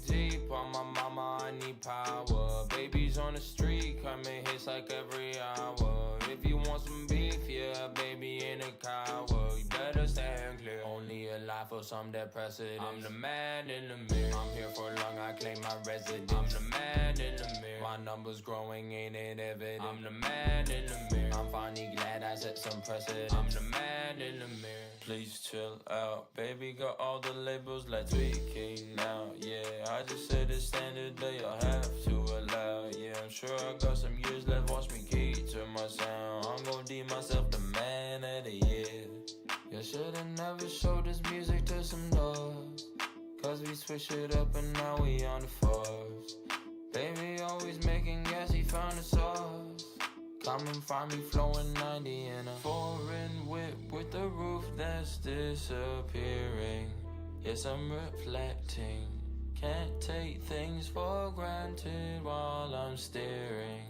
deep. On my mama, I need power. Babies on the street, coming hits like every hour. If you want some beef, yeah, baby ain't a coward. You better stand clear. Only alive for some dead precedent. I'm the man in the mirror. I'm here for long, I claim my residence. I'm the man in the mirror. My numbers growing, ain't it evident? I'm the man in the mirror. I'm finally glad I set some precedent. I'm the man in the mirror. Please chill out, baby. Got all the labels, let's tweaking now. Yeah, I just said the standard that you'll have to allow. Yeah, I'm sure I got some years left. Watch me keep to my sound. I'm gonna deem myself the man of the year. You should've never showed this music to some dogs, cause we switched it up and now we on the force. Baby always making gas, he found the sauce. Come and find me flowing 90 in a foreign whip with the roof that's disappearing. Yes, I'm reflecting. Can't take things for granted while I'm steering.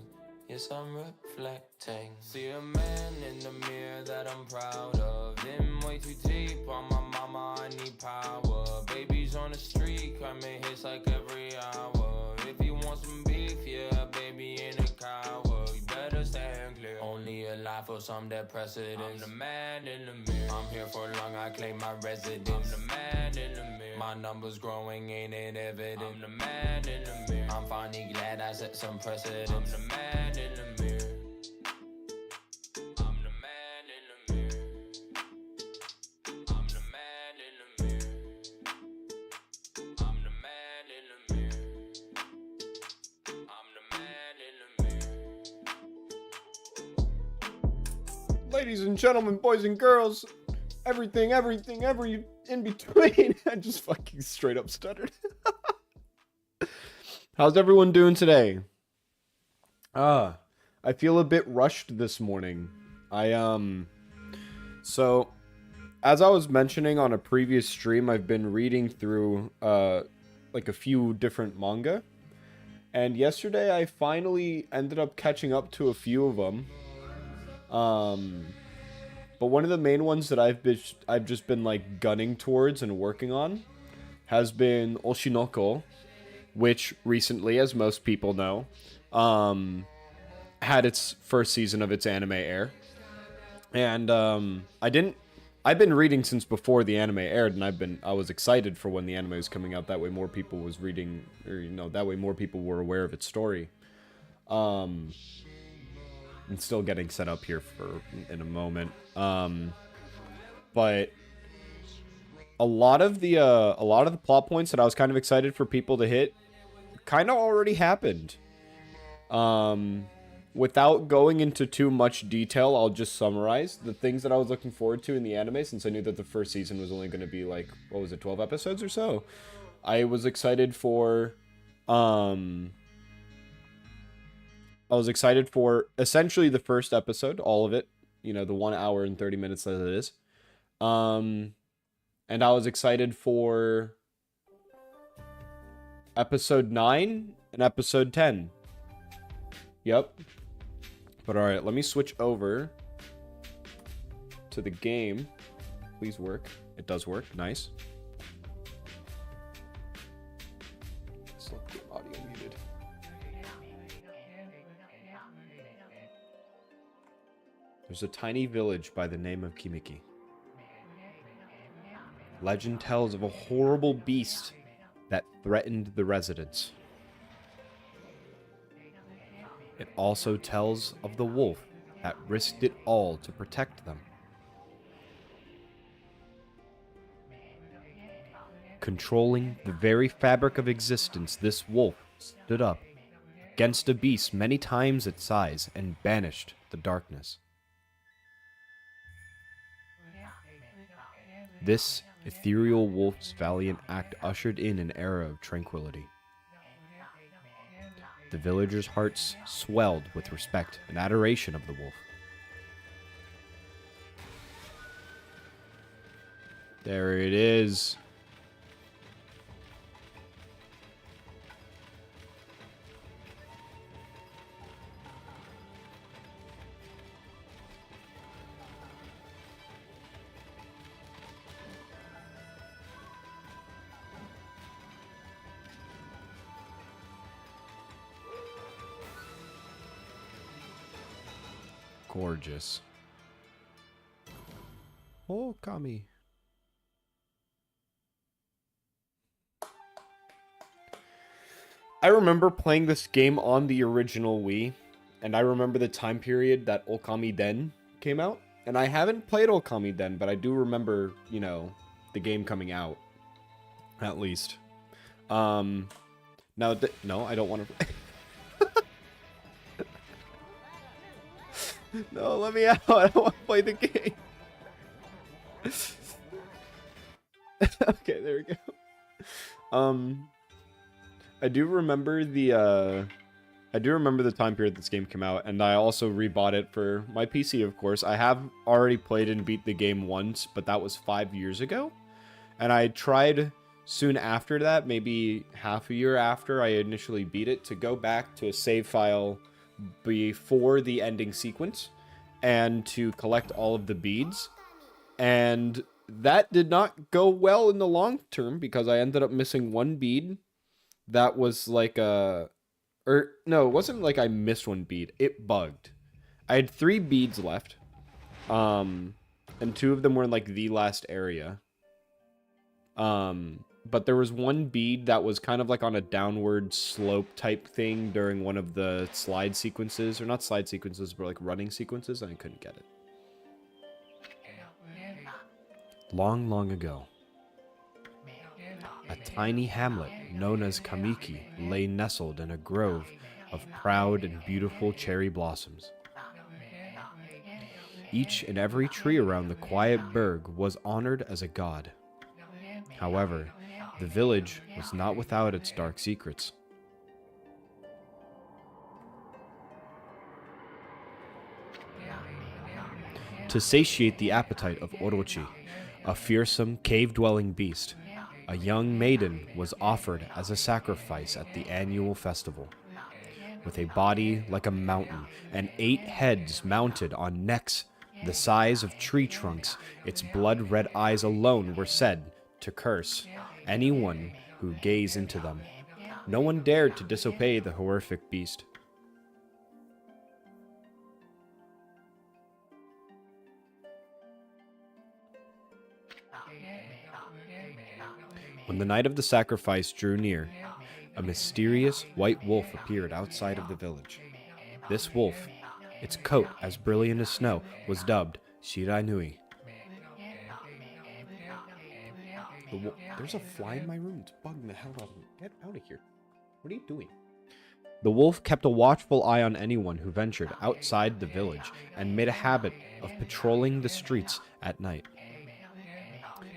Yes, I'm reflecting. See a man in the mirror that I'm proud of. In way too deep, on my mama, I need power. Babies on the street, coming hits like every hour. If you want some beef, yeah, baby ain't a coward. You better stand clear. Only alive for some dead precedent. I'm the man in the mirror. I'm here for long, I claim my residence. I'm the man in the mirror. My numbers growing, ain't it evident? I'm the man in the mirror. I'm finally glad I set some precedent. I'm the man in the mirror. I'm the man in the mirror. I'm the man in the mirror. I'm the man in the mirror. I'm the man in the mirror. Ladies and gentlemen, boys and girls, every in between. I just fucking straight up stuttered. How's everyone doing today? I feel a bit rushed this morning. So as I was mentioning on a previous stream, I've been reading through like a few different manga. And yesterday I finally ended up catching up to a few of them. But one of the main ones that I've just been like gunning towards and working on has been Oshinoko, which recently, as most people know, had its first season of its anime air. And I've been reading since before the anime aired, and I was excited for when the anime was coming out. That way more people was reading, or that way more people were aware of its story. And still getting set up here in a moment. But a lot of the plot points that I was kind of excited for people to hit kind of already happened. Without going into too much detail, I'll just summarize the things that I was looking forward to in the anime, since I knew that the first season was only going to be like, 12 episodes or so. I was excited for essentially the first episode, all of it, the 1 hour and 30 minutes that it is. And I was excited for episode 9 and episode 10. Yep. But alright, let me switch over to the game. Please work. It does work. Nice. Select the audio muted. There's a tiny village by the name of Kimiki. Legend tells of a horrible beast that threatened the residents. It also tells of the wolf that risked it all to protect them. Controlling the very fabric of existence, this wolf stood up against a beast many times its size and banished the darkness. This ethereal wolf's valiant act ushered in an era of tranquility. The villagers' hearts swelled with respect and adoration of the wolf. There it is. Gorgeous. OKAMI. I remember playing this game on the original Wii, and I remember the time period that OKAMI Den came out. And I haven't played OKAMI Den, but I do remember, you know, the game coming out. At least. No, I don't want to... No, let me out. I don't want to play the game. Okay, there we go. I do remember the time period this game came out, and I also rebought it for my PC, of course. I have already played and beat the game once, but that was 5 years ago. And I tried soon after that, maybe half a year after I initially beat it, to go back to a save file before the ending sequence and to collect all of the beads. And that did not go well in the long term because I ended up missing one bead that was like no, it wasn't like I missed one bead. It bugged. I had 3 beads left. And 2 of them were in like the last area. But there was one bead that was kind of like on a downward slope type thing during one of the slide sequences, or not slide sequences, but like running sequences, and I couldn't get it. Long, long ago, a tiny hamlet known as Kamiki lay nestled in a grove of proud and beautiful cherry blossoms. Each and every tree around the quiet burg was honored as a god. However, the village was not without its dark secrets. To satiate the appetite of Orochi, a fearsome cave-dwelling beast, a young maiden was offered as a sacrifice at the annual festival. With a body like a mountain and 8 heads mounted on necks the size of tree trunks, its blood-red eyes alone were said to curse anyone who gazed into them. No one dared to disobey the horrific beast. When the night of the sacrifice drew near, a mysterious white wolf appeared outside of the village. This wolf, its coat as brilliant as snow, was dubbed Shirai Nui. There's a fly in my room. It's bugging the hell out of me. Get out of here. What are you doing? The wolf kept a watchful eye on anyone who ventured outside the village and made a habit of patrolling the streets at night.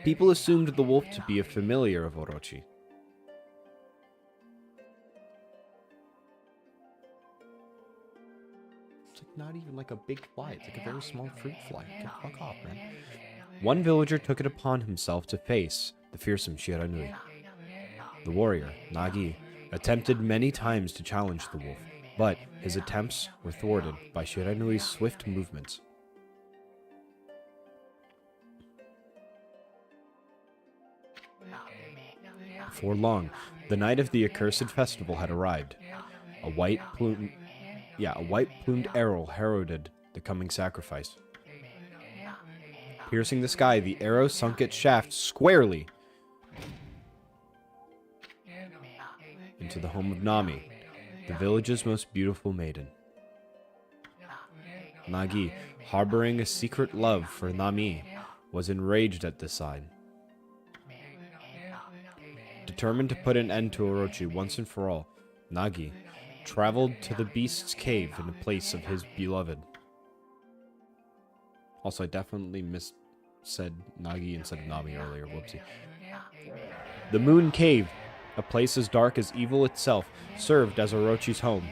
People assumed the wolf to be a familiar of Orochi. It's like not even like a big fly. It's like a very small fruit fly. Get the fuck off, man. One villager took it upon himself to face the fearsome Shirai Nui. The warrior, Nagi, attempted many times to challenge the wolf, but his attempts were thwarted by Shirai Nui's swift movements. Before long, the night of the accursed festival had arrived. A white-plumed arrow heralded the coming sacrifice. Piercing the sky, the arrow sunk its shaft squarely into the home of Nami, the village's most beautiful maiden. Nagi, harboring a secret love for Nami, was enraged at this sign. Determined to put an end to Orochi once and for all, Nagi traveled to the beast's cave in the place of his beloved. Also, I definitely said Nagi instead of Nami earlier, whoopsie. The Moon Cave, a place as dark as evil itself, served as Orochi's home.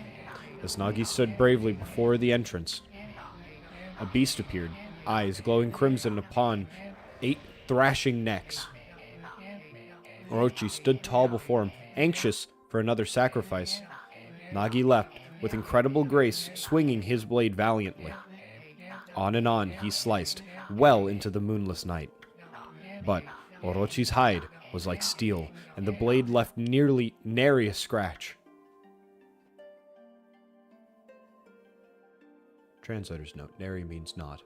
As Nagi stood bravely before the entrance, a beast appeared, eyes glowing crimson upon 8 thrashing necks. Orochi stood tall before him, anxious for another sacrifice. Nagi leapt, with incredible grace, swinging his blade valiantly. On and on he sliced, well into the moonless night. But Orochi's hide was like steel, and the blade left nary a scratch. Translator's note. Nary means not.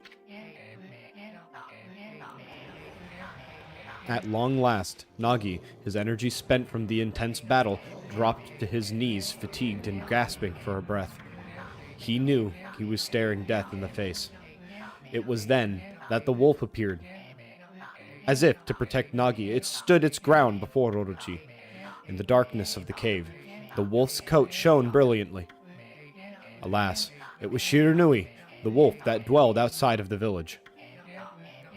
At long last, Nagi, his energy spent from the intense battle, dropped to his knees, fatigued and gasping for a breath. He knew he was staring death in the face. It was then that the wolf appeared. As if to protect Nagi, it stood its ground before Orochi. In the darkness of the cave, the wolf's coat shone brilliantly. Alas, it was Shiranui, the wolf that dwelled outside of the village.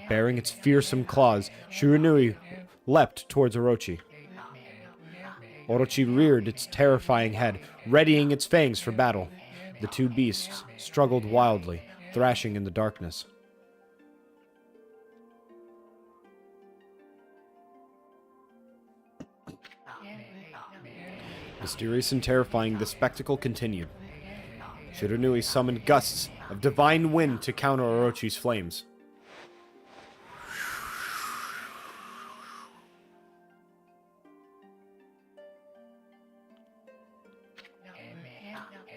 Bearing its fearsome claws, Shiranui leapt towards Orochi. Orochi reared its terrifying head, readying its fangs for battle. The two beasts struggled wildly, thrashing in the darkness. Mysterious and terrifying, the spectacle continued. Shiranui summoned gusts of divine wind to counter Orochi's flames.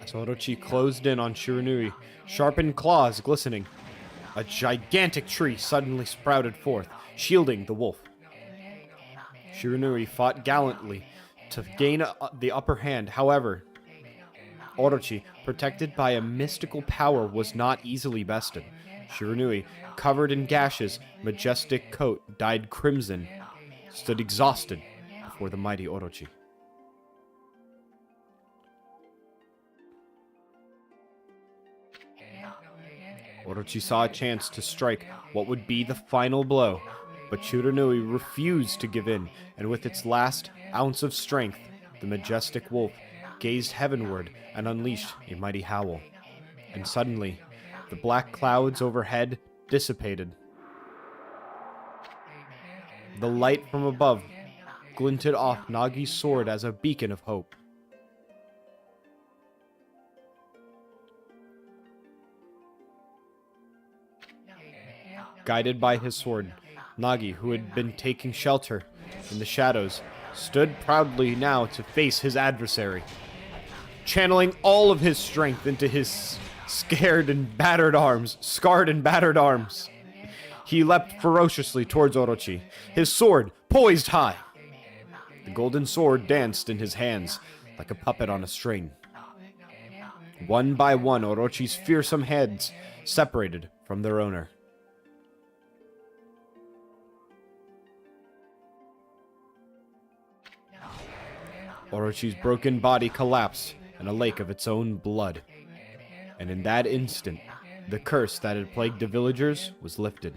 As Orochi closed in on Shiranui, sharpened claws glistening, a gigantic tree suddenly sprouted forth, shielding the wolf. Shiranui fought gallantly to gain the upper hand. However, Orochi, protected by a mystical power, was not easily bested. Shiranui, covered in gashes, majestic coat dyed crimson, stood exhausted before the mighty Orochi. Orochi saw a chance to strike what would be the final blow, but Shiranui refused to give in, and with its last ounce of strength, the majestic wolf gazed heavenward and unleashed a mighty howl. And suddenly, the black clouds overhead dissipated. The light from above glinted off Nagi's sword as a beacon of hope. Guided by his sword, Nagi, who had been taking shelter in the shadows, stood proudly now to face his adversary. Channeling all of his strength into his scarred and battered arms, he leapt ferociously towards Orochi, his sword poised high. The golden sword danced in his hands like a puppet on a string. One by one, Orochi's fearsome heads separated from their owner. Orochi's broken body collapsed in a lake of its own blood. And in that instant, the curse that had plagued the villagers was lifted.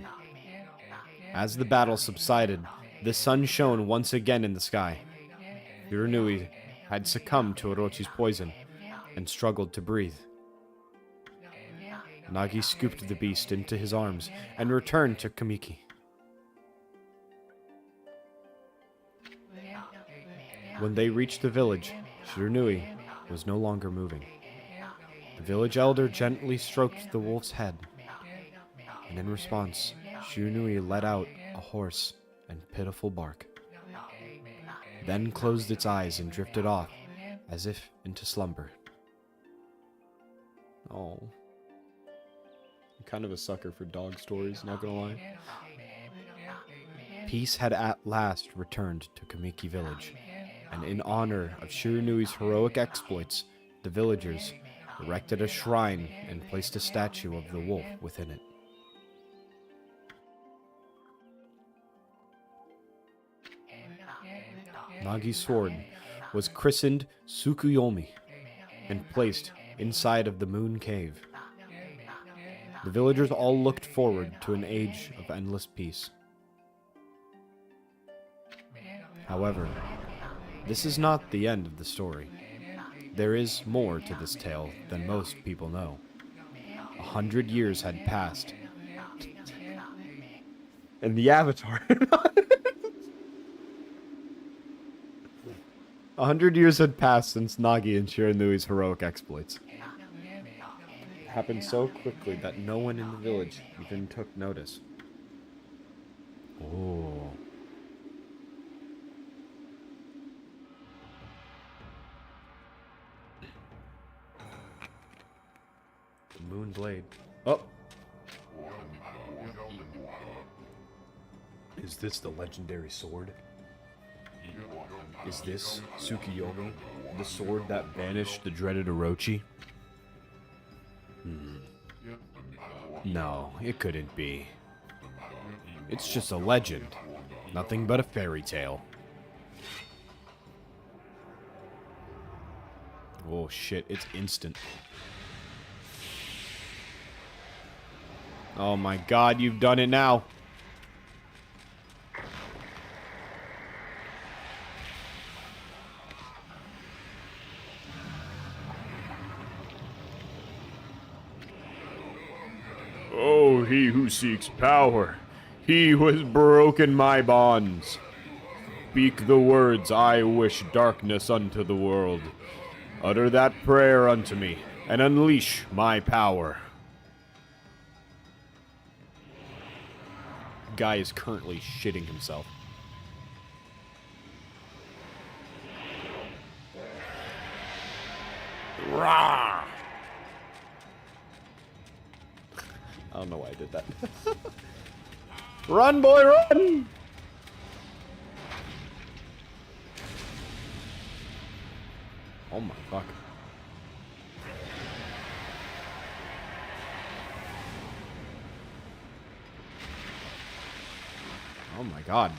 As the battle subsided, the sun shone once again in the sky. Shiranui had succumbed to Orochi's poison and struggled to breathe. Nagi scooped the beast into his arms and returned to Kamiki. When they reached the village, Shiranui was no longer moving. The village elder gently stroked the wolf's head, and in response, Shiranui let out a hoarse and pitiful bark, then closed its eyes and drifted off, as if into slumber. Oh. I'm kind of a sucker for dog stories, not gonna lie. Peace had at last returned to Kamiki village, and in honor of Shiranui's heroic exploits, the villagers erected a shrine and placed a statue of the wolf within it. Nagi's sword was christened Tsukuyomi and placed inside of the moon cave. The villagers all looked forward to an age of endless peace. However, this is not the end of the story. There is more to this tale than most people know. 100 years had passed. And the Avatar. 100 years had passed since Nagi and Shiranui's heroic exploits. It happened so quickly that no one in the village even took notice. Oh. Moon Blade. Oh! Is this the legendary sword? Is this Tsukiyomi, the sword that banished the dreaded Orochi? No, it couldn't be. It's just a legend. Nothing but a fairy tale. Oh shit, it's instant. Oh my god, you've done it now. Oh, he who seeks power, he who has broken my bonds. Speak the words, I wish darkness unto the world. Utter that prayer unto me, and unleash my power. Guy is currently shitting himself. Rah! I don't know why I did that. Run, boy, run! Oh my fuck. Oh my god.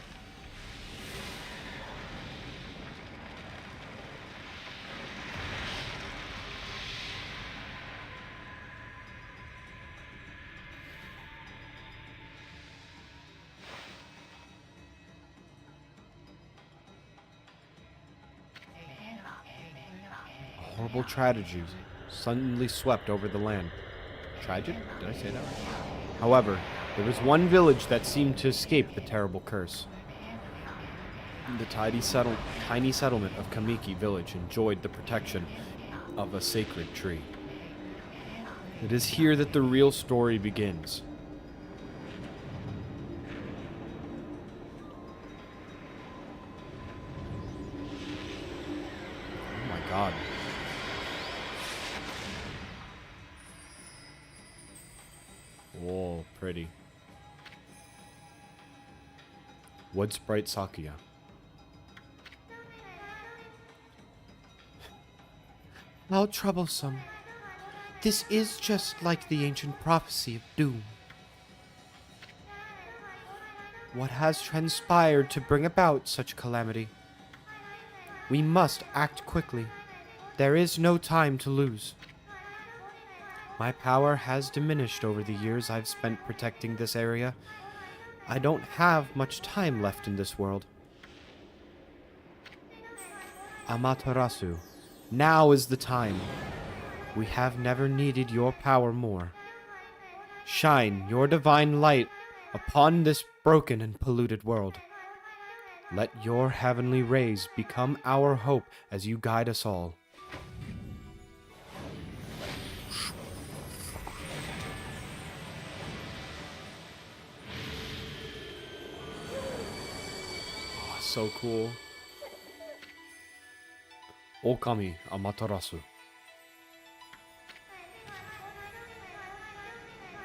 Horrible tragedies suddenly swept over the land. Tragedy? Did I say that? However, there was one village that seemed to escape the terrible curse. The tiny settlement of Kamiki village enjoyed the protection of a sacred tree. It is here that the real story begins. Oh my god. Whoa, pretty. Wood Sprite Sakuya. How troublesome. This is just like the ancient prophecy of doom. What has transpired to bring about such calamity? We must act quickly. There is no time to lose. My power has diminished over the years I've spent protecting this area. I don't have much time left in this world. Amaterasu, now is the time. We have never needed your power more. Shine your divine light upon this broken and polluted world. Let your heavenly rays become our hope as you guide us all. So cool. OKAMI Amaterasu.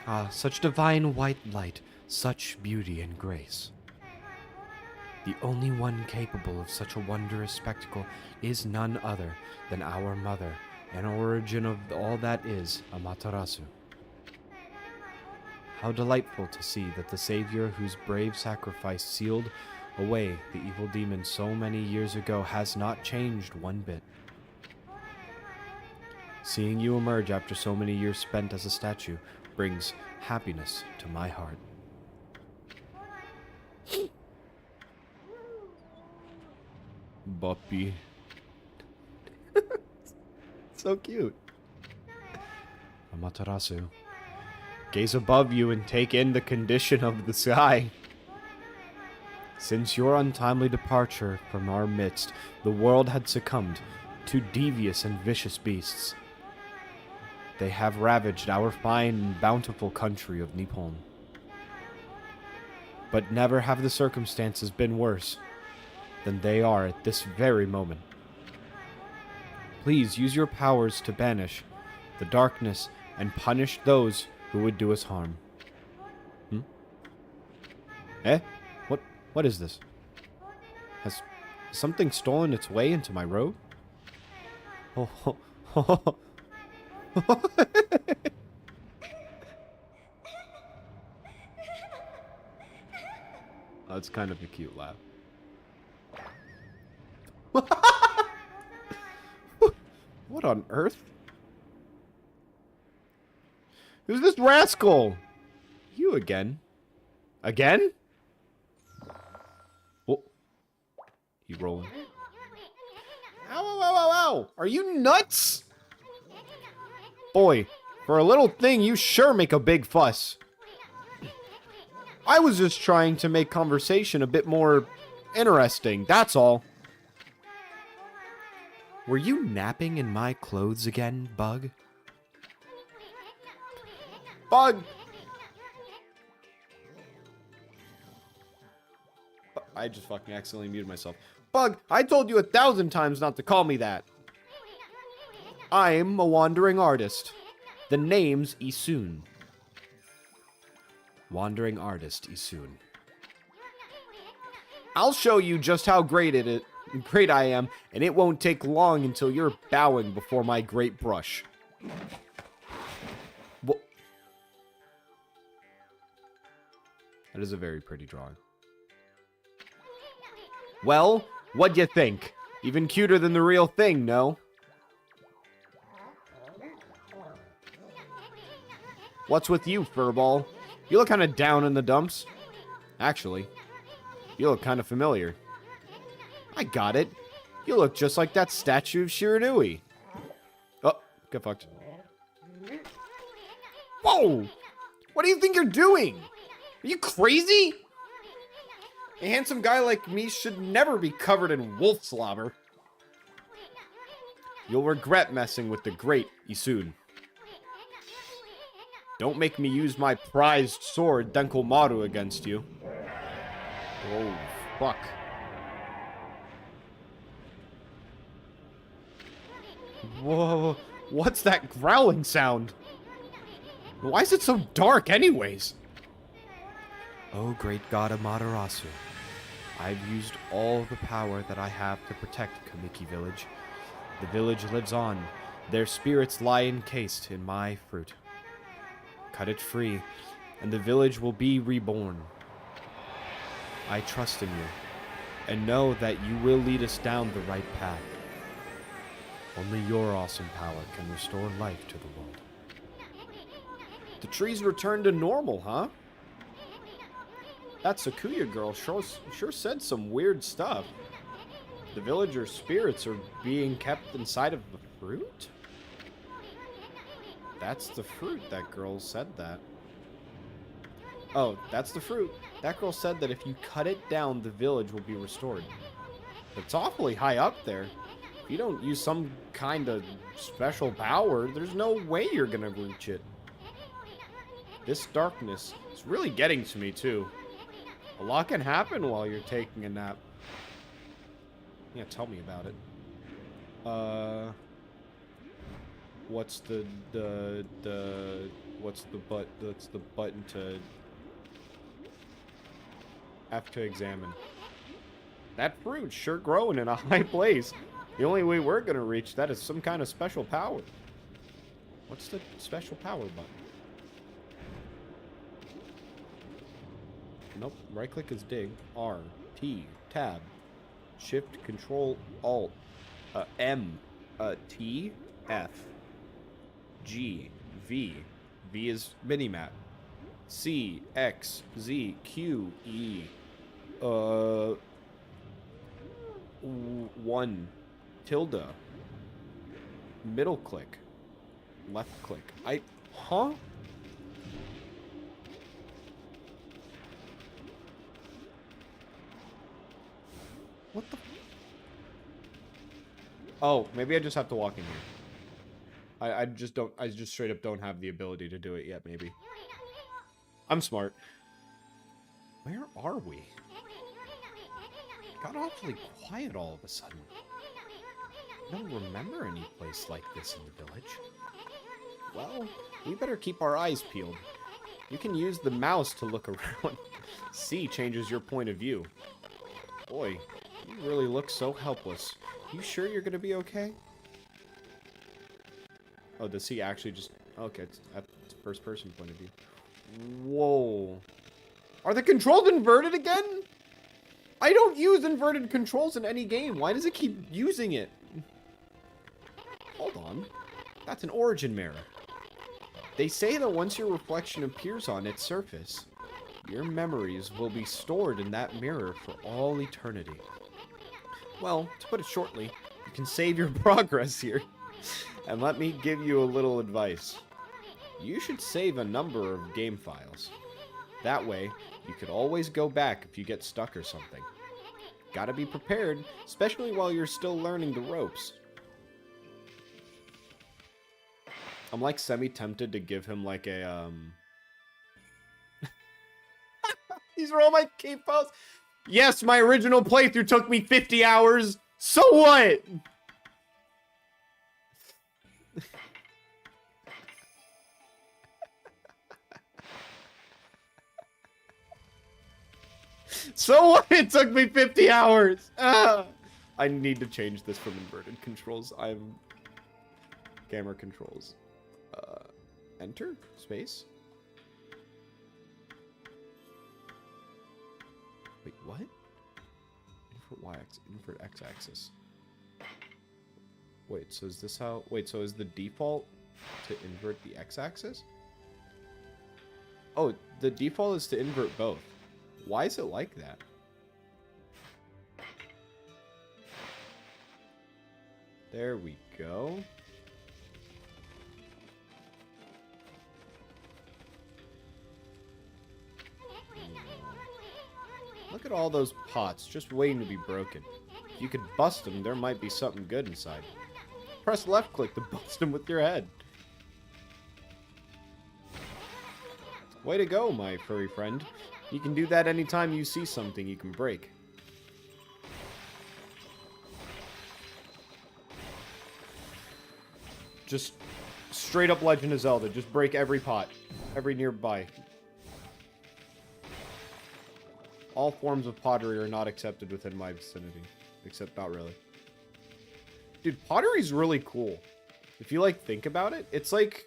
Ah, such divine white light, such beauty and grace. The only one capable of such a wondrous spectacle is none other than our mother, and origin of all that is, Amaterasu. How delightful to see that the Savior whose brave sacrifice sealed away the evil demon so many years ago has not changed one bit. Seeing you emerge after so many years spent as a statue brings happiness to my heart. Buppy. So cute. Amaterasu, gaze above you and take in the condition of the sky. Since your untimely departure from our midst, the world had succumbed to devious and vicious beasts. They have ravaged our fine and bountiful country of Nippon. But never have the circumstances been worse than they are at this very moment. Please use your powers to banish the darkness and punish those who would do us harm. Eh? What is this? Has something stolen its way into my robe? Oh, That's kind of a cute laugh. What on earth? Who's this rascal? You again? Again? Oh. You rolling. Ow, ow, ow, ow, ow! Are you nuts? Boy, for a little thing, you sure make a big fuss. I was just trying to make conversation a bit more interesting, that's all. Were you napping in my clothes again, Bug? Bug! I just fucking accidentally muted myself. Bug, I told you 1,000 times not to call me that. I'm a wandering artist. The name's Isun. Wandering artist, Isun. I'll show you just how great I am, and it won't take long until you're bowing before my great brush. That is a very pretty drawing. Well, what'd you think? Even cuter than the real thing, no? What's with you, furball? You look kind of down in the dumps. Actually, you look kind of familiar. I got it. You look just like that statue of Shiranui. Oh, get fucked. Whoa! What do you think you're doing? Are you crazy? A handsome guy like me should never be covered in wolf slobber. You'll regret messing with the great Isun. Don't make me use my prized sword, Denkomaru, against you. Oh, fuck. Whoa, what's that growling sound? Why is it so dark anyways? Oh, great god Amaterasu. I've used all the power that I have to protect Kamiki Village. The village lives on. Their spirits lie encased in my fruit. Cut it free, and the village will be reborn. I trust in you, and know that you will lead us down the right path. Only your awesome power can restore life to the world. The trees return to normal, huh? That Sakuya girl sure said some weird stuff. The villagers' spirits are being kept inside of the fruit? That's the fruit. That girl said that. Oh, that's the fruit. That girl said that if you cut it down, the village will be restored. It's awfully high up there. If you don't use some kind of special power, there's no way you're gonna reach it. This darkness is really getting to me, too. A lot can happen while you're taking a nap. Yeah, tell me about it. What's the button to have to examine? That fruit's sure growing in a high place. The only way we're gonna reach that is some kind of special power. What's the special power button? Nope. Right click is dig. R, T, tab, shift, control, alt, M, T, F, G, V. V is minimap. C, X, Z, Q, E. 1. Tilde. Middle click. Left click. Huh? What the? Oh, maybe I just have to walk in here. I just straight up don't have the ability to do it yet, maybe. I'm smart. Where are we? It got awfully quiet all of a sudden. I don't remember any place like this in the village. Well, we better keep our eyes peeled. You can use the mouse to look around. C changes your point of view. Boy, you really look so helpless. You sure you're gonna be okay? Oh, does he actually just... Okay, it's at first person point of view. Whoa. Are the controls inverted again? I don't use inverted controls in any game. Why does it keep using it? Hold on. That's an origin mirror. They say that once your reflection appears on its surface, your memories will be stored in that mirror for all eternity. Well, to put it shortly, you can save your progress here. And let me give you a little advice. You should save a number of game files. That way, you could always go back if you get stuck or something. Gotta be prepared, especially while you're still learning the ropes. I'm like semi-tempted to give him like a, These are all my cape files. Yes, my original playthrough took me 50 hours. So what? So what? It took me 50 hours. I need to change this from inverted controls. Camera controls. Enter? Space? Wait, what? Invert y-axis, invert x-axis. Wait, so is this how... Wait, so is the default to invert the x-axis? Oh, the default is to invert both. Why is it like that? There we go. Look at all those pots just waiting to be broken. If you could bust them, there might be something good inside. Press left click to bust them with your head. Way to go, my furry friend. You can do that anytime you see something you can break. Just straight up Legend of Zelda. Just break every pot. Every nearby. All forms of pottery are not accepted within my vicinity. Except not really. Dude, pottery's really cool. If you, like, think about it, it's like...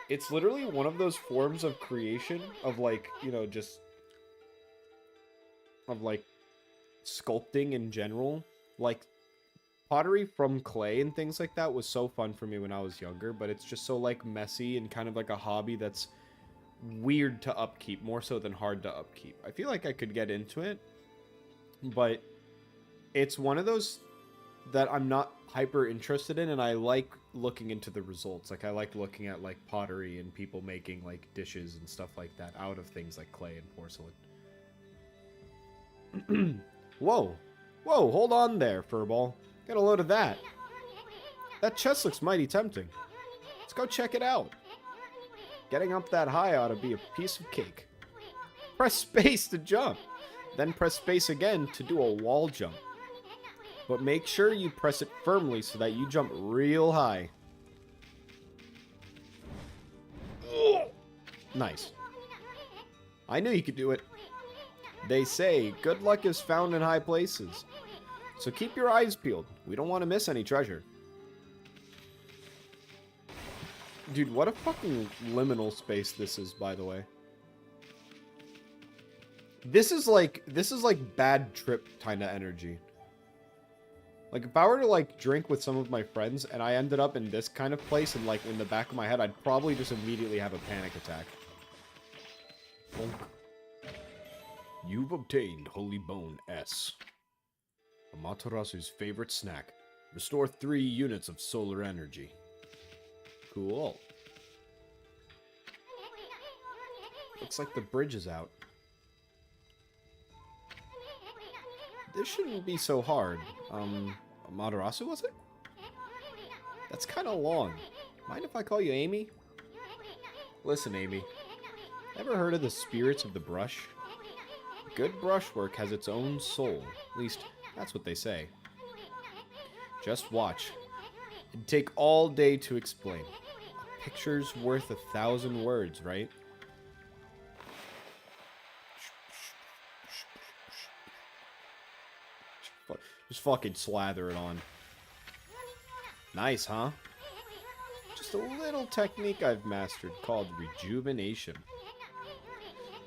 It's literally one of those forms of creation of, like, you know, just... Of, like, sculpting in general. Like, pottery from clay and things like that was so fun for me when I was younger, but it's just so, like, messy and kind of like a hobby that's weird to upkeep, more so than hard to upkeep. I feel like I could get into it, but it's one of those that I'm not hyper interested in, and I like looking into the results. Like, I like looking at, like, pottery and people making, like, dishes and stuff like that out of things like clay and porcelain. Whoa. Whoa, hold on there, Furball. Get a load of that. That chest looks mighty tempting. Let's go check it out. Getting up that high ought to be a piece of cake. Press space to jump. Then press space again to do a wall jump. But make sure you press it firmly so that you jump real high. Ugh. Nice. I knew you could do it. They say good luck is found in high places. So keep your eyes peeled. We don't want to miss any treasure. Dude, what a fucking liminal space this is, by the way. This is like bad trip kind of energy. Like, if I were to, like, drink with some of my friends and I ended up in this kind of place and, like, in the back of my head, I'd probably just immediately have a panic attack. Bonk. You've obtained Holy Bone S. Amaterasu's favorite snack. Restore 3 units of solar energy. Cool. Looks like the bridge is out. This shouldn't be so hard. Amaterasu, was it? That's kind of long. Mind if I call you Amy? Listen, Amy. Ever heard of the spirits of the brush? Good brushwork has its own soul. At least, that's what they say. Just watch. It'd take all day to explain. picture's worth 1,000 words, right? Just fucking slather it on. Nice, huh? Just a little technique I've mastered called rejuvenation.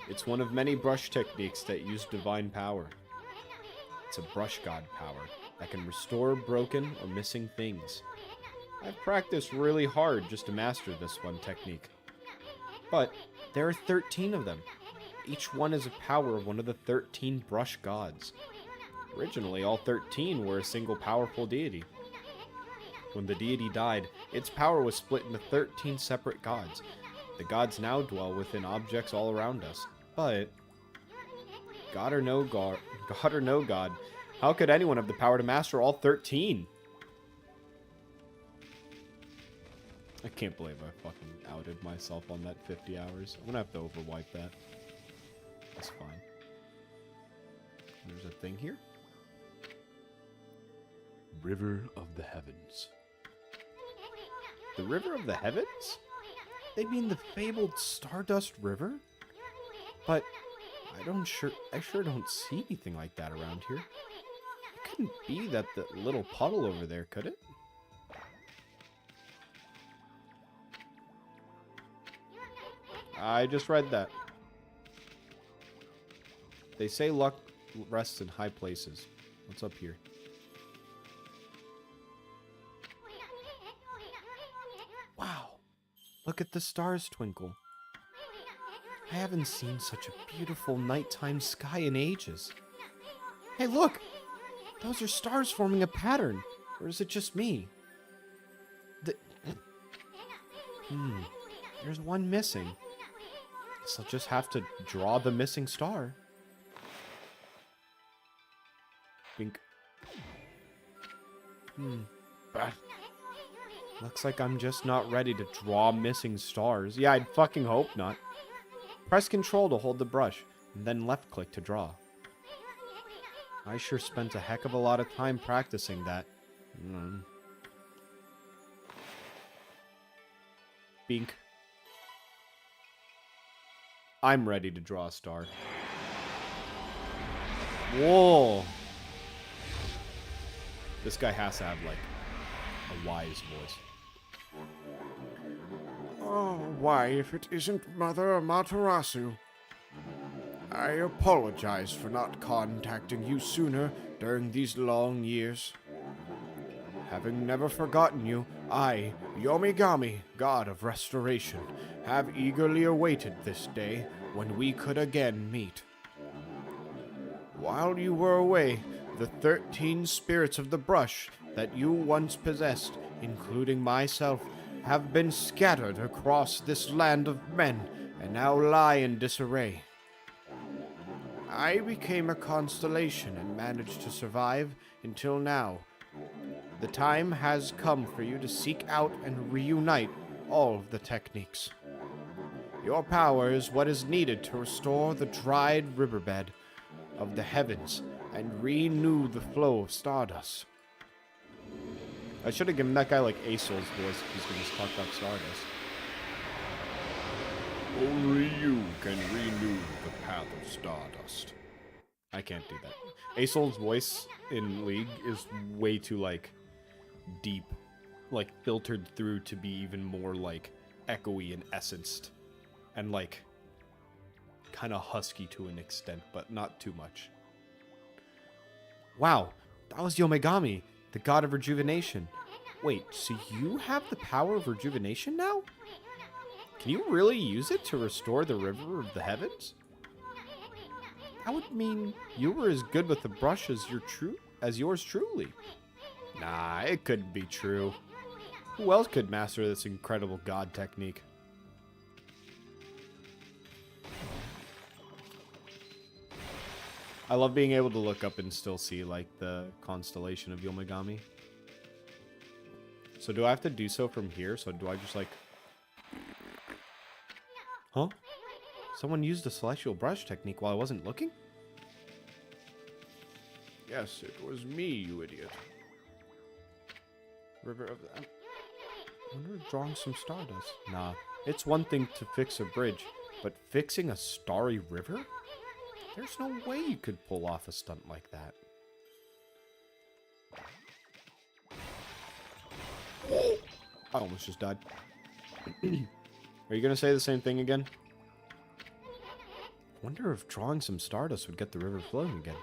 It's one of many brush techniques that use divine power. It's a brush god power that can restore broken or missing things. I've practiced really hard just to master this one technique. But there are 13 of them. Each one is a power of one of the 13 brush gods. Originally, all 13 were a single powerful deity. When the deity died, its power was split into 13 separate gods. The gods now dwell within objects all around us. But, God or no God, how could anyone have the power to master all 13? I can't believe I fucking outed myself on that 50 hours. I'm gonna have to overwipe that. That's fine. There's a thing here. River of the Heavens. The River of the Heavens? They mean the fabled Stardust River? But I sure don't see anything like that around here. It couldn't be that the little puddle over there, could it? I just read that. They say luck rests in high places. What's up here? Wow. Look at the stars twinkle. I haven't seen such a beautiful nighttime sky in ages. Hey, look! Those are stars forming a pattern. Or is it just me? There's one missing. Guess I'll just have to draw the missing star. Bink. Looks like I'm just not ready to draw missing stars. Yeah, I'd fucking hope not. Press Control to hold the brush, and then left click to draw. I sure spent a heck of a lot of time practicing that. Bink. I'm ready to draw a star. Whoa! This guy has to have, like, a wise voice. Oh, why, if it isn't Mother Amaterasu. I apologize for not contacting you sooner during these long years. Having never forgotten you, I, Yomigami, God of Restoration, have eagerly awaited this day when we could again meet. While you were away, the 13 spirits of the brush that you once possessed, including myself, have been scattered across this land of men and now lie in disarray. I became a constellation and managed to survive until now. The time has come for you to seek out and reunite all of the techniques. Your power is what is needed to restore the dried riverbed of the heavens and renew the flow of stardust. I should have given that guy, like, Asol's voice if he's gonna just talk about Stardust. Only you can renew the path of stardust. I can't do that. Asol's voice in League is way too, like, deep. Like, filtered through to be even more, like, echoey and essenced. And, like, kind of husky to an extent, but not too much. Wow, that was Yomigami, the god of rejuvenation. Wait, so you have the power of rejuvenation now? Can you really use it to restore the river of the heavens? That would mean you were as good with the brush as yours truly. Nah, it couldn't be true. Who else could master this incredible god technique? I love being able to look up and still see, like, the constellation of Yomigami. So do I have to do so from here? So do I just, like... Huh? Someone used the celestial brush technique while I wasn't looking? Yes, it was me, you idiot. River of the... Wonder if drawing some stardust. Nah, it's one thing to fix a bridge, but fixing a starry river? There's no way you could pull off a stunt like that. I almost just died. Are you gonna say the same thing again? Wonder if drawing some stardust would get the river flowing again.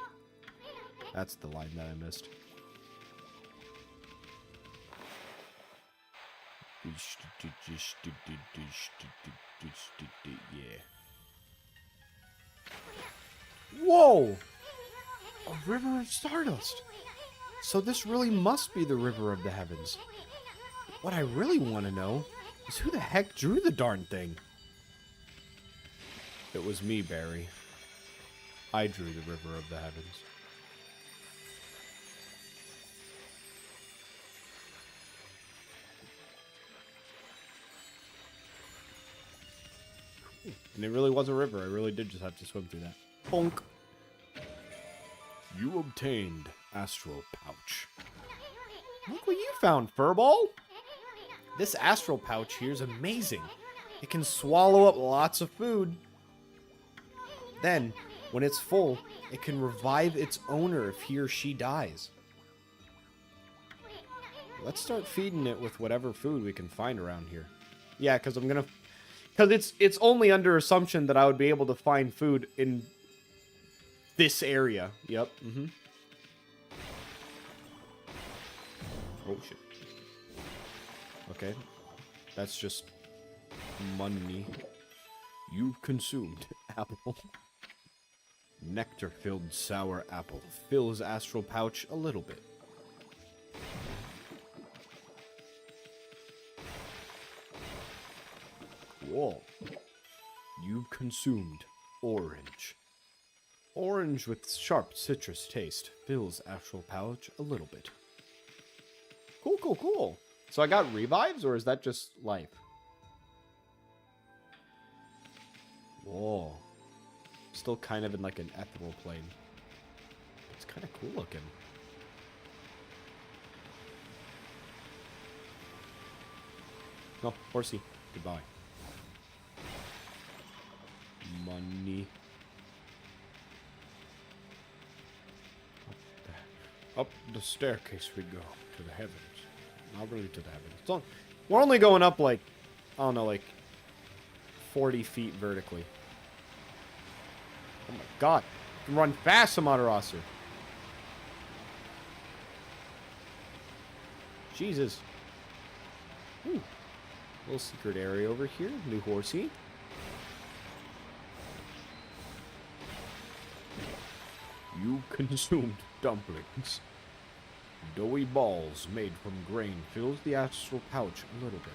That's the line that I missed. Yeah. Whoa! A river of stardust! So this really must be the river of the heavens. What I really want to know is who the heck drew the darn thing? It was me, Barry. I drew the river of the heavens. And it really was a river. I really did just have to swim through that. Bonk. You obtained Astral Pouch. Look what you found, Furball. This Astral Pouch here is amazing. It can swallow up lots of food. Then, when it's full, it can revive its owner if he or she dies. Let's start feeding it with whatever food we can find around here. Yeah, because I'm gonna... Because it's only under assumption that I would be able to find food in this area. Yep. Oh, shit. Okay. That's just money. You've consumed apple. Nectar-filled sour apple. Fills Astral Pouch a little bit. Cool. You've consumed orange. Orange with sharp citrus taste. Fills Astral Pouch a little bit. Cool, cool, cool. So I got revives, or is that just life? Whoa. Still kind of in like an ethereal plane. It's kind of cool looking. No, horsey. Goodbye. Money. Up the staircase we go to the heavens. Not really to the heavens. We're only going up like, I don't know, like 40 feet vertically. Oh my god. You can run fast, Amaterasu. Jesus. Ooh. Little secret area over here. New horsey. You consumed dumplings. Doughy balls made from grain fills the astral pouch a little bit.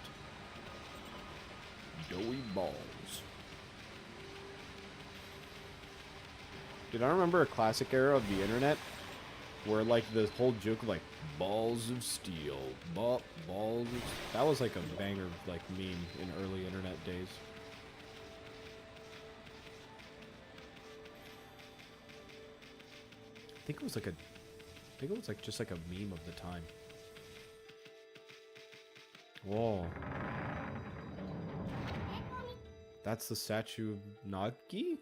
Doughy balls. Dude, I remember a classic era of the internet where, like, the whole joke of, like, balls of steel, balls of... That was, like, a banger, like, meme in early internet days. I think it was, like, just, like, a meme of the time. Whoa. That's the statue of Nagi?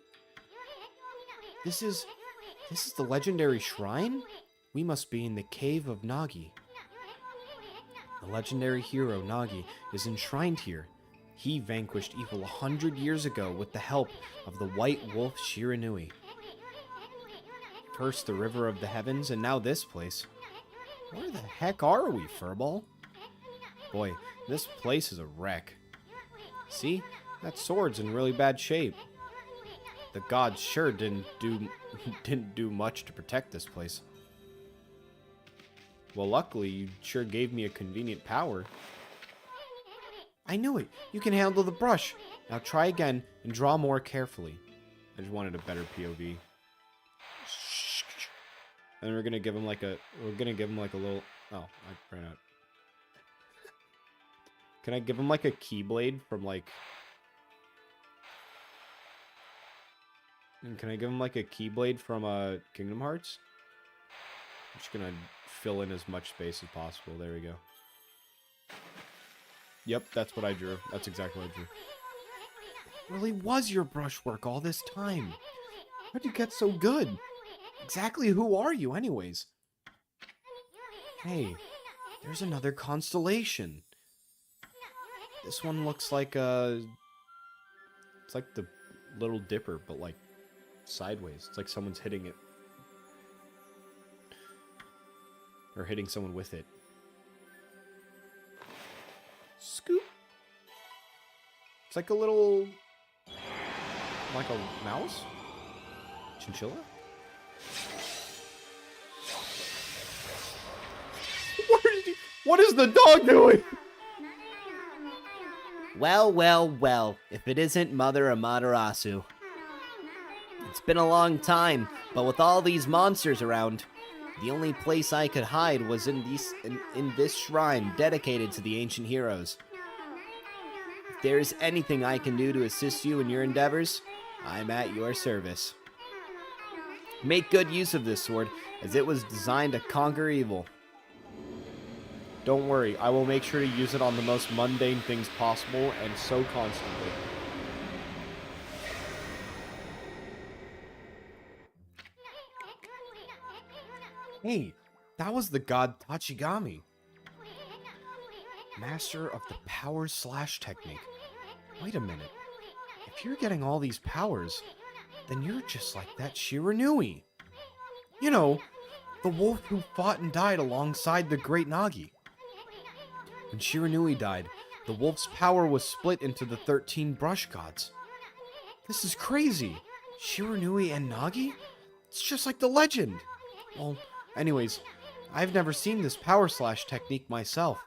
This is the legendary shrine? We must be in the cave of Nagi. The legendary hero Nagi is enshrined here. He vanquished evil 100 years ago with the help of the white wolf Shiranui. First the river of the heavens, and now this place. Where the heck are we, Furball? Boy, this place is a wreck. See? That sword's in really bad shape. The gods sure didn't do much to protect this place. Well, luckily, you sure gave me a convenient power. I knew it! You can handle the brush! Now try again and draw more carefully. I just wanted a better POV. And we're gonna give him like a little... Oh, I ran out. Can I give him like a Keyblade from like... And can I give him like a Keyblade from Kingdom Hearts? I'm just gonna fill in as much space as possible. There we go. Yep, that's what I drew. That's exactly what I drew. It really was your brushwork all this time. How'd you get so good? Exactly who are you, anyways? Hey, there's another constellation. This one looks like a... It's like the Little Dipper, but like sideways. It's like someone's hitting it. Or hitting someone with it. Scoop. It's like a little... Like a mouse? Chinchilla? What is the dog doing? Well, well, well, if it isn't Mother Amaterasu. It's been a long time, but with all these monsters around, the only place I could hide was in this shrine dedicated to the ancient heroes. If there is anything I can do to assist you in your endeavors, I'm at your service. Make good use of this sword, as it was designed to conquer evil. Don't worry, I will make sure to use it on the most mundane things possible, and so constantly. Hey, that was the god Tachigami. Master of the power slash technique. Wait a minute. If you're getting all these powers, then you're just like that Shiranui. You know, the wolf who fought and died alongside the great Nagi. When Shiranui died, the wolf's power was split into the 13 brush gods. This is crazy. Shiranui and Nagi? It's just like the legend. Well, anyways, I've never seen this power slash technique myself.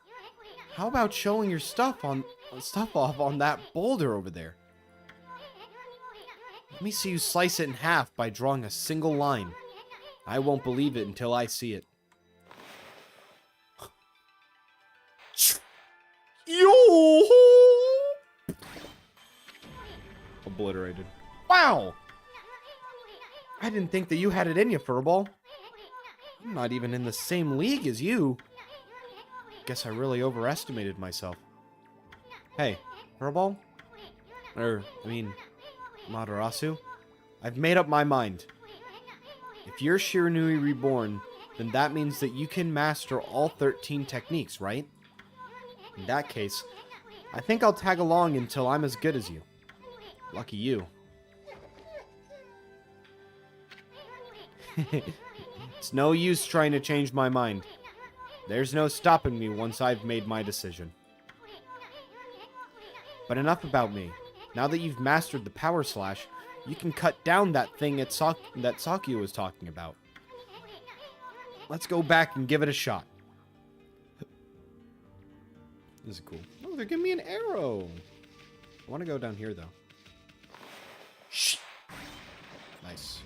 How about showing your stuff off on that boulder over there? Let me see you slice it in half by drawing a single line. I won't believe it until I see it. Yo! Obliterated. Wow! I didn't think that you had it in you, Furball. I'm not even in the same league as you. Guess I really overestimated myself. Hey, Furball? Matarasu? I've made up my mind. If you're Shiranui Reborn, then that means that you can master all 13 techniques, right? In that case, I think I'll tag along until I'm as good as you. Lucky you. It's no use trying to change my mind. There's no stopping me once I've made my decision. But enough about me. Now that you've mastered the power slash, you can cut down that thing that Sakio was talking about. Let's go back and give it a shot. This is cool. Oh, they're giving me an arrow. I want to go down here, though. Shh. Nice.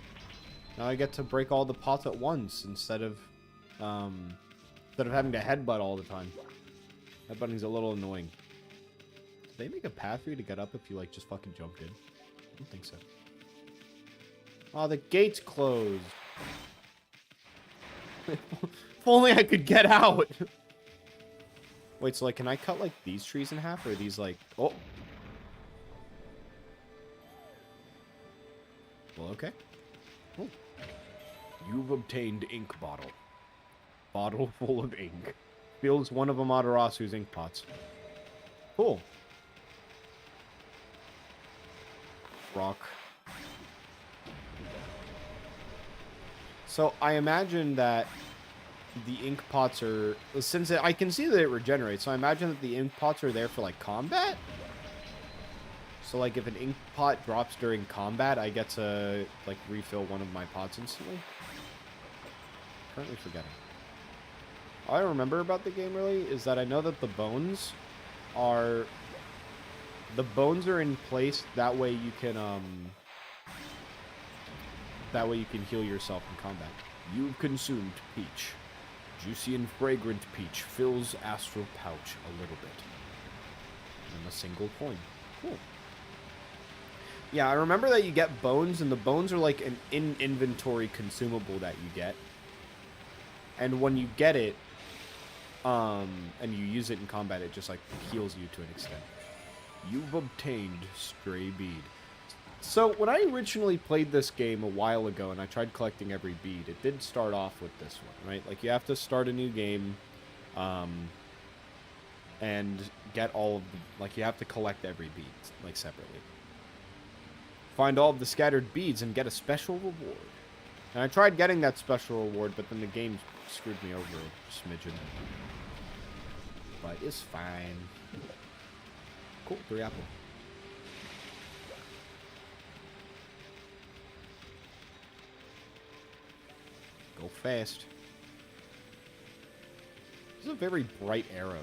Now I get to break all the pots at once instead of having to headbutt all the time. Headbutting's a little annoying. Did they make a path for you to get up if you, like, just fucking jumped in? I don't think so. Oh, the gate's closed. If only I could get out. Wait, so, like, can I cut, like, these trees in half? Or are these, like... Oh! Well, okay. Oh. You've obtained ink bottle. Bottle full of ink. Fills one of Amaterasu's ink pots. Cool. Rock. So, I imagine that the ink pots are... Since I can see that it regenerates, so I imagine that the ink pots are there for, like, combat? So, like, if an ink pot drops during combat, I get to, like, refill one of my pots instantly? Currently forgetting. All I remember about the game, really, is that I know that the bones are... The bones are in place, that way you can, That way you can heal yourself in combat. You've consumed peach. Juicy and fragrant peach fills astral pouch a little bit. And a single coin. Cool. Yeah, I remember that you get bones, and the bones are like an in-inventory consumable that you get. And when you get it, and you use it in combat, it just like heals you to an extent. You've obtained Stray Bead. So when I originally played this game a while ago and I tried collecting every bead, it did start off with this one, right? Like you have to start a new game, and get all of the, like you have to collect every bead, like separately. Find all of the scattered beads and get a special reward. And I tried getting that special reward, but then the game screwed me over a smidgen. But it's fine. Cool, 3 apple. Go fast. This is a very bright arrow.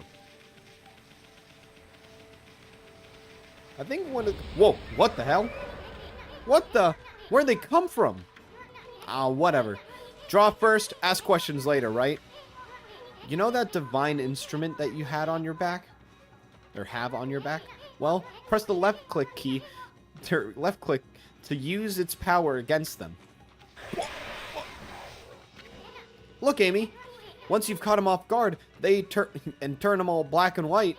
I think one of... Whoa, what the hell? What the... Where'd they come from? Whatever. Draw first, ask questions later, right? You know that divine instrument that you had on your back? Or have on your back? Well, press the left click key... left click to use its power against them. Look, Amy. Once you've caught them off guard, they turn them all black and white.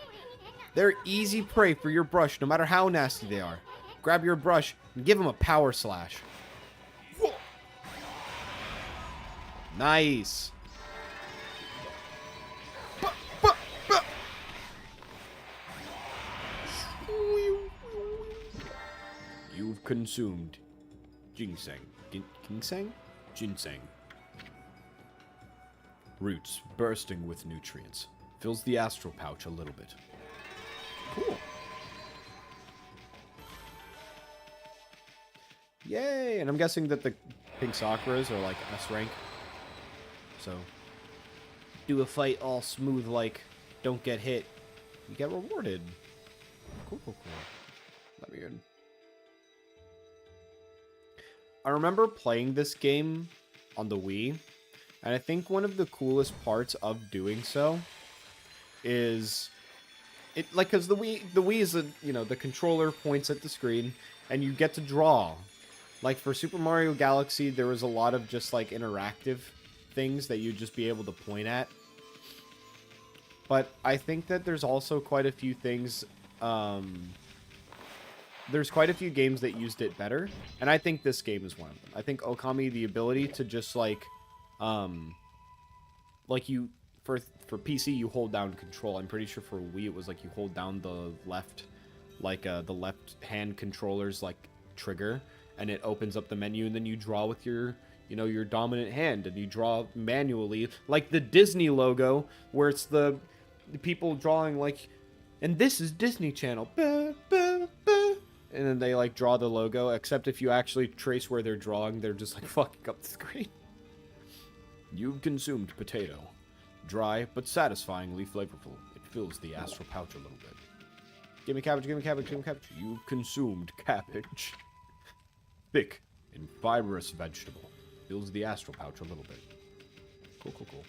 They're easy prey for your brush, no matter how nasty they are. Grab your brush and give them a power slash. Nice. You've consumed ginseng. Ginseng? Ginseng. Roots bursting with nutrients. Fills the astral pouch a little bit. Cool. Yay! And I'm guessing that the pink Sakuras are like S rank. So, do a fight all smooth like, don't get hit. You get rewarded. Cool, cool, cool. Let me in. I remember playing this game on the Wii. And I think one of the coolest parts of doing so is it, like, because the Wii is a, you know, the controller points at the screen and you get to draw. Like for Super Mario Galaxy, there was a lot of just like interactive things that you'd just be able to point at. But I think that there's also quite a few things, there's quite a few games that used it better. And I think this game is one of them. I think Okami, the ability to just like you for PC you hold down control. I'm pretty sure for Wii it was like you hold down the left, like the left hand controller's like trigger, and it opens up the menu, and then you draw with your, you know, your dominant hand, and you draw manually like the Disney logo where it's the people drawing like, and this is Disney Channel, bah, bah, bah. And then they like draw the logo, except if you actually trace where they're drawing, they're just like fucking up the screen. You've consumed potato. Dry, but satisfyingly flavorful. It fills the astral pouch a little bit. Give me cabbage, give me cabbage, give me cabbage. You've consumed cabbage. Thick and fibrous vegetable. Fills the astral pouch a little bit. Cool, cool, cool.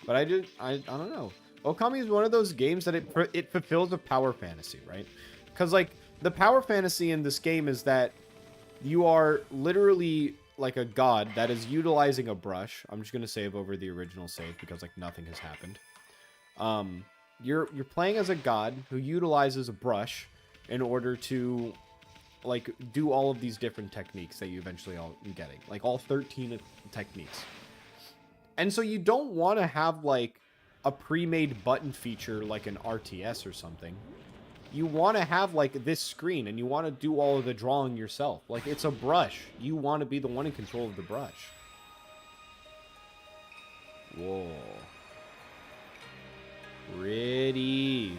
But I don't know. Okami is one of those games that it fulfills a power fantasy, right? Because, like, the power fantasy in this game is that you are literally like a god that is utilizing a brush. I'm just going to save over the original save because, like, nothing has happened. You're playing as a god who utilizes a brush in order to, like, do all of these different techniques that you eventually all getting. Like, all 13 techniques. And so you don't want to have, like, a pre-made button feature like an RTS or something. You want to have, like, this screen, and you want to do all of the drawing yourself. Like, it's a brush. You want to be the one in control of the brush. Whoa. Pretty.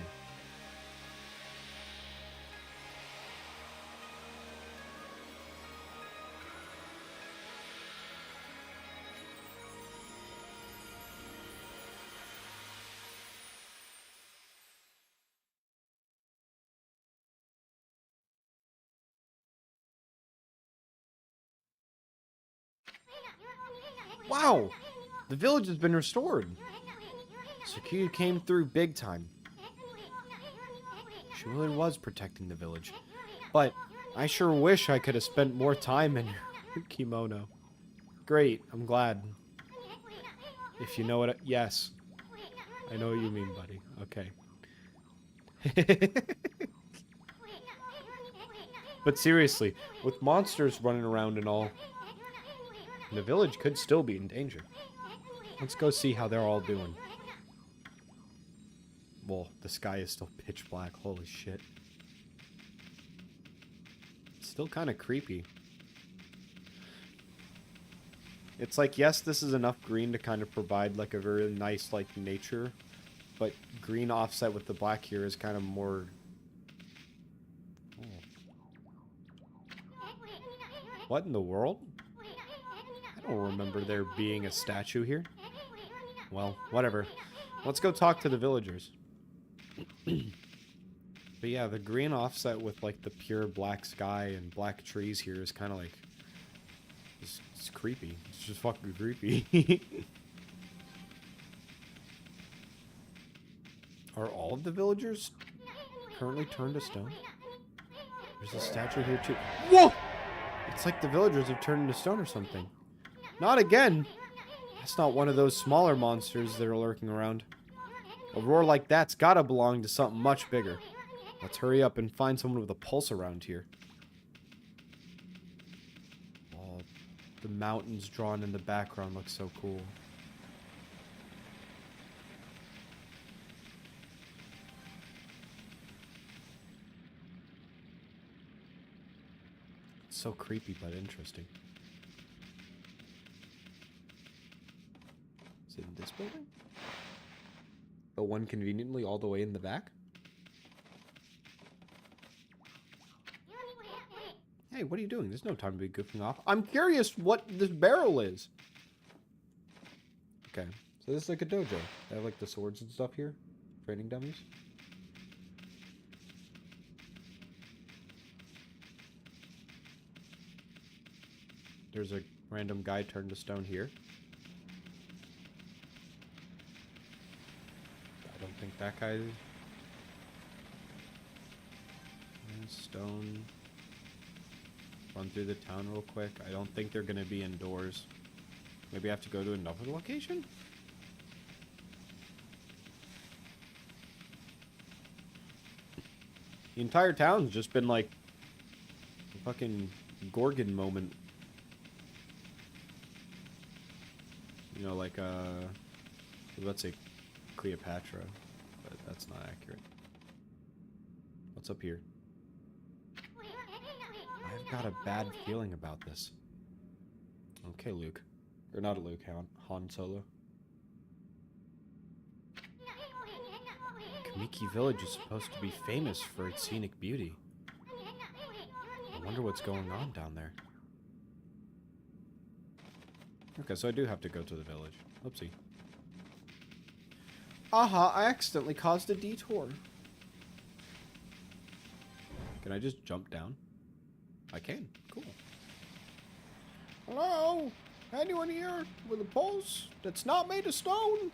Wow! The village has been restored. Sakuya came through big time. She really was protecting the village. But I sure wish I could have spent more time in your kimono. Great, I'm glad. If you know what yes. I know what you mean, buddy. Okay. But seriously, with monsters running around and all, the village could still be in danger. Let's go see how they're all doing. Well, the sky is still pitch black. Holy shit. It's still kind of creepy. It's like, yes, this is enough green to kind of provide like a very nice like nature, but green offset with the black here is kind of more... Oh. What in the world? I don't remember there being a statue here. Well, whatever. Let's go talk to the villagers. But yeah, the green offset with like the pure black sky and black trees here is kind of like... It's creepy. It's just fucking creepy. Are all of the villagers currently turned to stone? There's a statue here too. Whoa! It's like the villagers have turned into stone or something. Not again! That's not one of those smaller monsters that are lurking around. A roar like that's gotta belong to something much bigger. Let's hurry up and find someone with a pulse around here. Oh, the mountains drawn in the background look so cool. It's so creepy but interesting. Is it in this building? The one conveniently all the way in the back? Hey, what are you doing? There's no time to be goofing off. I'm curious what this barrel is. Okay, so this is like a dojo. They have like the swords and stuff here. Training dummies. There's a random guy turned to stone here. I don't think that guy is. Stone. Run through the town real quick. I don't think they're gonna be indoors. Maybe I have to go to another location? The entire town's just been like a fucking Gorgon moment. You know, like let's say Cleopatra, but that's not accurate. What's up here? I've got a bad feeling about this. Okay, Luke. Or not Luke, Han Solo. Kamiki Village is supposed to be famous for its scenic beauty. I wonder what's going on down there. Okay, so I do have to go to the village. Oopsie. Aha, I accidentally caused a detour. Can I just jump down? I can. Cool. Hello? Anyone here with a pulse that's not made of stone?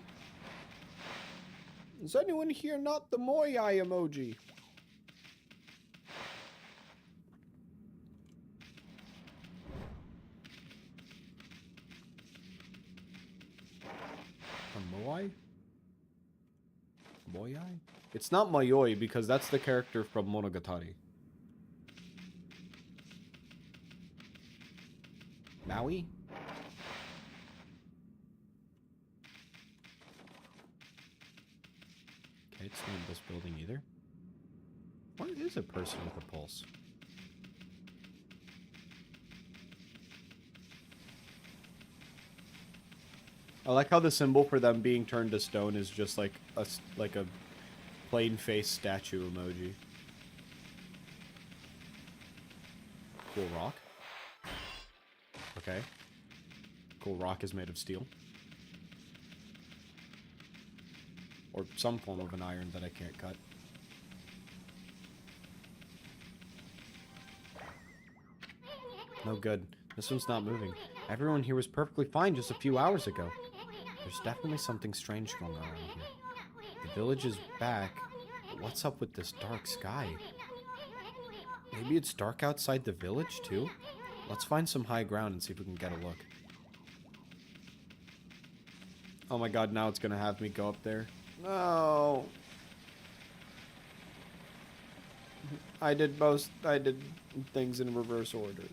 Is anyone here not the Moyai emoji? A Moai? Moyai? It's not Mayoi because that's the character from Monogatari. Maui? Okay, it's not in this building either. What is a person with a pulse? I like how the symbol for them being turned to stone is just like a plain face statue emoji. Cool rock. Okay. Cool rock is made of steel. Or some form of an iron that I can't cut. No good. This one's not moving. Everyone here was perfectly fine just a few hours ago. There's definitely something strange going on around here. The village is back, but what's up with this dark sky? Maybe it's dark outside the village, too? Let's find some high ground and see if we can get a look. Oh my god, now it's gonna have me go up there. No. I did things in reverse order.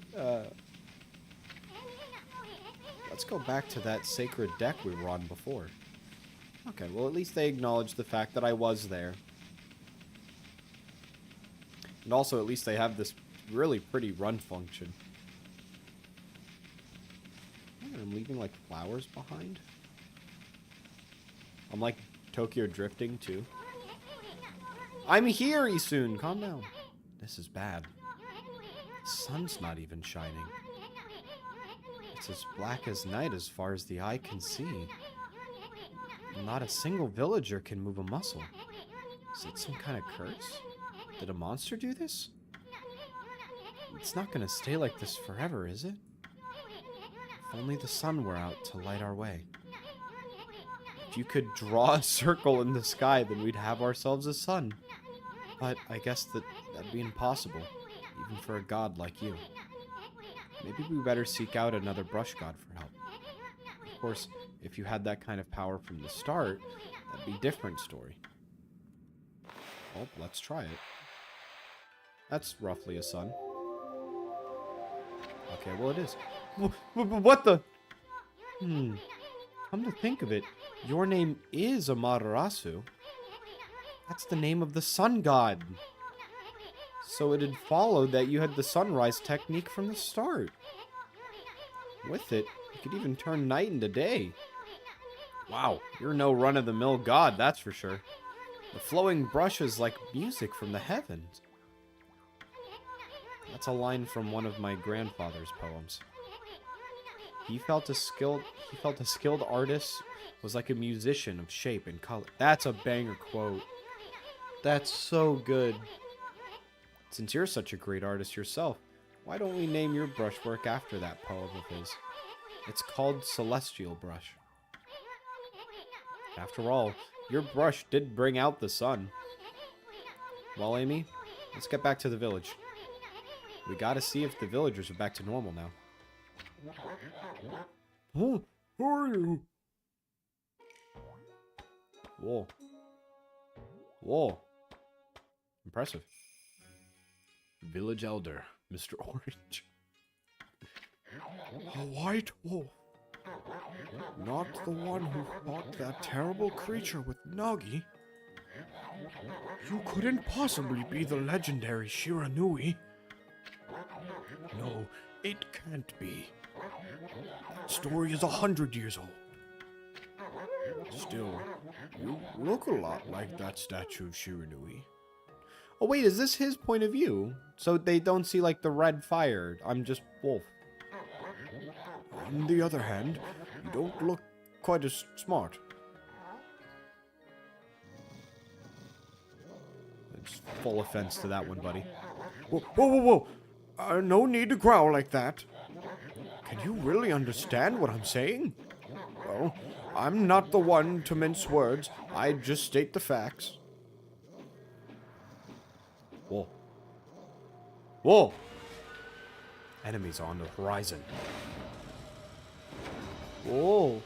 Let's go back to that sacred deck we were on before. Okay, well, at least they acknowledged the fact that I was there. And also, at least they have this really pretty run function. I'm leaving, like, flowers behind. I'm, like, Tokyo drifting, too. I'm here, Isun! Calm down. This is bad. The sun's not even shining. It's as black as night as far as the eye can see. Not a single villager can move a muscle. Is it some kind of curse? Did a monster do this? It's not gonna stay like this forever, is it? If only the sun were out to light our way. If you could draw a circle in the sky, then we'd have ourselves a sun. But I guess that'd be impossible, even for a god like you. Maybe we better seek out another brush god for help. Of course, if you had that kind of power from the start, that'd be a different story. Well, let's try it. That's roughly a sun. Okay, well it is. What the? Come to think of it, your name is Amaterasu. That's the name of the sun god. So it had followed that you had the sunrise technique from the start. With it, you could even turn night into day. Wow, you're no run-of-the-mill god, that's for sure. The flowing brush is like music from the heavens. That's a line from one of my grandfather's poems. He felt a skilled artist was like a musician of shape and color. That's a banger quote. That's so good. Since you're such a great artist yourself, why don't we name your brushwork after that poem of his? It's called Celestial Brush. After all, your brush did bring out the sun. Well, Amy, let's get back to the village. We gotta see if the villagers are back to normal now. Huh? Who are you? Whoa. Whoa. Impressive. Village Elder, Mr. Orange. A white wolf. Not the one who fought that terrible creature with Nagi. You couldn't possibly be the legendary Shiranui. No, it can't be. That story is 100 years old. Still, you look a lot like that statue of Shiranui. Oh wait, is this his point of view? So they don't see like the red fire. I'm just wolf. On the other hand, you don't look quite as smart. It's full offense to that one, buddy. Whoa, whoa, whoa, whoa! No need to growl like that. Can you really understand what I'm saying? Well, I'm not the one to mince words. I just state the facts. Whoa. Whoa! Enemies on the horizon. Whoa.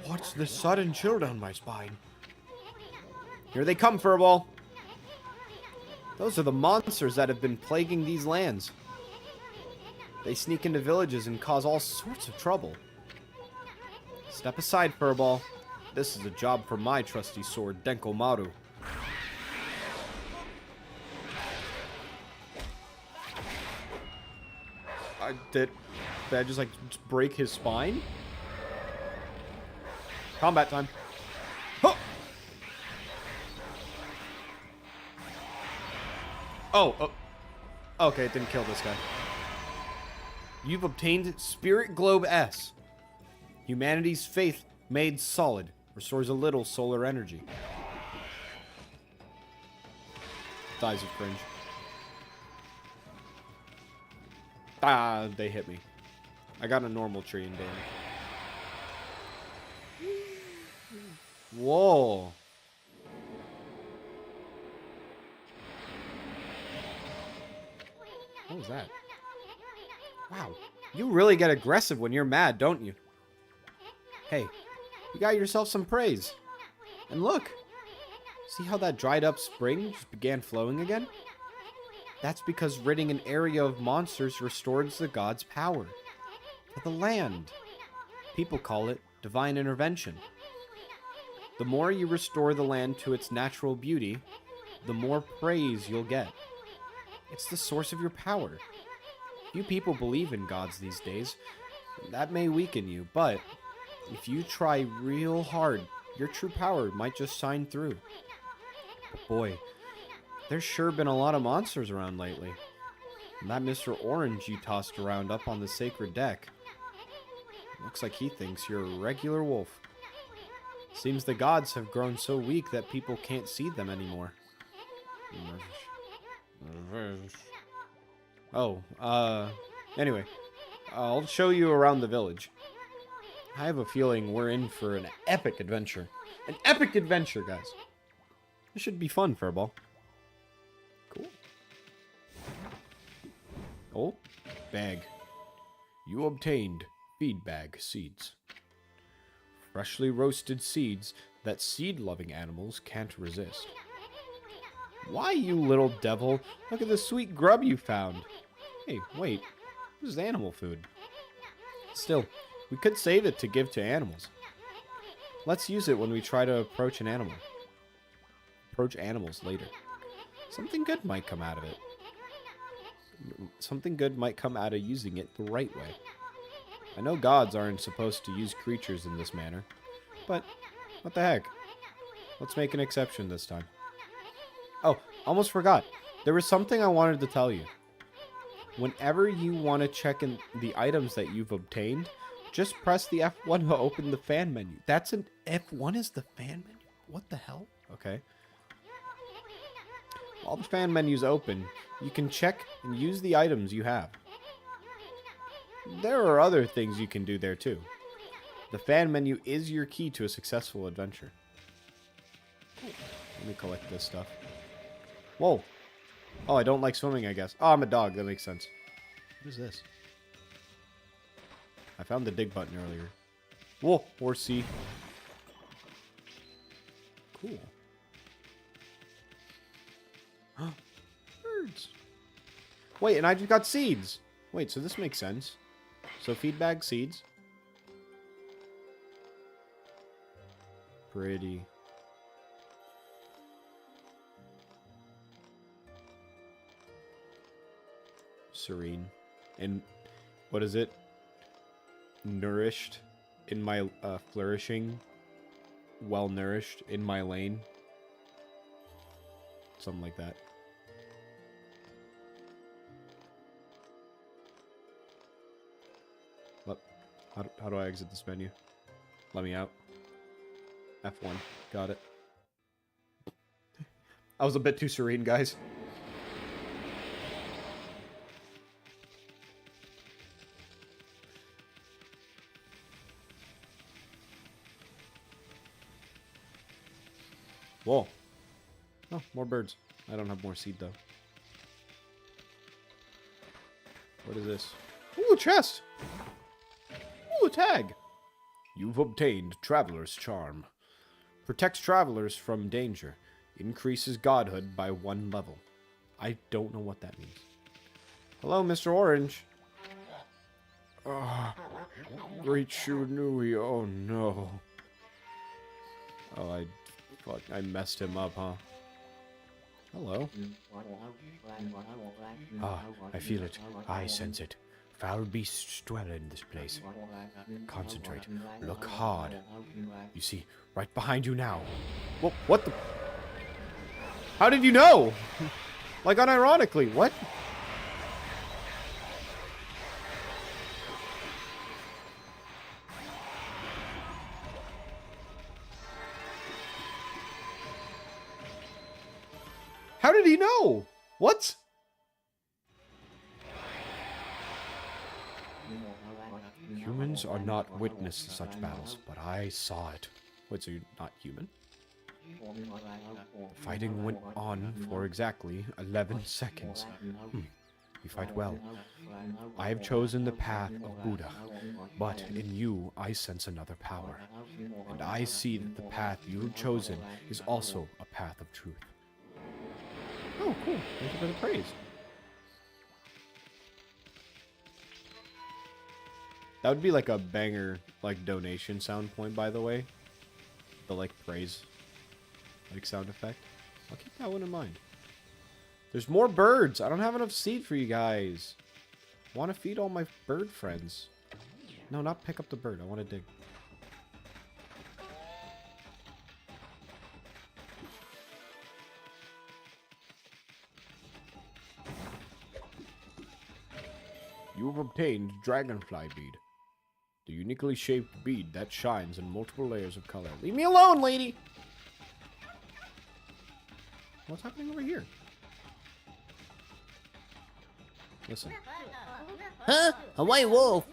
What's this sudden chill down my spine? Here they come, Furball. Those are the monsters that have been plaguing these lands. They sneak into villages and cause all sorts of trouble. Step aside, Furball. This is a job for my trusty sword, Denkomaru. Did I just break his spine? Combat time. Huh! Oh, okay, it didn't kill this guy. You've obtained Spirit Globe S. Humanity's faith made solid. Restores a little solar energy. Dies of cringe. Ah, they hit me. I got a normal tree and damage. Whoa. What was that? Wow. You really get aggressive when you're mad, don't you? Hey, you got yourself some praise. And look, see how that dried up spring just began flowing again? That's because ridding an area of monsters restores the god's power to the land. People call it divine intervention. The more you restore the land to its natural beauty, the more praise you'll get. It's the source of your power. Few people believe in gods these days. That may weaken you, but if you try real hard, your true power might just shine through. But boy, there's sure been a lot of monsters around lately. And that Mr. Orange you tossed around up on the sacred deck. Looks like he thinks you're a regular wolf. Seems the gods have grown so weak that people can't see them anymore. Oh, anyway, I'll show you around the village. I have a feeling we're in for an epic adventure. An epic adventure, guys. This should be fun, Furball. Cool. Oh, bag. You obtained feed bag seeds. Freshly roasted seeds that seed-loving animals can't resist. Why, you little devil? Look at the sweet grub you found. Hey, wait. This is animal food. Still, we could save it to give to animals. Let's use it when we try to approach an animal. Approach animals later. Something good might come out of it. Something good might come out of using it the right way. I know gods aren't supposed to use creatures in this manner, but what the heck? Let's make an exception this time. Oh, almost forgot. There was something I wanted to tell you. Whenever you want to check in the items that you've obtained, just press the F1 to open the fan menu. That's an F1 is the fan menu? What the hell? Okay. While the fan menu's open, you can check and use the items you have. There are other things you can do there too. The fan menu is your key to a successful adventure. Let me collect this stuff. Whoa. Oh, I don't like swimming, I guess. Oh, I'm a dog. That makes sense. What is this? I found the dig button earlier. Whoa, horsey. Cool. Birds. Wait, and I just got seeds. Wait, so this makes sense. So feed bag seeds. Pretty. Serene. And what is it? Nourished in my flourishing. Well nourished in my lane. Something like that. How do I exit this menu? Let me out. F1. Got it. I was a bit too serene, guys. Whoa. Oh, more birds. I don't have more seed, though. What is this? Ooh, a chest! Ooh, a tag! You've obtained Traveler's Charm. Protects travelers from danger. Increases godhood by 1 level. I don't know what that means. Hello, Mr. Orange. Great Shunui, oh no. Oh, I messed him up, huh? Hello. I feel it. I sense it. Foul beasts dwell in this place. Concentrate. Look hard. You see, right behind you now. Well, what the... How did you know? Like, unironically, what? How did he know? What? Humans are not witness to such battles, but I saw it. Wait, so you're not human? The fighting went on for exactly 11 seconds. You fight well. I have chosen the path of Buddha, but in you I sense another power. And I see that the path you have chosen is also a path of truth. Oh, cool. Thank you for the praise. That would be like a banger, like, donation sound point, by the way. The, like, praise, like, sound effect. I'll keep that one in mind. There's more birds. I don't have enough seed for you guys. I want to feed all my bird friends. No, not pick up the bird. I want to dig. You have obtained dragonfly bead. The uniquely shaped bead that shines in multiple layers of color. Leave me alone, lady! What's happening over here? Listen. Huh? A white wolf?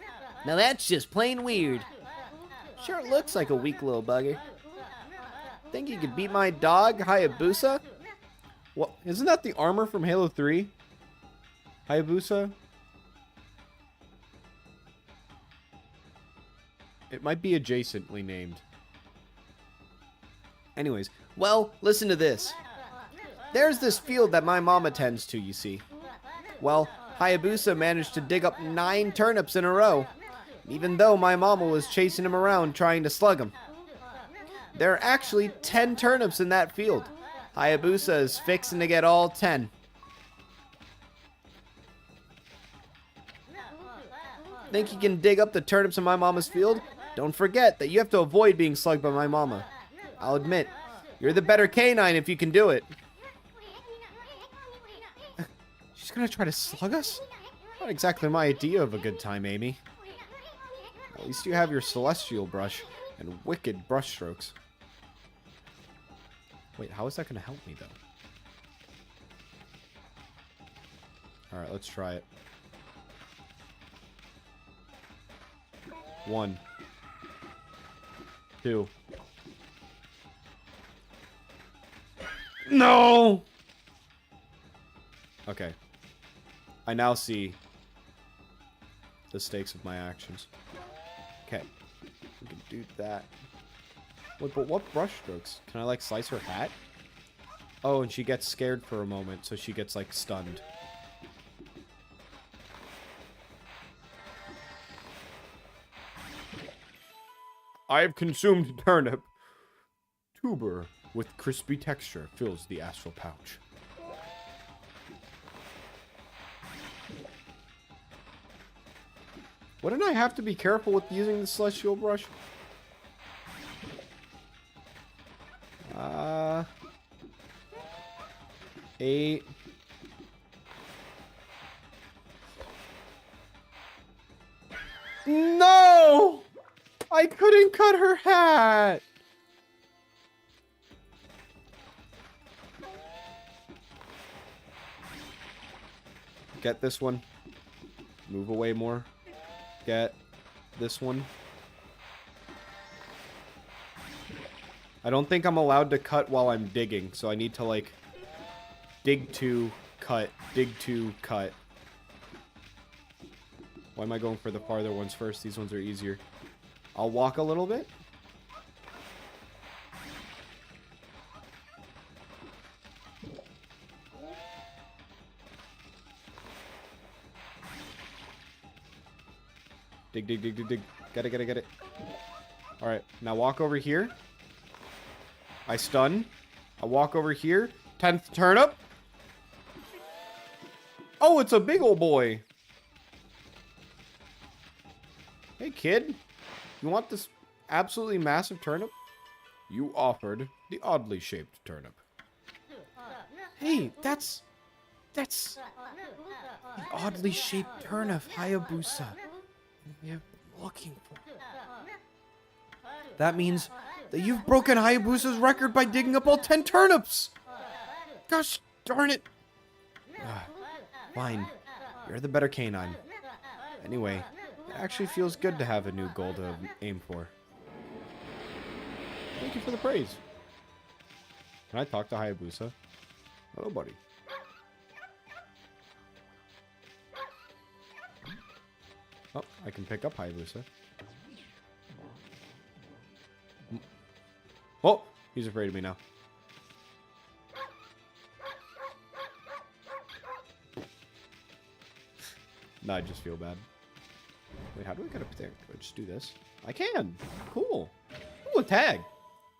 Now that's just plain weird. Sure looks like a weak little bugger. Think you could beat my dog, Hayabusa? What? Isn't that the armor from Halo 3? Hayabusa? It might be adjacently named. Anyways, Well, listen to this. there's this field that my mom attends to, you see. Well, Hayabusa managed to dig up 9 turnips in a row, even though my mama was chasing him around trying to slug him. There are actually 10 turnips in that field. Hayabusa is fixing to get all 10. Think you can dig up the turnips in my mama's field? Don't forget that you have to avoid being slugged by my mama. I'll admit, you're the better canine if you can do it. She's gonna try to slug us? Not exactly my idea of a good time, Amy. At least you have your celestial brush and wicked brush strokes. Wait, how is that gonna help me, though? Alright, let's try it. 1, 2. No! Okay. I now see the stakes of my actions. Okay. We can do that. Wait, but what brush strokes? Can I, like, slice her hat? Oh, and she gets scared for a moment, so she gets, like, stunned. I have consumed turnip. Tuber with crispy texture fills the astral pouch. Wouldn't I have to be careful with using the celestial brush? 8. No! I couldn't cut her hat! Get this one. Move away more. Get this one. I don't think I'm allowed to cut while I'm digging, so I need to, like, dig to, cut, dig to, cut. Why am I going for the farther ones first? These ones are easier. I'll walk a little bit. Dig, dig, dig, dig, dig. Get it, get it, get it. Alright, now walk over here. I stun. I walk over here. 10th turnip. Oh, it's a big old boy. Hey, kid. You want this absolutely massive turnip? You offered the oddly shaped turnip. Hey, that's the oddly shaped turnip, Hayabusa. You're looking for. That means that you've broken Hayabusa's record by digging up all 10 turnips. Gosh darn it. Fine. You're the better canine. Anyway, it actually feels good to have a new goal to aim for. Thank you for the praise. Can I talk to Hayabusa? Hello, buddy. Oh, I can pick up Hayabusa. Oh, he's afraid of me now. No, I just feel bad. Wait, how do I get up there? Do I just do this? I can! Cool. Ooh, a tag!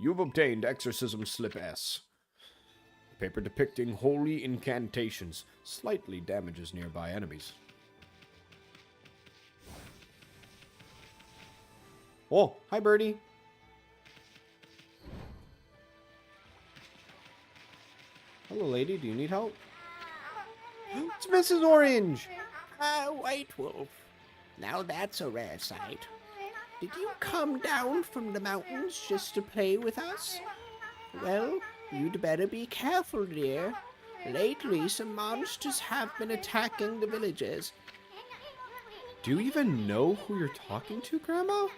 You've obtained Exorcism Slip S. Paper depicting holy incantations. Slightly damages nearby enemies. Oh, hi, birdie. Hello, lady. Do you need help? It's Mrs. Orange! Ah, White Wolf. Now that's a rare sight. Did you come down from the mountains just to play with us? Well, you'd better be careful, dear. Lately, some monsters have been attacking the villagers. Do you even know who you're talking to, Grandma?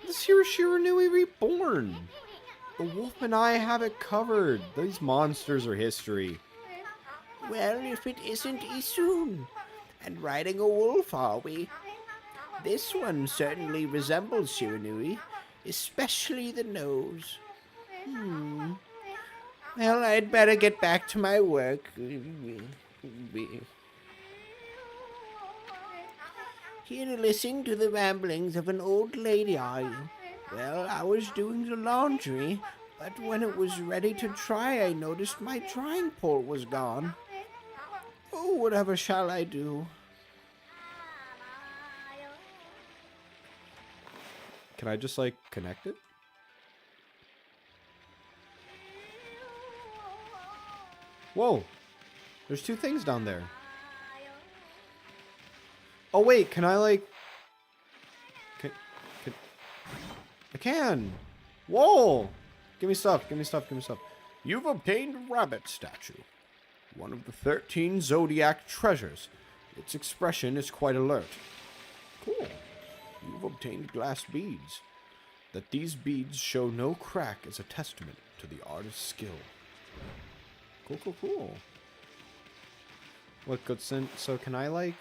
This here is Shiranui Reborn. The wolf and I have it covered. These monsters are history. Well, if it isn't Isun. And riding a wolf, are we? This one certainly resembles Shiranui, especially the nose. Well, I'd better get back to my work. Here to listen to the ramblings of an old lady, are you? Well, I was doing the laundry, but when it was ready to dry, I noticed my drying pole was gone. Oh, whatever shall I do? Can I just, like, connect it? Whoa! There's two things down there. Oh, wait, can I, like... I can! Whoa! Give me stuff, give me stuff, give me stuff. You've obtained a rabbit statue. One of the 13 zodiac treasures. Its expression is quite alert. Cool. You've obtained glass beads. That these beads show no crack is a testament to the artist's skill. Cool, cool, cool. Look, Goodson, so can I, like,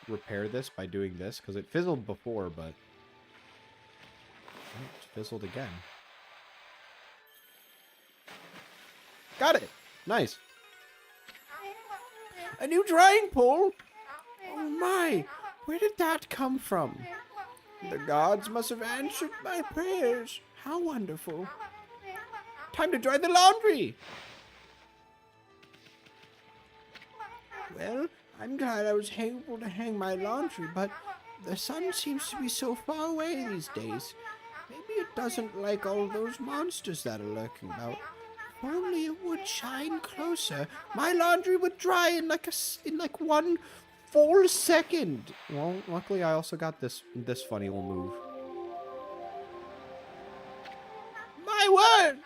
repair this by doing this? Because it fizzled before, but... Oh, it's fizzled again. Got it! Nice. A new drying pole? Oh my, where did that come from? The gods must have answered my prayers. How wonderful. Time to dry the laundry. Well, I'm glad I was able to hang my laundry, but the sun seems to be so far away these days. Maybe it doesn't like all those monsters that are lurking about. If only it would shine closer, my laundry would dry in like one full second. Well, luckily I also got this funny little move. My word!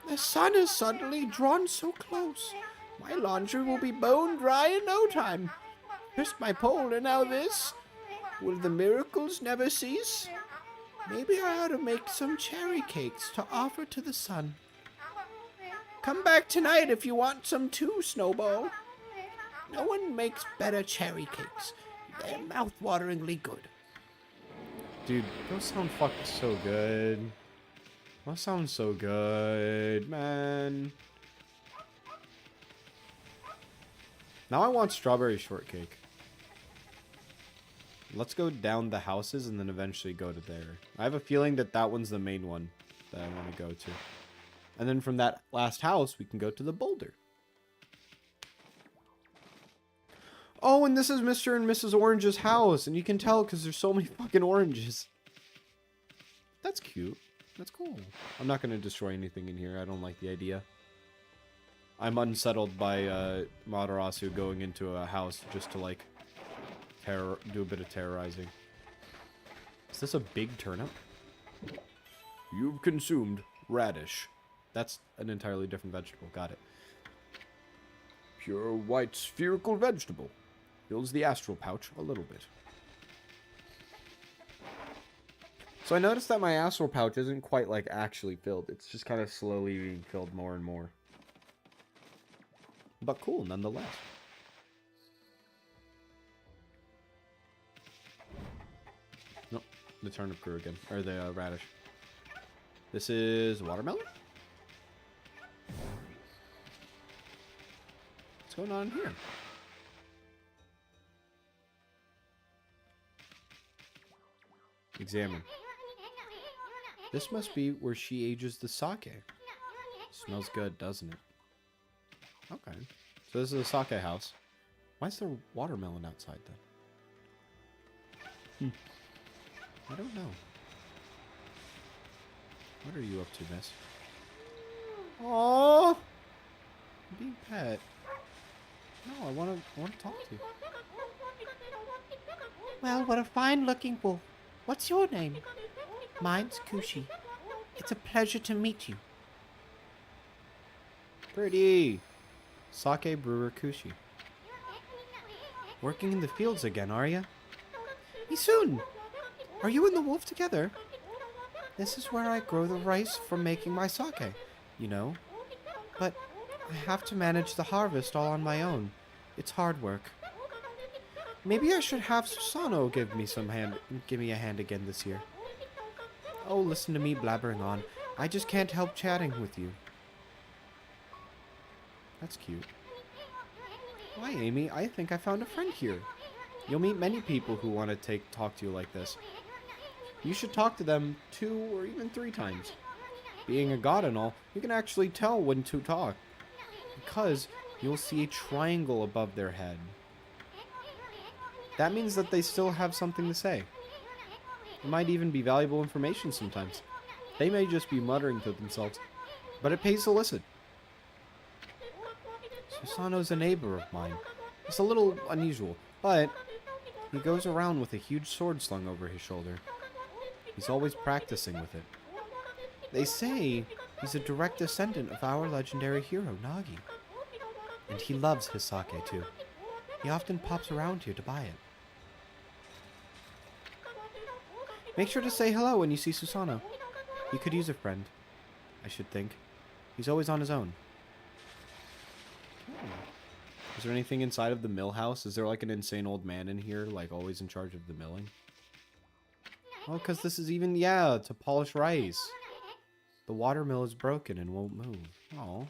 The sun is suddenly drawn so close. My laundry will be bone dry in no time. First my pole and now this. Will the miracles never cease? Maybe I ought to make some cherry cakes to offer to the sun. Come back tonight if you want some too, Snowball. No one makes better cherry cakes. They're mouth-wateringly good. Dude, those sound fucking so good. Those sound so good, man. Now I want strawberry shortcake. Let's go down the houses and then eventually go to there. I have a feeling that that one's the main one that I want to go to. And then from that last house, we can go to the boulder. Oh, and this is Mr. and Mrs. Orange's house. And you can tell because there's so many fucking oranges. That's cute. That's cool. I'm not going to destroy anything in here. I don't like the idea. I'm unsettled by Madarasu going into a house just to, like, do a bit of terrorizing. Is this a big turnip? You've consumed radish. That's an entirely different vegetable. Got it. Pure white spherical vegetable. Fills the astral pouch a little bit. So I noticed that my astral pouch isn't quite, like, actually filled. It's just kind of slowly being filled more and more. But cool, nonetheless. The turnip grew again. Or the radish. This is watermelon? What's going on here? Examine. This must be where she ages the sake. Smells good, doesn't it? Okay. So this is a sake house. Why is there watermelon outside then? I don't know. What are you up to, miss? Aww! Being pet. No, I wanna talk to you. Well, what a fine-looking wolf. What's your name? Mine's Kushi. It's a pleasure to meet you. Pretty! Sake brewer Kushi. Working in the fields again, are ya? Isun! Are you and the wolf together? This is where I grow the rice for making my sake, you know. But I have to manage the harvest all on my own. It's hard work. Maybe I should have Susano give me a hand again this year. Oh, listen to me blabbering on. I just can't help chatting with you. That's cute. Why, Amy? I think I found a friend here. You'll meet many people who want to talk to you like this. You should talk to them 2 or even 3 times. Being a god and all, you can actually tell when to talk. Because you'll see a triangle above their head. That means that they still have something to say. It might even be valuable information sometimes. They may just be muttering to themselves, but it pays to listen. Susano's a neighbor of mine. It's a little unusual, but he goes around with a huge sword slung over his shoulder. He's always practicing with it. They say he's a direct descendant of our legendary hero, Nagi. And he loves his sake, too. He often pops around here to buy it. Make sure to say hello when you see Susano. He could use a friend, I should think. He's always on his own. Is there anything inside of the mill house? Is there like an insane old man in here, like always in charge of the milling? Oh, because this is even, yeah, to polish rice. The water mill is broken and won't move. Oh.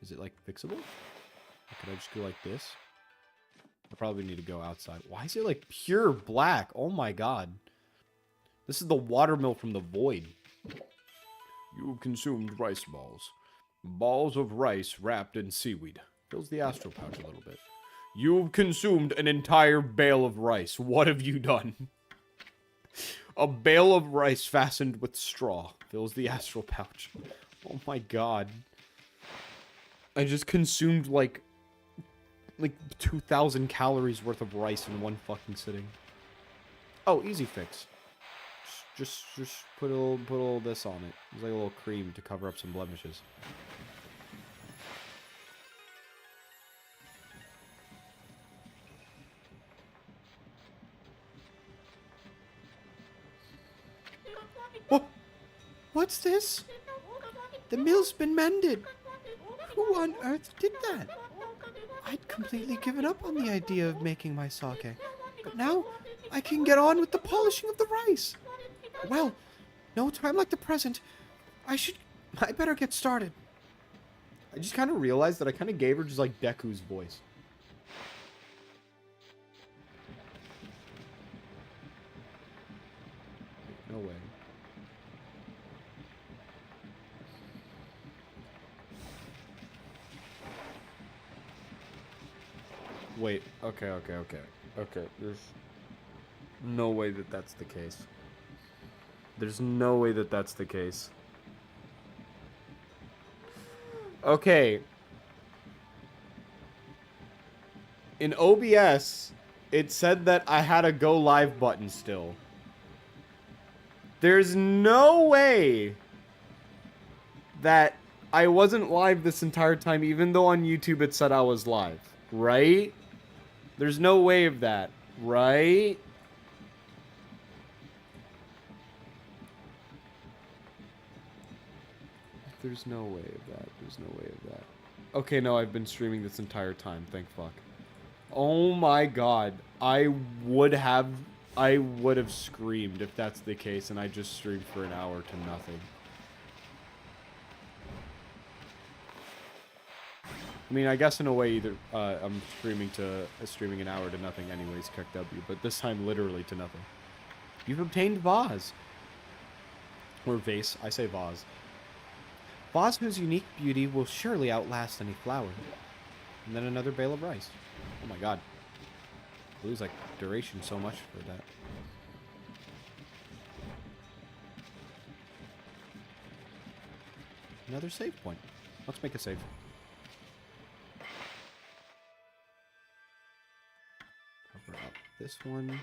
Is it like fixable? Or could I just go like this? I probably need to go outside. Why is it like pure black? Oh my god. This is the water mill from the void. You've consumed rice balls. Balls of rice wrapped in seaweed. Fills the astral pouch a little bit. You've consumed an entire bale of rice. What have you done? A bale of rice fastened with straw. Fills the astral pouch. Oh my god. I just consumed like 2,000 calories worth of rice in one fucking sitting. Oh, easy fix. Just put a little this on it. It's like a little cream to cover up some blemishes. What's this? The mill's been mended. Who on earth did that? I'd completely given up on the idea of making my sake, but now I can get on with the polishing of the rice. Well, no time like the present. I better get started. I just kind of realized that I kind of gave her just like Deku's voice. No way. Wait, okay. There's no way that that's the case. There's no way that that's the case. Okay. In OBS, it said that I had a go live button still. There's no way that I wasn't live this entire time, even though on YouTube it said I was live, right? There's no way of that, right? There's no way of that. There's no way of that. Okay, no, I've been streaming this entire time. Thank fuck. Oh my god. I would have I would have screamed if that's the case, and I just streamed for an hour to nothing. I mean, I guess in a way, either I'm streaming an hour to nothing anyways, KW, but this time literally to nothing. You've obtained vase. Or vase. I say vase. Vase whose unique beauty will surely outlast any flower. And then another bale of rice. Oh my god. I lose, like, duration so much for that. Another save point. Let's make a save. Cover up this one.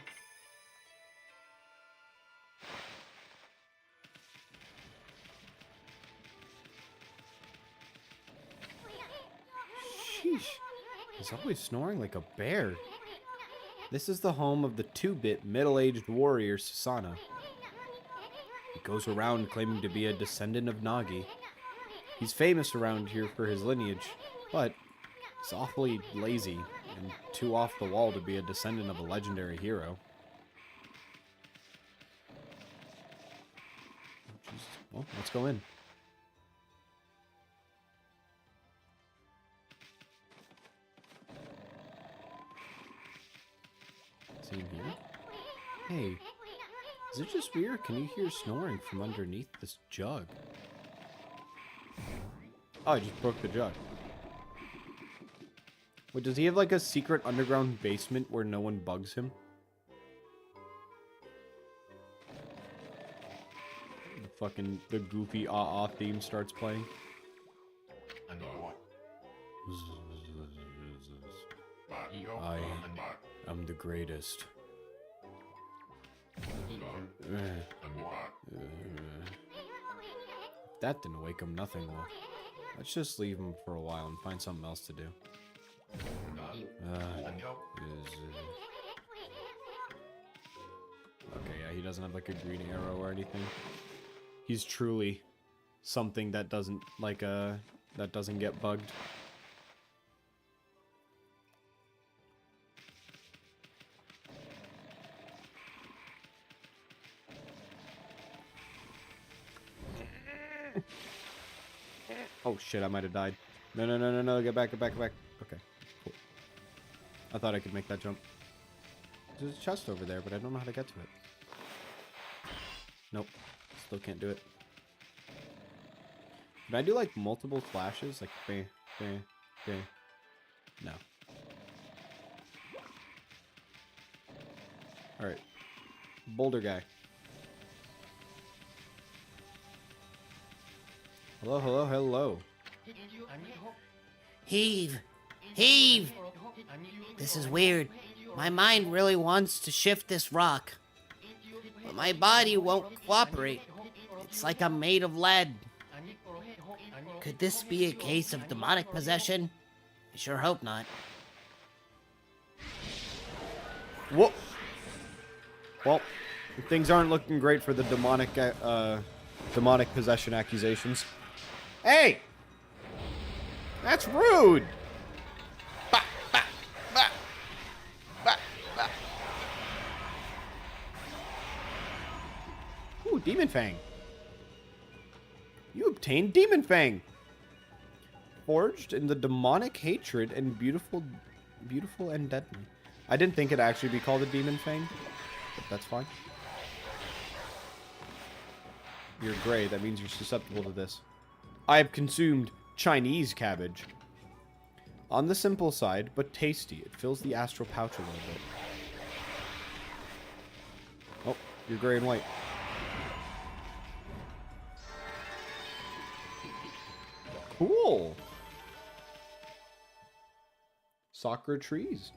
Sheesh. He's always snoring like a bear. This is the home of the 2-bit middle-aged warrior Susanna. He goes around claiming to be a descendant of Nagi. He's famous around here for his lineage, but he's awfully lazy and too off the wall to be a descendant of a legendary hero. Oh, Jesus. Well, let's go in. Is he in here? Hey, is it just me or can you hear snoring from underneath this jug? Oh, I just broke the jug. Wait, does he have like a secret underground basement where no one bugs him? The goofy ah-ah theme starts playing. I am the greatest. That didn't wake him nothing well. Let's just leave him for a while and find something else to do. Okay, yeah, he doesn't have like a green arrow or anything. He's truly something that doesn't like that doesn't get bugged. Oh shit, I might have died. No, no, no, no, no, get back, get back, get back. Okay, cool. I thought I could make that jump. There's a chest over there, but I don't know how to get to it. Nope, still can't do it. Can I do like multiple flashes? Like, bang, bang, bang. No. Alright. Boulder guy. Hello, hello, hello. Heave! Heave! This is weird. My mind really wants to shift this rock, but my body won't cooperate. It's like I'm made of lead. Could this be a case of demonic possession? I sure hope not. Whoa. Well, things aren't looking great for the demonic possession accusations. Hey! That's rude! Bah, bah, bah. Bah, bah. Ooh, Demon Fang. You obtained Demon Fang. Forged in the demonic hatred and beautiful and deadly. I didn't think it'd actually be called a Demon Fang, but that's fine. You're gray, that means you're susceptible to this. I have consumed Chinese cabbage. On the simple side, but tasty. It fills the astral pouch a little bit. Oh, you're gray and white. Cool. Sakura trees.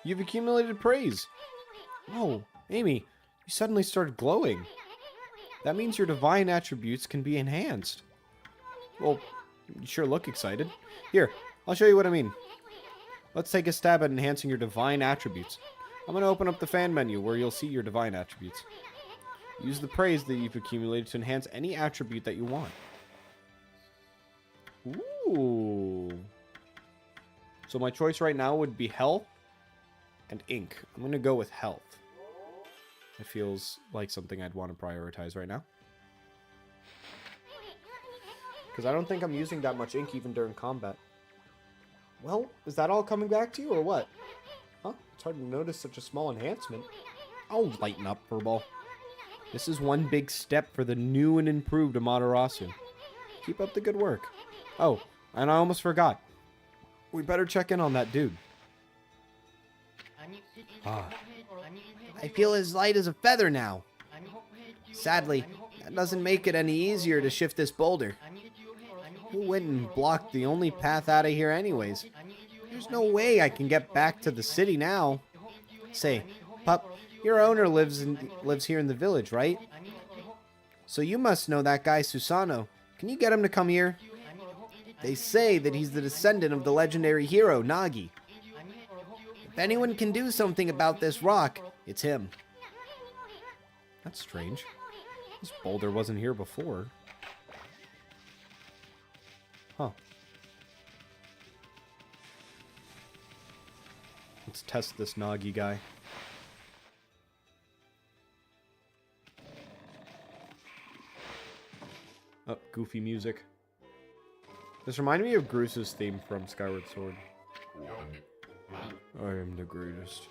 You've accumulated praise. Oh, Amy, you suddenly started glowing. That means your divine attributes can be enhanced. Well, you sure look excited. Here, I'll show you what I mean. Let's take a stab at enhancing your divine attributes. I'm going to open up the fan menu where you'll see your divine attributes. Use the praise that you've accumulated to enhance any attribute that you want. Ooh. So my choice right now would be health and ink. I'm going to go with health. It feels like something I'd want to prioritize right now. Because I don't think I'm using that much ink even during combat. Well, is that all coming back to you or what? Huh? It's hard to notice such a small enhancement. Oh, lighten up, Furball. This is one big step for the new and improved Amaterasu. Keep up the good work. Oh, and I almost forgot. We better check in on that dude. I feel as light as a feather now. Sadly, that doesn't make it any easier to shift this boulder. Who went and blocked the only path out of here anyways? There's no way I can get back to the city now. Say, Pup, your owner lives here in the village, right? So you must know that guy Susano. Can you get him to come here? They say that he's the descendant of the legendary hero, Nagi. If anyone can do something about this rock, it's him. That's strange. This boulder wasn't here before. Huh. Let's test this Nagi guy. Oh, goofy music. This reminded me of Groos's theme from Skyward Sword. I am the greatest.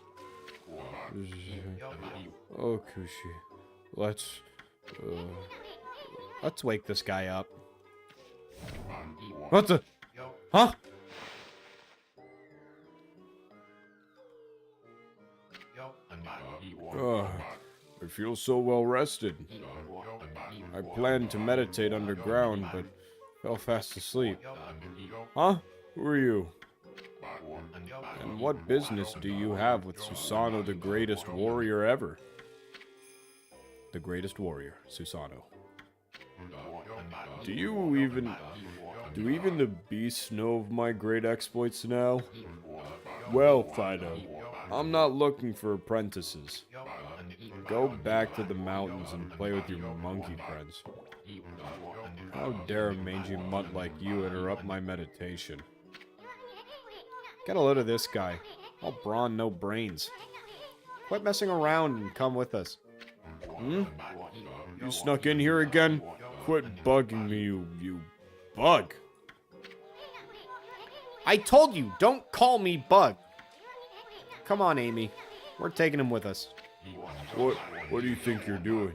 Oh, Kushi. Let's wake this guy up. What the? Huh? I feel so well rested. I planned to meditate underground, but fell fast asleep. Huh? Who are you? And what business do you have with Susano, the greatest warrior ever? The greatest warrior, Susano. Do even the beasts know of my great exploits now? Well, Fido, I'm not looking for apprentices. Go back to the mountains and play with your monkey friends. How dare a mangy mutt like you interrupt my meditation? Get a load of this guy. All brawn, no brains. Quit messing around and come with us. Hmm? You snuck in here again? Quit bugging me, you bug. I told you, don't call me Bug. Come on, Amy. We're taking him with us. What do you think you're doing?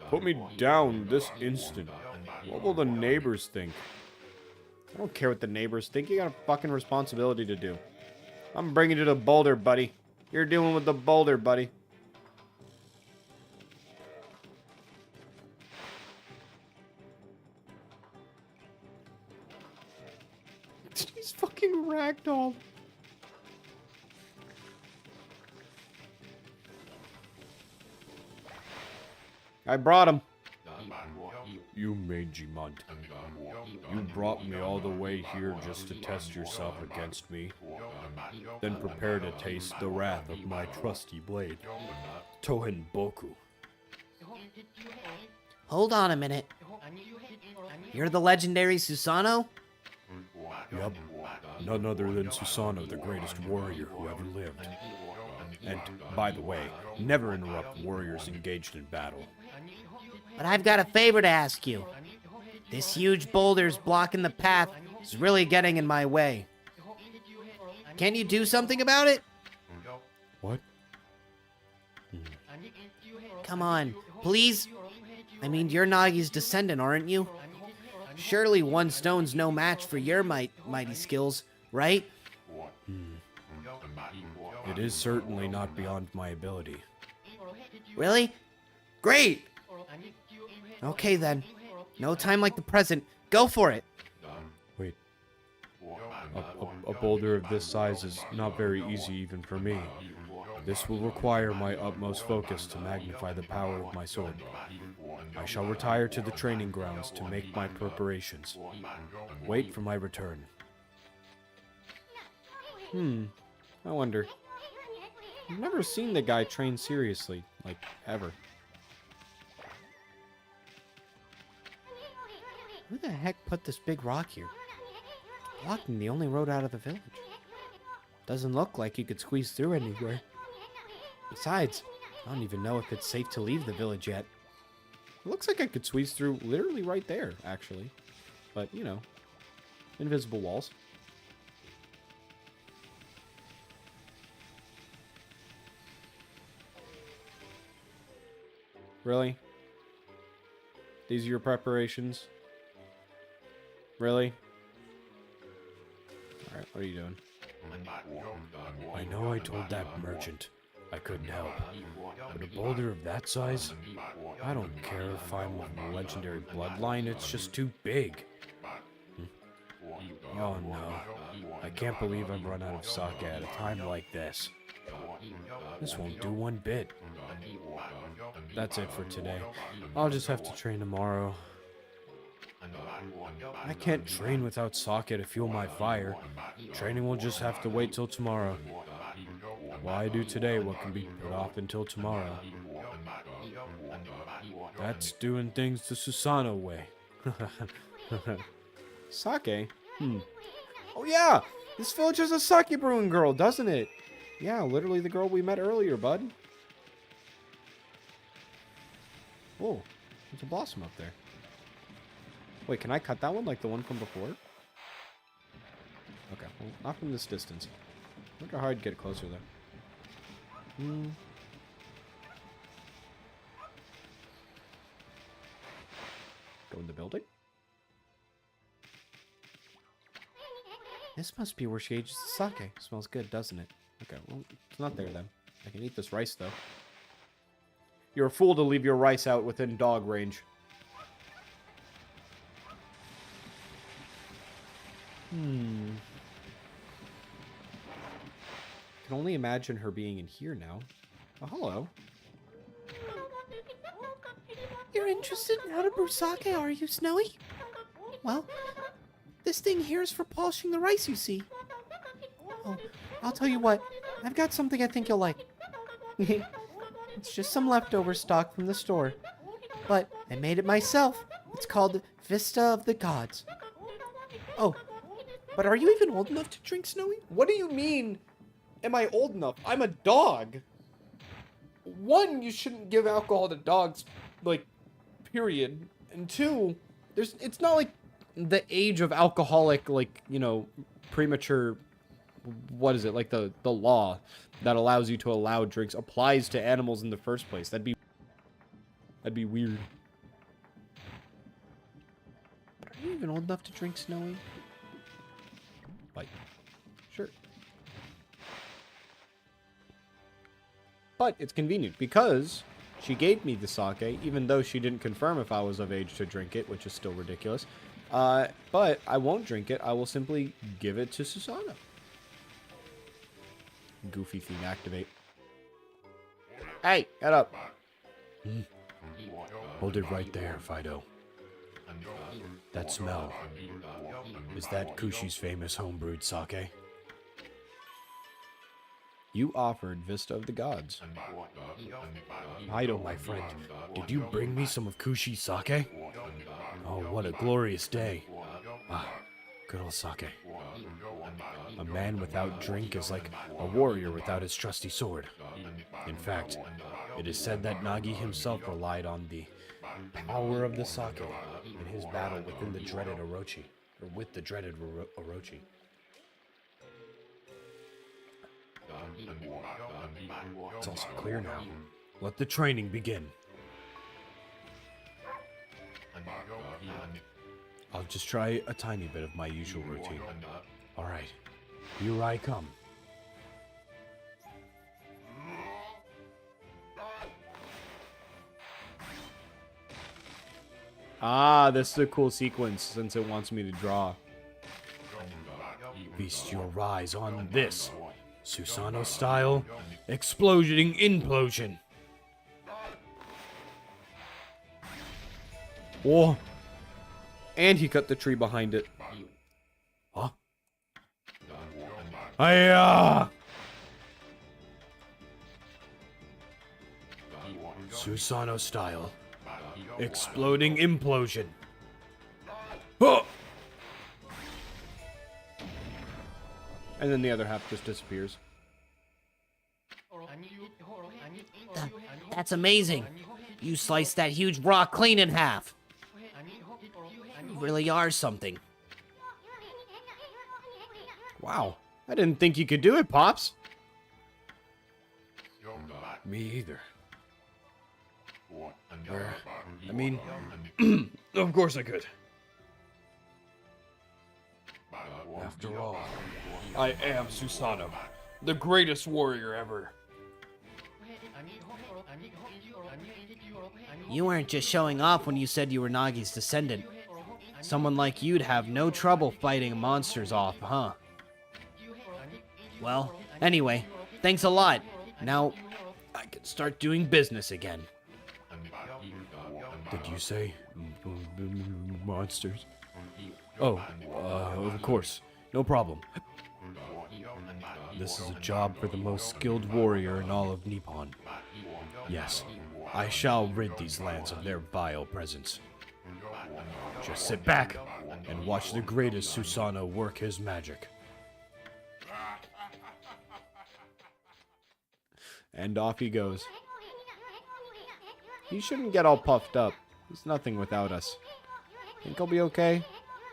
Put me down this instant. What will the neighbors think? I don't care what the neighbors think. You got a fucking responsibility to do. I'm bringing you to the boulder, buddy. You're dealing with the boulder, buddy. He's fucking ragdoll. I brought him. You mangy mutt. You brought me all the way here just to test yourself against me. Then prepare to taste the wrath of my trusty blade. Tohen Boku. Hold on a minute. You're the legendary Susano? Yup. None other than Susano, the greatest warrior who ever lived. And, by the way, never interrupt warriors engaged in battle. But I've got a favor to ask you. This huge boulder's blocking the path. It's really getting in my way. Can you do something about it? What? Come on, please? I mean, you're Nagi's descendant, aren't you? Surely one stone's no match for your mighty skills, right? It is certainly not beyond my ability. Really? Great! Okay then. No time like the present. Go for it! Wait. A boulder of this size is not very easy even for me. This will require my utmost focus to magnify the power of my sword. I shall retire to the training grounds to make my preparations. Wait for my return. I wonder. I've never seen the guy train seriously, like, ever. Who the heck put this big rock here? It's blocking the only road out of the village. Doesn't look like you could squeeze through anywhere. Besides, I don't even know if it's safe to leave the village yet. It looks like I could squeeze through literally right there, actually. But, you know, invisible walls. Really? These are your preparations? Really? Alright, what are you doing? I know I told that merchant I couldn't help, but a boulder of that size? I don't care if I'm of a legendary bloodline, it's just too big. Oh no, I can't believe I've run out of sake at a time like this. This won't do one bit. That's it for today. I'll just have to train tomorrow. I can't train without sake to fuel my fire. Training will just have to wait till tomorrow. Why do today what can be put off until tomorrow? That's doing things the Susano way. Sake? Oh yeah! This village has a sake brewing girl, doesn't it? Yeah, literally the girl we met earlier, bud. Whoa, there's a blossom up there. Wait, can I cut that one like the one from before? Okay, well, not from this distance. I wonder how I'd get closer, though. Go in the building? This must be where she ages the sake. Smells good, doesn't it? Okay, well, it's not there, then. I can eat this rice, though. You're a fool to leave your rice out within dog range. I can only imagine her being in here now. Oh, hello. You're interested in how to brew sake, are you, Snowy? Well, this thing here is for polishing the rice, you see. Oh, I'll tell you what. I've got something I think you'll like. It's just some leftover stock from the store. But I made it myself. It's called Vista of the Gods. Oh, but are you even old enough to drink, Snowy? What do you mean, am I old enough? I'm a dog. One, you shouldn't give alcohol to dogs, like, period. And two, it's not like the age of alcoholic, like, you know, premature, what is it, like the law that allows you to allow drinks applies to animals in the first place. That'd be weird. But are you even old enough to drink, Snowy? Like, sure. But it's convenient because she gave me the sake, even though she didn't confirm if I was of age to drink it, which is still ridiculous. But I won't drink it. I will simply give it to Susano. Goofy theme activate. Hey, get up. Hold it right there, Fido. That smell. Is that Kushi's famous homebrewed sake? You offered Vista of the Gods. Fido, my friend, did you bring me some of Kushi's sake? Oh, what a glorious day. Ah, good old sake. A man without drink is like a warrior without his trusty sword. In fact, it is said that Nagi himself relied on the power of the sake in his battle within the dreaded Orochi, or with the dreaded Orochi. It's also clear now. Let the training begin. I'll just try a tiny bit of my usual routine. Alright, here I come. Ah, this is a cool sequence since it wants me to draw. Feast your eyes on this. Susano style, exploding implosion. Whoa. And he cut the tree behind it. Huh? Hiya! Susano style, exploding implosion. Oh! And then the other half just disappears. That's amazing. You sliced that huge rock clean in half. You really are something. Wow. I didn't think you could do it, Pops. Me either. I mean, of course I could. After all, I am Susanoo, the greatest warrior ever. You weren't just showing off when you said you were Nagi's descendant. Someone like you'd have no trouble fighting monsters off, huh? Well, anyway, thanks a lot. Now, I can start doing business again. Did you say monsters? Oh, of course. No problem. This is a job for the most skilled warrior in all of Nippon. Yes, I shall rid these lands of their vile presence. Just sit back and watch the greatest Susanoo work his magic. And off he goes. He shouldn't get all puffed up. He's nothing without us. Think he'll be okay?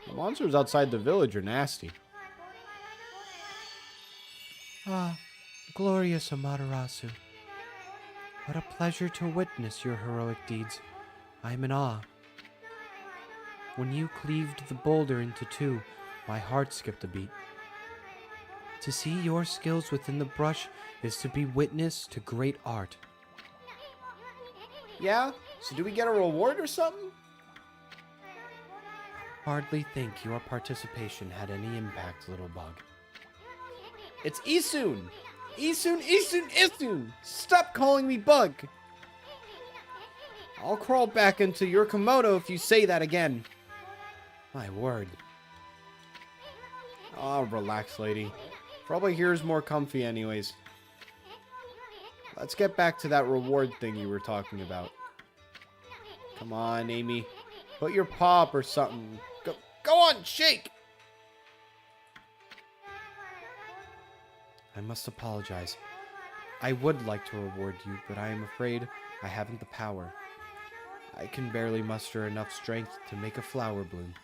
The monsters outside the village are nasty. Ah, glorious Amaterasu. What a pleasure to witness your heroic deeds. I am in awe. When you cleaved the boulder into two, my heart skipped a beat. To see your skills within the brush is to be witness to great art. Yeah? So do we get a reward or something? Hardly think your participation had any impact, little bug. It's Isun! Isun, Isun, Isun! Stop calling me Bug! I'll crawl back into your kimono if you say that again. My word. Oh, relax, lady. Probably here is more comfy anyways. Let's get back to that reward thing you were talking about. Come on, Amy. Put your paw up or something. Go on, shake! I must apologize. I would like to reward you, but I am afraid I haven't the power. I can barely muster enough strength to make a flower bloom.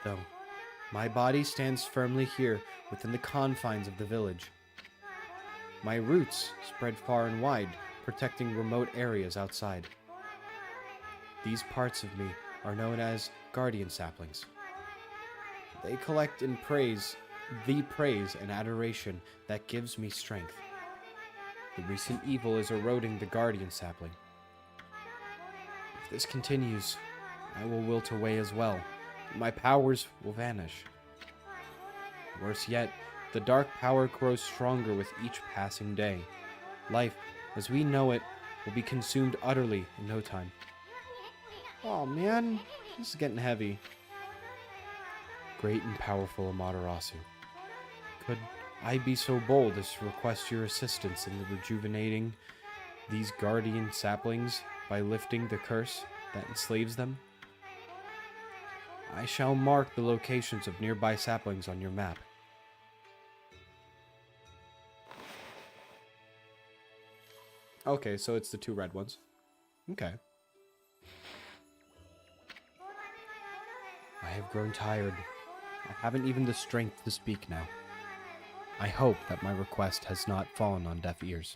Though, my body stands firmly here within the confines of the village. My roots spread far and wide, protecting remote areas outside. These parts of me are known as guardian saplings. They collect and praise and adoration that gives me strength. The recent evil is eroding the guardian sapling. If this continues, I will wilt away as well. My powers will vanish. Worse yet, the dark power grows stronger with each passing day. Life, as we know it, will be consumed utterly in no time. Oh man, this is getting heavy. Great and powerful Amaterasu, could I be so bold as to request your assistance in the rejuvenating these guardian saplings by lifting the curse that enslaves them? I shall mark the locations of nearby saplings on your map. Okay, so it's the two red ones. Okay. I have grown tired. I haven't even the strength to speak now. I hope that my request has not fallen on deaf ears.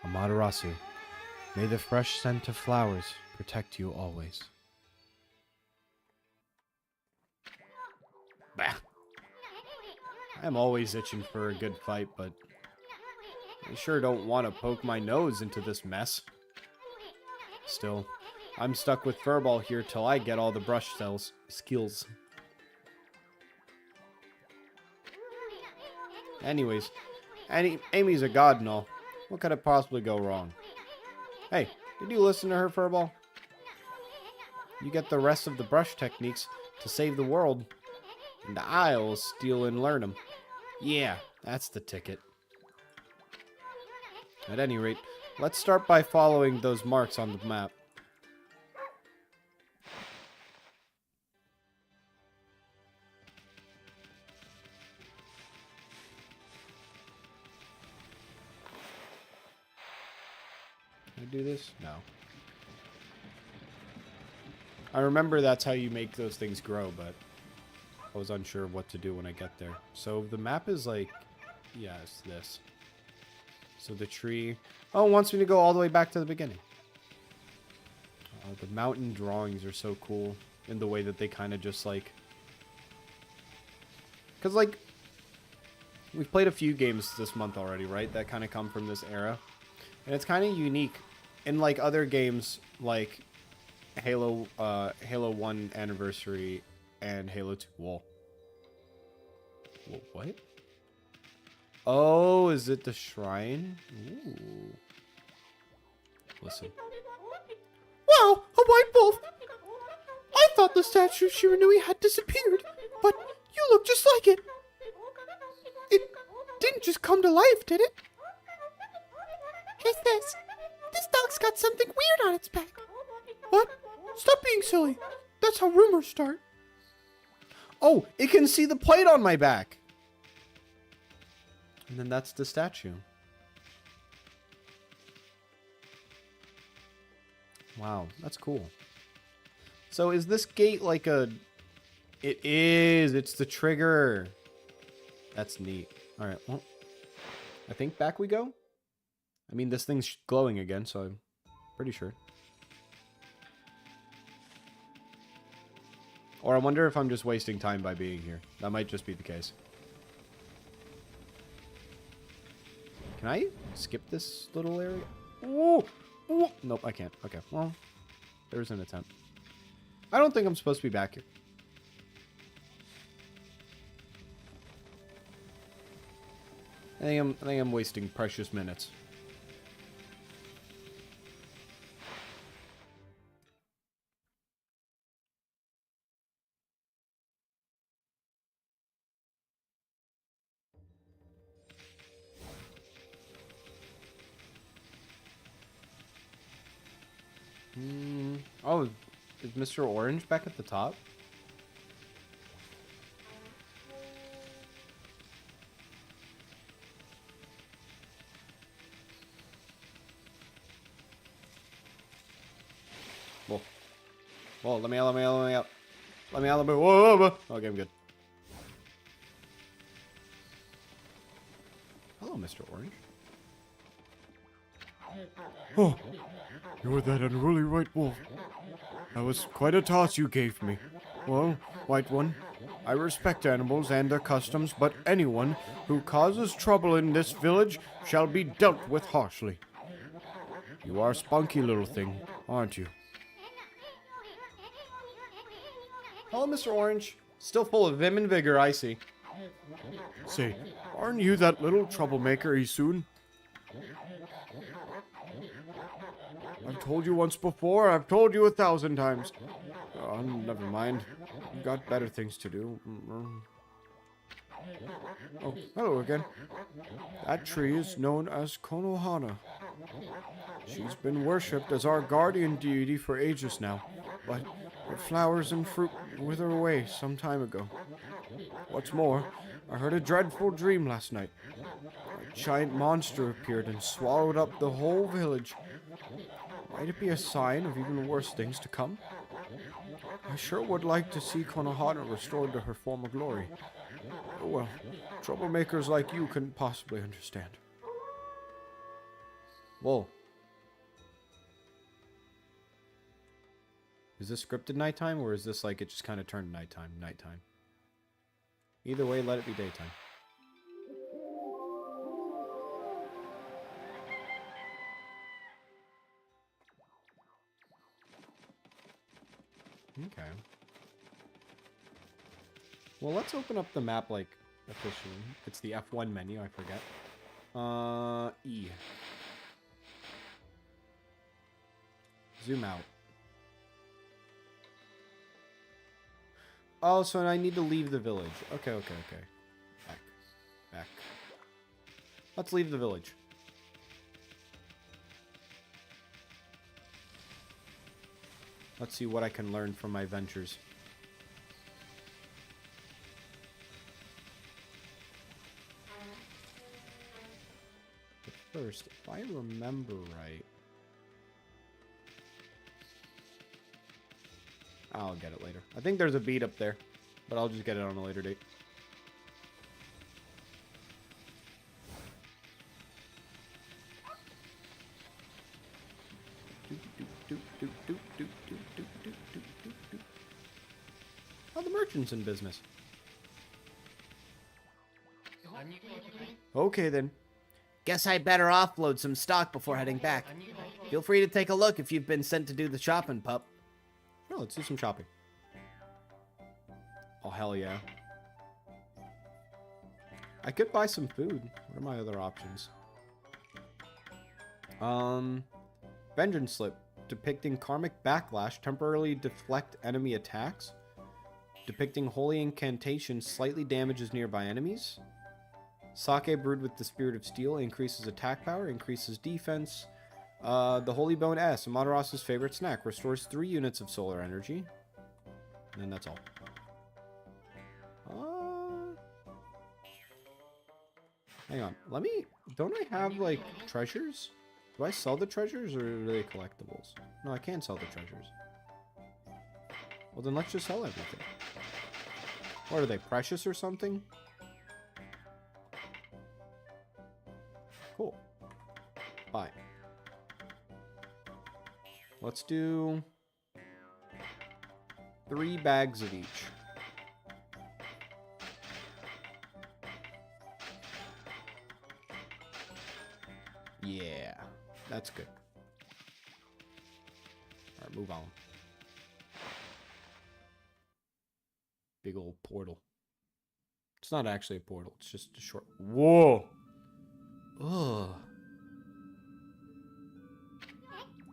Amaterasu, may the fresh scent of flowers protect you always. Bah. I'm always itching for a good fight, but I sure don't want to poke my nose into this mess. Still, I'm stuck with Furball here till I get all the brush skills. Anyways, Amy's a god and all. What could have possibly go wrong? Hey, did you listen to her, Furball? You get the rest of the brush techniques to save the world, and I'll steal and learn them. Yeah, that's the ticket. At any rate, Let's start by following those marks on the map. Can I do this? No. I remember that's how you make those things grow, but I was unsure of what to do when I get there. So the map is like, yeah, it's this. So the tree, oh, it wants me to go all the way back to the beginning. The mountain drawings are so cool in the way that they kind of just like, because like, we've played a few games this month already, right? That kind of come from this era. And it's kind of unique. In like other games, like Halo 1 Anniversary and Halo 2. Whoa. Whoa, what? Oh, is it the shrine? Ooh. Listen. Wow, a white wolf! I thought the statue of Shiranui had disappeared, but you look just like it. It didn't just come to life, did it? Who's this? This dog's got something weird on its back. What? Stop being silly. That's how rumors start. Oh, it can see the plate on my back. And then that's the statue. Wow, that's cool. So is this gate like a... It is. It's the trigger. That's neat. All right, well, I think back we go. I mean, this thing's glowing again, so I'm pretty sure. Or I wonder if I'm just wasting time by being here. That might just be the case. Can I skip this little area? Whoa! Whoa. Nope, I can't. Okay, well, there's an attempt. I don't think I'm supposed to be back here. I think I'm wasting precious minutes. Oh, is Mr. Orange back at the top? Whoa. Whoa, let me out. Let me out. Whoa. Okay, I'm good. Hello, Mr. Orange. Oh, you're that unruly white wolf. That was quite a toss you gave me. Well, White One, I respect animals and their customs, but anyone who causes trouble in this village shall be dealt with harshly. You are a spunky little thing, aren't you? Hello, Mr. Orange. Still full of vim and vigor, I see. Say, aren't you that little troublemaker, Isun? I've told you once before, I've told you 1,000 times. Oh, never mind. You've got better things to do. Oh, hello again. That tree is known as Konohana. She's been worshipped as our guardian deity for ages now, but her flowers and fruit wither away some time ago. What's more, I heard a dreadful dream last night. A giant monster appeared and swallowed up the whole village. Might it be a sign of even worse things to come? I sure would like to see Konohana restored to her former glory. Oh well, troublemakers like you couldn't possibly understand. Whoa. Is this scripted nighttime, or is this like it just kind of turned nighttime? Either way, let it be daytime. Okay. Well, let's open up the map, like, officially. It's the F1 menu, I forget. E. Zoom out. Oh, so I need to leave the village. Okay. Back. Let's leave the village. Let's see what I can learn from my ventures. But first, if I remember right... I'll get it later. I think there's a beat up there, but I'll just get it on a later date. Oh, the merchant's in business. Okay, then. Guess I'd better offload some stock before heading back. Feel free to take a look if you've been sent to do the shopping, pup. No, let's do some shopping. Oh, hell yeah. I could buy some food. What are my other options? Vengeance Slip. Depicting karmic backlash. Temporarily deflect enemy attacks. Depicting holy incantation. Slightly damages nearby enemies. Sake brewed with the spirit of steel. Increases attack power. Increases defense. The Holy Bone S. Amaterasu's favorite snack. Restores 3 units of solar energy. And then that's all. Hang on. Let me... Don't I have, like, treasures? Do I sell the treasures, or are they collectibles? No, I can't sell the treasures. Well, then let's just sell everything. What, are they precious or something? Cool. Buy. Let's do 3 bags of each. Yeah, that's good. Alright, move on. Big old portal. It's not actually a portal, it's just a short... Whoa! Ugh.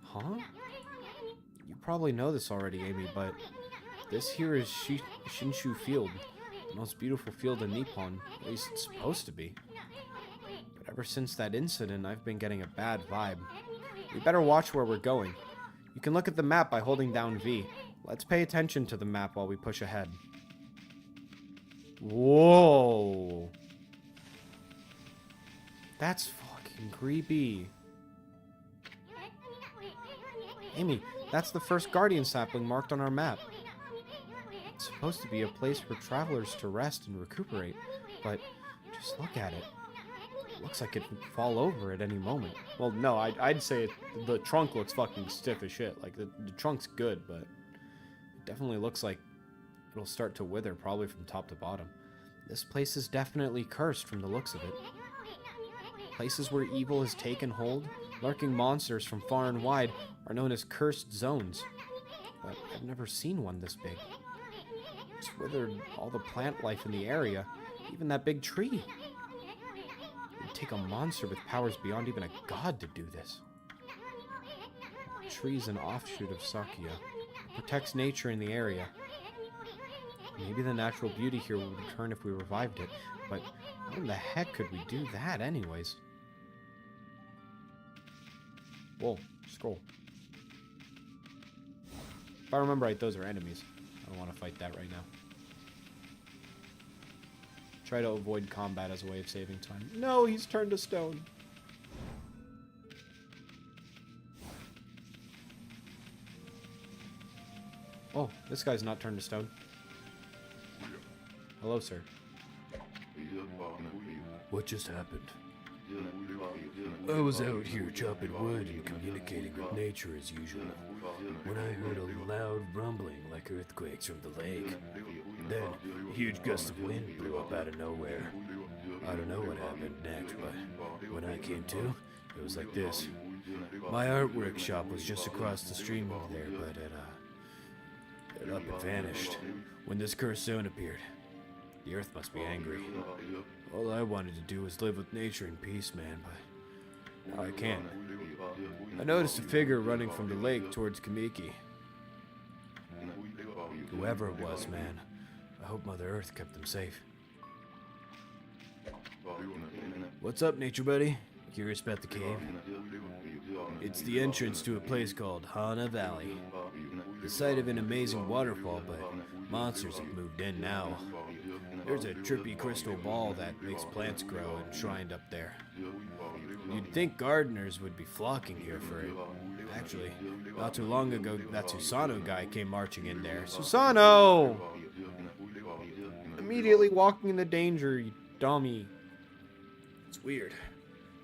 Huh? You probably know this already, Amy, but this here is Shinshu Field. The most beautiful field in Nippon. At least it's supposed to be. But ever since that incident, I've been getting a bad vibe. We better watch where we're going. You can look at the map by holding down V. Let's pay attention to the map while we push ahead. Whoa! That's fucking creepy. Amy, that's the first guardian sapling marked on our map. It's supposed to be a place for travelers to rest and recuperate, but just look at it. It looks like it would fall over at any moment. Well, no, I'd say the trunk looks fucking stiff as shit. Like, the trunk's good, but it definitely looks like it'll start to wither, probably from top to bottom. This place is definitely cursed from the looks of it. Places where evil has taken hold, lurking monsters from far and wide, are known as cursed zones. But I've never seen one this big. It's withered all the plant life in the area, even that big tree. It'd take a monster with powers beyond even a god to do this. The tree's an offshoot of Sakuya. It protects nature in the area. Maybe the natural beauty here would return if we revived it, but how in the heck could we do that anyways? Whoa, scroll. If I remember right, those are enemies. I don't want to fight that right now. Try to avoid combat as a way of saving time. No, he's turned to stone. Oh, this guy's not turned to stone. Hello, sir. What just happened? I was out here chopping wood and communicating with nature as usual, when I heard a loud rumbling like earthquakes from the lake. Then, a huge gust of wind blew up out of nowhere. I don't know what happened next, but when I came to, it was like this. My artwork shop was just across the stream over there, but it up and vanished when this cursed zone appeared. The earth must be angry. All I wanted to do was live with nature in peace, man, but now I can't. I noticed a figure running from the lake towards Kamiki. Whoever it was, man, I hope Mother Earth kept them safe. What's up, nature buddy? Curious about the cave? It's the entrance to a place called Hana Valley. The site of an amazing waterfall, but monsters have moved in now. There's a trippy crystal ball that makes plants grow enshrined up there. You'd think gardeners would be flocking here for it. Actually, not too long ago, that Susano guy came marching in there. Susano! Immediately walking into danger, you dummy. It's weird.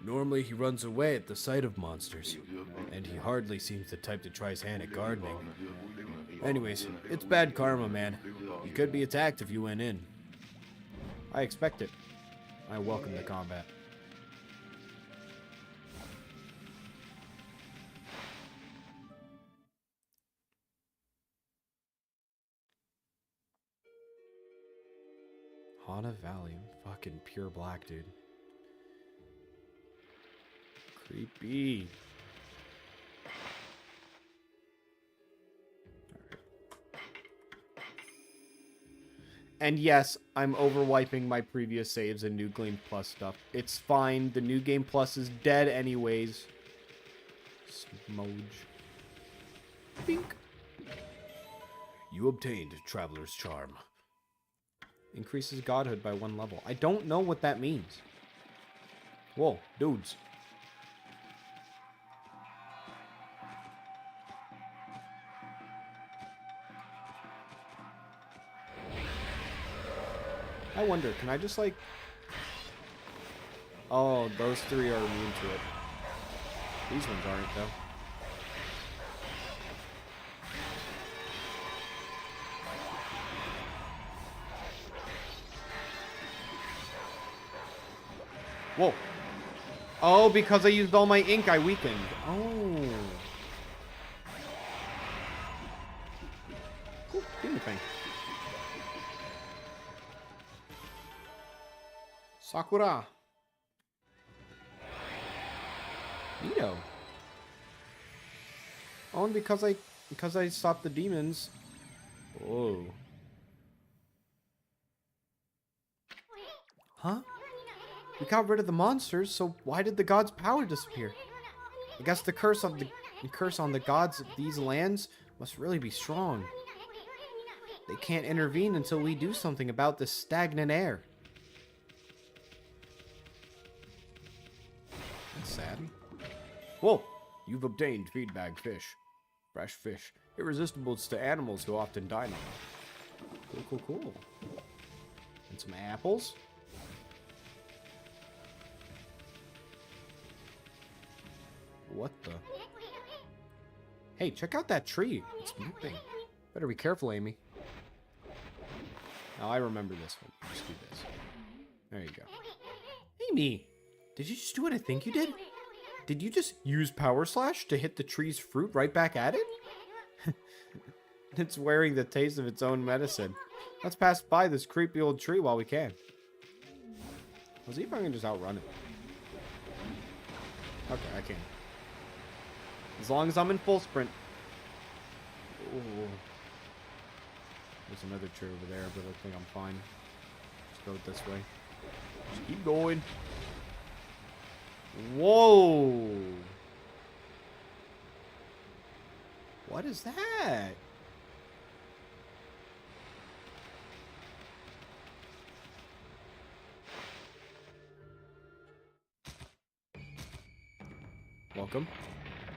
Normally he runs away at the sight of monsters, and he hardly seems the type to try his hand at gardening. Anyways, it's bad karma, man. You could be attacked if you went in. I expect it. I welcome the combat. Hana Valley, fucking pure black, dude. Creepy. And yes, I'm overwiping my previous saves and New Game Plus stuff. It's fine. The New Game Plus is dead anyways. Smudge. Bink. You obtained Traveler's Charm. Increases godhood by 1 level. I don't know what that means. Whoa, dudes. I wonder, can I just like... Oh, those 3 are immune to it. These ones aren't, though. Whoa. Oh, because I used all my ink, I weakened. Oh. Cool. Demon thing. Sakura. Neato. Oh, and because I stopped the demons. Whoa. Huh? We got rid of the monsters, so why did the gods' power disappear? I guess the curse on the gods of these lands must really be strong. They can't intervene until we do something about this stagnant air. That's sad. Whoa! You've obtained feedbag fish. Fresh fish. Irresistible to animals who often dine on them. Cool, cool, cool. And some apples. What the? Hey, check out that tree. It's moving. Better be careful, Amy. Now I remember this one. Just do this. There you go. Amy! Did you just do what I think you did? Did you just use Power Slash to hit the tree's fruit right back at it? It's wearing the taste of its own medicine. Let's pass by this creepy old tree while we can. Let's see if I can just outrun it. Okay, I can. As long as I'm in full sprint. Ooh. There's another tree over there, but I think I'm fine. Just go this way. Just keep going. Whoa! What is that? Welcome.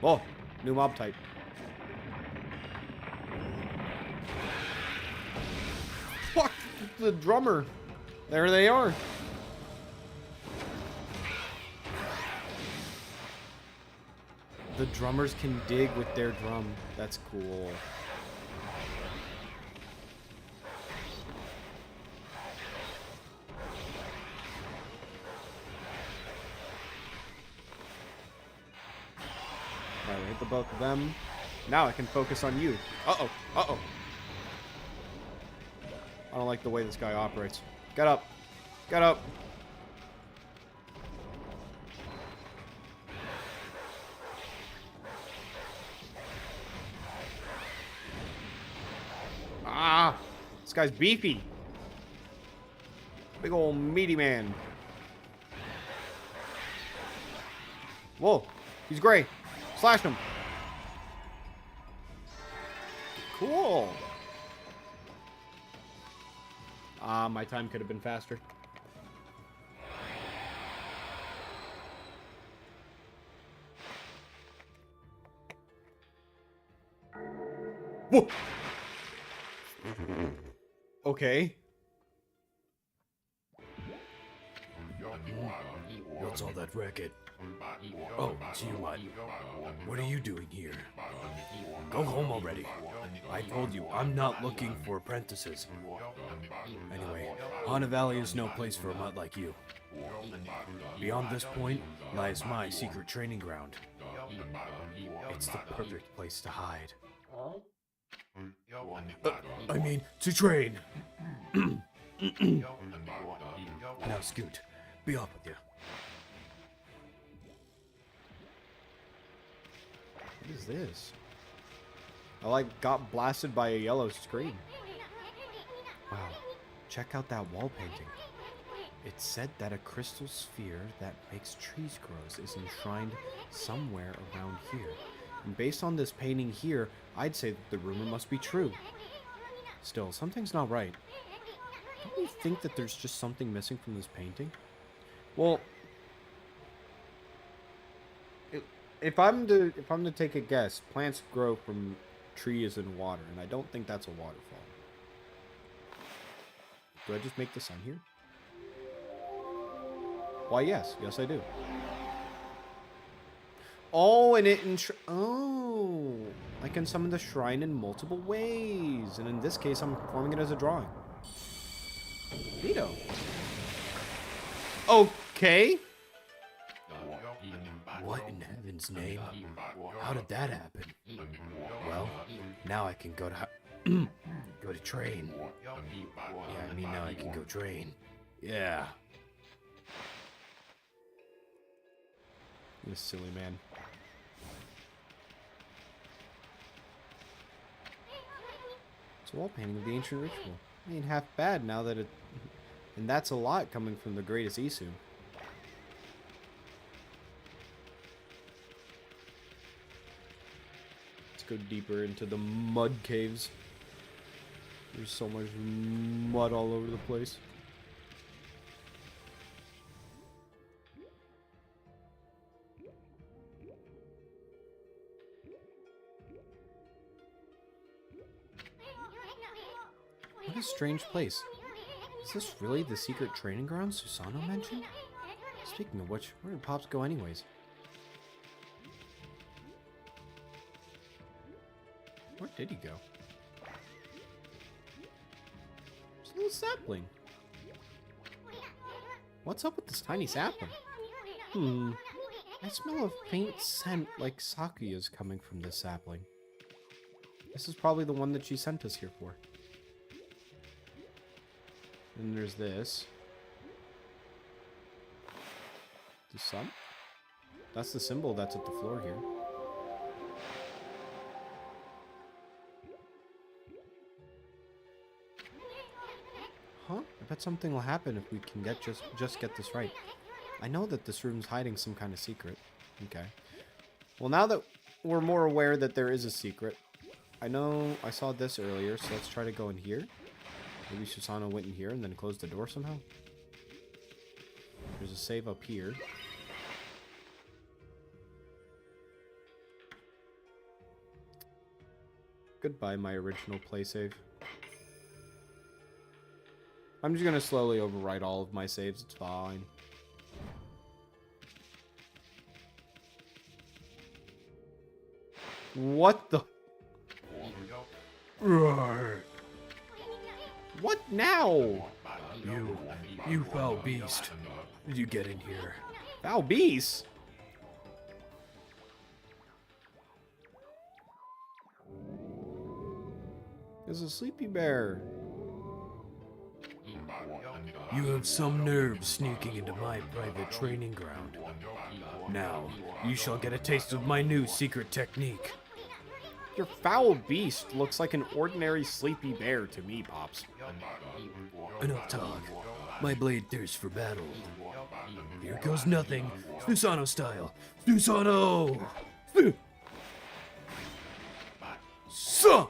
Oh, new mob type. Fuck the drummer. There they are. The drummers can dig with their drum. That's cool. Alright, hit the both of them. Now I can focus on you. Uh-oh. Uh-oh. I don't like the way this guy operates. Get up. Get up. Ah! This guy's beefy. Big old meaty man. Whoa. He's gray. Slash him. Cool. My time could have been faster. Whoa. Okay. What's all that racket? Oh, it's you, what? What are you doing here? Go home already. I told you, I'm not looking for apprentices. Anyway, Hana Valley is no place for a mutt like you. Beyond this point lies my secret training ground. It's the perfect place to hide. I mean, to train. Now, Scoot, be off with you. What is this? I like got blasted by a yellow screen. Wow, check out that wall painting. It said that a crystal sphere that makes trees grow is enshrined somewhere around here. And based on this painting here, I'd say that the rumor must be true. Still, something's not right. Don't you think that there's just something missing from this painting? Well, if I'm to take a guess, plants grow from trees and water, and I don't think that's a waterfall. Do I just make the sun here? Why, yes I do. Oh, and I can summon the shrine in multiple ways, and in this case, I'm performing it as a drawing. Neato. Okay. What in heaven's name? How did that happen? Well, now I can go to go to train. Yeah, I mean now I can go train. Yeah. You silly man. It's a wall painting of the ancient ritual. Ain't half bad now that it... And that's a lot coming from the greatest Isu. Let's go deeper into the mud caves. There's so much mud all over the place. What a strange place. Is this really the secret training ground Susano mentioned? Speaking of which, where did Pops go anyways? Where did he go? There's a little sapling. What's up with this tiny sapling? I smell a faint scent like Sakuya is coming from this sapling. This is probably the one that she sent us here for. And there's this. The sun? That's the symbol that's at the floor here. Huh? I bet something will happen if we can just get this right. I know that this room's hiding some kind of secret. Okay. Well, now that we're more aware that there is a secret, I know I saw this earlier, so let's try to go in here. Maybe Susano went in here and then closed the door somehow. There's a save up here. Goodbye, my original play save. I'm just gonna slowly overwrite all of my saves, it's fine. What the... Roar. What now? You foul beast. Did you get in here? Foul beast? There's a sleepy bear. You have some nerve sneaking into my private training ground. Now, you shall get a taste of my new secret technique. Your foul beast looks like an ordinary sleepy bear to me, Pops. Enough talk. My blade thirsts for battle. Here goes nothing. Susano style. Susano! Suh!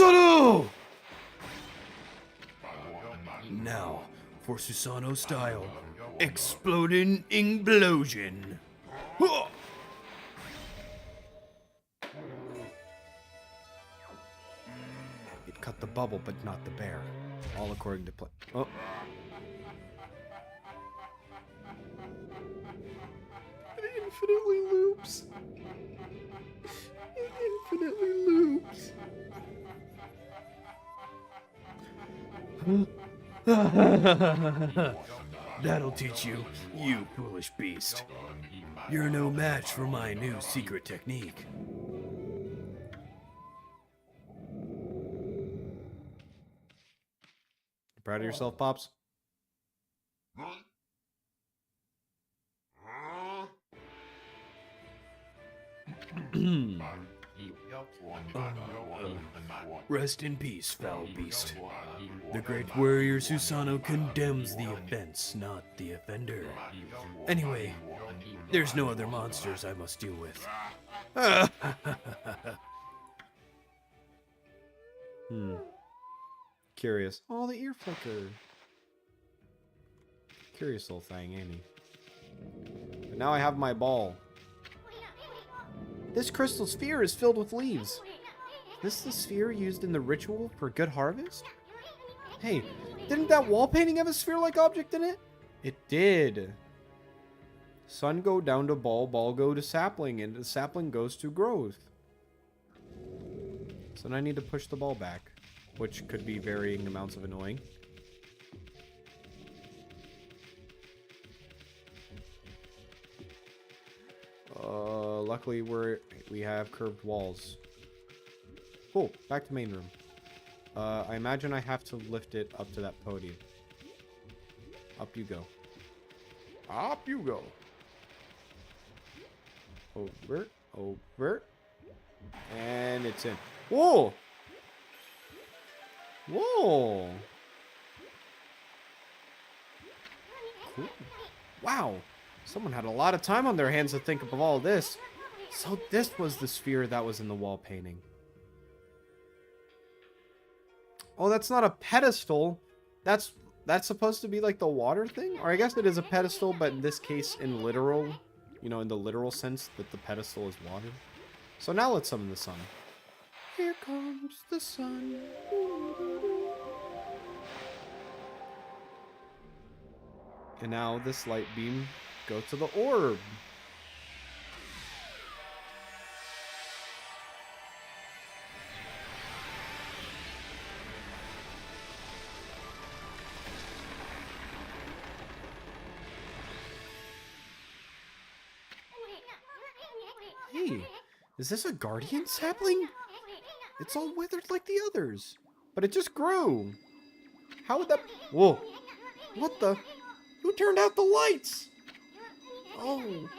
Susanoo! Now, for Susano style, exploding implosion. Huh! It cut the bubble, but not the bear. All according to plan. Oh. It infinitely loops. It infinitely loops. That'll teach you, you foolish beast. You're no match for my new secret technique. Proud of yourself, Pops? Rest in peace, foul beast. The great warrior Susano condemns the offense, not the offender. Anyway, there's no other monsters I must deal with. Curious. Oh, the ear flicker. Curious little thing, ain't he? But now I have my ball. This crystal sphere is filled with leaves. Is this the sphere used in the ritual for good harvest? Hey, didn't that wall painting have a sphere-like object in it? It did. Sun go down to ball, ball go to sapling, and the sapling goes to growth. So then I need to push the ball back, which could be varying amounts of annoying. Luckily we have curved walls. Cool, back to main room. I imagine I have to lift it up to that podium. Up you go. Up you go. Over, over. And it's in. Whoa! Whoa! Cool. Wow. Someone had a lot of time on their hands to think of all this. So this was the sphere that was in the wall painting. Oh, that's not a pedestal. That's supposed to be like the water thing? Or I guess it is a pedestal, but in this case in literal, you know, in the literal sense that the pedestal is water. So now let's summon the sun. Here comes the sun. And now this light beam go to the orb. Hey, is this a guardian sapling? It's all withered like the others, but it just grew. How would that... Whoa. What the... Who turned out the lights? Oh,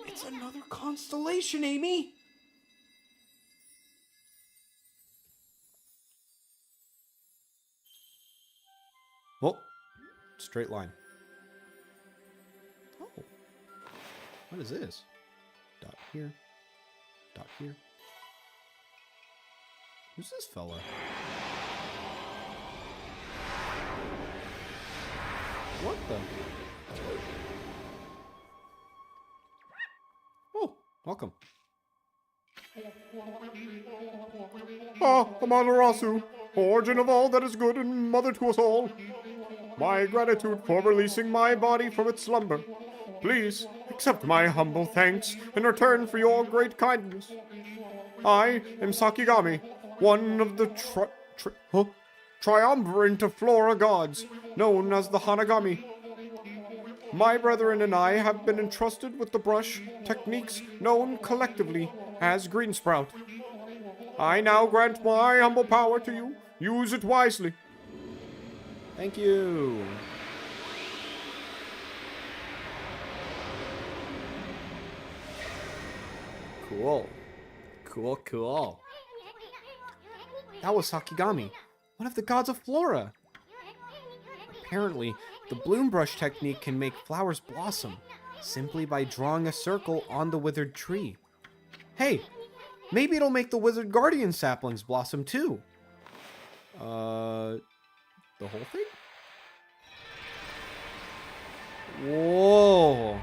it's another constellation, Amy. Well, straight line. Oh, what is this? Dot here. Dot here. Who's this fella? What the? Oh, welcome. Ah, Amaterasu, origin of all that is good and mother to us all. My gratitude for releasing my body from its slumber. Please accept my humble thanks in return for your great kindness. I am Sakigami, one of the triumvirate of Flora gods, known as the Hanagami. My brethren and I have been entrusted with the brush techniques known collectively as Green Sprout. I now grant my humble power to you. Use it wisely. Thank you. Cool. Cool, cool. That was Sakigami, one of the gods of Flora. Apparently, the bloom brush technique can make flowers blossom simply by drawing a circle on the withered tree. Hey, maybe it'll make the withered guardian saplings blossom too. The whole thing? Whoa.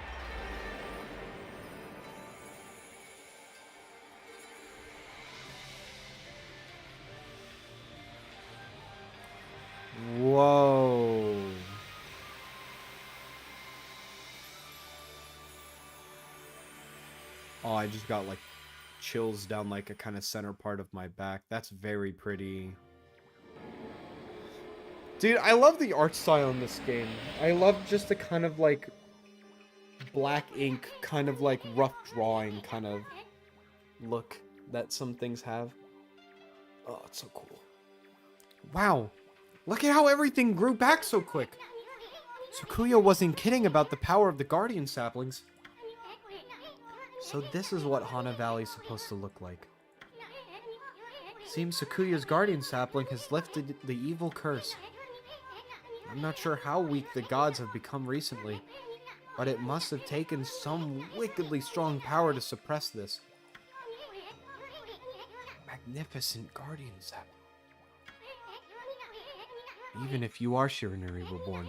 Whoa. Oh, I just got like chills down like a kind of center part of my back. That's very pretty. Dude, I love the art style in this game. I love just the kind of like black ink, kind of like rough drawing kind of look that some things have. Oh, it's so cool. Wow. Look at how everything grew back so quick. Sakuya wasn't kidding about the power of the guardian saplings. So this is what Hana Valley is supposed to look like. Seems Sakuya's guardian sapling has lifted the evil curse. I'm not sure how weak the gods have become recently, but it must have taken some wickedly strong power to suppress this. Magnificent guardian sapling. Even if you are Shiranui Reborn,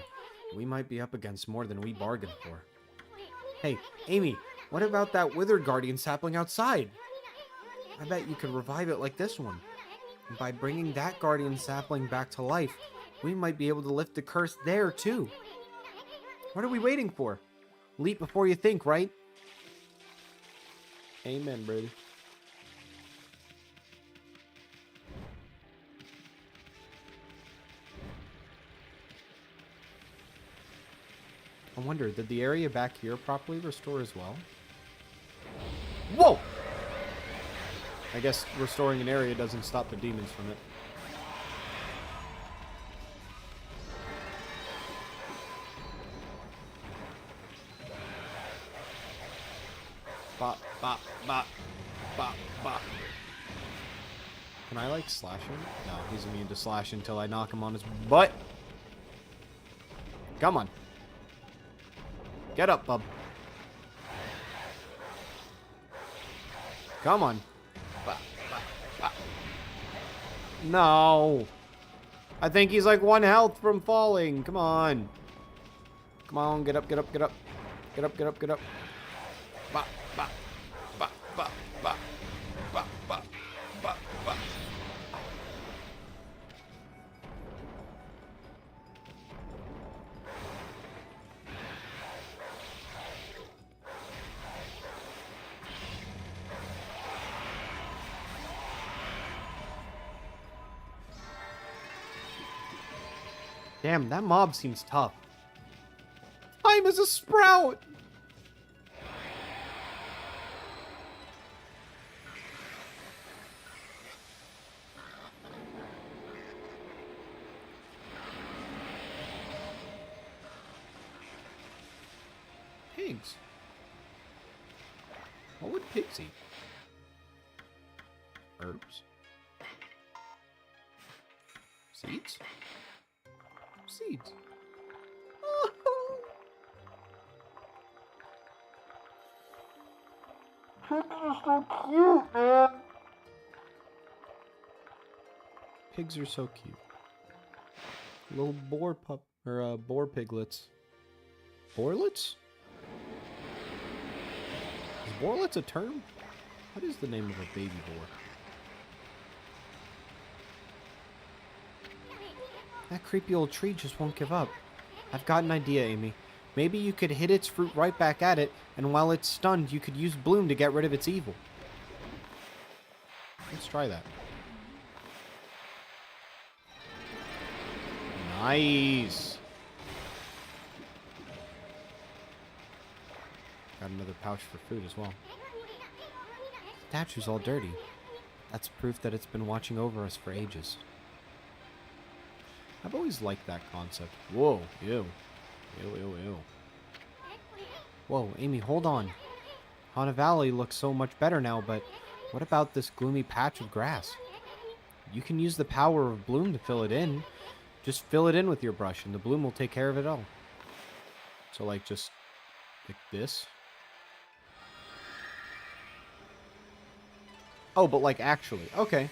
we might be up against more than we bargained for. Hey, Amy, what about that withered guardian sapling outside? I bet you could revive it like this one. And by bringing that guardian sapling back to life, we might be able to lift the curse there too. What are we waiting for? Leap before you think, right? Amen, brother. I wonder, did the area back here properly restore as well? Whoa! I guess restoring an area doesn't stop the demons from it. Bop, bop, bop, bop, bop. Can I, like, slash him? No, he's immune to slash until I knock him on his butt. Come on. Get up, bub. Come on. Bop, bop, bop. No. I think he's like 1 health from falling. Come on. Come on, get up, get up, get up. Get up, get up, get up. Bop, bop, bop, bop, bop, bop, bop, bop, bop. Damn, that mob seems tough. Time is a sprout! Pigs. What would pigs eat? Herbs? Seeds? Seeds. Pigs are so cute. Little boar pup or boar piglets. Boarlets? Is boarlets a term? What is the name of a baby boar? That creepy old tree just won't give up. I've got an idea, Amy. Maybe you could hit its fruit right back at it, and while it's stunned, you could use Bloom to get rid of its evil. Let's try that. Nice! Got another pouch for food as well. The statue's all dirty. That's proof that it's been watching over us for ages. I've always liked that concept. Whoa, ew. Ew, ew, ew. Whoa, Amy, hold on. Hana Valley looks so much better now, but what about this gloomy patch of grass? You can use the power of Bloom to fill it in. Just fill it in with your brush, and the Bloom will take care of it all. So, like, just like this. Oh, but like actually. Okay.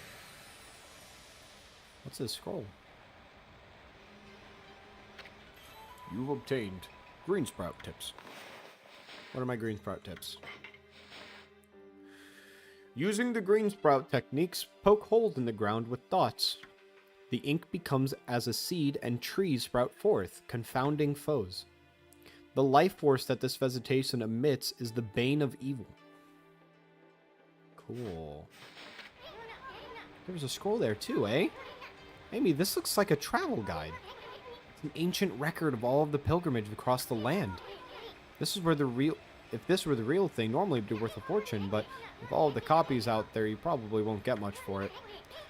What's this scroll? You've obtained green sprout tips. What are my green sprout tips? Using the green sprout techniques, poke holes in the ground with dots. The ink becomes as a seed and trees sprout forth, confounding foes. The life force that this vegetation emits is the bane of evil. Cool. There was a scroll there too, eh? Amy, this looks like a travel guide. It's an ancient record of all of the pilgrimage across the land. This is where the real... If this were the real thing, normally it'd be worth a fortune, but with all of the copies out there, you probably won't get much for it.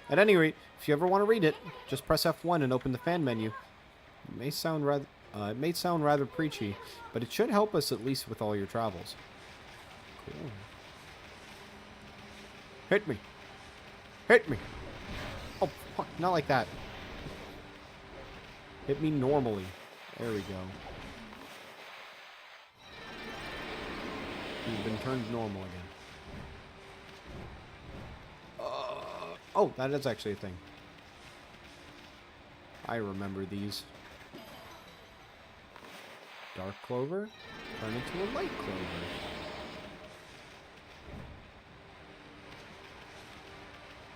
At any rate, if you ever want to read it, just press F1 and open the fan menu. It may sound rather preachy, but it should help us at least with all your travels. Cool. Hit me. Hit me. Oh, fuck, not like that. Hit me normally. There we go. You've been turned normal again. Oh, that is actually a thing. I remember these. Dark clover, turn into a light clover.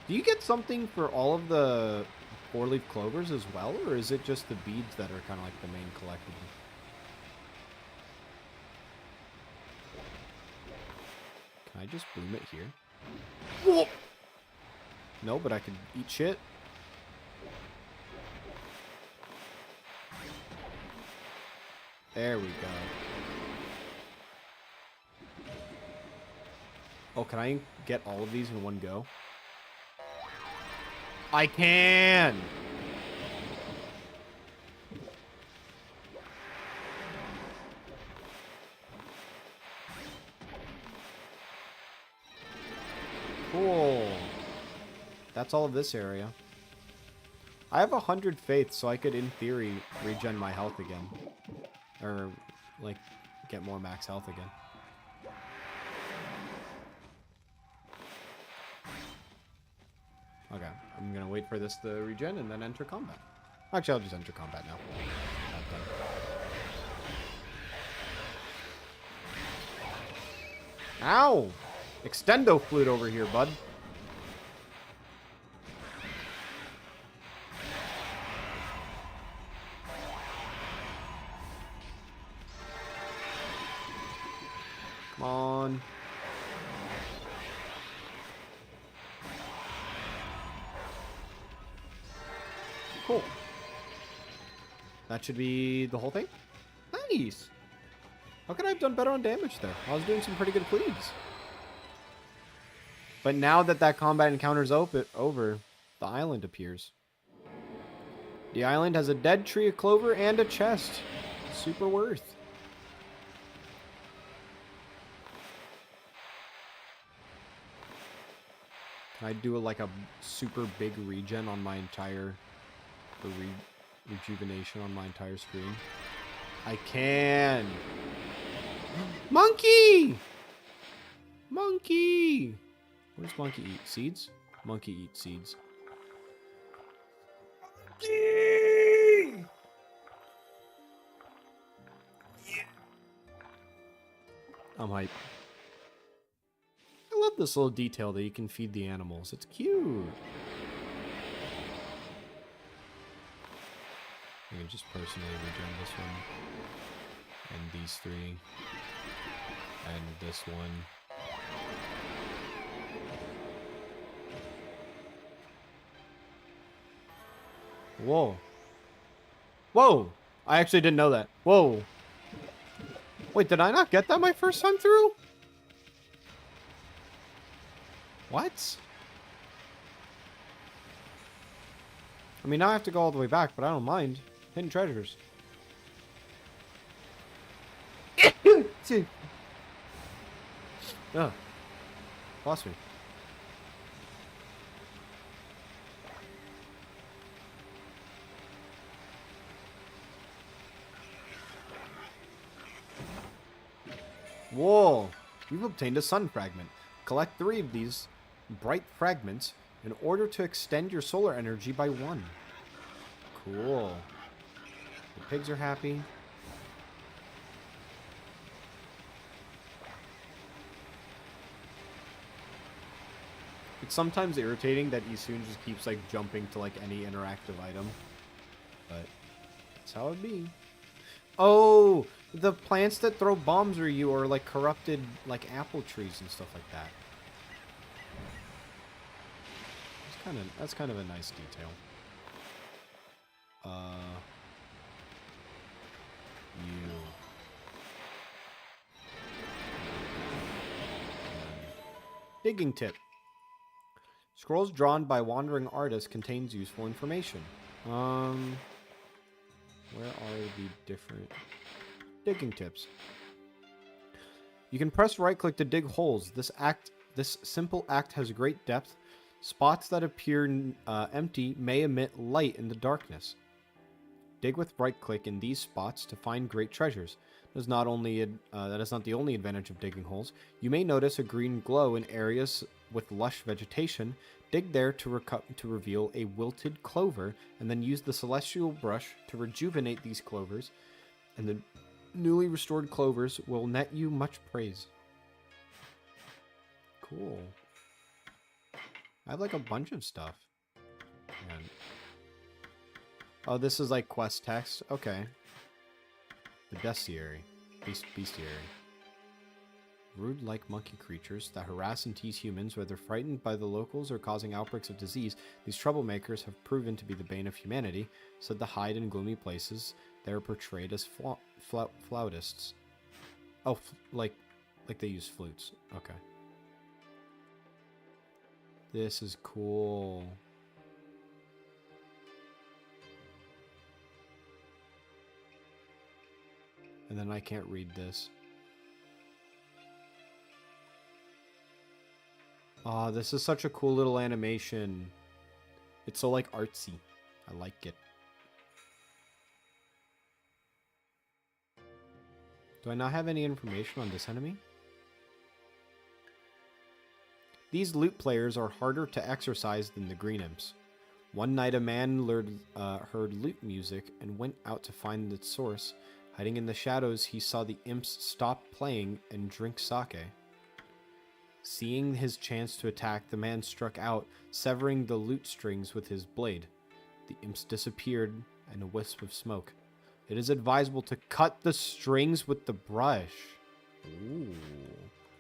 Do you get something for all of the four-leaf clovers as well, or is it just the beads that are kind of like the main collectible? Can I just bloom it here? Whoa! No, but I could eat shit. There we go. Oh, can I get all of these in one go? I can! Cool. That's all of this area. I have 100 faith, so I could, in theory, regen my health again. Or, like, get more max health again. Okay, I'm gonna wait for this to regen and then enter combat. Actually, I'll just enter combat now. Ow! Extendo flute over here, bud. Come on. Cool. That should be the whole thing. Nice. How could I have done better on damage there? I was doing some pretty good pleads. But now that that combat encounter's over, the island appears. The island has a dead tree of clover and a chest. Super worth. Can I do like a super big regen on my entire... rejuvenation on my entire screen? I can! Monkey! Monkey! What does monkey eat? Seeds? Monkey eats seeds. Monkey! I'm hype. I love this little detail that you can feed the animals. It's cute. I can just personally regen this one. And these three. And this one. Whoa. Whoa! I actually didn't know that. Whoa. Wait, did I not get that my first time through? What? I mean, now I have to go all the way back, but I don't mind. Hidden treasures. Ugh. Lost me. Whoa! You've obtained a sun fragment. Collect 3 of these bright fragments, in order to extend your solar energy by 1. Cool. The pigs are happy. It's sometimes irritating that Isun just keeps like jumping to like any interactive item. But that's how it be. Oh, the plants that throw bombs at you are like corrupted like apple trees and stuff like that. That's kind of a nice detail. You. Digging tip. Scrolls drawn by wandering artists contains useful information. Where are the different digging tips? You can press right click to dig holes. This simple act has great depth. Spots that appear empty may emit light in the darkness. Dig with right click in these spots to find great treasures. That is not the only advantage of digging holes. You may notice a green glow in areas with lush vegetation. Dig there to reveal a wilted clover, and then use the celestial brush to rejuvenate these clovers, and the newly restored clovers will net you much praise. Cool. I have like a bunch of stuff. Man. Oh, this is like quest text? Okay. The bestiary. Bestiary. Rude-like monkey creatures that harass and tease humans, whether frightened by the locals or causing outbreaks of disease. These troublemakers have proven to be the bane of humanity. Said to hide in gloomy places, they are portrayed as flautists. Oh, like they use flutes. Okay. This is cool. And then I can't read this. Ah, this is such a cool little animation. It's so like artsy. I like it. Do I not have any information on this enemy? These lute players are harder to exorcise than the green imps. One night a man heard lute music and went out to find its source. Hiding in the shadows, he saw the imps stop playing and drink sake. Seeing his chance to attack, the man struck out, severing the lute strings with his blade. The imps disappeared in a wisp of smoke. It is advisable to cut the strings with the brush. Ooh.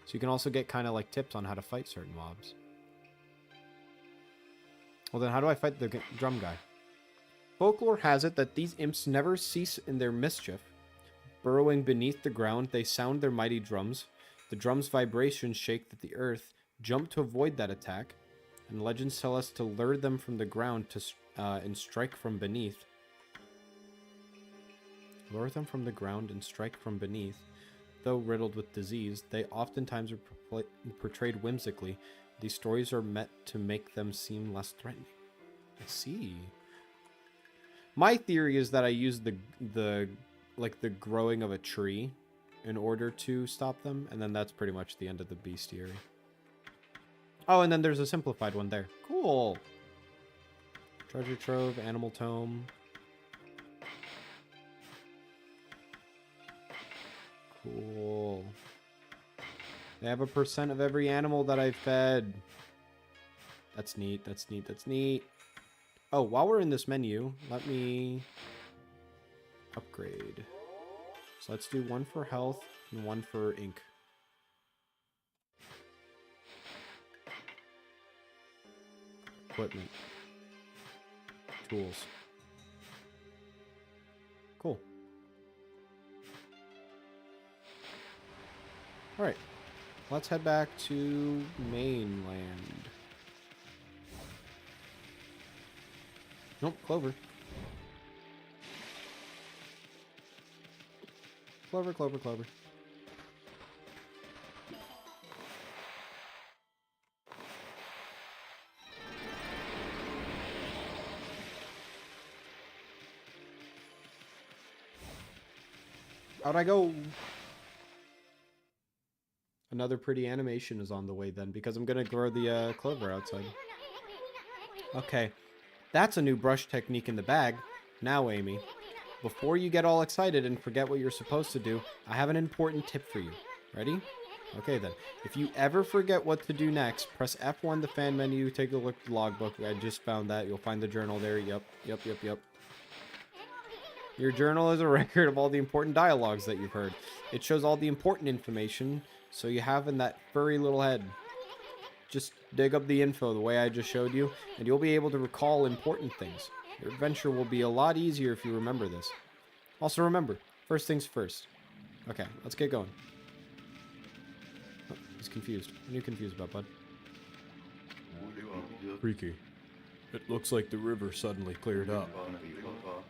So you can also get kind of like tips on how to fight certain mobs. Well then, how do I fight the drum guy? Folklore has it that these imps never cease in their mischief. Burrowing beneath the ground, they sound their mighty drums. The drum's vibrations shake the earth. Jump to avoid that attack. And legends tell us to lure them from the ground and strike from beneath. Lure them from the ground and strike from beneath. Though riddled with disease, they oftentimes are portrayed whimsically. These stories are meant to make them seem less threatening. I see. My theory is that I use the growing of a tree in order to stop them, and then that's pretty much the end of the bestiary. Oh, and then there's a simplified one there. Cool. Treasure trove, animal tome. Cool. They have a % of every animal that I've fed. That's neat, that's neat, that's neat. Oh, while we're in this menu, let me upgrade. So let's do one for health and one for ink. Equipment. Tools. Cool. Alright. Let's head back to mainland. Nope, Clover. Clover, Clover, Clover. How'd I go? Another pretty animation is on the way then, because I'm gonna grow the clover outside. Okay, that's a new brush technique in the bag. Now, Amy, before you get all excited and forget what you're supposed to do, I have an important tip for you. Ready? Okay then. If you ever forget what to do next, press F1 the fan menu, take a look at the logbook. I just found that. You'll find the journal there. Yep. Your journal is a record of all the important dialogues that you've heard. It shows all the important information so you have in that furry little head. Just dig up the info the way I just showed you, and you'll be able to recall important things. Your adventure will be a lot easier if you remember this. Also remember, first things first. Okay, let's get going. Oh, he's confused. What are you confused about, bud? Freaky. It looks like the river suddenly cleared up.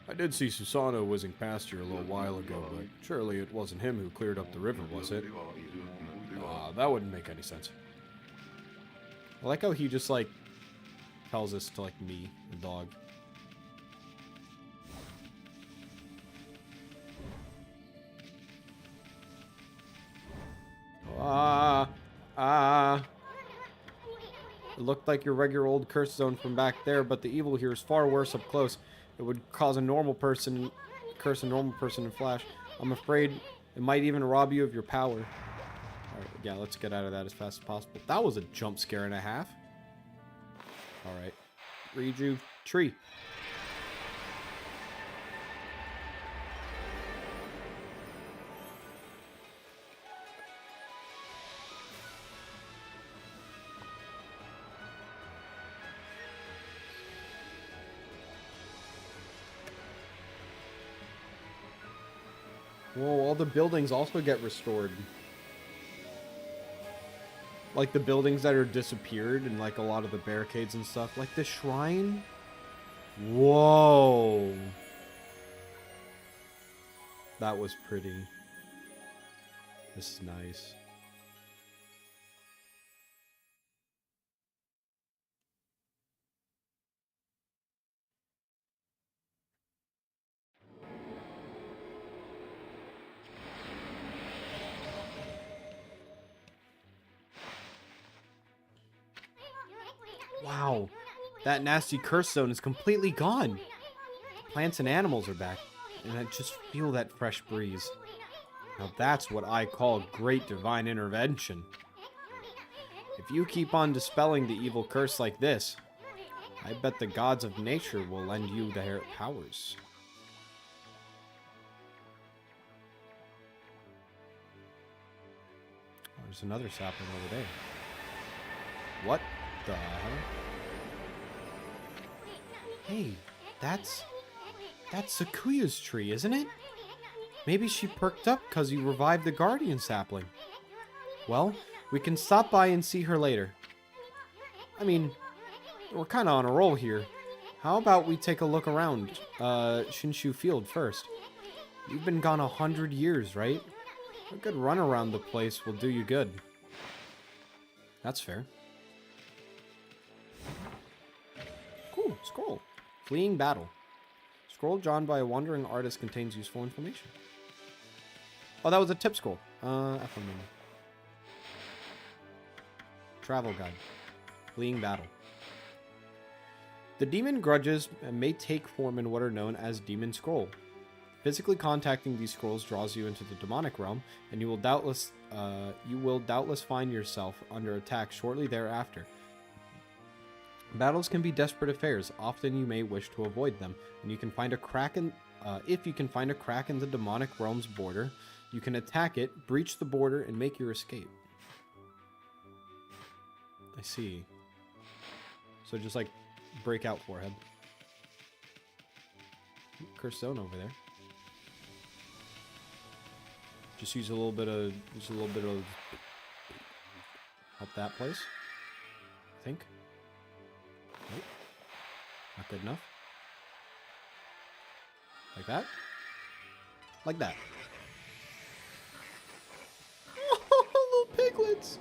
I did see Susano whizzing past here a little while ago, but surely it wasn't him who cleared up the river, was it? That wouldn't make any sense. I like how he just, like, tells us to, like, me, the dog. It looked like your regular old curse zone from back there, but the evil here is far worse up close. It would cause a normal person, curse a normal person in flash. I'm afraid it might even rob you of your power. Alright, yeah, let's get out of that as fast as possible. That was a jump scare and a half. Alright. Reju tree. Whoa, all the buildings also get restored. Like the buildings that are disappeared and like a lot of the barricades and stuff. Like the shrine. Whoa. That was pretty. This is nice. Wow, that nasty curse zone is completely gone. Plants and animals are back, and I just feel that fresh breeze. Now that's what I call great divine intervention. If you keep on dispelling the evil curse like this, I bet the gods of nature will lend you their powers. Oh, there's another sapling over there. What the hell? Hey, that's Sakuya's tree, isn't it? Maybe she perked up because you revived the guardian sapling. Well, we can stop by and see her later. I mean, we're kind of on a roll here. How about we take a look around Shinshu Field first? You've been gone 100 years, right? A good run around the place will do you good. That's fair. Cool, scroll. Fleeing battle. Scroll drawn by a wandering artist contains useful information. Oh, that was a tip scroll. F1 menu. Travel guide. Fleeing battle. The demon grudges may take form in what are known as demon scroll. Physically contacting these scrolls draws you into the demonic realm, and you will doubtless find yourself under attack shortly thereafter. Battles can be desperate affairs. Often you may wish to avoid them, and you can find a crack in. If you can find a crack in the demonic realm's border, you can attack it, breach the border, and make your escape. I see. So just like break out forehead. Curse zone over there. Just use a little bit of help that place. I think. Nope. Not good enough. Like that? Like that. Oh, little piglets!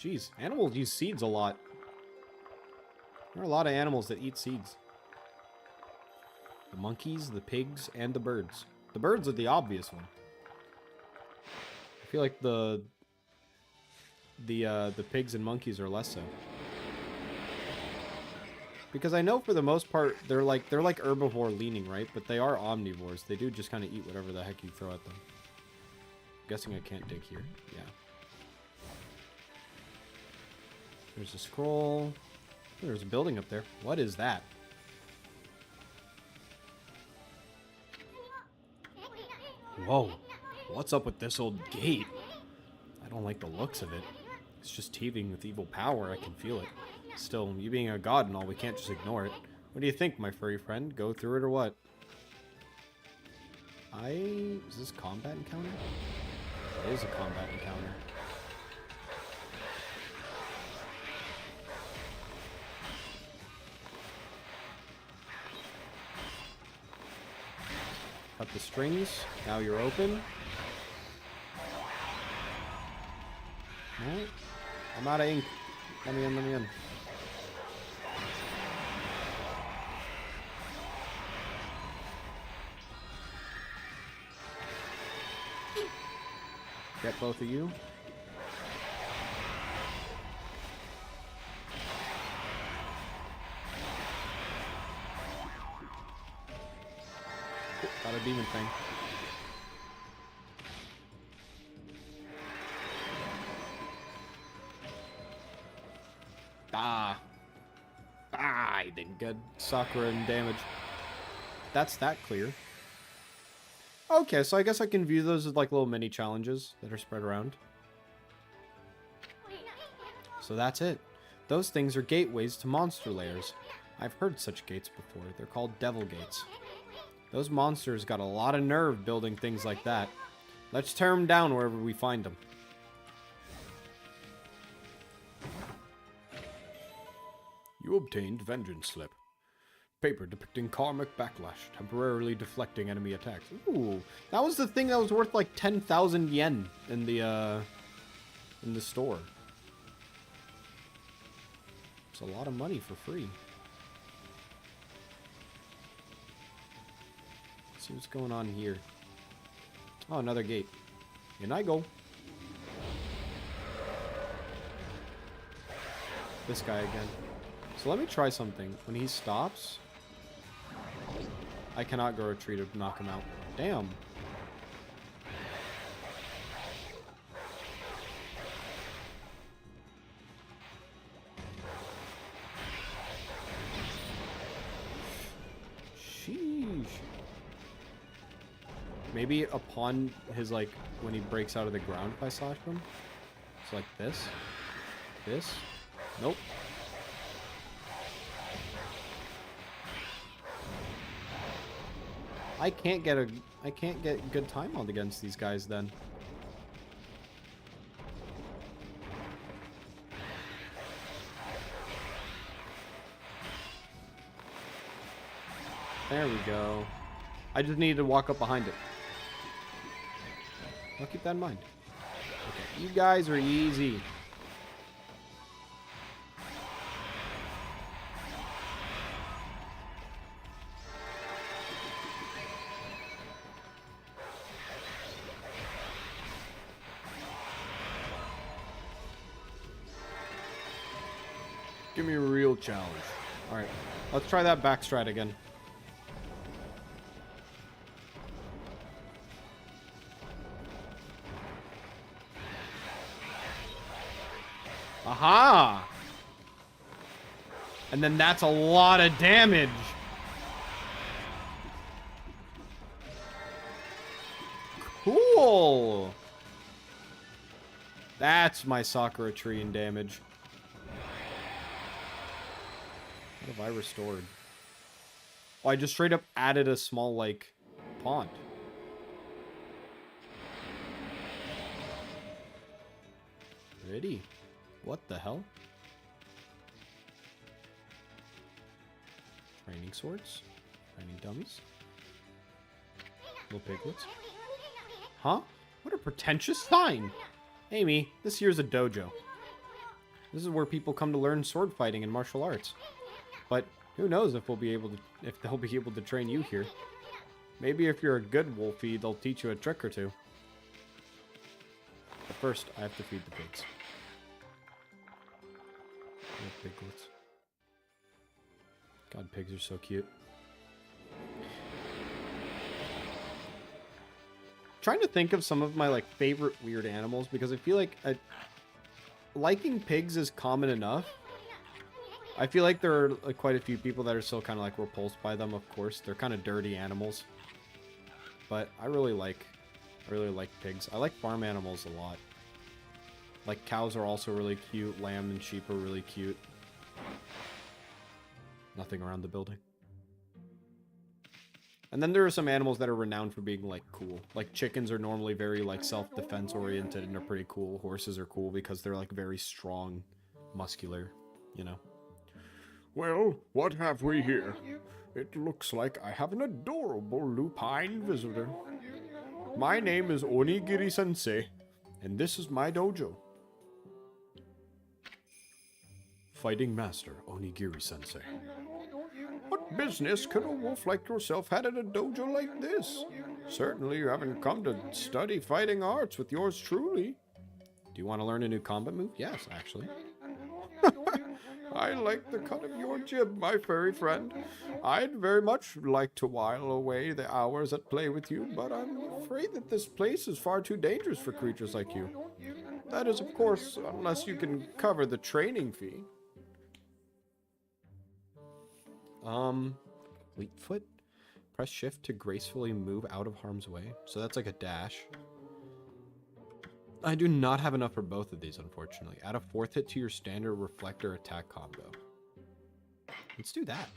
Jeez, animals use seeds a lot. There are a lot of animals that eat seeds. The monkeys, the pigs, and the birds. The birds are the obvious one. I feel like the pigs and monkeys are less so. Because I know for the most part they're like herbivore leaning, right? But they are omnivores. They do just kind of eat whatever the heck you throw at them. I'm guessing I can't dig here. Yeah. There's a scroll. There's a building up there. What is that? Whoa. What's up with this old gate? I don't like the looks of it. It's just teeming with evil power. I can feel it. Still, you being a god and all, we can't just ignore it. What do you think, my furry friend? Go through it or what? Is this combat encounter? It is a combat encounter. Cut the strings. Now you're open. Alright. I'm out of ink. Let me in, let me in. Get both of you. Got a demon thing. I didn't get Sakura in damage. That's that clear. Okay, so I guess I can view those as like little mini challenges that are spread around. So that's it. Those things are gateways to monster lairs. I've heard such gates before. They're called devil gates. Those monsters got a lot of nerve building things like that. Let's tear them down wherever we find them. You obtained Vengeance Slip. Paper depicting karmic backlash, temporarily deflecting enemy attacks. Ooh, that was the thing that was worth like 10,000 yen in the store. It's a lot of money for free. Let's see what's going on here. Oh, another gate. In I go. This guy again. So let me try something. When he stops, I cannot go retreat to knock him out. Damn. Sheesh. Maybe upon his, like, when he breaks out of the ground if I slash him. It's like this. This. Nope. I can't get good time on against these guys then. There we go. I just need to walk up behind it. I'll keep that in mind. Okay, you guys are easy. Give me a real challenge. Alright, let's try that backstride again. Aha! And then that's a lot of damage. Cool! That's my Sakura tree in damage. What have I restored? Oh, I just straight up added a small, like, pond. Ready? What the hell? Training swords? Training dummies? Little piglets? Huh? What a pretentious sign! Amy, this here's a dojo. This is where people come to learn sword fighting and martial arts. But who knows if they'll be able to train you here. Maybe if you're a good wolfie, they'll teach you a trick or two. But first, I have to feed the pigs. Little piglets. God, pigs are so cute. Trying to think of some of my like favorite weird animals because I feel like liking pigs is common enough. I feel like there are like, quite a few people that are still kind of like repulsed by them. Of course, they're kind of dirty animals, but I really like pigs. I like farm animals a lot. Like cows are also really cute. Lamb and sheep are really cute. Nothing around the building. And then there are some animals that are renowned for being, like, cool. Like, chickens are normally very, like, self-defense oriented and are pretty cool. Horses are cool because they're, like, very strong, muscular, you know. Well, what have we here? It looks like I have an adorable lupine visitor. My name is Onigiri-sensei, and this is my dojo. Fighting Master Onigiri-sensei. What business could a wolf like yourself had at a dojo like this? Certainly you haven't come to study fighting arts with yours truly. Do you want to learn a new combat move? Yes, actually. I like the cut of your jib, my furry friend. I'd very much like to while away the hours at play with you, but I'm afraid that this place is far too dangerous for creatures like you. That is, of course, unless you can cover the training fee. Fleetfoot? Press shift to gracefully move out of harm's way. So that's like a dash. I do not have enough for both of these, unfortunately. Add a 4th hit to your standard reflector attack combo. Let's do that.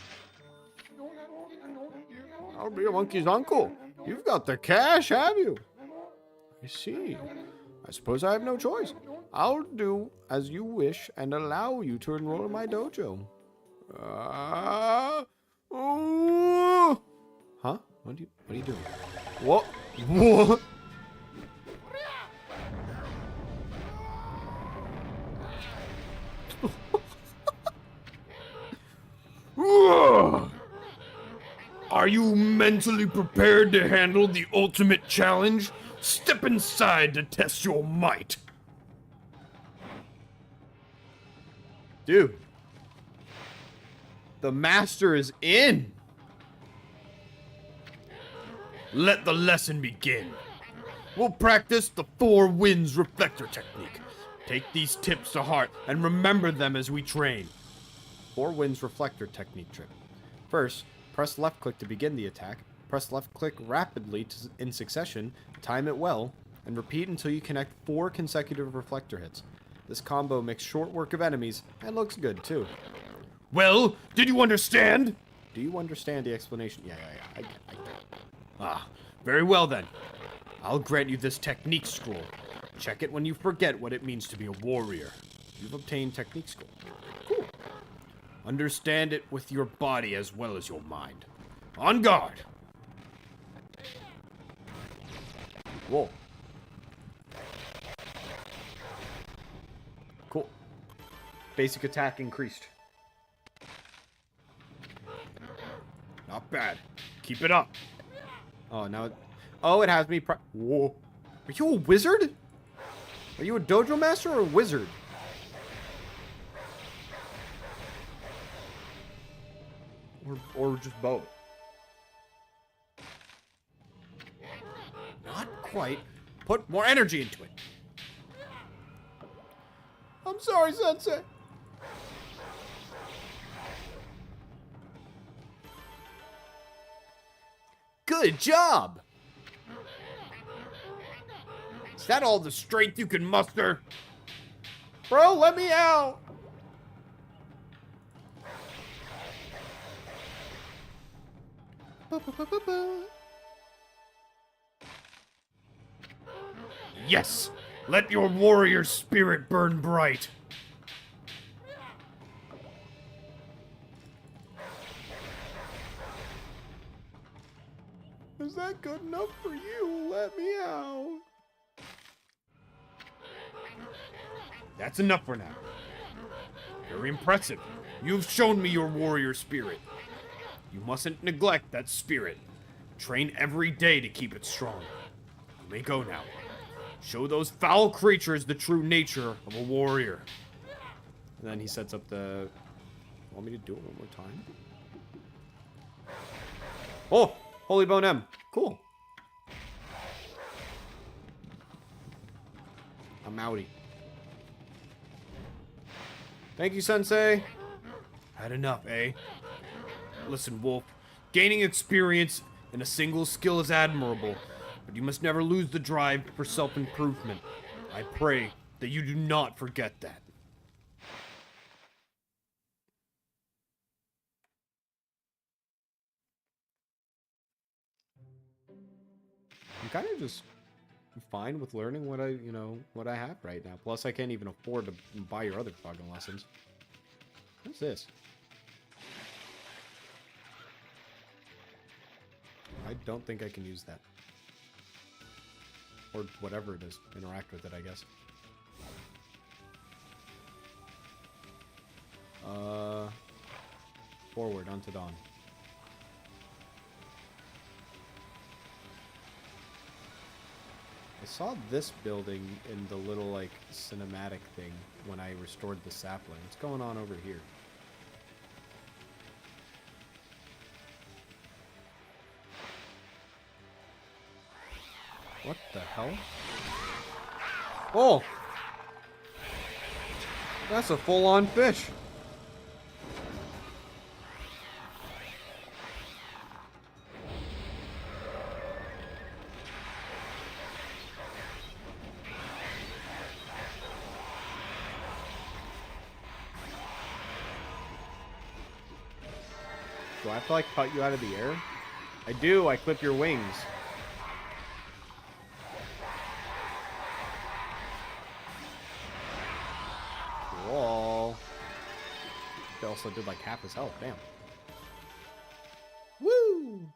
I'll be a monkey's uncle. You've got the cash, have you? I see. I suppose I have no choice. I'll do as you wish and allow you to enroll in my dojo. Huh? What are you doing? What? What? Are you mentally prepared to handle the ultimate challenge? Step inside to test your might. Dude. The master is in. Let the lesson begin. We'll practice the 4 winds reflector technique. Take these tips to heart and remember them as we train. 4 winds reflector technique trick. First, press left click to begin the attack. Press left click rapidly in succession, time it well, and repeat until you connect 4 consecutive reflector hits. This combo makes short work of enemies and looks good too. Well, did you understand? Do you understand the explanation? Yeah. I get it. Ah, very well then. I'll grant you this technique scroll. Check it when you forget what it means to be a warrior. You've obtained technique scroll. Cool. Understand it with your body as well as your mind. On guard! Whoa. Cool. Basic attack increased. Not bad. Keep it up. Oh, now it... Oh, it has me Whoa. Are you a wizard? Are you a dojo master or a wizard? Or just both? Not quite. Put more energy into it. I'm sorry, Sensei. Good job! Is that all the strength you can muster? Bro, let me out. Yes! Let your warrior spirit burn bright. Is that good enough for you? Let me out. That's enough for now. Very impressive. You've shown me your warrior spirit. You mustn't neglect that spirit. Train every day to keep it strong. You may go now. Show those foul creatures the true nature of a warrior. And then he sets up the... Want me to do it one more time? Oh! Holy Bone M. Cool. I'm outie. Thank you, Sensei. Had enough, eh? Listen, Wolf. Gaining experience in a single skill is admirable, but you must never lose the drive for self-improvement. I pray that you do not forget that. I'm kind of just fine with learning what I have right now. Plus, I can't even afford to buy your other fucking lessons. What's this? I don't think I can use that. Or whatever it is. Interact with it, I guess. Forward onto dawn. I saw this building in the little, like, cinematic thing when I restored the sapling. What's going on over here? What the hell? Oh! That's a full-on fish! Do I have to, like, cut you out of the air? I do, I clip your wings. Cool. They also did, like, half his health, damn. Woo!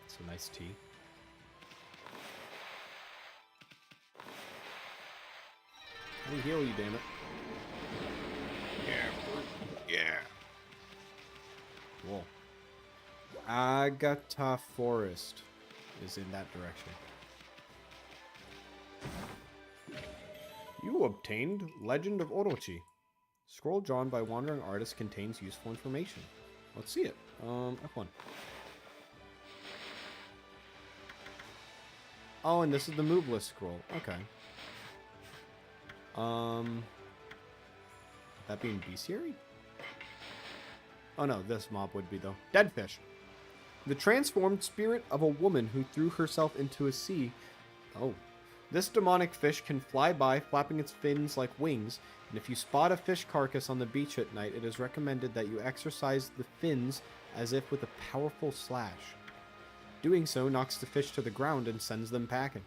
It's a nice tea. Let me heal you, damn it. Yeah. Cool. Agatha Forest is in that direction. You obtained Legend of Orochi. Scroll drawn by wandering artists contains useful information. Let's see it. F1. Oh, and this is the move list scroll. Okay. That being bestiary? Oh no, this mob would be though. Dead fish. The transformed spirit of a woman who threw herself into a sea. Oh. This demonic fish can fly by, flapping its fins like wings, and if you spot a fish carcass on the beach at night, it is recommended that you exercise the fins as if with a powerful slash. Doing so knocks the fish to the ground and sends them packing.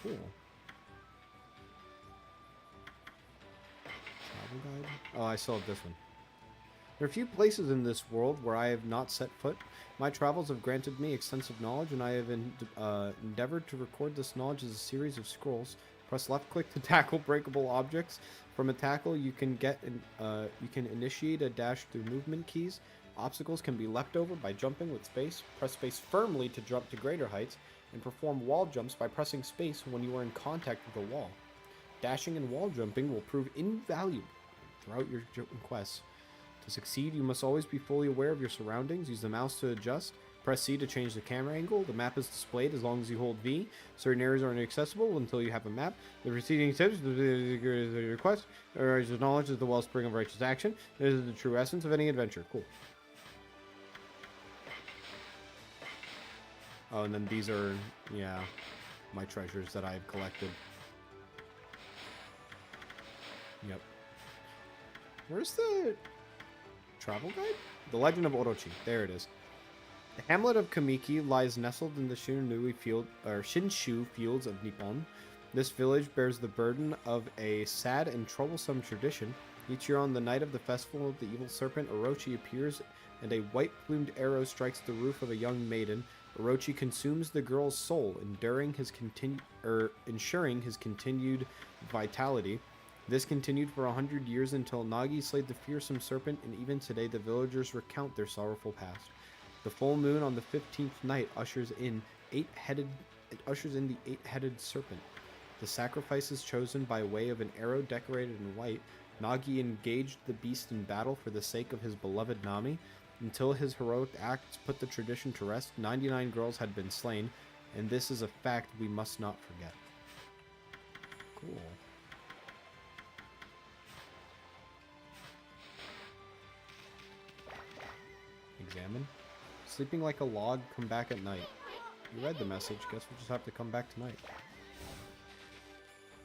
Cool. Travel guide? Oh, I still have this one. There are few places in this world where I have not set foot. My travels have granted me extensive knowledge, and I have endeavored to record this knowledge as a series of scrolls. Press left click to tackle breakable objects. From a tackle, you can initiate a dash through movement keys. Obstacles can be leapt over by jumping with space. Press space firmly to jump to greater heights, and perform wall jumps by pressing space when you are in contact with a wall. Dashing and wall jumping will prove invaluable throughout your quests. To succeed, you must always be fully aware of your surroundings. Use the mouse to adjust. Press C to change the camera angle. The map is displayed as long as you hold V. Certain areas are inaccessible until you have a map. The preceding tips, the request, or knowledge is the wellspring of righteous action. This is the true essence of any adventure. Cool. Oh, and then these are, yeah, my treasures that I've collected. Yep. Where's the travel guide? The Legend of Orochi. There it is. The hamlet of Kamiki lies nestled in the Shinshu fields of Nippon. This village bears the burden of a sad and troublesome tradition. Each year on the night of the festival, the evil serpent Orochi appears, and a white-plumed arrow strikes the roof of a young maiden. Orochi consumes the girl's soul, ensuring his continued vitality. This continued for 100 years until Nagi slayed the fearsome serpent, and even today the villagers recount their sorrowful past. The full moon on the 15th night ushers in the eight-headed serpent. The sacrifice is chosen by way of an arrow decorated in white. Nagi engaged the beast in battle for the sake of his beloved Nami. Until his heroic acts put the tradition to rest, 99 girls had been slain, and this is a fact we must not forget. Cool. Examine. Sleeping like a log, come back at night. You read the message, guess we'll just have to come back tonight.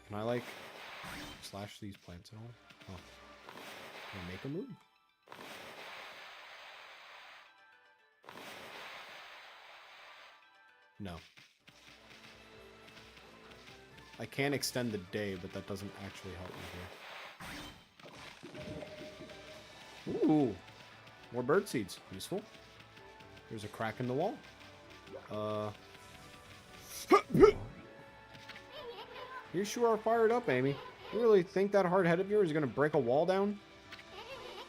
Can I, like, slash these plants at all? Oh. Can I make a move? No. I can extend the day, but that doesn't actually help me here. Ooh! More bird seeds. Useful. There's a crack in the wall. You sure are fired up, Amy. You really think that hard head of yours is going to break a wall down?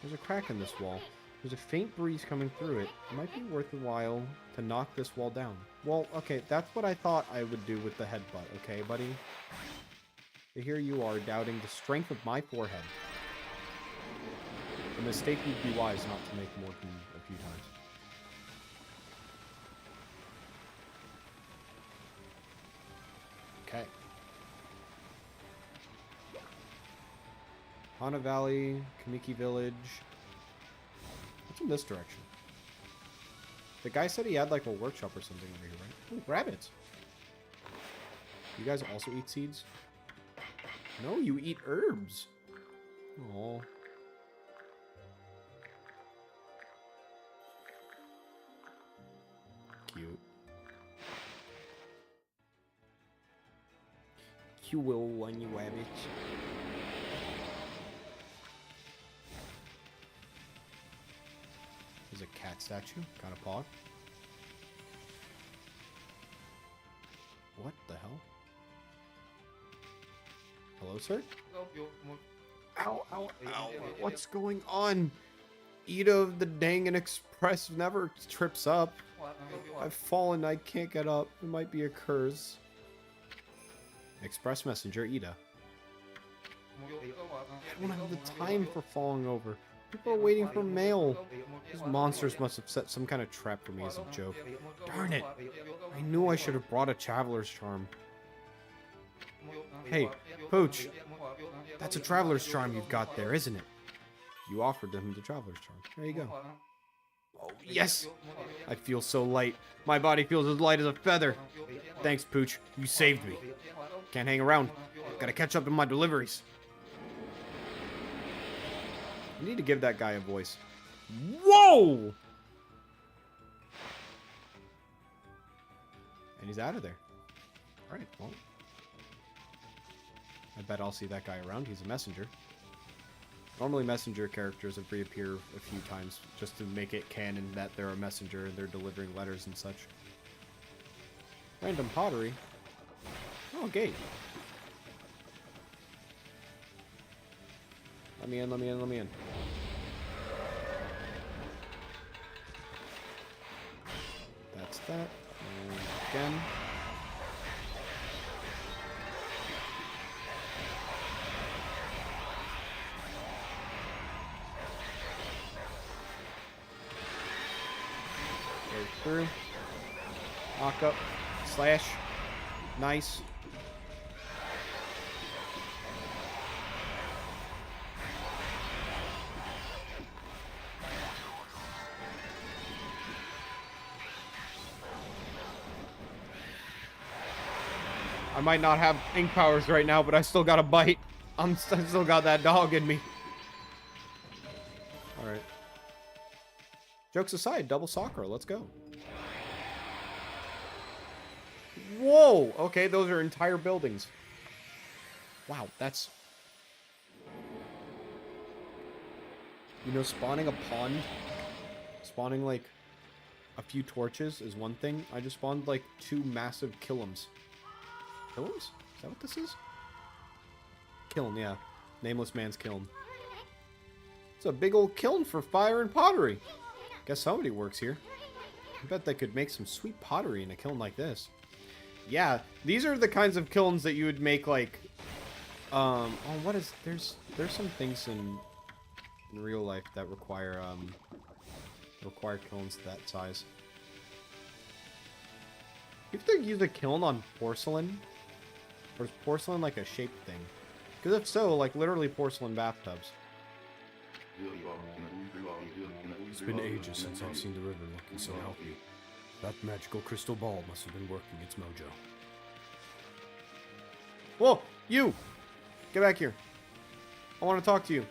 There's a crack in this wall. There's a faint breeze coming through it. It might be worth a while to knock this wall down. Well, okay, that's what I thought I would do with the headbutt, okay, buddy? But here you are, doubting the strength of my forehead. A mistake would be wise not to make more than a few times. Okay. Hana Valley, Kamiki Village. What's in this direction? The guy said he had like a workshop or something over here, right? Ooh, rabbits. You guys also eat seeds? No, you eat herbs. Oh. Cute. You will when you have it. There's a cat statue. Got a paw. What the hell? Hello, sir? Ow, ow, ow. What's going on? Ida of the Dangan Express never trips up. I've fallen. I can't get up. It might be a curse. Express messenger, Ida. I don't have the time for falling over. People are waiting for mail. These monsters must have set some kind of trap for me as a joke. Darn it! I knew I should have brought a traveler's charm. Hey, Pooch. That's a traveler's charm you've got there, isn't it? You offered him the traveler's charm. There you go. Oh, yes! I feel so light. My body feels as light as a feather. Thanks, Pooch. You saved me. Can't hang around. Gotta catch up to my deliveries. I need to give that guy a voice. Whoa! And he's out of there. Alright, well. I bet I'll see that guy around. He's a messenger. Normally messenger characters have reappear a few times just to make it canon that they're a messenger and they're delivering letters and such. Random pottery. Oh, gate. Let me in, let me in, let me in. That's that. And again. Go through. Knock up. Slash. Nice. I might not have ink powers right now, but I still got a bite. I still got that dog in me. Alright. Jokes aside, double Sakura, let's go. Whoa! Okay, those are entire buildings. Wow, that's... You know, spawning a pond, spawning like a few torches is one thing. I just spawned like 2 massive kilns. Kilns? Is that what this is? Kiln, yeah. Nameless man's kiln. It's a big old kiln for fire and pottery. Guess somebody works here. I bet they could make some sweet pottery in a kiln like this. Yeah, these are the kinds of kilns that you would make like... oh, what is... There's some things in real life that require kilns that size. You have to use a kiln on porcelain? Or is porcelain like a shaped thing? Because if so, like literally porcelain bathtubs. It's been ages since I've seen the river looking so healthy. That magical crystal ball must have been working its mojo. Whoa! You! Get back here. I want to talk to you.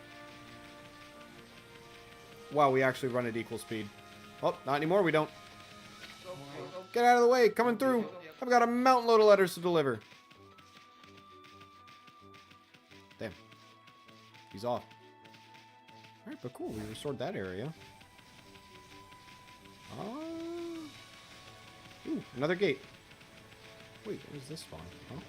Wow, we actually run at equal speed. Oh, not anymore, we don't. Get out of the way, coming through. I've got a mountain load of letters to deliver. Damn. He's off. Alright, but cool, we restored that area. Ooh, another gate. Wait, where's this spawn? Huh?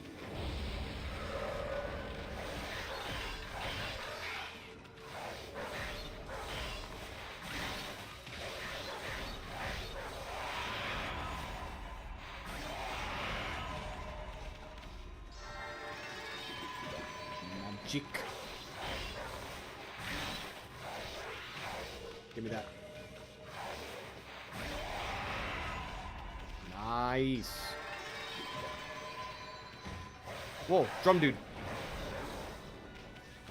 Magic. Give me that. Nice. Whoa, drum dude.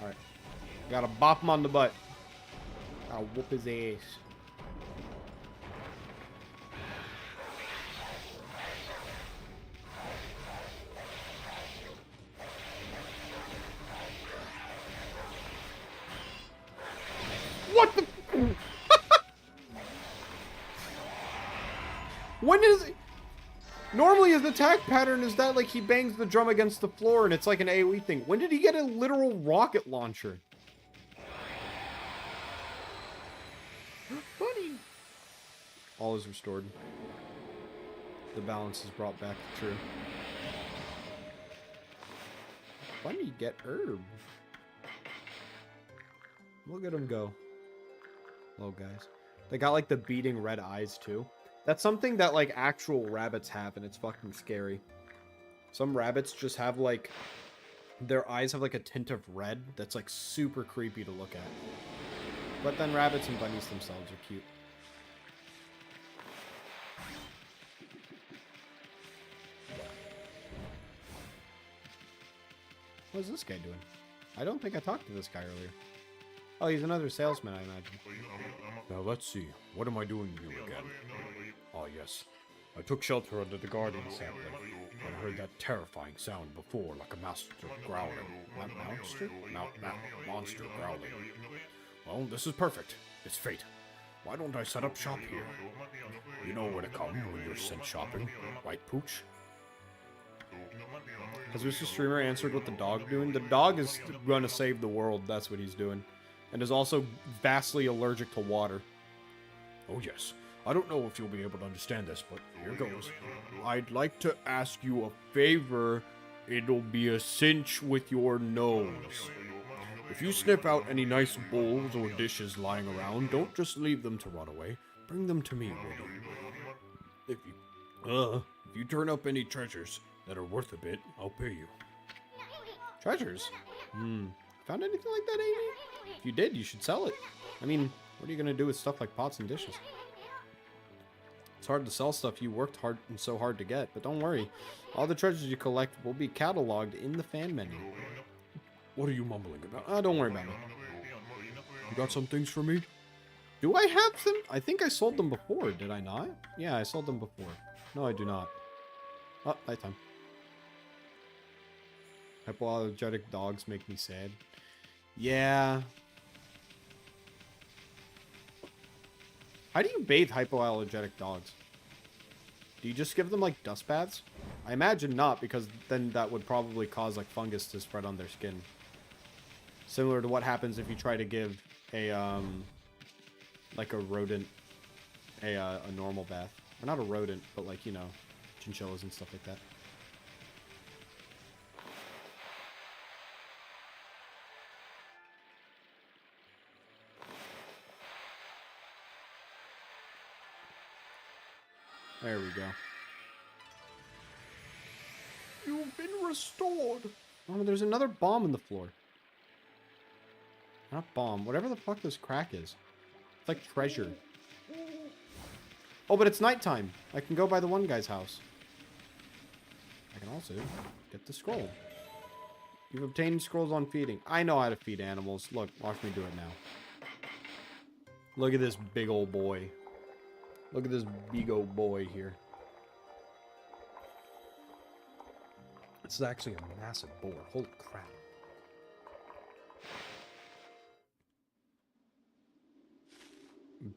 Alright. Gotta bop him on the butt. Gotta whoop his ass. What the? When is it? Normally his attack pattern is that like he bangs the drum against the floor and it's like an AoE thing. When did he get a literal rocket launcher? Funny. All is restored. The balance is brought back to true. Funny, get herb. Look at him go. Hello, guys. They got like the beating red eyes too. That's something that like actual rabbits have, and it's fucking scary. Some rabbits just have like their eyes have like a tint of red that's like super creepy to look at. But then rabbits and bunnies themselves are cute. What is this guy doing? I don't think I talked to this guy earlier. Oh, he's another salesman, I imagine. Now let's see. What am I doing here again? Ah, yes. I took shelter under the guardian sapling. I heard that terrifying sound before, like a monster growling. Monster? Monster growling. Well, this is perfect. It's fate. Why don't I set up shop here? You know where to come when you're sent shopping, right, Pooch? Has Mr. Streamer answered what the dog doing? The dog is going to save the world. That's what he's doing. And is also vastly allergic to water. Oh, yes. I don't know if you'll be able to understand this, but here goes. I'd like to ask you a favor. It'll be a cinch with your nose. If you snip out any nice bowls or dishes lying around, don't just leave them to rot away. Bring them to me, will you? If you turn up any treasures that are worth a bit, I'll pay you. Treasures? Found anything like that, Amy? If you did, you should sell it. I mean, what are you going to do with stuff like pots and dishes? It's hard to sell stuff you worked hard and so hard to get, but don't worry. All the treasures you collect will be cataloged in the fan menu. What are you mumbling about? Don't worry about it. You got some things for me? Do I have them? I think I sold them before, did I not? Yeah, I sold them before. No, I do not. Oh, nighttime. Hypoallergenic dogs make me sad. Yeah. How do you bathe hypoallergenic dogs? Do you just give them like dust baths? I imagine not, because then that would probably cause like fungus to spread on their skin. Similar to what happens if you try to give a like a rodent a normal bath. Or not a rodent, but like, you know, chinchillas and stuff like that. There we go. You've been restored. Oh, there's another bomb on the floor. Not bomb. Whatever the fuck this crack is. It's like treasure. Oh, but it's nighttime. I can go by the one guy's house. I can also get the scroll. You've obtained scrolls on feeding. I know how to feed animals. Look, watch me do it now. Look at this big old boy. Look at this big old boy here. This is actually a massive boar. Holy crap.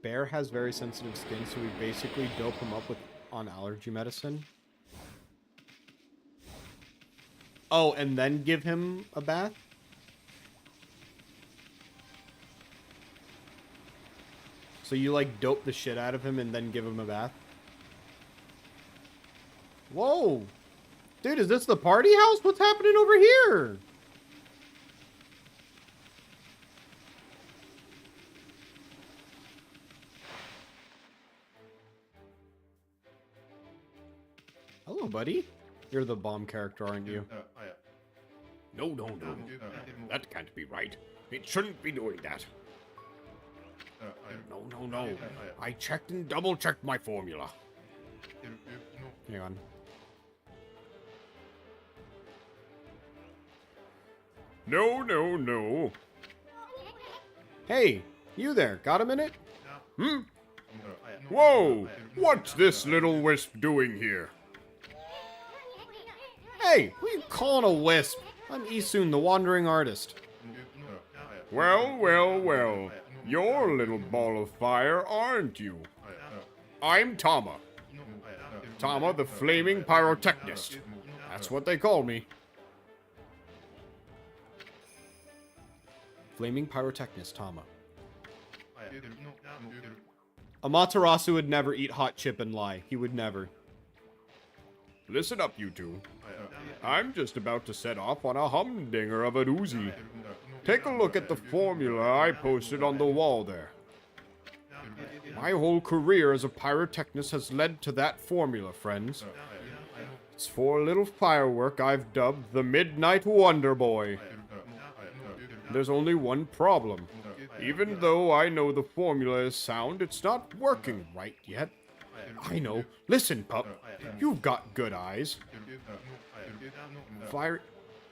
Bear has very sensitive skin, so we basically dope him up with on allergy medicine. Oh, and then give him a bath? So you like dope the shit out of him and then give him a bath? Whoa! Dude, is this the party house? What's happening over here? Hello, buddy. You're the bomb character, aren't you? No. That can't be right. It shouldn't be doing that. No. I checked and double-checked my formula. Hang on. No. Hey, you there. Got a minute? Whoa! What's this little wisp doing here? Hey, who you calling a wisp? I'm Isun, the wandering artist. Well. You're a little ball of fire, aren't you? I'm Tama. Tama the Flaming Pyrotechnist. That's what they call me. Flaming Pyrotechnist, Tama. Amaterasu would never eat hot chip and lie. He would never. Listen up, you two. I'm just about to set off on a humdinger of a doozy. Take a look at the formula I posted on the wall there. My whole career as a pyrotechnist has led to that formula, friends. It's for a little firework I've dubbed the Midnight Wonder Boy. There's only one problem. Even though I know the formula is sound, it's not working right yet. I know. Listen, pup. You've got good eyes. Fire...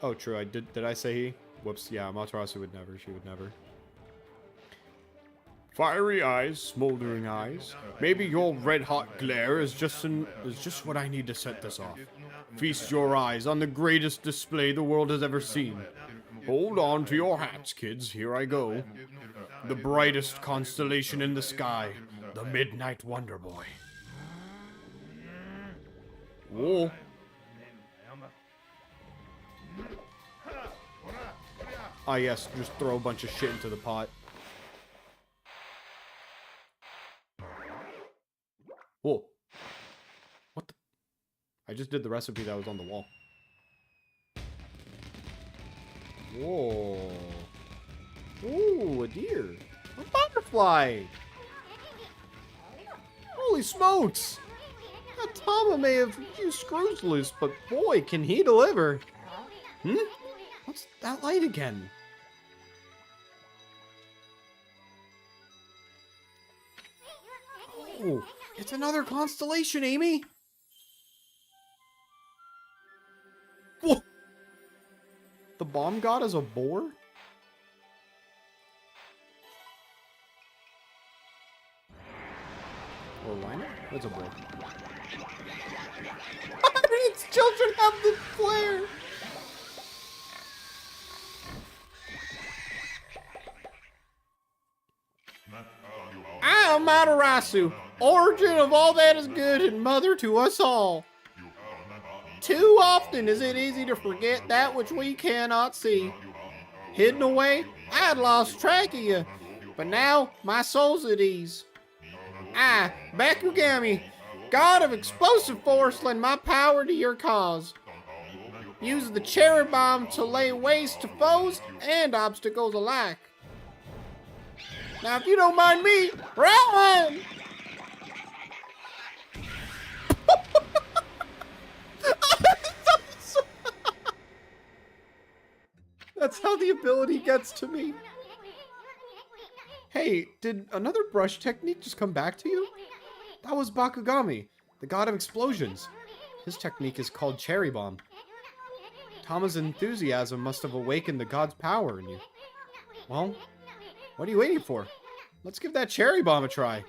Oh, true. Did I say he? Whoops. Yeah, Amaterasu would never. She would never. Fiery eyes, smoldering eyes. Maybe your red-hot glare is just what I need to set this off. Feast your eyes on the greatest display the world has ever seen. Hold on to your hats, kids. Here I go. The brightest constellation in the sky. The Midnight Wonder Boy. Whoa. Ah, yes. Just throw a bunch of shit into the pot. Whoa. What the? I just did the recipe that was on the wall. Whoa. Ooh, a deer. A butterfly. Holy smokes. That Tama may have a few screws loose, but boy, can he deliver. What's that light again? Oh, it's another constellation, Amy. Whoa. The bomb god is a boar? Or a rhino? What's a boar? Its children have the flare! I am Amaterasu, origin of all that is good and mother to us all. Too often is it easy to forget that which we cannot see. Hidden away, I had lost track of you, but now my soul's at ease. I, Bakugami, god of explosive force, lend my power to your cause. Use the cherry bomb to lay waste to foes and obstacles alike. Now, if you don't mind me, run! That's how the ability gets to me. Hey, did another brush technique just come back to you? That was Bakugami, the god of explosions. His technique is called Cherry Bomb. Tama's enthusiasm must have awakened the god's power in you. Well, what are you waiting for? Let's give that Cherry Bomb a try.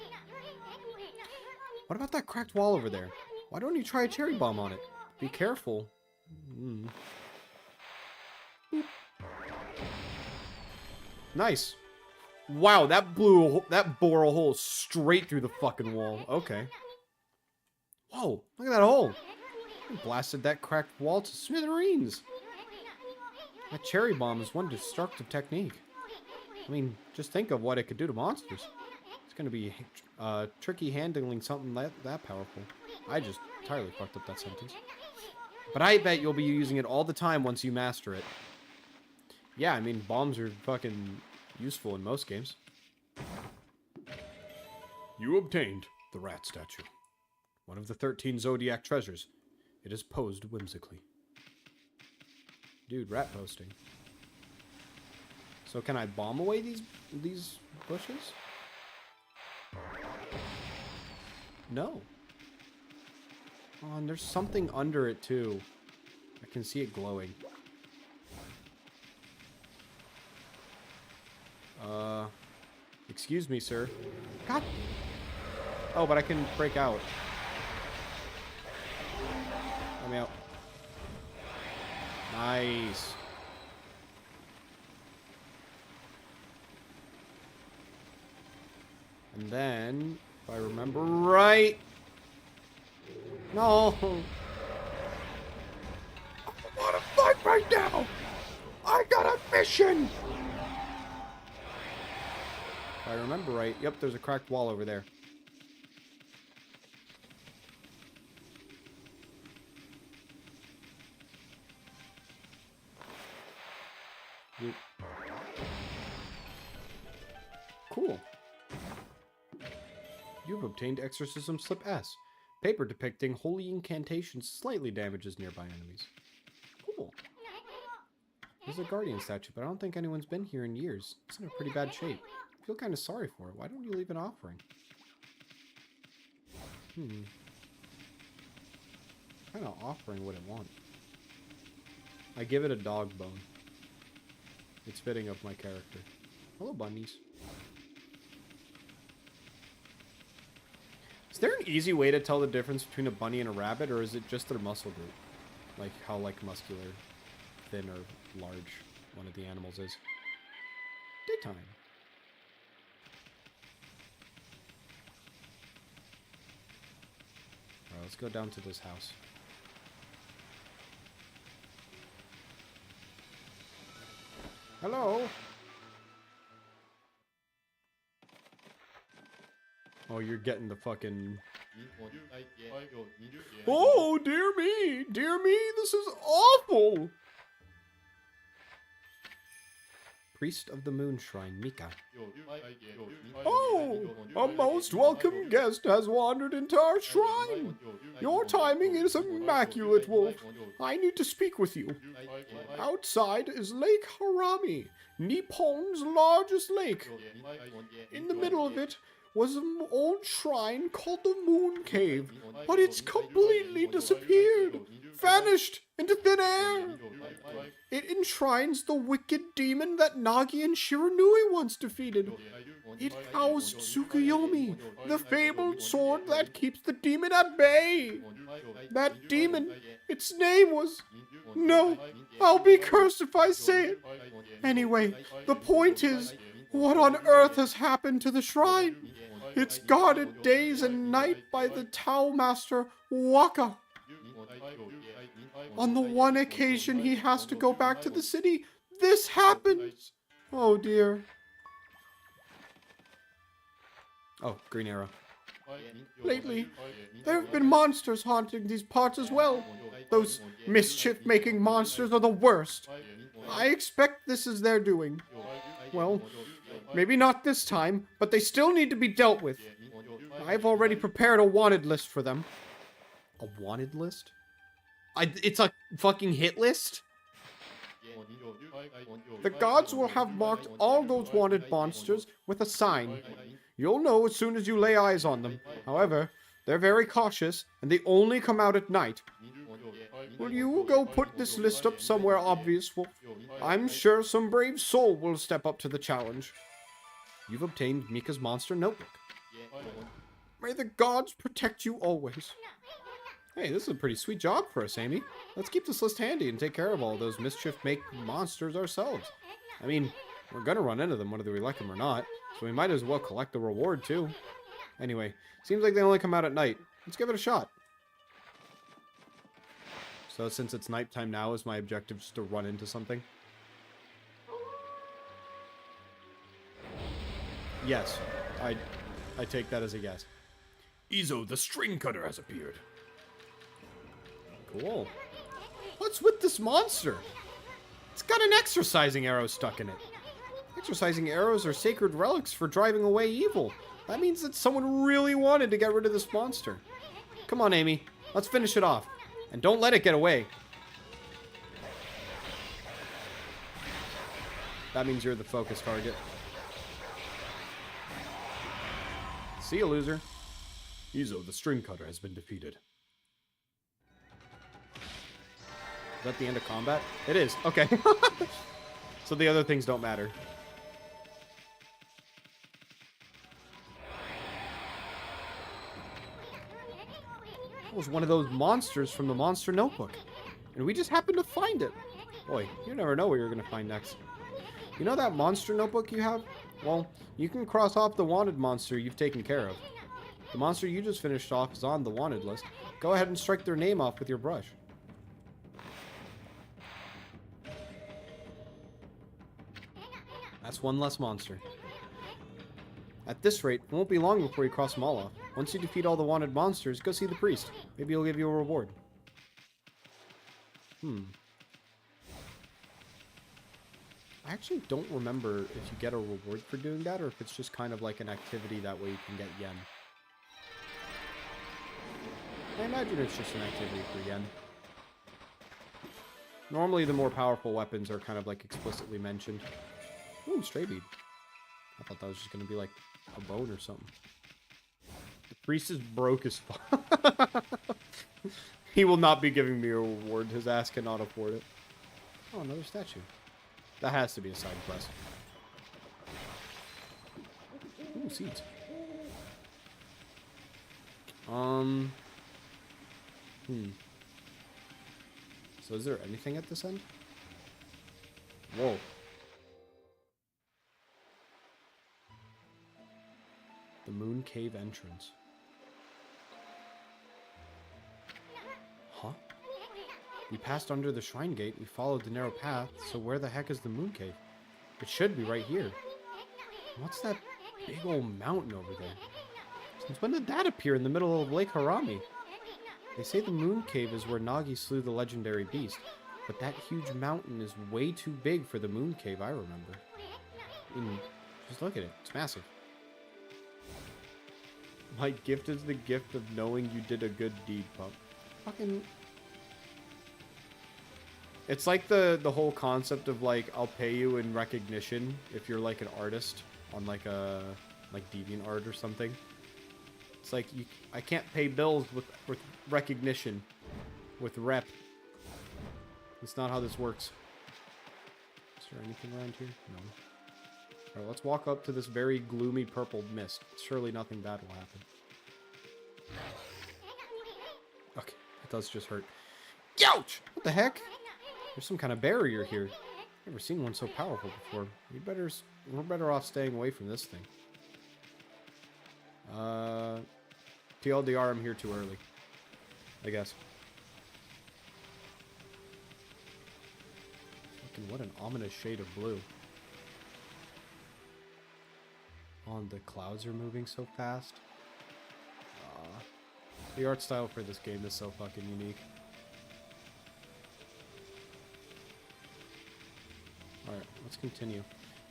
What about that cracked wall over there? Why don't you try a Cherry Bomb on it? Be careful. Nice. Wow, that bore a hole straight through the fucking wall. Okay. Whoa, look at that hole. It blasted that cracked wall to smithereens. That Cherry Bomb is one destructive technique. I mean, just think of what it could do to monsters. It's gonna be tricky handling something that powerful. I just entirely fucked up that sentence. But I bet you'll be using it all the time once you master it. Yeah, I mean, bombs are fucking useful in most games. You obtained the rat statue. One of the 13 Zodiac treasures. It is posed whimsically. Dude, rat posting. So can I bomb away these bushes? No. Oh, and there's something under it too. I can see it glowing. Excuse me, sir. God. Oh, but I can break out. Let me out. Nice. And then, if I remember right... No! I wanna fight right now! I got a mission! If I remember right, yep, there's a cracked wall over there. Cool. You've obtained Exorcism Slip S. Paper depicting holy incantations slightly damages nearby enemies. Cool. There's a guardian statue, but I don't think anyone's been here in years. It's in a pretty bad shape. I feel kind of sorry for it. Why don't you leave an offering? What kind of offering would it want? I give it a dog bone. It's fitting of my character. Hello, bunnies. Is there an easy way to tell the difference between a bunny and a rabbit, or is it just their muscle group? Like how muscular, thin, or large one of the animals is. Daytime. Alright, let's go down to this house. Hello? Oh, you're getting the fucking... Oh, dear me! Dear me, this is awful! Priest of the Moon Shrine, Mika. Oh, a most welcome guest has wandered into our shrine. Your timing is immaculate, Wolf. I need to speak with you. Outside is Lake Harami, Nippon's largest lake. In the middle of it was an old shrine called the Moon Cave, but it's completely disappeared, vanished into thin air. It enshrines the wicked demon that Nagi and Shiranui once defeated. It housed Tsukuyomi, the fabled sword that keeps the demon at bay. That demon, its name was... No, I'll be cursed if I say it. Anyway, the point is, what on earth has happened to the shrine? It's guarded days and night by the Tao Master Waka. On the one occasion he has to go back to the city, this happens. Oh dear. Oh, green arrow. Lately, there have been monsters haunting these parts as well. Those mischief-making monsters are the worst. I expect this is their doing. Well, maybe not this time, but they still need to be dealt with. I've already prepared a wanted list for them. A wanted list? It's a fucking hit list? The gods will have marked all those wanted monsters with a sign. You'll know as soon as you lay eyes on them. However, they're very cautious, and they only come out at night. Will you go put this list up somewhere obvious, Wolf? I'm sure some brave soul will step up to the challenge. You've obtained Mika's monster notebook. May the gods protect you always. Hey, this is a pretty sweet job for us, Amy. Let's keep this list handy and take care of all those mischief-making monsters ourselves. I mean, we're gonna run into them whether we like them or not, so we might as well collect the reward too. Anyway, seems like they only come out at night. Let's give it a shot. So since it's nighttime now, is my objective just to run into something? Yes, I take that as a yes. Izo, the string cutter, has appeared. Cool. What's with this monster? It's got an exorcising arrow stuck in it. Exorcising arrows are sacred relics for driving away evil. That means that someone really wanted to get rid of this monster. Come on, Amy. Let's finish it off. And don't let it get away. That means you're the focus target. See you, loser. Izo, the string cutter, has been defeated. Is that the end of combat? It is. Okay. So the other things don't matter. That was one of those monsters from the monster notebook. And we just happened to find it. Boy, you never know what you're going to find next. You know that monster notebook you have? Well, you can cross off the wanted monster you've taken care of. The monster you just finished off is on the wanted list. Go ahead and strike their name off with your brush. That's one less monster. At this rate, it won't be long before you cross them all off. Once you defeat all the wanted monsters, go see the priest. Maybe he'll give you a reward. I actually don't remember if you get a reward for doing that, or if it's just kind of like an activity that way you can get yen. I imagine it's just an activity for yen. Normally the more powerful weapons are kind of like explicitly mentioned. Ooh, stray bead. I thought that was just going to be like a bone or something. The priest is broke as fuck. He will not be giving me a reward. His ass cannot afford it. Oh, another statue. That has to be a side quest. Ooh, seeds. So is there anything at this end? Whoa. The Moon Cave entrance. Huh? We passed under the shrine gate, we followed the narrow path, so where the heck is the Moon Cave? It should be right here. What's that big old mountain over there? Since when did that appear in the middle of Lake Harami? They say the Moon Cave is where Nagi slew the legendary beast, but that huge mountain is way too big for the Moon Cave I remember. Just look at it, it's massive. My gift is the gift of knowing you did a good deed, pup. Fucking... It's like the whole concept of like, I'll pay you in recognition if you're like an artist on like a DeviantArt or something. It's like I can't pay bills with recognition, with rep. That's not how this works. Is there anything around here? No. Alright, let's walk up to this very gloomy purple mist. Surely nothing bad will happen. Okay, it does just hurt. Ouch! What the heck? There's some kind of barrier here. Never seen one so powerful before. We're better off staying away from this thing. TLDR, I'm here too early. I guess. Fucking what an ominous shade of blue. The clouds are moving so fast. The art style for this game is so fucking unique. Alright, let's continue.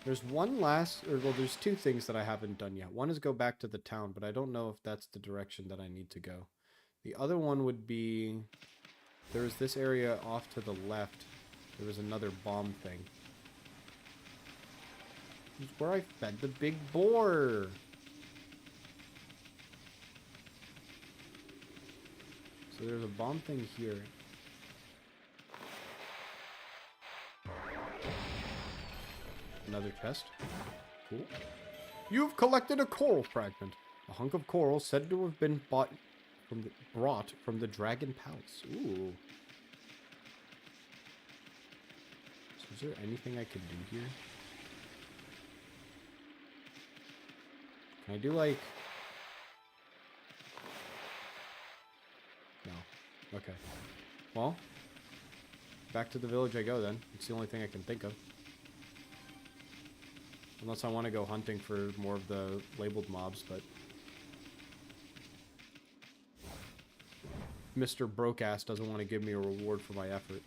There's one last, well, there's two things that I haven't done yet. One is go back to the town, but I don't know if that's the direction that I need to go. The other one would be, there's this area off to the left There was another bomb thing. This is where I fed the big boar. So there's a bomb thing here. Another chest. Cool. You've collected a coral fragment. A hunk of coral said to have been brought from the Dragon Palace. Ooh. So is there anything I could do here? Can I do like... No. Okay. Well, back to the village I go then. It's the only thing I can think of. Unless I want to go hunting for more of the labeled mobs, but... Mr. Brokeass doesn't want to give me a reward for my effort.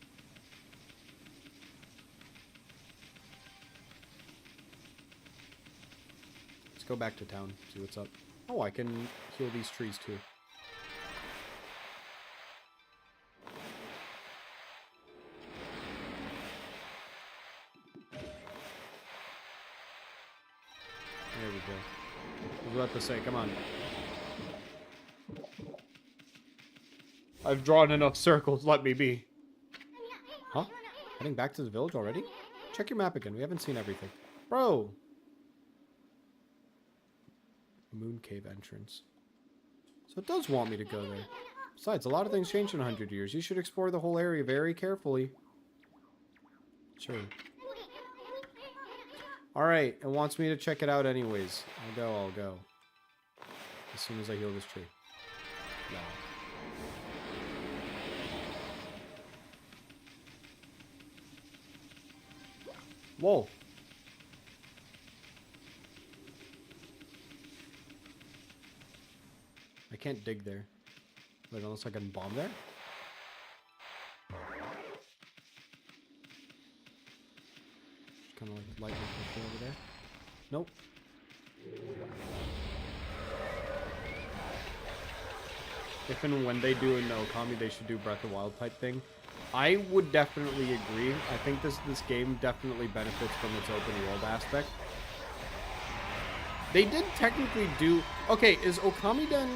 Let's go back to town, see what's up. Oh, I can heal these trees too. There we go. I was about to say, come on. I've drawn enough circles, let me be. Huh? Heading back to the village already? Check your map again, we haven't seen everything. Bro! Moon cave entrance. So it does want me to go there. Besides, a lot of things changed in 100 years. You should explore the whole area very carefully. Sure. Alright, it wants me to check it out anyways. I'll go. As soon as I heal this tree. No. Whoa. I can't dig there. Wait, unless I can bomb there? Kind of like lightning pushing over there. Nope. If and when they do an OKAMI, they should do Breath of Wild type thing. I would definitely agree. I think this game definitely benefits from its open world aspect. They did technically do... Okay, is OKAMI done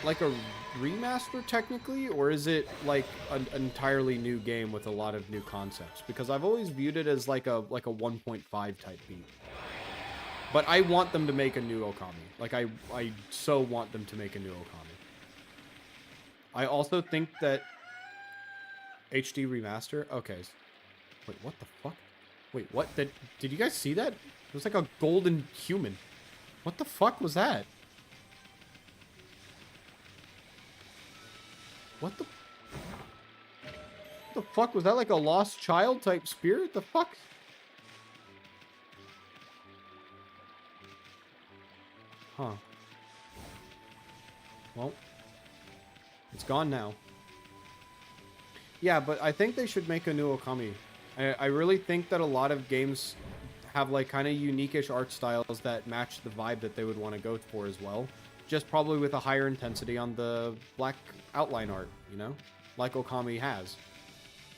like a remaster technically, or is it like an entirely new game with a lot of new concepts? Because I've always viewed it as like a 1.5 type beat. But I want them to make a new OKAMI. Like I so want them to make a new OKAMI. I also think that HD remaster. Okay. Wait, what the fuck? Wait, what? Did you guys see that? It was like a golden human. What the fuck was that? What the fuck? Was that like a lost child type spirit? The fuck? Huh. Well, it's gone now. Yeah, but I think they should make a new OKAMI. I really think that a lot of games have like kind of unique-ish art styles that match the vibe that they would want to go for as well. Just probably with a higher intensity on the black outline art, you know? Like OKAMI has.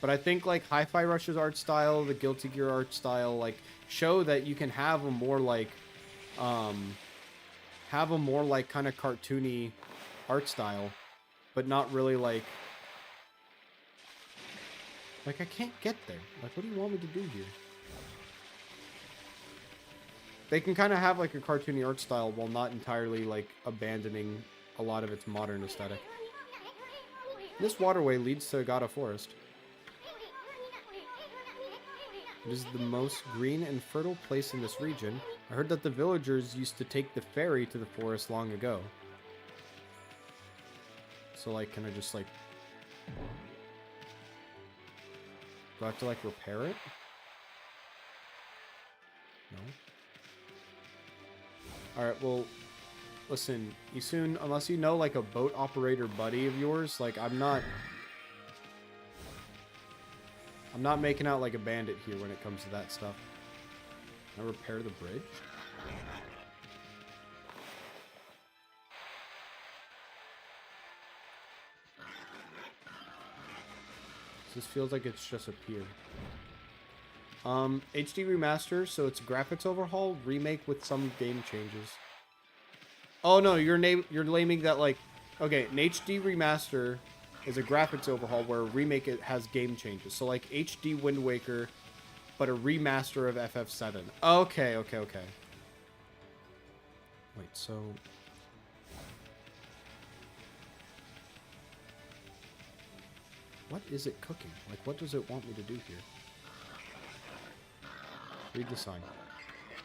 But I think like Hi-Fi Rush's art style, the Guilty Gear art style, like show that you can have a more like kind of cartoony art style, but not really like I can't get there. Like, what do you want me to do here? They can kind of have like a cartoony art style while not entirely like abandoning a lot of its modern aesthetic. This waterway leads to Agata Forest. It is the most green and fertile place in this region. I heard that the villagers used to take the ferry to the forest long ago. So like, can I just like... Do I have to like repair it? No. Alright, well, listen, Isun, unless you know like a boat operator buddy of yours, like I'm not making out like a bandit here when it comes to that stuff. Can I repair the bridge? This feels like it's just appeared. HD remaster, so it's graphics overhaul, remake with some game changes. Oh no, you're naming that like, okay, an HD remaster is a graphics overhaul where a remake it has game changes. So like HD Wind Waker, but a remaster of FF7. Okay. Wait, so... what is it cooking? Like, what does it want me to do here? Read the sign.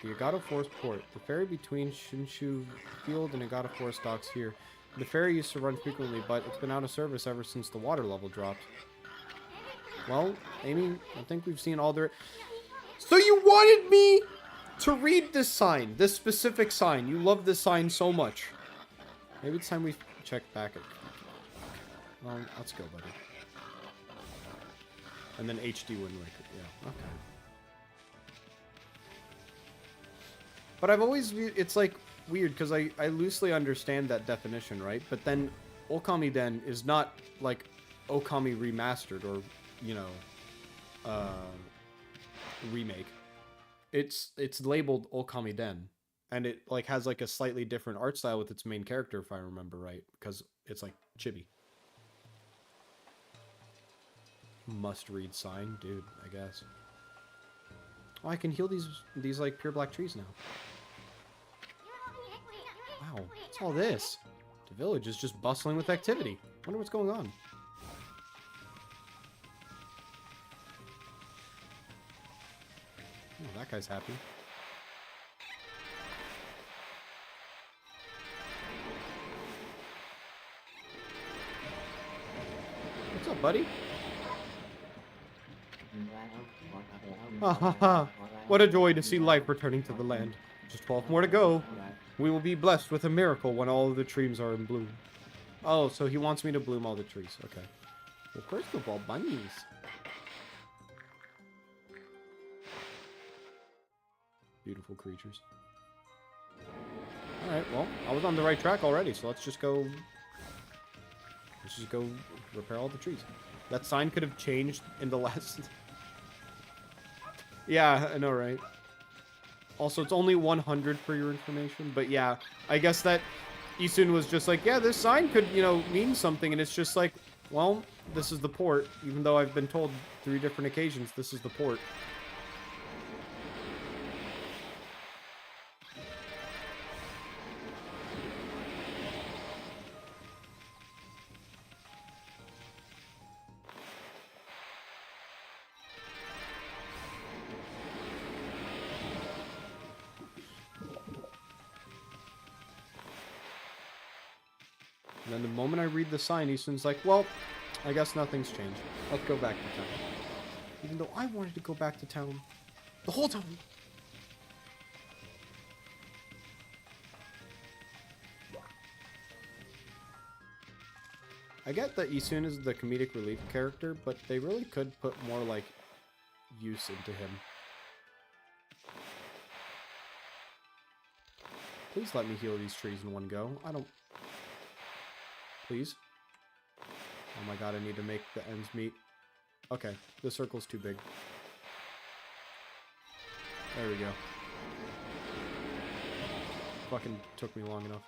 The Agata Forest port. The ferry between Shinshu Field and Agata Forest docks here. The ferry used to run frequently, but it's been out of service ever since the water level dropped. Well, Amy, I think we've seen all there... So you wanted me to read this sign, this specific sign. You love this sign so much. Maybe it's time we check back at... well, let's go, buddy. And then HD Wind Waker. Yeah, okay. But I've always viewed... it's like weird because I loosely understand that definition, right? But then Okami Den is not like Okami remastered or, you know, remake. It's labeled Okami Den, and it like has like a slightly different art style with its main character, if I remember right, because it's like chibi. Must read sign, dude, I guess. Oh, I can heal these like pure black trees now. Wow, what's all this? The village is just bustling with activity. Wonder what's going on. Oh, that guy's happy. What's up, buddy? Ha ha ha! What a joy to see life returning to the land. Just 12 more to go. We will be blessed with a miracle when all of the trees are in bloom. Oh, so he wants me to bloom all the trees. Okay. Well, first of all, bunnies. Beautiful creatures. Alright, well, I was on the right track already, so let's just go repair all the trees. That sign could have changed in the last... yeah, I know, right? Also, it's only 100 for your information, but yeah, I guess that Isun was just like, yeah, this sign could, you know, mean something, and it's just like, well, this is the port, even though I've been told 3 different occasions this is the port. And then the moment I read the sign, Easton's like, well, I guess nothing's changed. Let's go back to town. Even though I wanted to go back to town the whole time. I get that Isun is the comedic relief character, but they really could put more, like, use into him. Please let me heal these trees in one go. I don't... Please? Oh my god, I need to make the ends meet. Okay, the circle's too big. There we go. Fucking took me long enough.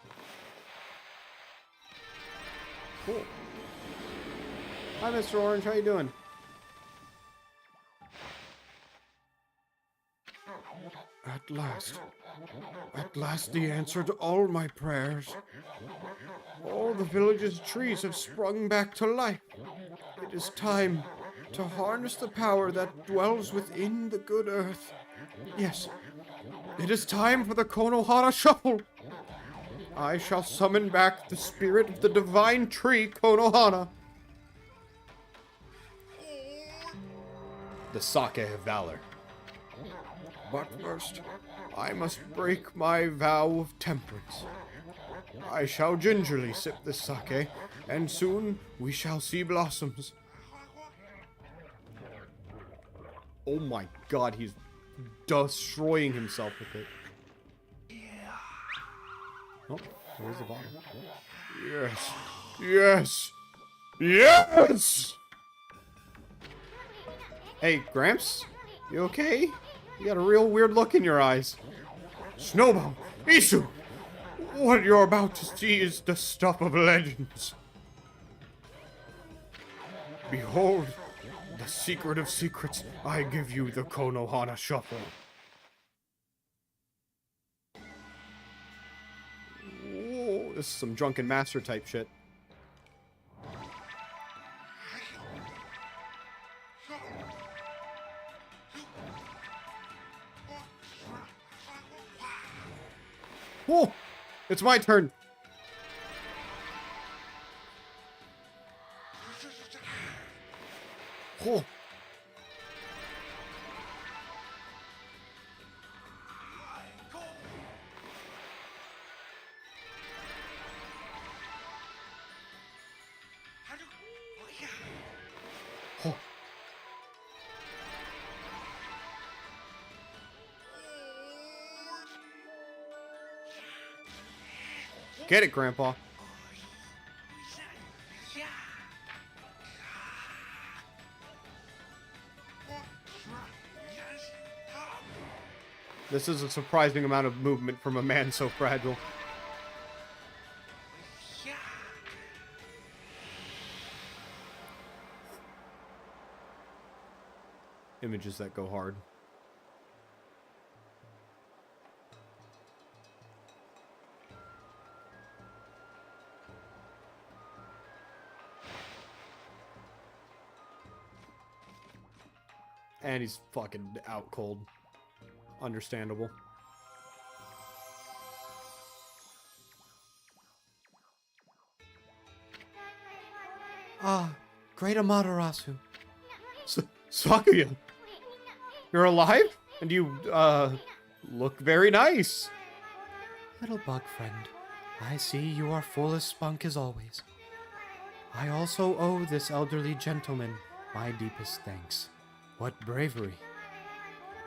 Cool. Hi, Mr. Orange, how you doing? At last the answer to all my prayers. All the village's trees have sprung back to life. It is time to harness the power that dwells within the good earth. Yes, it is time for the Konohara Shuffle. I shall summon back the spirit of the divine tree Konohana. The Sake of Valor. But first, I must break my vow of temperance. I shall gingerly sip this sake, and soon we shall see blossoms. Oh my god, he's destroying himself with it. Oh, there's the bottle. Yes! Yes! Yes! Hey, Gramps? You okay? You got a real weird look in your eyes. Snowball, Isu, what you're about to see is the stuff of legends. Behold, the secret of secrets. I give you the Konohana Shuffle. Whoa, this is some drunken master type shit. Whoa! It's my turn! Whoa! Oh. Get it, Grandpa. This is a surprising amount of movement from a man so fragile. Images that go hard. And he's fucking out cold. Understandable. Ah, great Amaterasu. Sakuya, You're alive? And you, look very nice. Little bug friend, I see you are full of spunk as always. I also owe this elderly gentleman my deepest thanks. What bravery!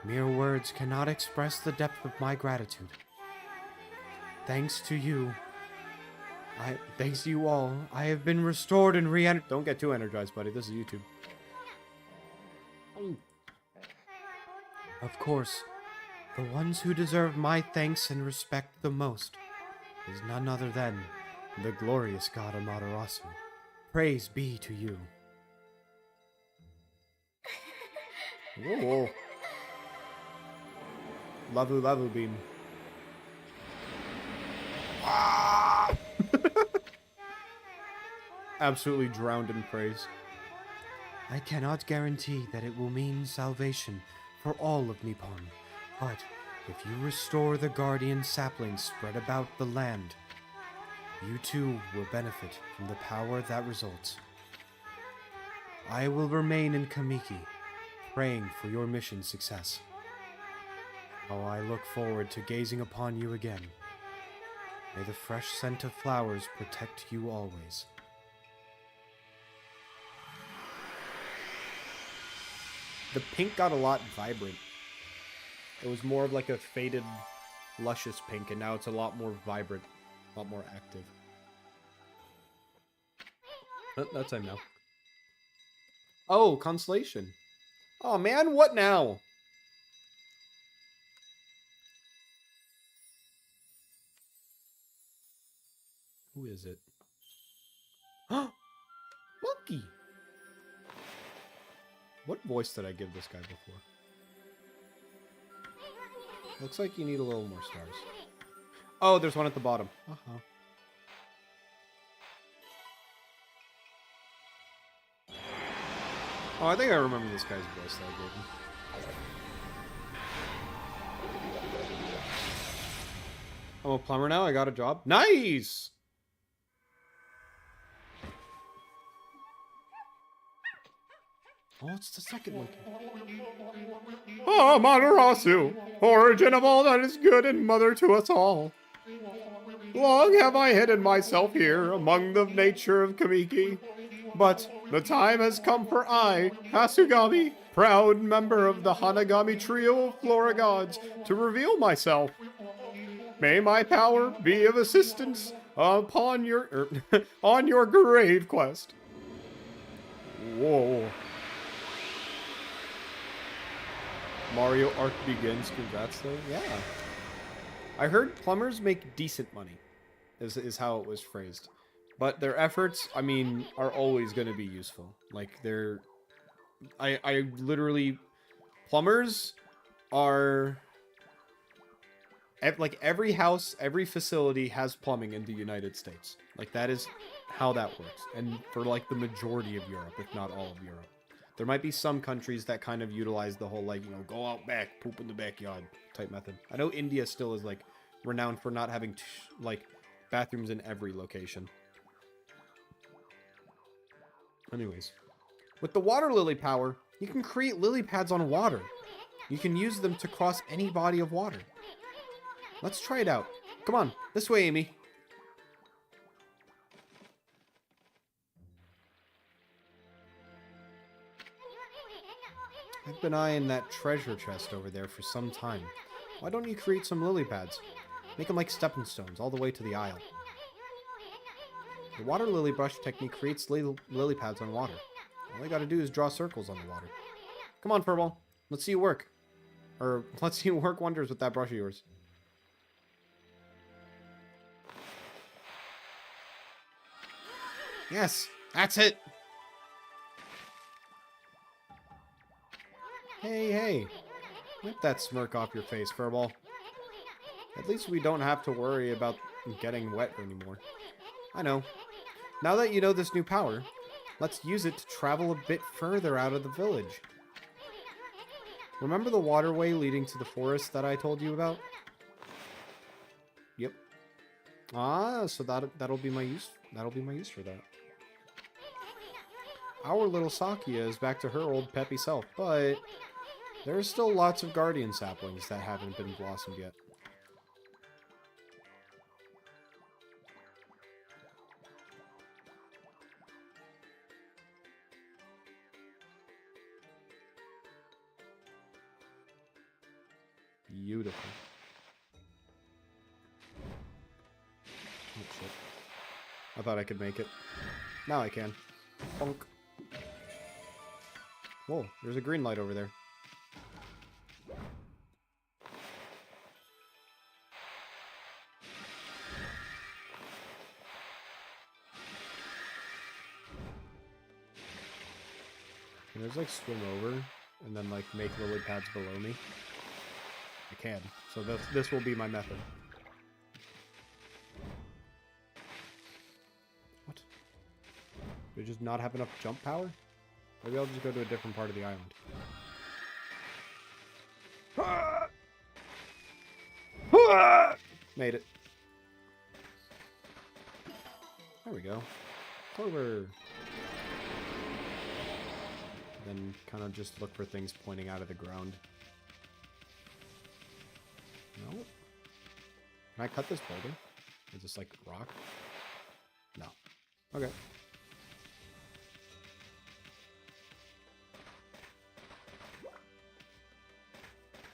Mere words cannot express the depth of my gratitude. Thanks to you, Thanks to you all, I have been restored and re-energized. Don't get too energized, buddy. This is YouTube. of course, the ones who deserve my thanks and respect the most is none other than the glorious god Amaterasu. Praise be to you. Whoa. Lavu Lavu Beam. Absolutely drowned in praise. I cannot guarantee that it will mean salvation for all of Nippon, but if you restore the guardian saplings spread about the land, you too will benefit from the power that results. I will remain in Kamiki, praying for your mission's success. How I look forward to gazing upon you again. May the fresh scent of flowers protect you always. The pink got a lot vibrant. It was more of like a faded, luscious pink, and now it's a lot more vibrant, a lot more active. That's time now. Oh, Constellation. Oh man, what now? Who is it? Monkey! What voice did I give this guy before? Looks like you need a little more stars. Oh, there's one at the bottom. Uh-huh. Oh, I think I remember this guy's voice that I gave him. I'm a plumber now. I got a job. Nice! Oh, it's the second monkey. Amaterasu, origin of all that is good and mother to us all. Long have I hidden myself here among the nature of Kamiki, but the time has come for I, Hasugami, proud member of the Hanagami trio of Flora gods, to reveal myself. May my power be of assistance upon your on your grave quest. Whoa. Mario arc begins. Congrats, though. Yeah. I heard plumbers make decent money, is how it was phrased. But their efforts, I mean, are always going to be useful. Like, they're... I literally... Plumbers are... Like, every house, every facility has plumbing in the United States. Like, that is how that works. And for, like, the majority of Europe, if not all of Europe. There might be some countries that kind of utilize the whole, like, you know, go out back, poop in the backyard type method. I know India still is, like, renowned for not having, like, bathrooms in every location. Anyways. With the water lily power, you can create lily pads on water. You can use them to cross any body of water. Let's try it out. Come on, this way, Amy. I've been eyeing that treasure chest over there for some time. Why don't you create some lily pads? Make them like stepping stones all the way to the aisle. The water lily brush technique creates lily pads on water. All I gotta do is draw circles on the water. Come on, Furball. Let's see you work. Or, let's see you work wonders with that brush of yours. Yes, that's it. Hey, hey. Wipe that smirk off your face, Furball. At least we don't have to worry about getting wet anymore. I know. Now that you know this new power, let's use it to travel a bit further out of the village. Remember the waterway leading to the forest that I told you about? Yep. Ah, so that'll be my use. That'll be my use for that. Our little Sakia is back to her old peppy self, but there are still lots of guardian saplings that haven't been blossomed yet. Beautiful. Oh, shit. I thought I could make it. Now I can. Bonk. Whoa, there's a green light over there. Can I just, like, swim over and then, like, make lily pads below me? I can. So this will be my method. What? Do I just not have enough jump power? Maybe I'll just go to a different part of the island. Made it. There we go. Clover. Then kind of just look for things pointing out of the ground. No. Can I cut this boulder? Is this like rock? No. Okay.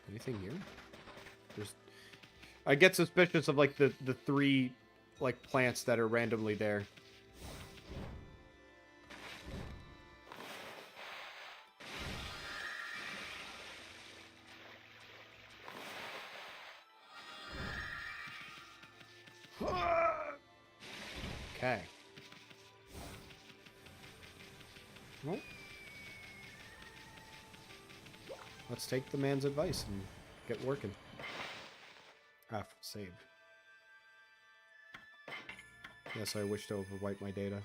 Anything here? There's... I get suspicious of like the three like plants that are randomly there. Okay. Well, let's take the man's advice and get working. Save. Yes, I wish to overwrite my data.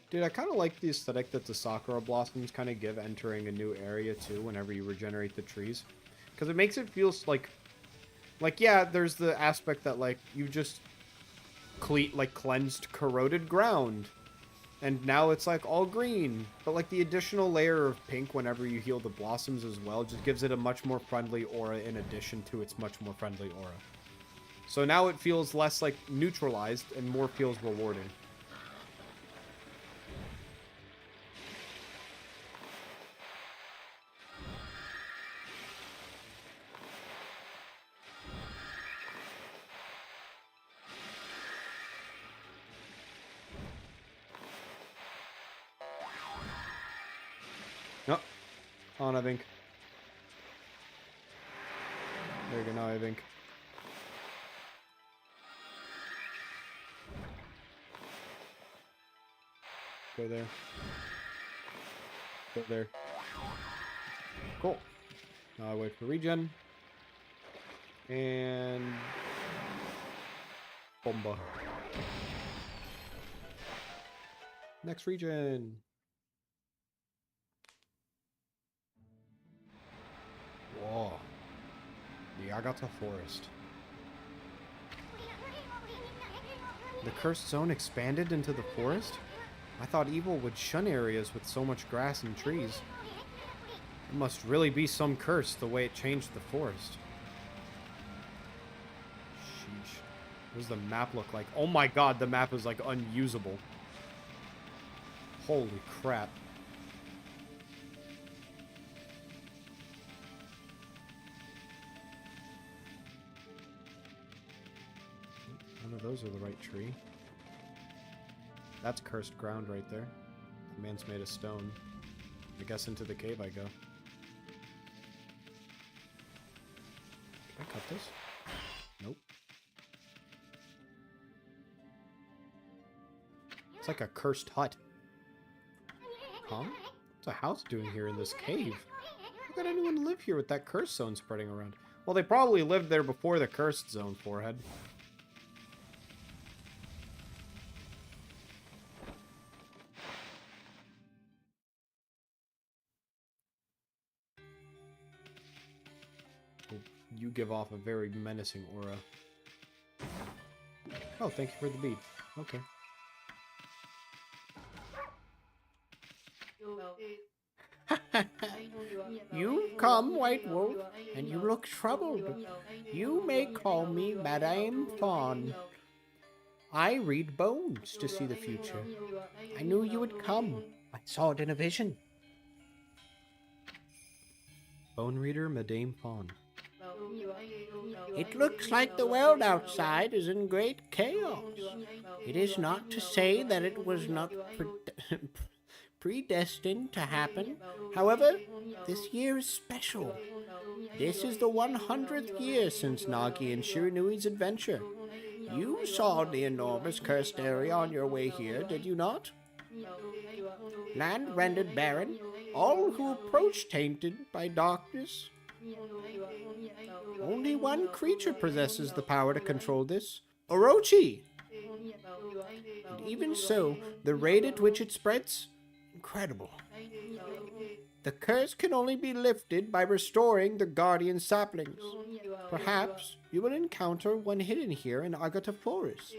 Dude, I kind of like the aesthetic that the Sakura Blossoms kind of give entering a new area, too, whenever you regenerate the trees. Because it makes it feel like, yeah, there's the aspect that, like, you've just cleansed corroded ground. And now it's, like, all green. But, like, the additional layer of pink whenever you heal the blossoms as well just gives it a much more friendly aura in addition to its much more friendly aura. So now it feels less, like, neutralized and more feels rewarding. On, I think. There you go, now I think. Go there. Go there. Cool. Now I wait for regen. And... Bomba. Next regen. Whoa. The Agata Forest. The cursed zone expanded into the forest? I thought evil would shun areas with so much grass and trees. It must really be some curse the way it changed the forest. Sheesh. What does the map look like? Oh my god, the map is like unusable. Holy crap. None of those are the right tree. That's cursed ground right there. The man's made of stone. I guess into the cave I go. Can I cut this? Nope. It's like a cursed hut. Huh? What's a house doing here in this cave? How could anyone live here with that cursed zone spreading around? Well, they probably lived there before the cursed zone, forehead. You give off a very menacing aura. Oh, thank you for the bead. Okay. You come, White Wolf, and you look troubled. You may call me Madame Fawn. I read bones to see the future. I knew you would come. I saw it in a vision. Bone Reader, Madame Fawn. It looks like the world outside is in great chaos. It is not to say that it was not predestined to happen. However, this year is special. This is the 100th year since Nagi and Shiranui's adventure. You saw the enormous cursed area on your way here, did you not? Land rendered barren, all who approach tainted by darkness. Only one creature possesses the power to control this, Orochi. And even so, the rate at which it spreads, incredible. The curse can only be lifted by restoring the guardian saplings. Perhaps you will encounter one hidden here in Agata Forest.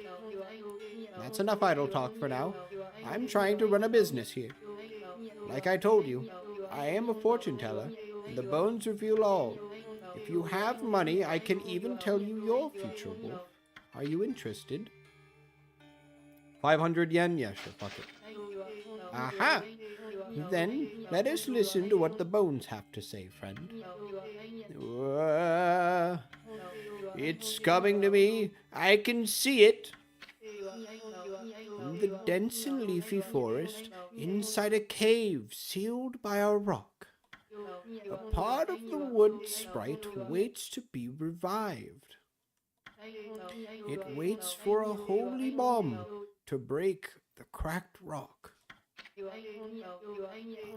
That's enough idle talk for now. I'm trying to run a business here. Like I told you, I am a fortune teller, and the bones reveal all. If you have money, I can even tell you your future, Wolf. Are you interested? 500 yen? Yeah, sure, fuck it. Aha! Then let us listen to what the bones have to say, friend. It's coming to me. I can see it. In the dense and leafy forest, inside a cave sealed by a rock, a part of the wood sprite waits to be revived. It waits for a holy bomb to break the cracked rock.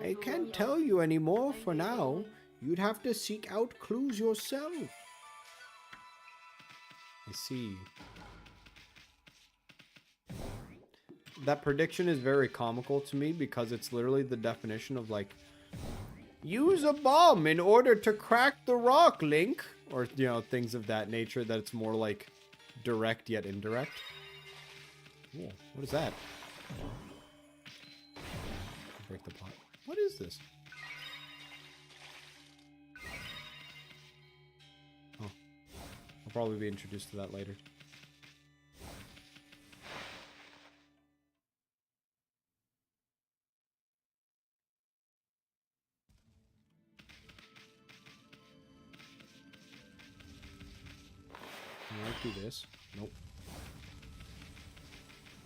I can't tell you any more for now. You'd have to seek out clues yourself. I see. That prediction is very comical to me because it's literally the definition of like, use a bomb in order to crack the rock, Link. Or, you know, things of that nature that it's more like direct yet indirect. Ooh, what is that? Break the pot. What is this? Oh. I'll probably be introduced to that later. Can I do this? Nope.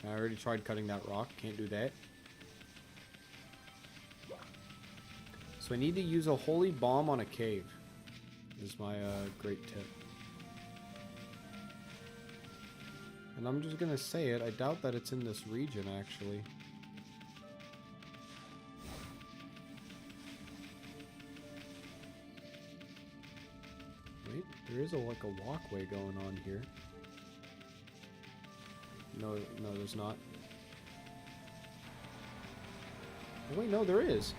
I already tried cutting that rock. Can't do that. So I need to use a holy bomb on a cave. Is my great tip. And I'm just gonna say it. I doubt that it's in this region, actually. Wait, there is like a walkway going on here. No, there's not. Oh, wait, no, there is.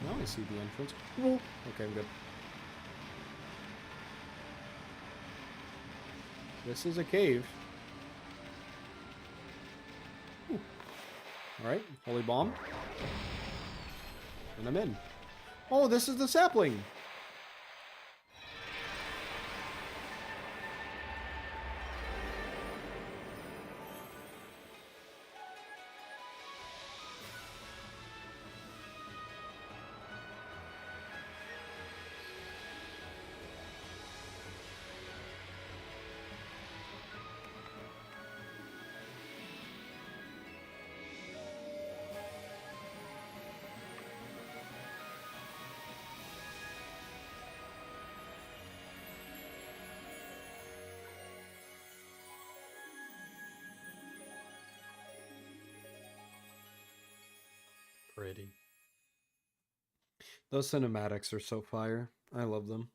Now I see the entrance. Whoa. Okay, I'm good. This is a cave. Alright, holy bomb. And I'm in. Oh, this is the sapling! Pretty. Those cinematics are so fire. I love them.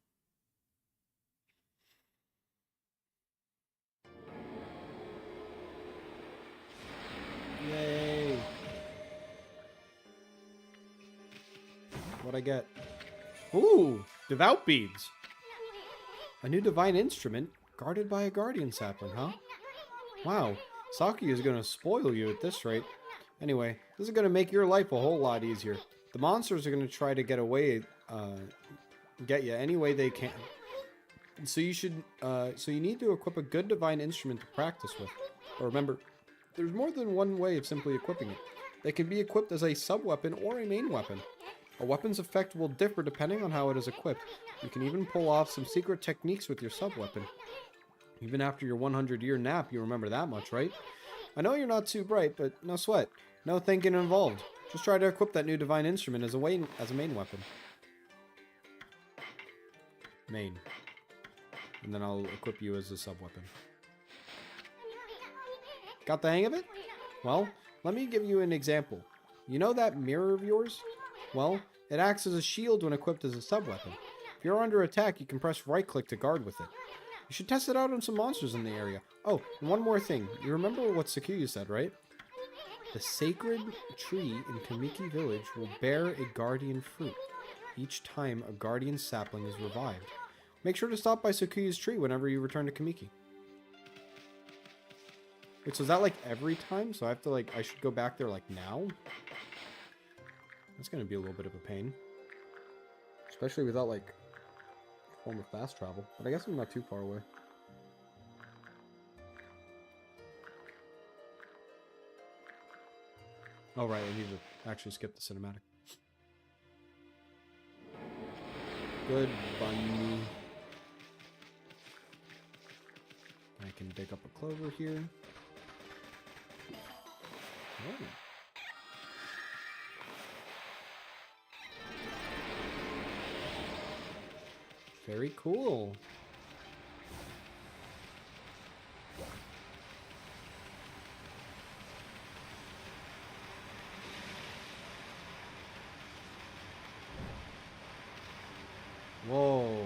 Yay! What'd I get? Ooh! Devout beads! A new divine instrument guarded by a guardian sapling, huh? Wow, Saki is gonna spoil you at this rate. Anyway, this is gonna make your life a whole lot easier. The monsters are gonna try to get away, get you any way they can. So you need to equip a good divine instrument to practice with. But remember, there's more than one way of simply equipping it. They can be equipped as a sub-weapon or a main weapon. A weapon's effect will differ depending on how it is equipped. You can even pull off some secret techniques with your sub-weapon. Even after your 100-year nap, you remember that much, right? I know you're not too bright, but no sweat. No thinking involved. Just try to equip that new divine instrument as a main weapon. Main. And then I'll equip you as a sub-weapon. Got the hang of it? Well, let me give you an example. You know that mirror of yours? Well, it acts as a shield when equipped as a sub-weapon. If you're under attack, you can press right-click to guard with it. You should test it out on some monsters in the area. Oh, and one more thing. You remember what Sakuya said, right? The sacred tree in Kamiki Village will bear a guardian fruit each time a guardian sapling is revived. Make sure to stop by Sakuya's tree whenever you return to Kamiki. Wait, so is that like every time? So I have to I should go back there like now? That's gonna be a little bit of a pain. Especially without a form of fast travel. But I guess I'm not too far away. Oh right, I need to actually skip the cinematic. Good bunny. I can dig up a clover here. Oh. Very cool. Whoa.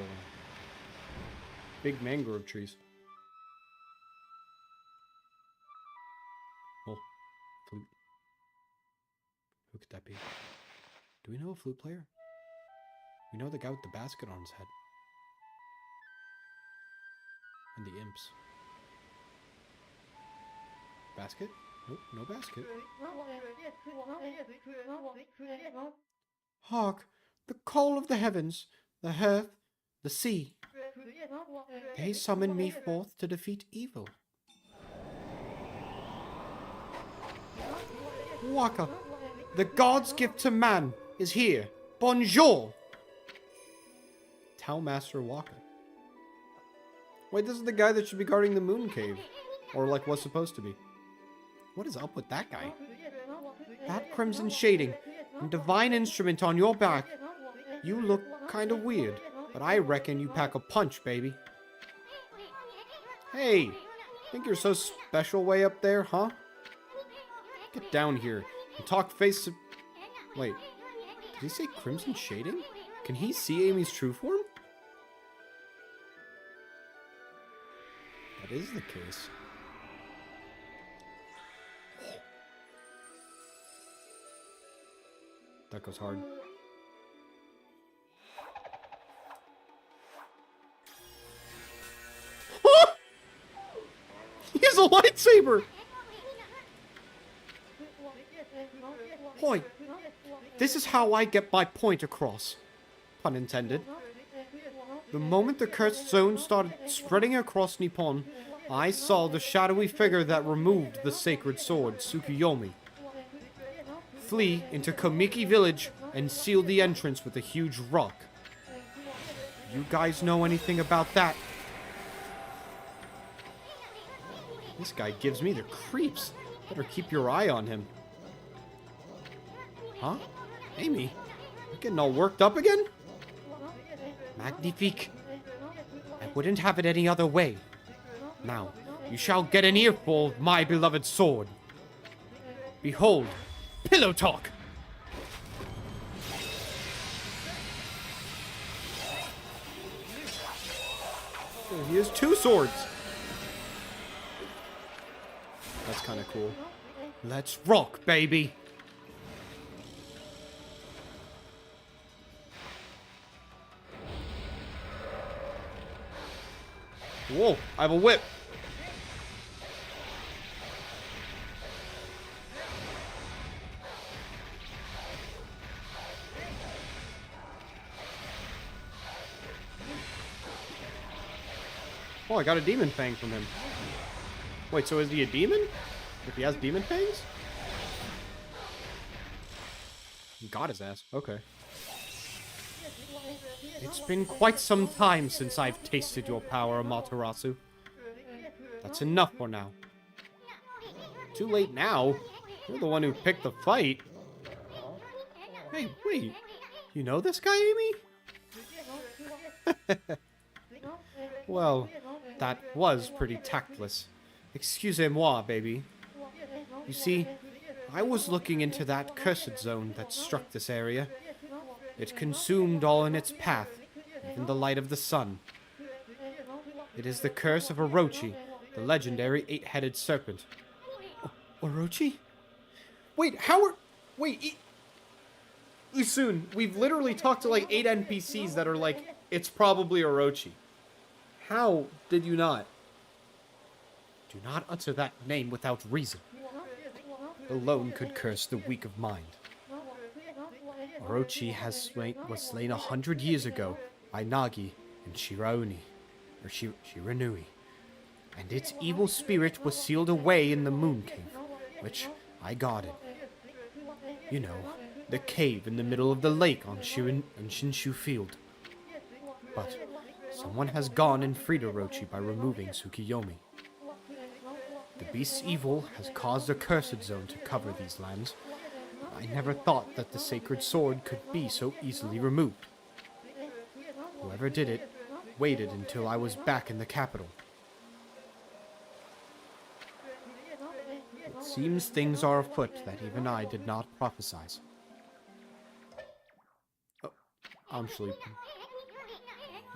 Big mangrove trees. Oh, flute. Who could that be? Do we know a flute player? We know the guy with the basket on his head. And the imps. Basket? Nope, no basket. Hark! The call of the heavens, the earth, the sea. They summon me forth to defeat evil. Waka, the god's gift to man is here. Bonjour! Tau Master Waka. Wait, this is the guy that should be guarding the moon cave. Or was supposed to be. What is up with that guy? That crimson shading. and divine instrument on your back. You look kinda weird, but I reckon you pack a punch, baby. Hey, think you're so special way up there, huh? Get down here and talk face to... Wait, did he say crimson shading? Can he see Amy's true form? That is the case. That goes hard. He has a lightsaber! Hoy, this is how I get my point across. Pun intended. The moment the cursed zone started spreading across Nippon, I saw the shadowy figure that removed the sacred sword, Tsukuyomi, flee into Komiki village and seal the entrance with a huge rock. You guys know anything about that? This guy gives me the creeps. Better keep your eye on him. Huh? Amy? You getting all worked up again? Magnifique. I wouldn't have it any other way. Now, you shall get an earful of my beloved sword. Behold, pillow talk! Oh, he has two swords! That's kind of cool. Let's rock, baby! Whoa, I have a whip! Oh, I got a demon fang from him. Wait, so is he a demon? If he has demon fangs? He got his ass. Okay. It's been quite some time since I've tasted your power, Amaterasu. That's enough for now. Too late now? You're the one who picked the fight. Hey, wait. You know this guy, Amy? Well, that was pretty tactless. Excusez-moi, baby. You see, I was looking into that cursed zone that struck this area. It consumed all in its path, even the light of the sun. It is the curse of Orochi, the legendary eight-headed serpent. Orochi? Wait, how are... Wait, Isun, we've literally talked to like 8 NPCs that are like, it's probably Orochi. How did you not? Do not utter that name without reason. Alone could curse the weak of mind. Orochi was slain 100 years ago by Nagi and Shirauni, or Shiranui, and its evil spirit was sealed away in the Moon Cave, which I guarded. You know, the cave in the middle of the lake on Shinshu Field. But someone has gone and freed Orochi by removing Tsukuyomi. The beast's evil has caused a cursed zone to cover these lands. I never thought that the sacred sword could be so easily removed. Whoever did it waited until I was back in the capital. It seems things are afoot that even I did not prophesize. Oh, I'm sleeping.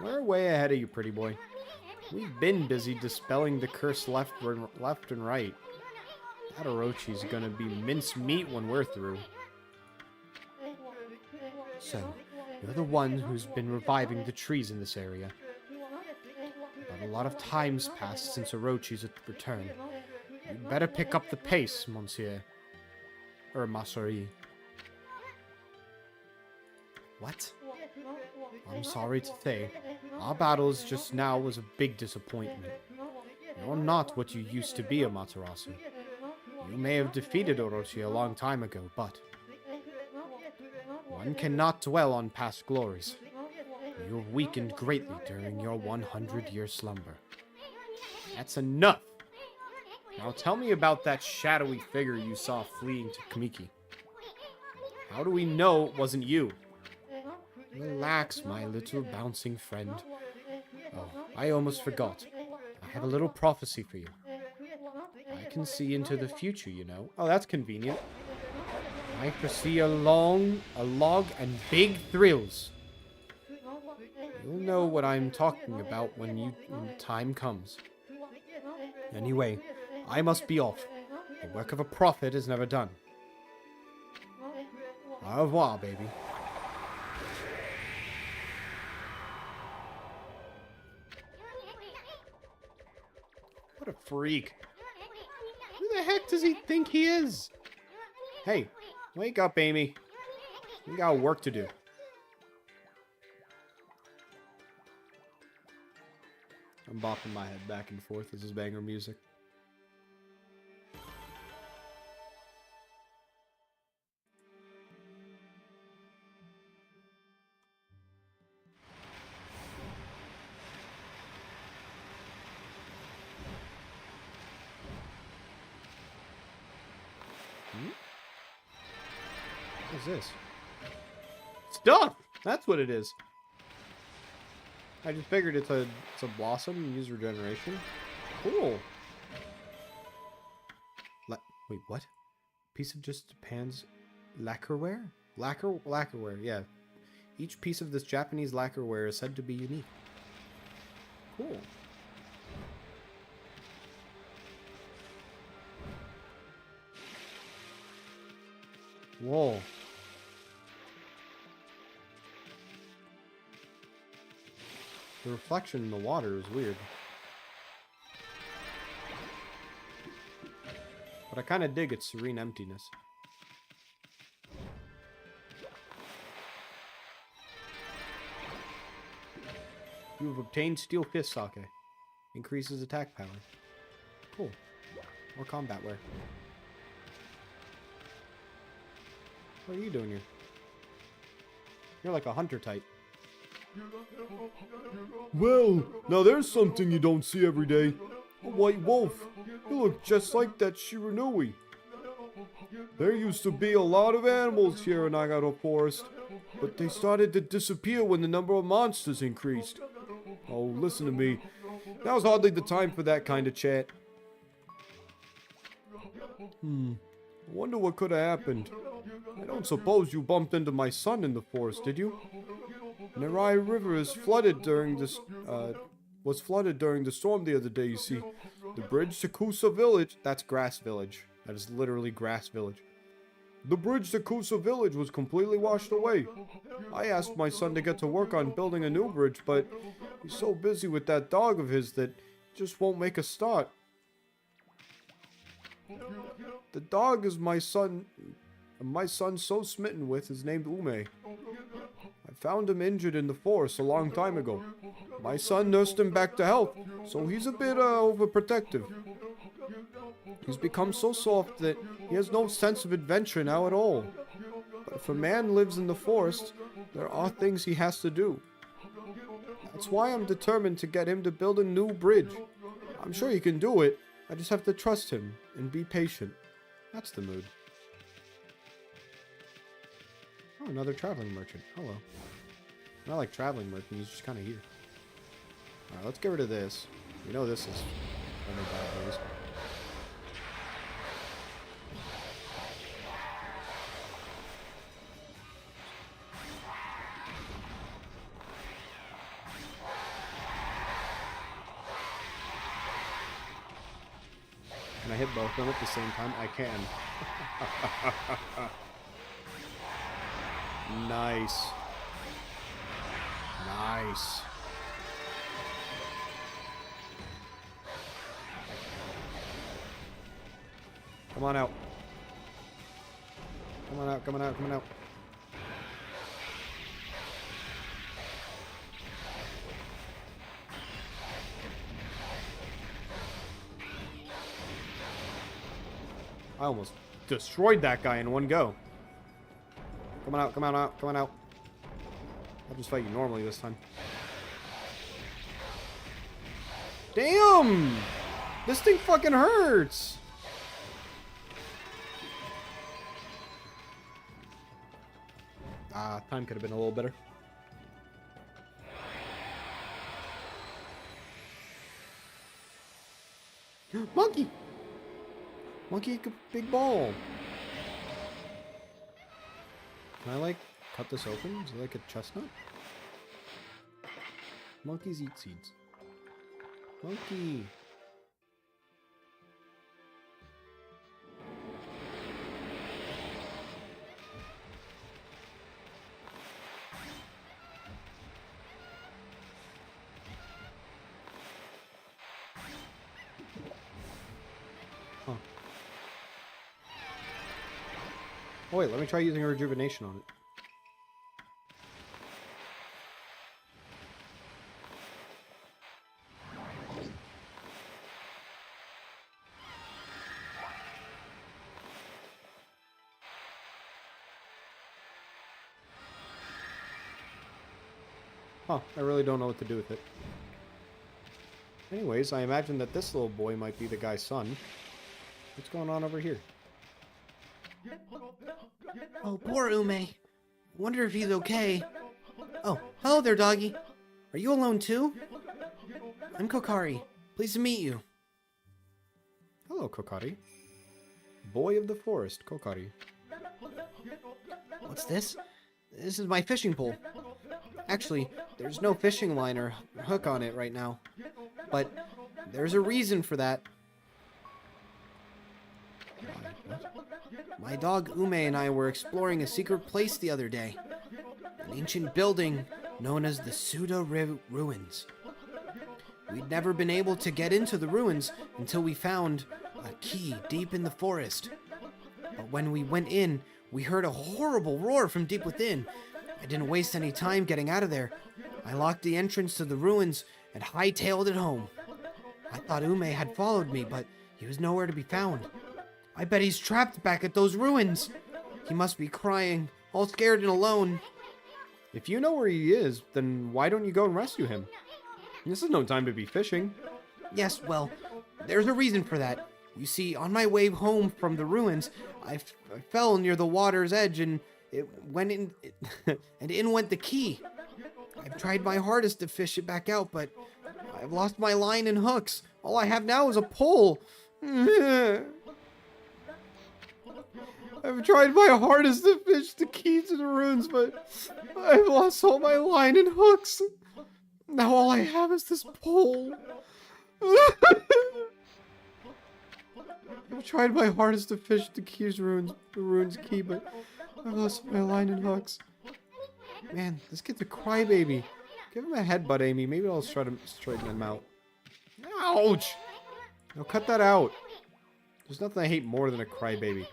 We're way ahead of you, pretty boy. We've been busy dispelling the curse left and right. That Orochi's gonna be mincemeat when we're through. So, you're the one who's been reviving the trees in this area. But a lot of time's passed since Orochi's return. You'd better pick up the pace, monsieur. Or Masori. What? I'm sorry to say, our battles just now was a big disappointment. You're not what you used to be, Amaterasu. You may have defeated Orochi a long time ago, but one cannot dwell on past glories. You have weakened greatly during your 100-year slumber. That's enough! Now tell me about that shadowy figure you saw fleeing to Komiki. How do we know it wasn't you? Relax, my little bouncing friend. Oh, I almost forgot. I have a little prophecy for you. I can see into the future, you know. Oh, that's convenient. I foresee a log and big thrills. You'll know what I'm talking about when time comes. Anyway, I must be off. The work of a prophet is never done. Au revoir, baby. What a freak. Who the heck does he think he is? Hey, wake up, Amy. We got work to do. I'm bopping my head back and forth. This is banger music. What is this? Stuff! That's what it is. I just figured it's a blossom and use regeneration. Cool. Wait, what? Piece of just Japan's lacquerware? Lacquerware, yeah. Each piece of this Japanese lacquerware is said to be unique. Cool. Whoa. The reflection in the water is weird. But I kind of dig its serene emptiness. You have obtained Steel Fist Sake. Increases attack power. Cool. More combat wear. What are you doing here? You're like a hunter type. Well, now there's something you don't see every day. A white wolf. You look just like that Shiranui. There used to be a lot of animals here in Nagato Forest, but they started to disappear when the number of monsters increased. Oh, listen to me. Now's hardly the time for that kind of chat. I wonder what could have happened. I don't suppose you bumped into my son in the forest, did you? Nerai River is flooded during this, was flooded during the storm the other day, you see. The bridge to Kusa Village, that's Grass Village. That is literally Grass Village. The bridge to Kusa Village was completely washed away. I asked my son to get to work on building a new bridge, but he's so busy with that dog of his that he just won't make a start. The dog is my son's so smitten with is named Ume. I found him injured in the forest a long time ago. My son nursed him back to health, so he's a bit overprotective. He's become so soft that he has no sense of adventure now at all. But if a man lives in the forest, there are things he has to do. That's why I'm determined to get him to build a new bridge. I'm sure he can do it. I just have to trust him and be patient. That's the mood. Oh, another traveling merchant. Hello. I like traveling merchant. He's just kind of here. Alright, let's get rid of this. We know this is only bad news. Can I hit both of them at the same time? I can. Nice. Nice. Come on out. Come on out, come on out, come on out. I almost destroyed that guy in one go. Come on out, come on out, come on out. I'll just fight you normally this time. Damn! This thing fucking hurts! Time could have been a little better. Monkey! Monkey, big ball. Can I, like, cut this open? Is it like a chestnut? Monkeys eat seeds. Monkey! Huh. Oh wait, let me try using a rejuvenation on it. Huh, I really don't know what to do with it. Anyways, I imagine that this little boy might be the guy's son. What's going on over here? Oh, poor Ume. Wonder if he's okay. Oh, hello there, doggy. Are you alone too? I'm Kokari. Pleased to meet you. Hello, Kokari. Boy of the forest, Kokari. What's this? This is my fishing pole. Actually, there's no fishing line or hook on it right now. But there's a reason for that. My dog Ume and I were exploring a secret place the other day. An ancient building known as the Suda Ruins. We'd never been able to get into the ruins until we found a key deep in the forest. But when we went in, we heard a horrible roar from deep within. I didn't waste any time getting out of there. I locked the entrance to the ruins and hightailed it home. I thought Ume had followed me, but he was nowhere to be found. I bet he's trapped back at those ruins. He must be crying, all scared and alone. If you know where he is, then why don't you go and rescue him? This is no time to be fishing. Yes, well, there's a reason for that. You see, on my way home from the ruins, I fell near the water's edge and it went in, and in went the key. I've tried my hardest to fish it back out, but I've lost my line and hooks. All I have now is a pole. I've tried my hardest to fish the key to the ruins, but I've lost all my line and hooks. Now all I have is this pole. I've tried my hardest to fish the ruins key, but I've lost my line and hooks. Man, this kid's a crybaby. Give him a headbutt, Amy. Maybe I'll try to straighten him out. Ouch! Now cut that out. There's nothing I hate more than a crybaby.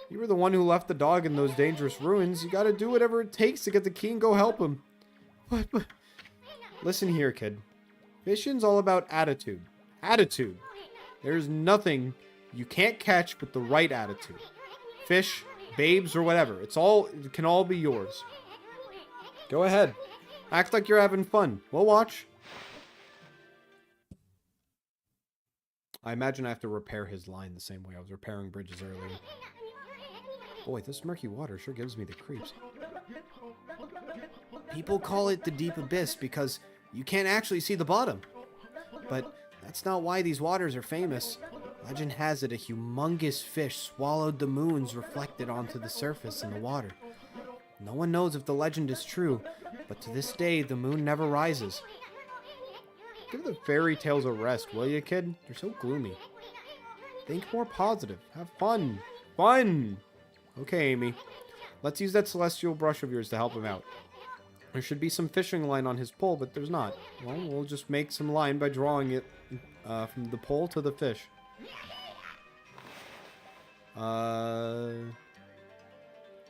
You were the one who left the dog in those dangerous ruins. You gotta do whatever it takes to get the key and go help him. But... Listen here, kid. Fishing's all about attitude. Attitude. There's nothing you can't catch with the right attitude. Fish, babes, or whatever. It can all be yours. Go ahead. Act like you're having fun. We'll watch. I imagine I have to repair his line the same way I was repairing bridges earlier. Boy, this murky water sure gives me the creeps. People call it the deep abyss because you can't actually see the bottom. But that's not why these waters are famous. Legend has it a humongous fish swallowed the moons reflected onto the surface in the water. No one knows if the legend is true, but to this day the moon never rises. Give the fairy tales a rest, will you, kid? You're so gloomy. Think more positive. Have fun. Fun! Okay, Amy. Let's use that celestial brush of yours to help him out. There should be some fishing line on his pole, but there's not. Well, we'll just make some line by drawing it from the pole to the fish.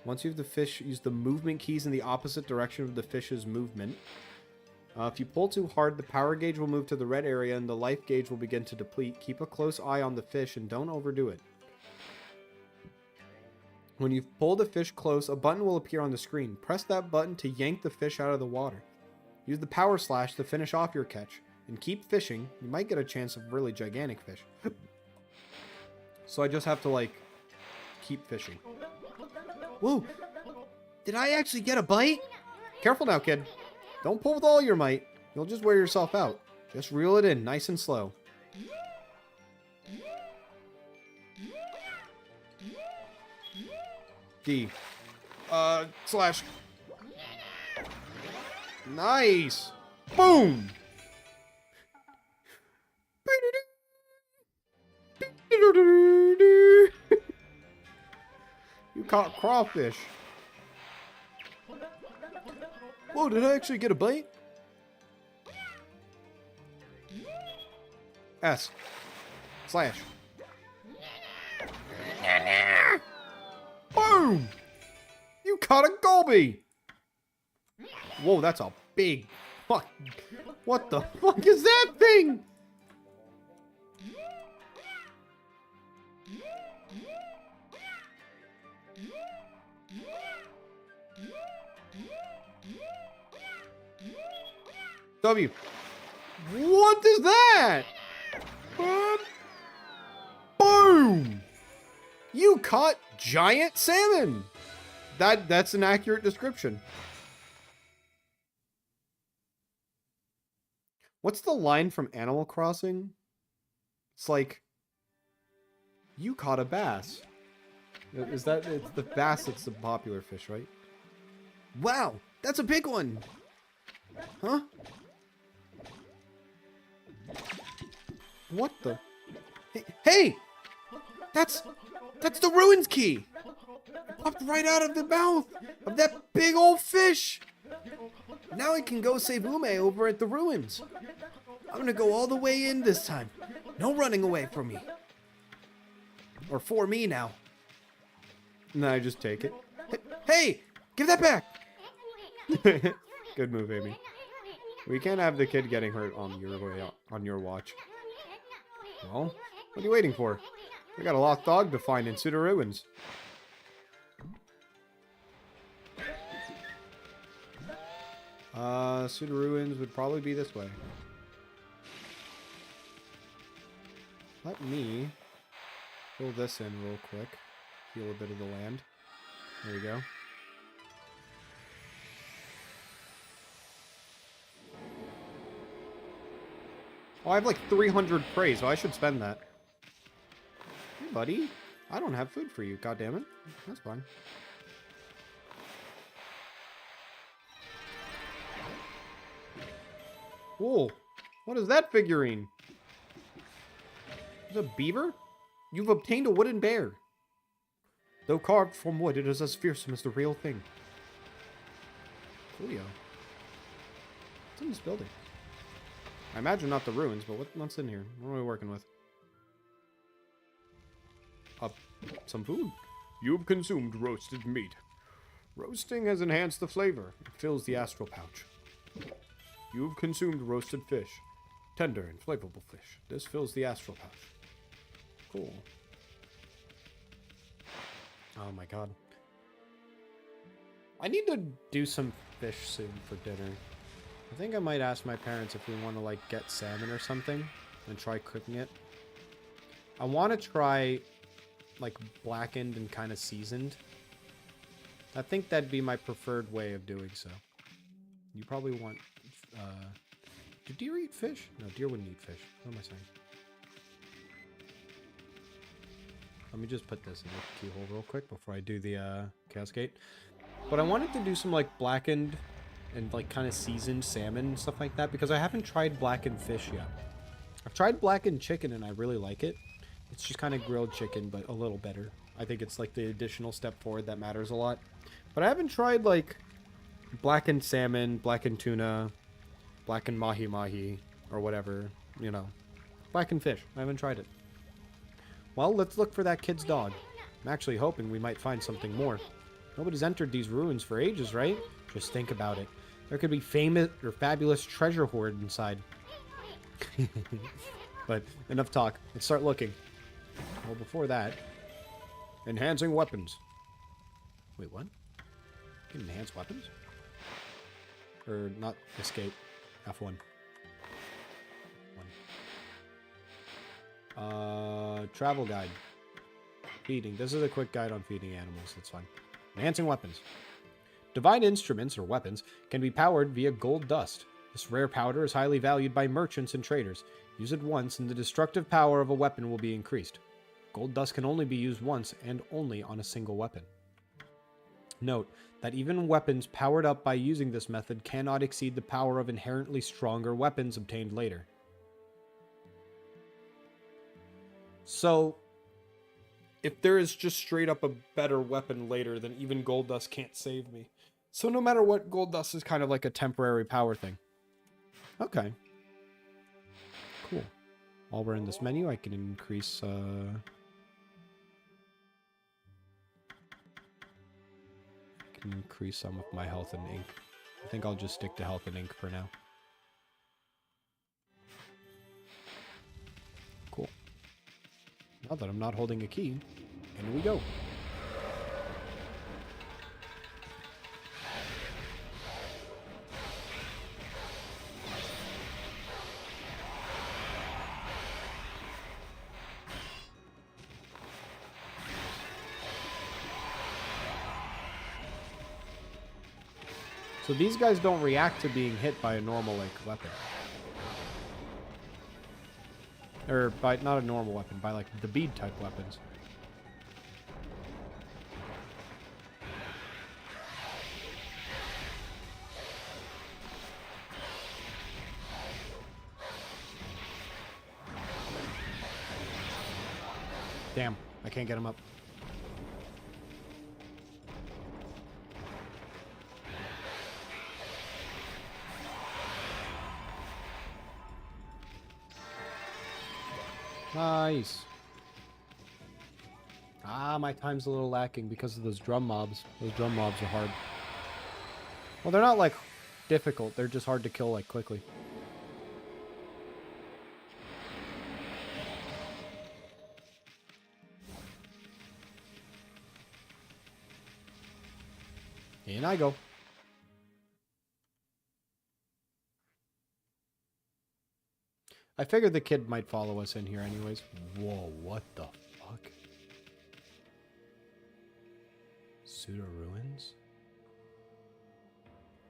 Once you have the fish, use the movement keys in the opposite direction of the fish's movement. If you pull too hard, the power gauge will move to the red area and the life gauge will begin to deplete. Keep a close eye on the fish and don't overdo it. When you've pulled the fish close, a button will appear on the screen. Press that button to yank the fish out of the water. Use the power slash to finish off your catch. And keep fishing. You might get a chance of really gigantic fish. So I just have to, like, keep fishing. Whoa! Did I actually get a bite? Careful now, kid. Don't pull with all your might. You'll just wear yourself out. Just reel it in, nice and slow. D. Slash. Nice. Boom. You caught crawfish. Whoa, did I actually get a bite? S. Slash. Boom! You caught a goby! Whoa, that's a big fuck. What the fuck is that thing? W. What is that? Boom! You caught giant salmon. That's an accurate description. What's the line from Animal Crossing? It's like, you caught a bass. Is that, it's the bass that's the popular fish, right? Wow, that's a big one. Huh? What the? Hey! That's the ruins key! It popped right out of the mouth of that big old fish! Now I can go save Ume over at the ruins. I'm gonna go all the way in this time. No running away from me. Or for me now. No, I just take it. Hey! Give that back! Good move, Amy. We can't have the kid getting hurt on your watch. Well, what are you waiting for? We got a lost dog to find in Suda Ruins. Suda Ruins would probably be this way. Let me fill this in real quick. Heal a bit of the land. There we go. Oh, I have like 300 praise, so I should spend that. Hey, buddy. I don't have food for you, goddammit. That's fine. Whoa. What is that figurine? Is it a beaver? You've obtained a wooden bear. Though carved from wood, it is as fearsome as the real thing. Coolio. What's in this building? I imagine not the ruins, but what's in here? What are we working with? Some food. You've consumed roasted meat. Roasting has enhanced the flavor. It fills the astral pouch. You've consumed roasted fish. Tender and flavorful fish. This fills the astral pouch. Cool. Oh my god. I need to do some fish soon for dinner. I think I might ask my parents if we want to, like, get salmon or something and try cooking it. I want to try, like, blackened and kind of seasoned. I think that'd be my preferred way of doing so. You probably want, do deer eat fish? No, deer wouldn't eat fish. What am I saying? Let me just put this in the keyhole real quick before I do the, cascade. But I wanted to do some, like, blackened and like kind of seasoned salmon and stuff like that because I haven't tried blackened fish yet. I've tried blackened chicken and I really like it. It's just kind of grilled chicken but a little better. I think it's like the additional step forward that matters a lot. But I haven't tried like blackened salmon, blackened tuna, blackened mahi-mahi or whatever, you know. Blackened fish. I haven't tried it. Well, let's look for that kid's dog. I'm actually hoping we might find something more. Nobody's entered these ruins for ages, right? Just think about it. There could be famous or fabulous treasure hoard inside. But enough talk. Let's start looking. Well, before that, enhancing weapons. Wait, what? You can enhance weapons? Or not escape. F1. Travel guide. Feeding. This is a quick guide on feeding animals. That's fine. Enhancing weapons. Divine instruments, or weapons, can be powered via gold dust. This rare powder is highly valued by merchants and traders. Use it once and the destructive power of a weapon will be increased. Gold dust can only be used once and only on a single weapon. Note that even weapons powered up by using this method cannot exceed the power of inherently stronger weapons obtained later. So, if there is just straight up a better weapon later, then even gold dust can't save me. So no matter what, gold dust is kind of like a temporary power thing. Okay. Cool. While we're in this menu, I can increase, I can increase some of my health and ink. I think I'll just stick to health and ink for now. Cool. Now that I'm not holding a key, in we go. So these guys don't react to being hit by a normal, like, weapon. Or by, not a normal weapon, by, like, the bead type weapons. Damn, I can't get him up. Nice. Ah, my time's a little lacking because of those drum mobs. Those drum mobs are hard. Well, they're not, like, difficult. They're just hard to kill, like, quickly. In I go. I figured the kid might follow us in here anyways. Whoa, what the fuck? Pseudo ruins?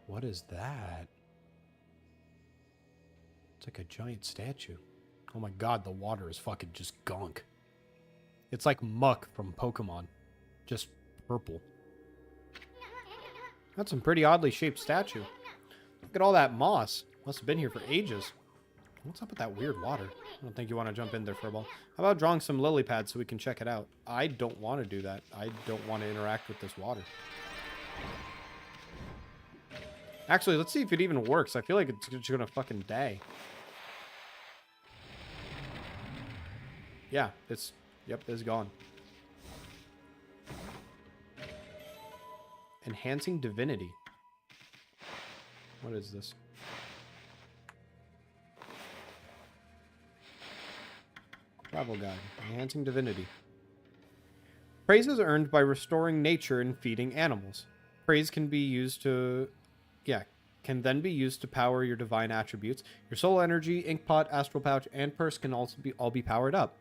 What is that? It's like a giant statue. Oh my god, the water is fucking just gunk. It's like muck from Pokemon. Just purple. That's some pretty oddly shaped statue. Look at all that moss. Must have been here for ages. What's up with that weird water? I don't think you want to jump in there, Furball. How about drawing some lily pads so we can check it out? I don't want to do that. I don't want to interact with this water. Actually, let's see if it even works. I feel like it's just gonna fucking die. Yeah, it's... Yep, it's gone. Enhancing divinity. What is this? Travel guide. Enhancing divinity. Praise is earned by restoring nature and feeding animals. Praise can be used to... Yeah, can then be used to power your divine attributes. Your soul energy, ink pot, astral pouch, and purse can also all be powered up.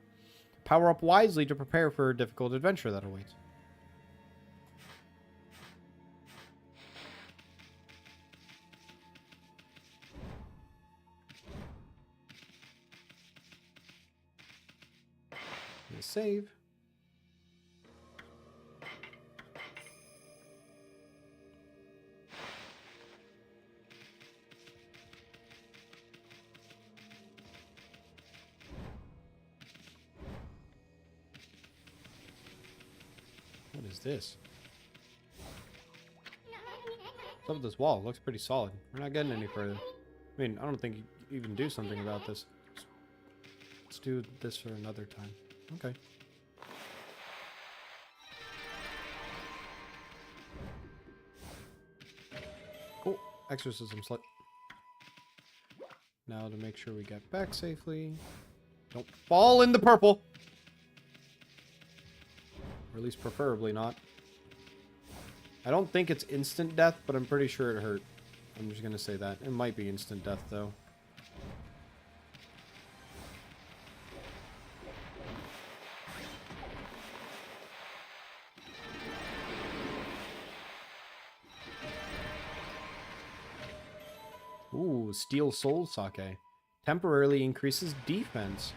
Power up wisely to prepare for a difficult adventure that awaits. Save. What is this? What's up with this wall? It looks pretty solid. We're not getting any further. I mean, I don't think you even do something about this. Let's do this for another time. Okay. Cool. Exorcism slip. Now to make sure we get back safely. Don't fall in the purple! Or at least preferably not. I don't think it's instant death, but I'm pretty sure it hurt. I'm just gonna say that. It might be instant death, though. Ooh, Steel Soul Sake. Temporarily increases defense.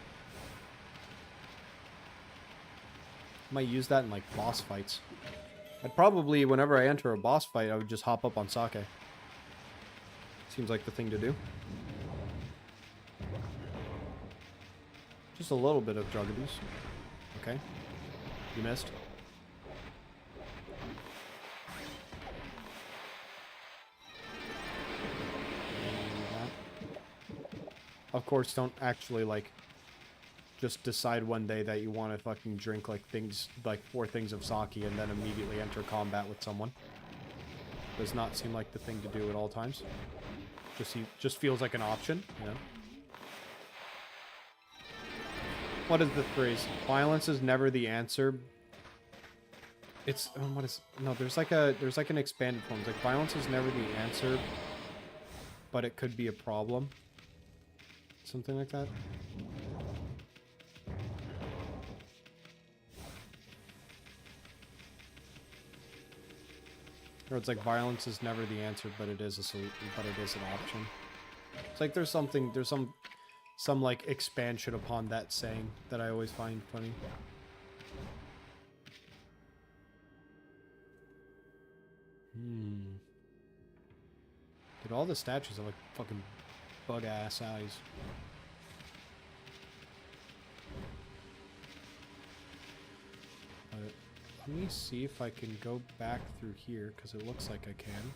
Might use that in like boss fights. I'd probably, whenever I enter a boss fight, I would just hop up on sake. Seems like the thing to do. Just a little bit of drug abuse. Okay. You missed. Of course, don't actually, like, just decide one day that you want to fucking drink, like, things, like, 4 things of sake and then immediately enter combat with someone. Does not seem like the thing to do at all times. Just feels like an option, you know? What is the phrase? Violence is never the answer. It's, what is, no, there's like an expanded form. It's like, violence is never the answer, but it could be a problem. Something like that. Or it's like violence is never the answer, but it is an option. It's like there's some like expansion upon that saying that I always find funny. Dude, all the statues are like fucking bug ass eyes. Let me see if I can go back through here, because it looks like I can.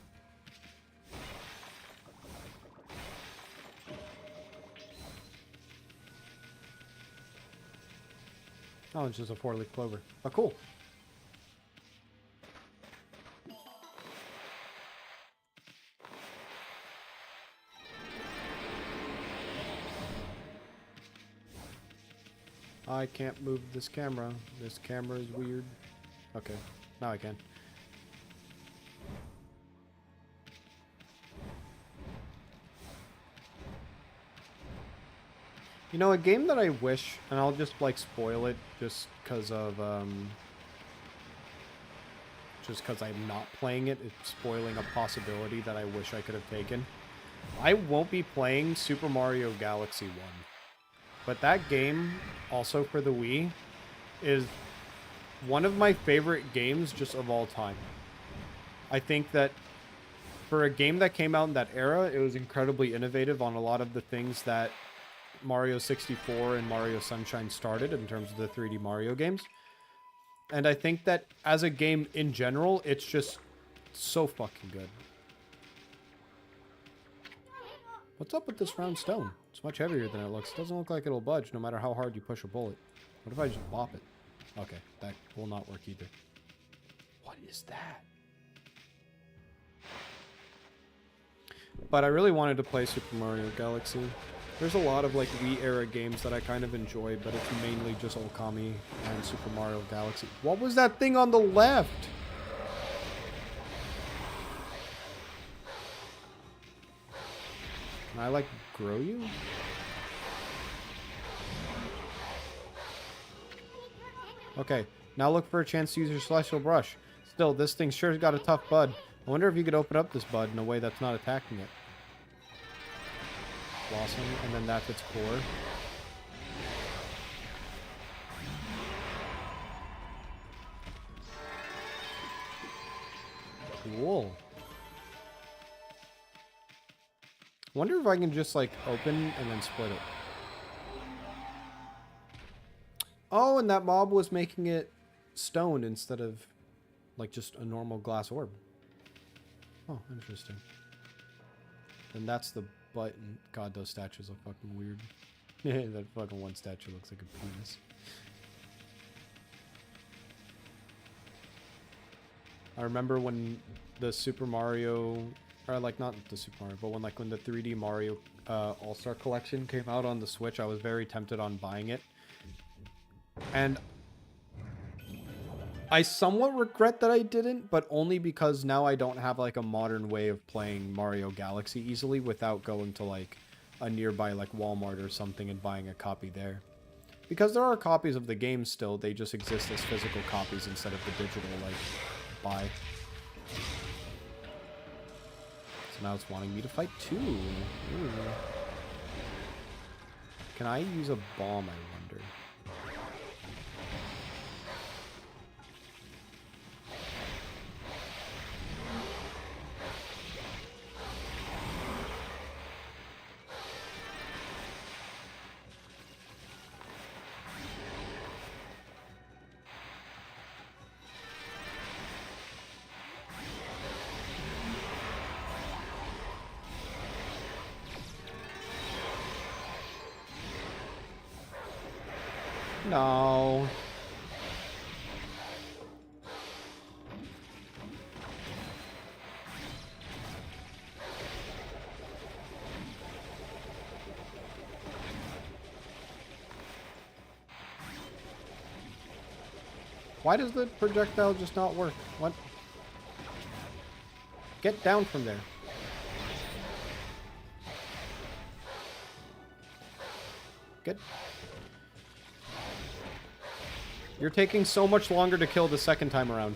Oh, it's just a 4-leaf clover. Oh, cool. I can't move this camera. This camera is weird. Okay, now I can. You know, a game that I wish, and I'll just like spoil it just because of I'm not playing it. It's spoiling a possibility that I wish I could have taken. I won't be playing Super Mario Galaxy 1. But that game, also for the Wii, is one of my favorite games just of all time. I think that for a game that came out in that era, it was incredibly innovative on a lot of the things that Mario 64 and Mario Sunshine started in terms of the 3D Mario games. And I think that as a game in general, it's just so fucking good. What's up with this round stone? It's much heavier than it looks. It doesn't look like it'll budge no matter how hard you push a bullet. What if I just bop it? Okay, that will not work either. What is that? But I really wanted to play Super Mario Galaxy. There's a lot of like Wii era games that I kind of enjoy, but it's mainly just OKAMI and Super Mario Galaxy. What was that thing on the left? Can I like grow you? Okay, now look for a chance to use your celestial brush. Still, this thing sure's got a tough bud. I wonder if you could open up this bud in a way that's not attacking it. Blossom, and then that's its core. Cool. Wonder if I can just like open and then split it. Oh, and that mob was making it stone instead of like just a normal glass orb. Oh, interesting. And that's the button. God, those statues look fucking weird. That fucking one statue looks like a penis. I remember when the Super Mario, or like not the Super Mario, but when the 3D Mario All-Star Collection came out on the Switch, I was very tempted on buying it. And I somewhat regret that I didn't, but only because now I don't have like a modern way of playing Mario Galaxy easily without going to like a nearby like Walmart or something and buying a copy there. Because there are copies of the game still, they just exist as physical copies instead of the digital like buy. So now it's wanting me to fight too. Ooh. Can I use a bomb, I wonder? No. Why does the projectile just not work? What? Get down from there. Get... You're taking so much longer to kill the second time around.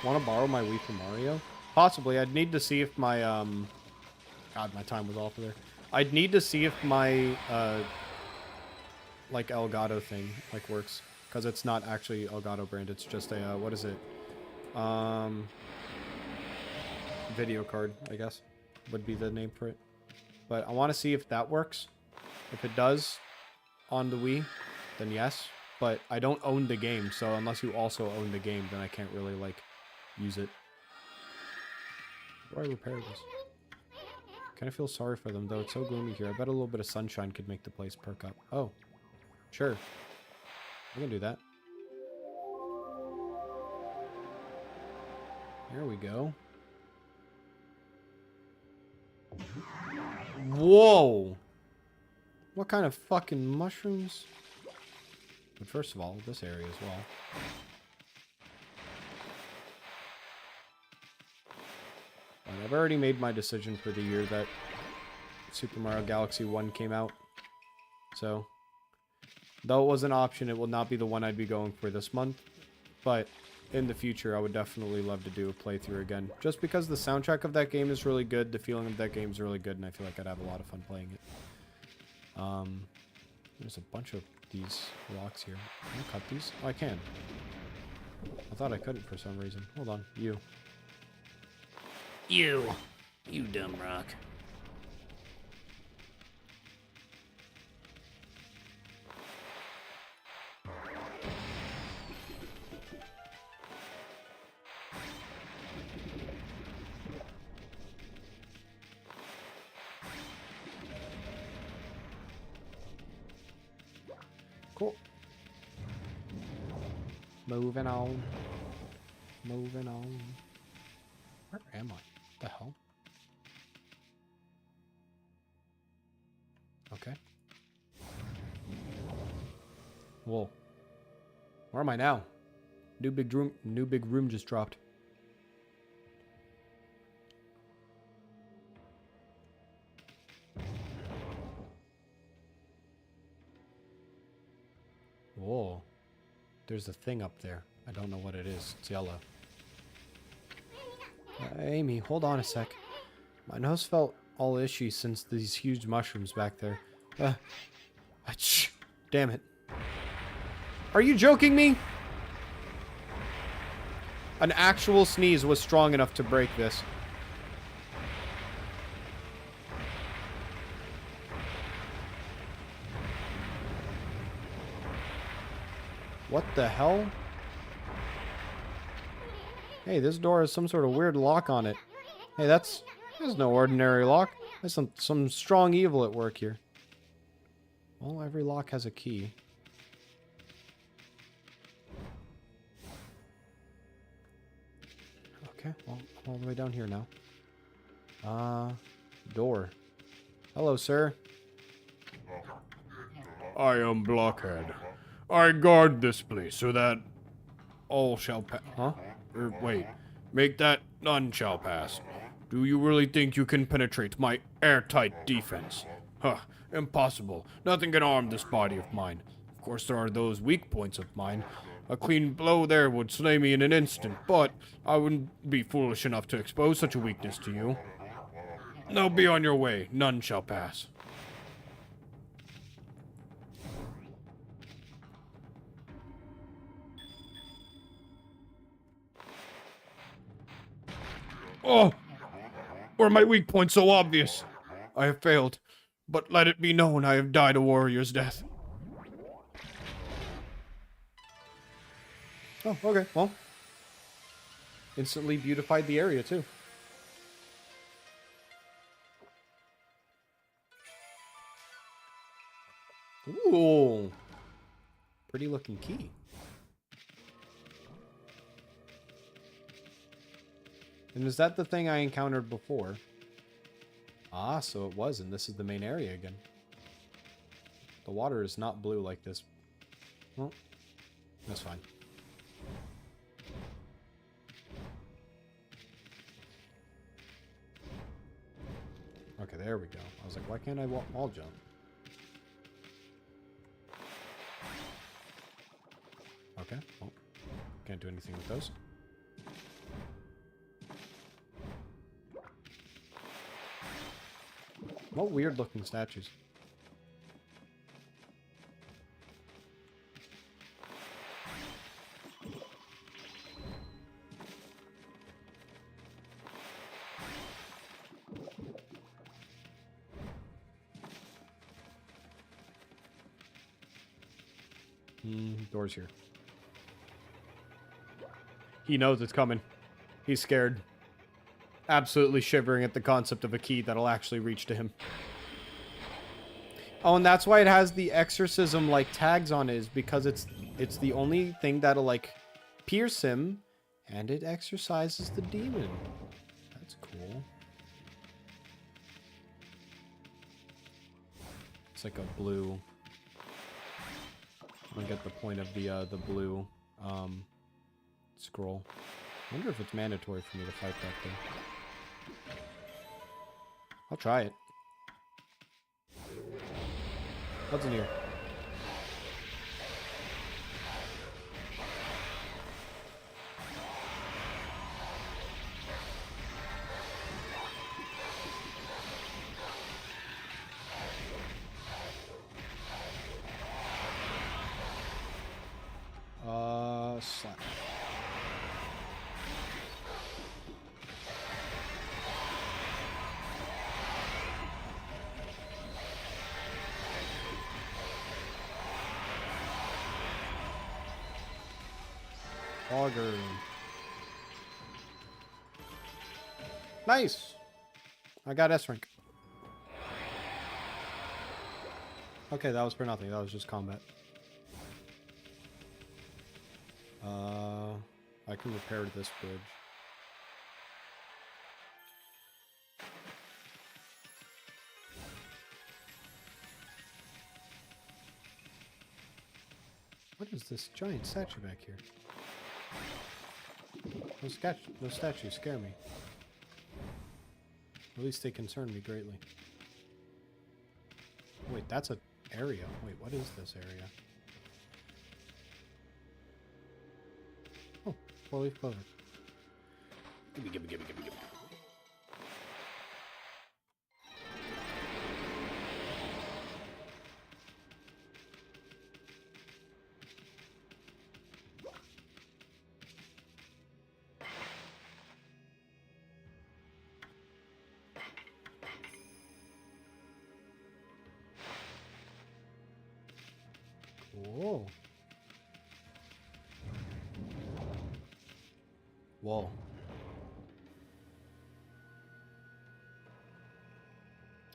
Want to borrow my Wii from Mario? Possibly. I'd need to see if my, God, my time was off there. I'd need to see if my, like, Elgato thing, like, works. Because it's not actually Elgato brand. It's just a, what is it? Video card, I guess, would be the name for it. But I want to see if that works. If it does on the Wii, then yes. But I don't own the game, so unless you also own the game, then I can't really, like, use it. How do I repair this? Kind of feel sorry for them, though. It's so gloomy here. I bet a little bit of sunshine could make the place perk up. Oh, sure. I can do that. There we go. Whoa! What kind of fucking mushrooms? But first of all, this area as well. Right, I've already made my decision for the year that Super Mario Galaxy 1 came out. So, though it was an option, it will not be the one I'd be going for this month. But in the future, I would definitely love to do a playthrough again. Just because the soundtrack of that game is really good, the feeling of that game is really good, and I feel like I'd have a lot of fun playing it. There's a bunch of these rocks here. Can I cut these? Oh, I can. I thought I couldn't for some reason. Hold on. You. You dumb rock. Cool. Moving on. Moving on. Where am I? What the hell? Okay. Whoa. Where am I now? New big room just dropped. Whoa. There's a thing up there. I don't know what it is. It's yellow. Amy, hold on a sec. My nose felt all itchy since these huge mushrooms back there. Achoo. Damn it. Are you joking me? An actual sneeze was strong enough to break this. What the hell? Hey, this door has some sort of weird lock on it. Hey, that's no ordinary lock. There's some strong evil at work here. Well, every lock has a key. Okay, well, I'm all the way down here now. Door. Hello, sir. I am Blockhead. I guard this place so that all shall pass. Huh? Wait. Make that none shall pass. Do you really think you can penetrate my airtight defense? Huh, impossible. Nothing can harm this body of mine. Of course, there are those weak points of mine. A clean blow there would slay me in an instant, but I wouldn't be foolish enough to expose such a weakness to you. Now be on your way. None shall pass. Oh! Were my weak points so obvious? I have failed, but let it be known I have died a warrior's death. Oh, okay. Well, instantly beautified the area too. Ooh, pretty looking key. And is that the thing I encountered before? Ah, so it was, and this is the main area again. The water is not blue like this. Well, that's fine. Okay, there we go. I was like, why can't I wall jump? Okay, well, can't do anything with those. What weird looking statues. Door's here. He knows it's coming. He's scared. Absolutely shivering at the concept of a key that'll actually reach to him. Oh, and that's why it has the exorcism like tags on it, is because it's the only thing that'll like pierce him, and it exorcises the demon. That's cool. It's like a blue. I get the point of the blue scroll. I wonder if it's mandatory for me to fight that thing. I'll try it. What's in here? Slap. Auger. Nice. I got S rank. Okay, that was for nothing. That was just combat. I can repair this bridge. What is this giant statue back here? Those statues scare me. At least they concern me greatly. Wait, that's an area. Wait, what is this area? Oh, 4-leaf clover. Gimme, gimme, gimme, gimme, gimme. Whoa. Whoa.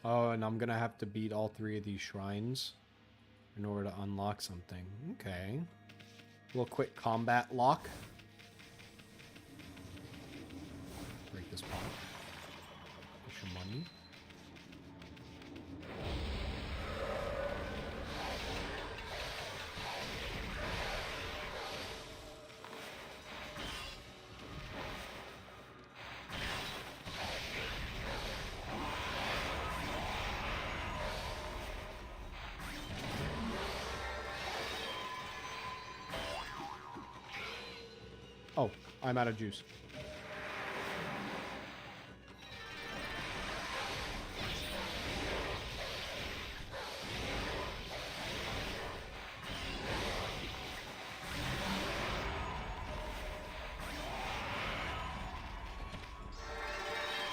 Oh, and I'm gonna have to beat all 3 of these shrines in order to unlock something. Okay. A little quick combat lock. Break this pot. Push your money. Oh, I'm out of juice.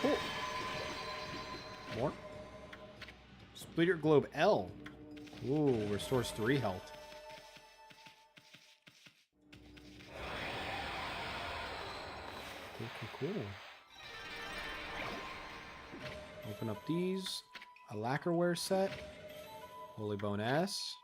Cool. More. Split your globe L. Ooh, restores 3 health. Cool. Open up these. A lacquerware set. Holy Bone S.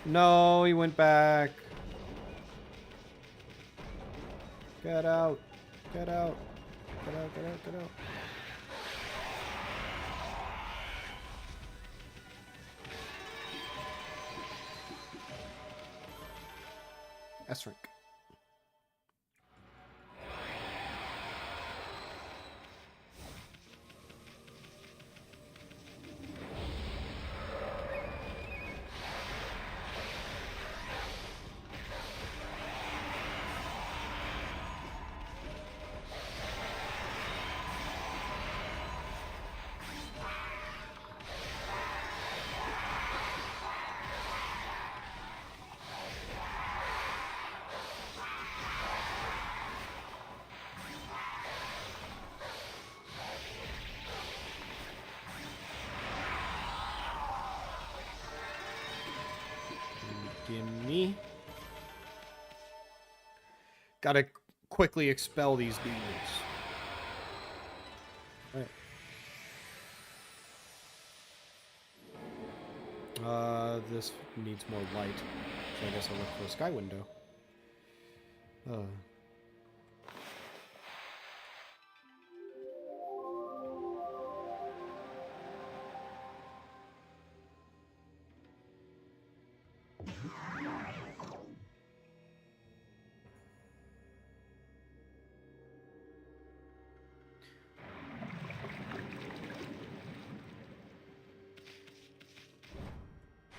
No, he went back. Get out. Get out. Get out, get out, get out. S-rank. Gimme. Gotta quickly expel these demons. Right. This needs more light. So I guess I'll look for a sky window.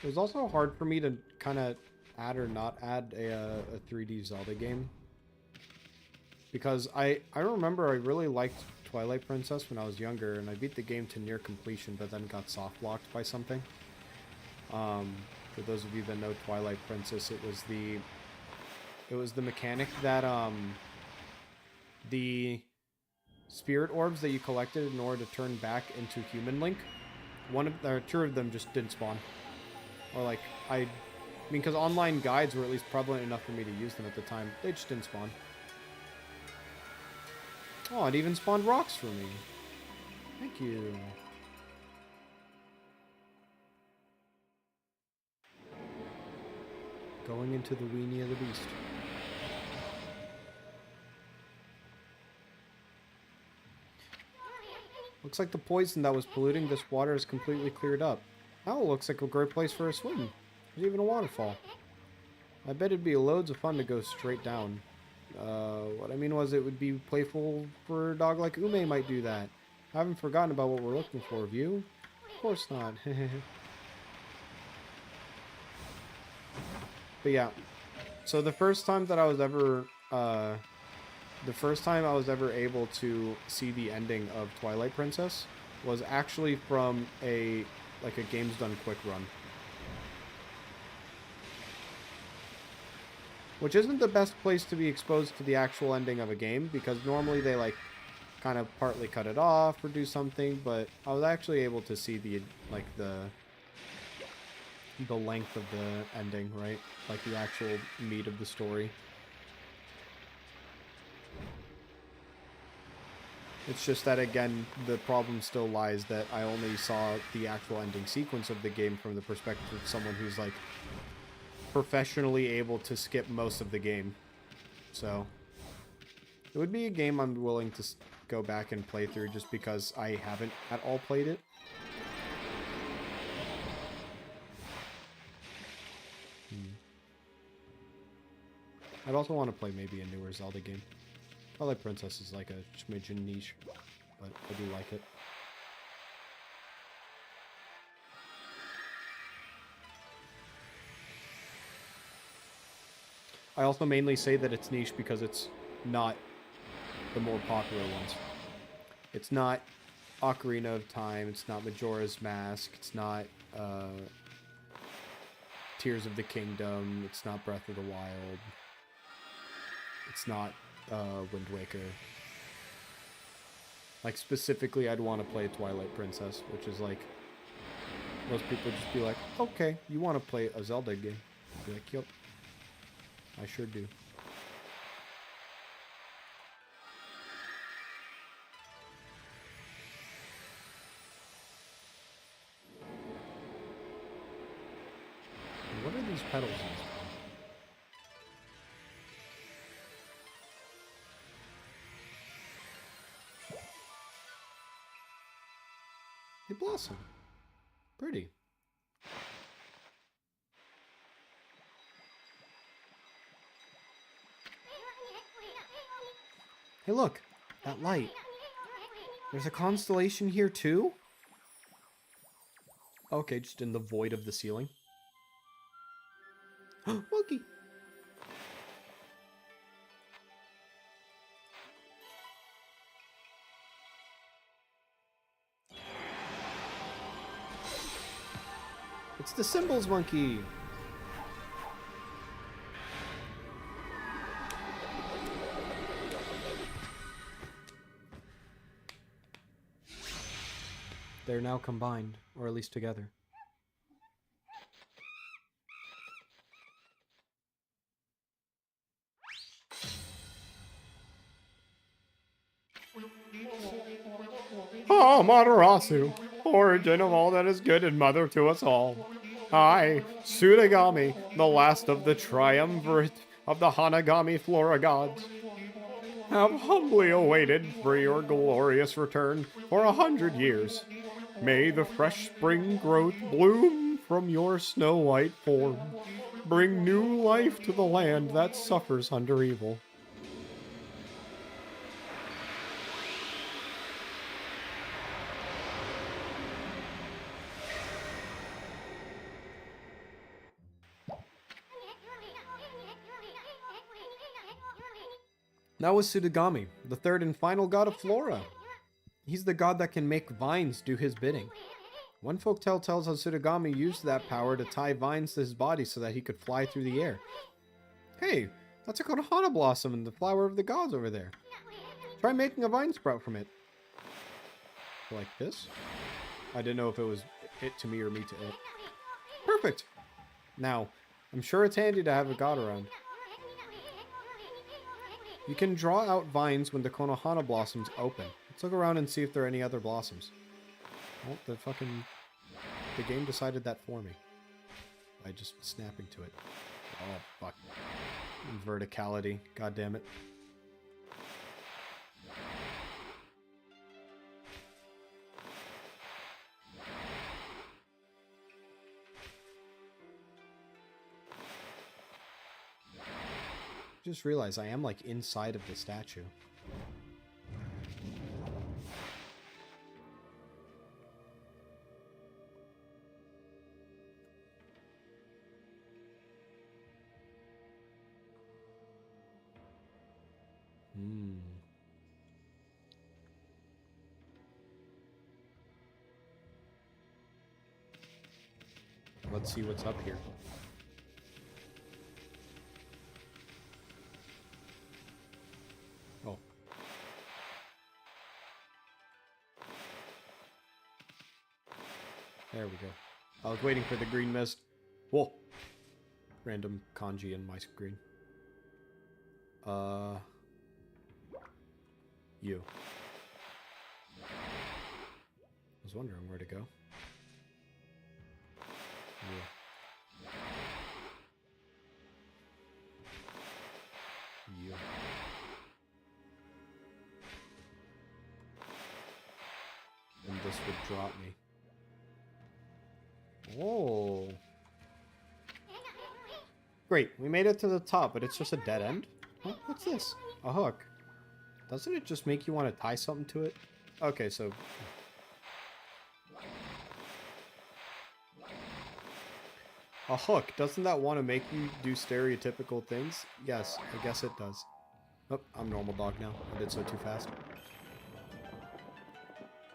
It was also hard for me to kind of add or not add a 3D Zelda game. Because I remember I really liked Twilight Princess when I was younger, and I beat the game to near completion, but then got soft-locked by something. For those of you that know Twilight Princess, it was the mechanic that the spirit orbs that you collected in order to turn back into Human Link, two of them just didn't spawn. Or like, I mean, because online guides were at least prevalent enough for me to use them at the time. They just didn't spawn. Oh, it even spawned rocks for me. Thank you. Going into the weenie of the beast. Looks like the poison that was polluting this water is completely cleared up. Now it looks like a great place for a swim. There's even a waterfall. I bet it'd be loads of fun to go straight down. What I mean was it would be playful for a dog like Ume might do that. I haven't forgotten about what we're looking for. View? Of course not. But yeah. So the first time I was ever able to see the ending of Twilight Princess was actually from a Games Done quick run. Which isn't the best place to be exposed to the actual ending of a game, because normally they kind of partly cut it off or do something, but I was actually able to see the length of the ending, right? Like the actual meat of the story. It's just that, again, the problem still lies that I only saw the actual ending sequence of the game from the perspective of someone who's, like, professionally able to skip most of the game. So, it would be a game I'm willing to go back and play through just because I haven't at all played it. I'd also want to play maybe a newer Zelda game. Twilight Princess is like a smidgen niche, but I do like it. I also mainly say that it's niche because it's not the more popular ones. It's not Ocarina of Time, it's not Majora's Mask, it's not Tears of the Kingdom, it's not Breath of the Wild, it's not Wind Waker. Like, specifically, I'd want to play Twilight Princess, which is like, most people just be like, okay, you want to play a Zelda game? I'd be like, yep, I sure do. And what are these petals in this plant? They blossom. Pretty. Hey, look! That light. There's a constellation here, too? Okay, just in the void of the ceiling. Monkey! It's the Symbols Monkey! They're now combined, or at least together. Ah, Amaterasu, origin of all that is good and mother to us all. I, Tsunagami, the last of the triumvirate of the Hanagami Flora gods, have humbly awaited for your glorious return for 100 years. May the fresh spring growth bloom from your snow-white form, bring new life to the land that suffers under evil. That was Tsunagami, the third and final god of Flora. He's the god that can make vines do his bidding. One folktale tells how Tsunagami used that power to tie vines to his body so that he could fly through the air. Hey, that's a Konohana blossom and the flower of the gods over there. Try making a vine sprout from it. Like this? I didn't know if it was it to me or me to it. Perfect! Now, I'm sure it's handy to have a god around. You can draw out vines when the Konohana blossoms open. Let's look around and see if there are any other blossoms. Oh, the game decided that for me. By just snapping to it. Oh, fuck. Verticality. God damn it. Just realized I am like inside of the statue. Let's see what's up here. Oh. There we go. I was waiting for the green mist. Whoa. Random kanji in my screen. You. I was wondering where to go. You. You. And this would drop me. Oh. Great, we made it to the top, but it's just a dead end? Huh? What's this? A hook. Doesn't it just make you want to tie something to it? Okay, so... A hook, doesn't that want to make you do stereotypical things? Yes, I guess it does. Oh, I'm normal dog now. I did so too fast.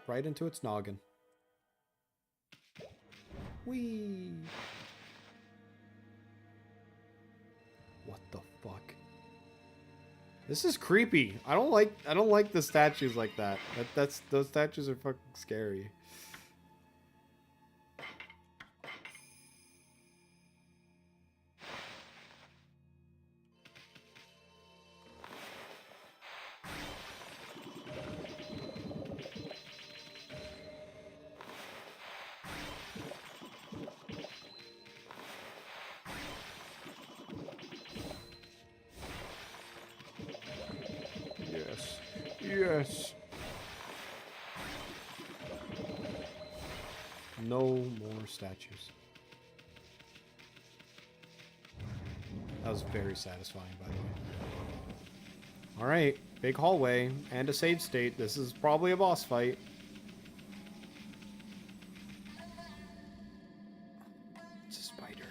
Right into its noggin. Whee! What the fuck? This is creepy. I don't like the statues like that. Those statues are fucking scary. Yes. No more statues. That was very satisfying, by the way. Alright, big hallway and a save state. This is probably a boss fight. It's a spider.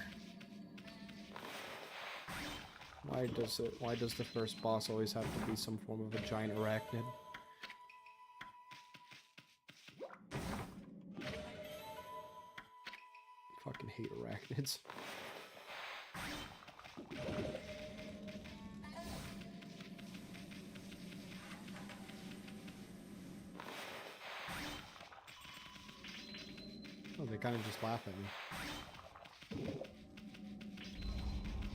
Why does the first boss always have to be some form of a giant arachnid? Fucking hate arachnids. Oh, they kind of just laugh at me.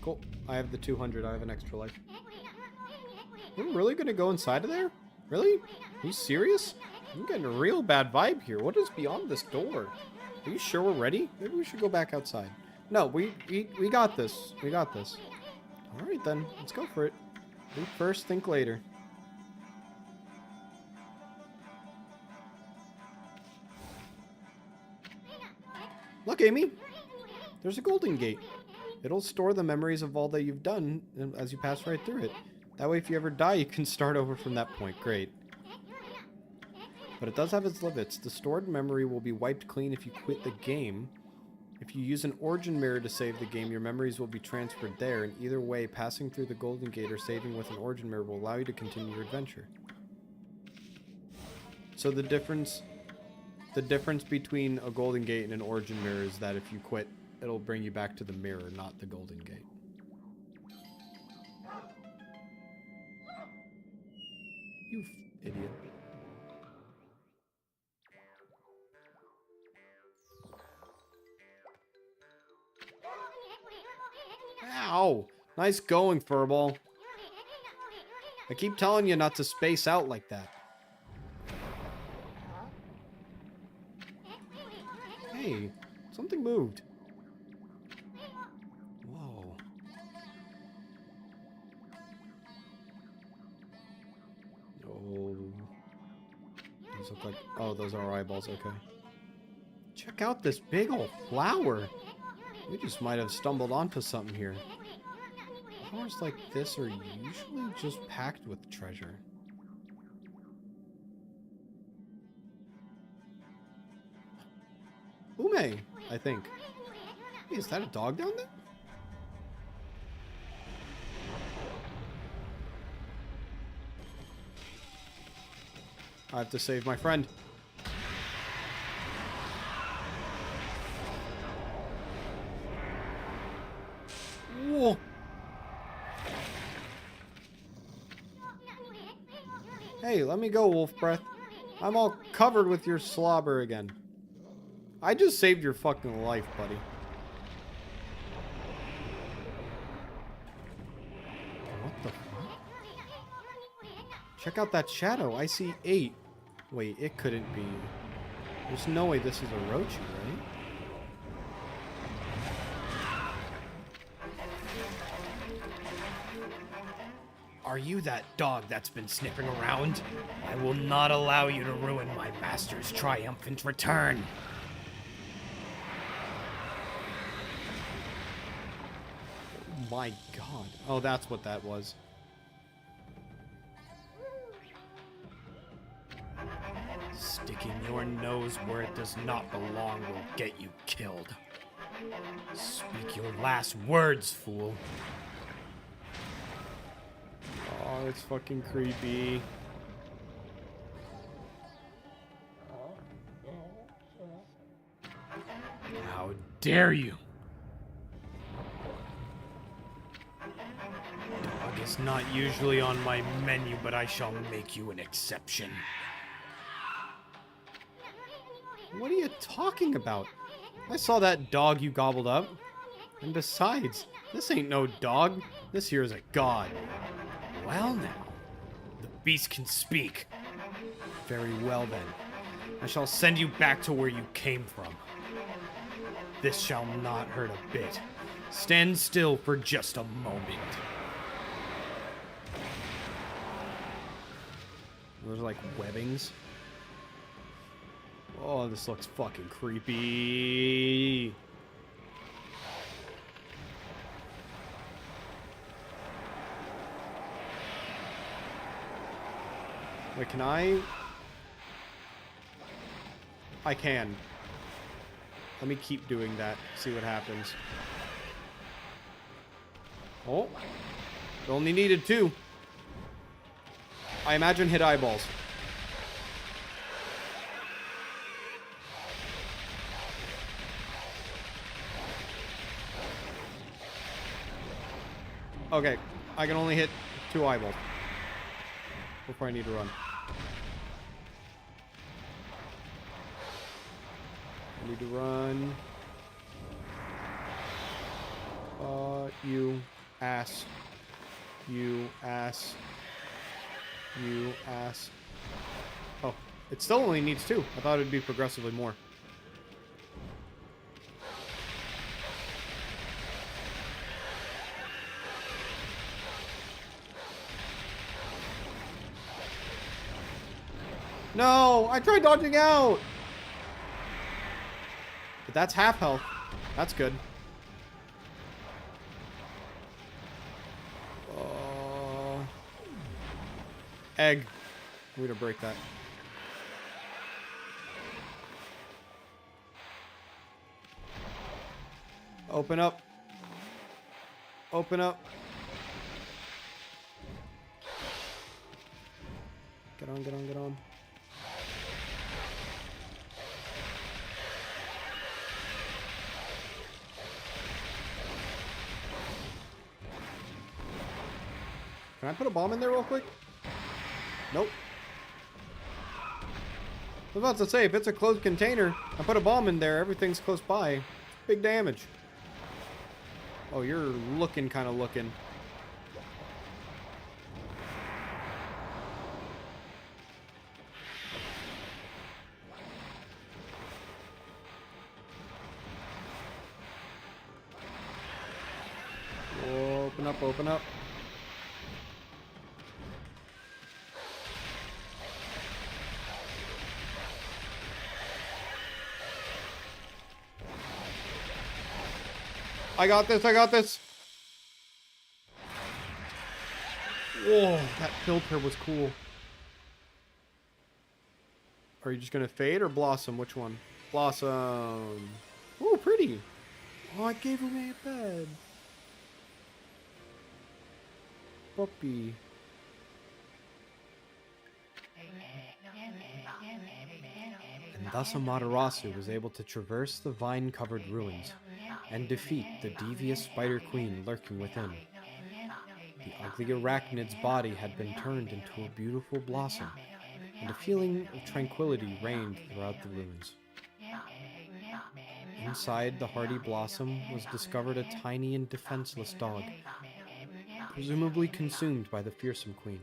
Cool. I have the 200. I have an extra life. We're really gonna go inside of there? Really? Are you serious? I'm getting a real bad vibe here. What is beyond this door? Are you sure we're ready? Maybe we should go back outside. No, we got this. We got this. All right then, let's go for it. Think first, think later. Look, Amy. There's a golden gate. It'll store the memories of all that you've done as you pass right through it. That way, if you ever die, you can start over from that point. Great. But it does have its limits. The stored memory will be wiped clean if you quit the game. If you use an origin mirror to save the game, your memories will be transferred there, and either way, passing through the golden gate or saving with an origin mirror will allow you to continue your adventure. So the difference between a golden gate and an origin mirror is that if you quit, it'll bring you back to the mirror, not the golden gate. You idiot. Ow! Nice going, Furball. I keep telling you not to space out like that. Hey, something moved. Whoa. Oh. Those look like... Oh, those are our eyeballs, okay. Check out this big old flower. We just might have stumbled onto something here. Flowers like this are usually just packed with treasure. Ume, I think. Hey, is that a dog down there? I have to save my friend. Whoa. Hey, let me go, Wolf Breath. I'm all covered with your slobber again. I just saved your fucking life, buddy. What the fuck? Check out that shadow. I see 8. Wait, it couldn't be. There's no way this is a Orochi, right? Are you that dog that's been sniffing around? I will not allow you to ruin my master's triumphant return. Oh my god. Oh, that's what that was. Sticking your nose where it does not belong will get you killed. Speak your last words, fool. Oh, it's fucking creepy. How dare you? Dog is not usually on my menu, but I shall make you an exception. What are you talking about? I saw that dog you gobbled up. And besides, this ain't no dog. This here is a god. Well now, the beast can speak. Very well then. I shall send you back to where you came from. This shall not hurt a bit. Stand still for just a moment. Those are like webbings. Oh, this looks fucking creepy. Wait, can I? I can. Let me keep doing that. See what happens. Oh. It only needed 2. I imagine hit eyeballs. Okay. I can only hit 2 eyeballs before I need to run. I need to run. You ass. You ass. You ass. Oh, it still only needs 2. I thought it'd be progressively more. No, I tried dodging out. But that's half health. That's good. Egg. I'm gonna break that. Open up. Open up. Get on, get on, get on. Can I put a bomb in there real quick? Nope. I was about to say, if it's a closed container, I put a bomb in there, everything's close by. Big damage. Oh, you're looking, kind of looking. Open up, open up. I got this, I got this. Whoa, that filter was cool. Are you just gonna fade or blossom? Which one? Blossom. Oh, pretty. Oh, I gave away a bed. Puppy. And thus Amaterasu was able to traverse the vine-covered ruins and defeat the devious Spider Queen lurking within. The ugly arachnid's body had been turned into a beautiful blossom, and a feeling of tranquility reigned throughout the ruins. Inside the hardy blossom was discovered a tiny and defenseless dog, presumably consumed by the fearsome queen.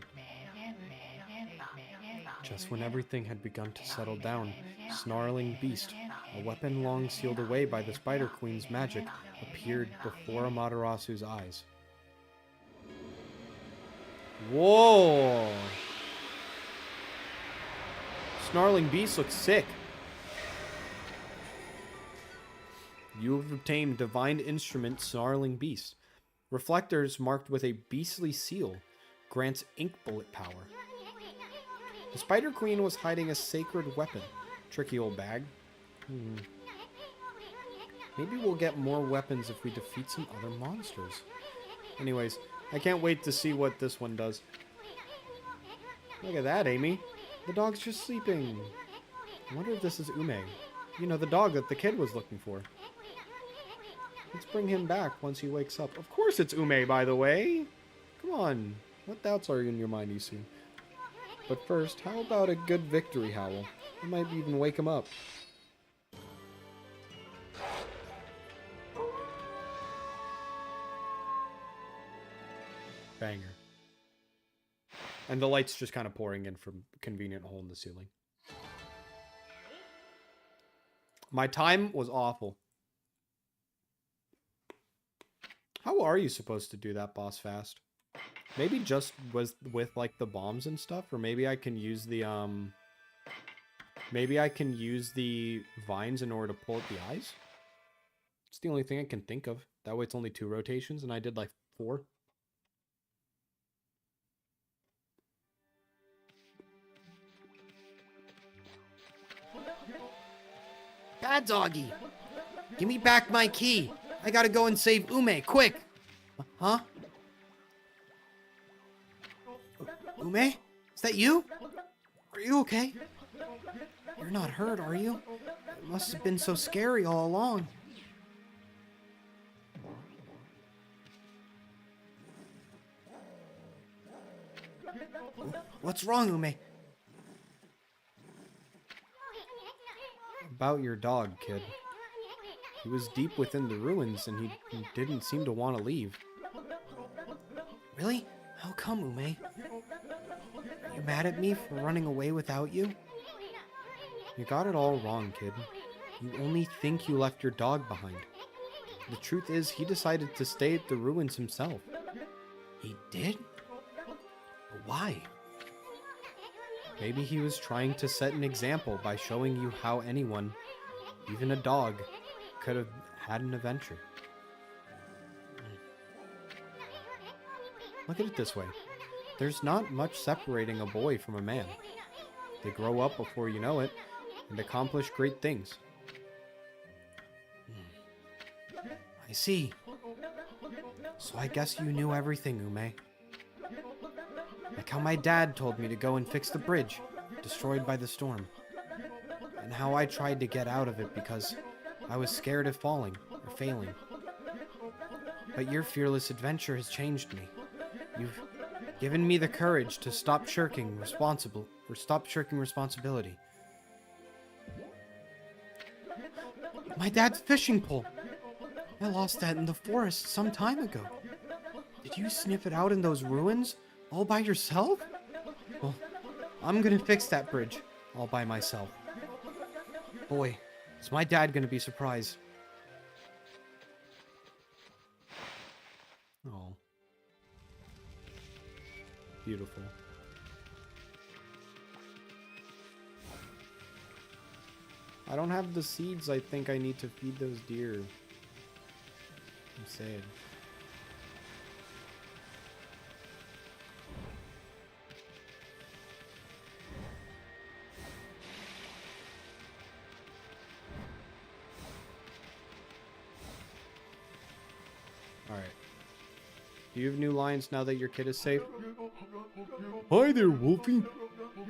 Just when everything had begun to settle down, Snarling Beast, a weapon long sealed away by the Spider Queen's magic, appeared before Amaterasu's eyes. Whoa! Snarling Beast looks sick. You have obtained Divine Instrument Snarling Beast. Reflectors marked with a beastly seal grants ink bullet power. The Spider Queen was hiding a sacred weapon. Tricky old bag. Maybe we'll get more weapons if we defeat some other monsters. Anyways, I can't wait to see what this one does. Look at that, Amy. The dog's just sleeping. I wonder if this is Ume. You know, the dog that the kid was looking for. Let's bring him back once he wakes up. Of course it's Ume, by the way. Come on. What doubts are in your mind, Isu? But first, how about a good victory howl? It might even wake him up. Banger. And the light's just kind of pouring in from a convenient hole in the ceiling. My time was awful. How are you supposed to do that boss fast? Maybe just with like the bombs and stuff, or maybe I can use the maybe I can use the vines in order to pull out the eyes. It's the only thing I can think of. That way it's only 2 rotations and I did like 4. Bad doggy! Give me back my key! I gotta go and save Ume, quick! Huh? Ume? Is that you? Are you okay? You're not hurt, are you? It must have been so scary all along. What's wrong, Ume? About your dog, kid. He was deep within the ruins and he didn't seem to want to leave. Really? How come, Ume? Are you mad at me for running away without you? You got it all wrong, kid. You only think you left your dog behind. The truth is, he decided to stay at the ruins himself. He did? Why? Maybe he was trying to set an example by showing you how anyone, even a dog, could have had an adventure. Look at it this way. There's not much separating a boy from a man. They grow up before you know it and accomplish great things. I see. So I guess you knew everything, Ume. Like how my dad told me to go and fix the bridge, destroyed by the storm. And how I tried to get out of it because I was scared of falling or failing. But your fearless adventure has changed me. You've given me the courage to stop shirking responsibility. My dad's fishing pole. I lost that in the forest some time ago. Did you sniff it out in those ruins all by yourself? Well, I'm gonna fix that bridge all by myself. Boy, is my dad gonna be surprised. Oh. Beautiful. I don't have the seeds I think I need to feed those deer. I'm sad. Alright. Do you have new lines now that your kid is safe? Hi there, Wolfie.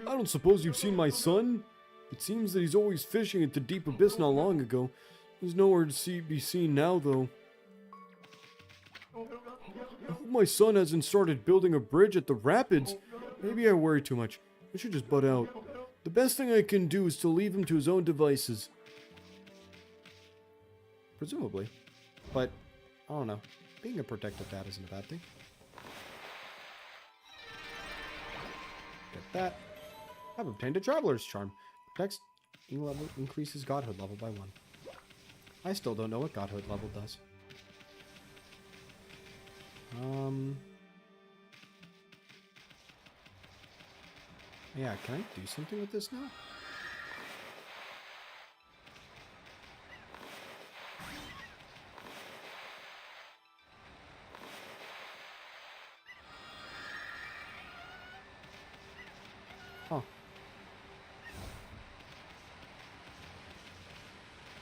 I don't suppose you've seen my son? It seems that he's always fishing at the deep abyss not long ago. He's nowhere to be seen now, though. I hope my son hasn't started building a bridge at the rapids. Maybe I worry too much. I should just butt out. The best thing I can do is to leave him to his own devices. Presumably. But, I don't know. Being a protective dad isn't a bad thing. Get that. I've obtained a Traveler's Charm. Protects level, increases Godhood level by 1. I still don't know what Godhood level does. Yeah, can I do something with this now?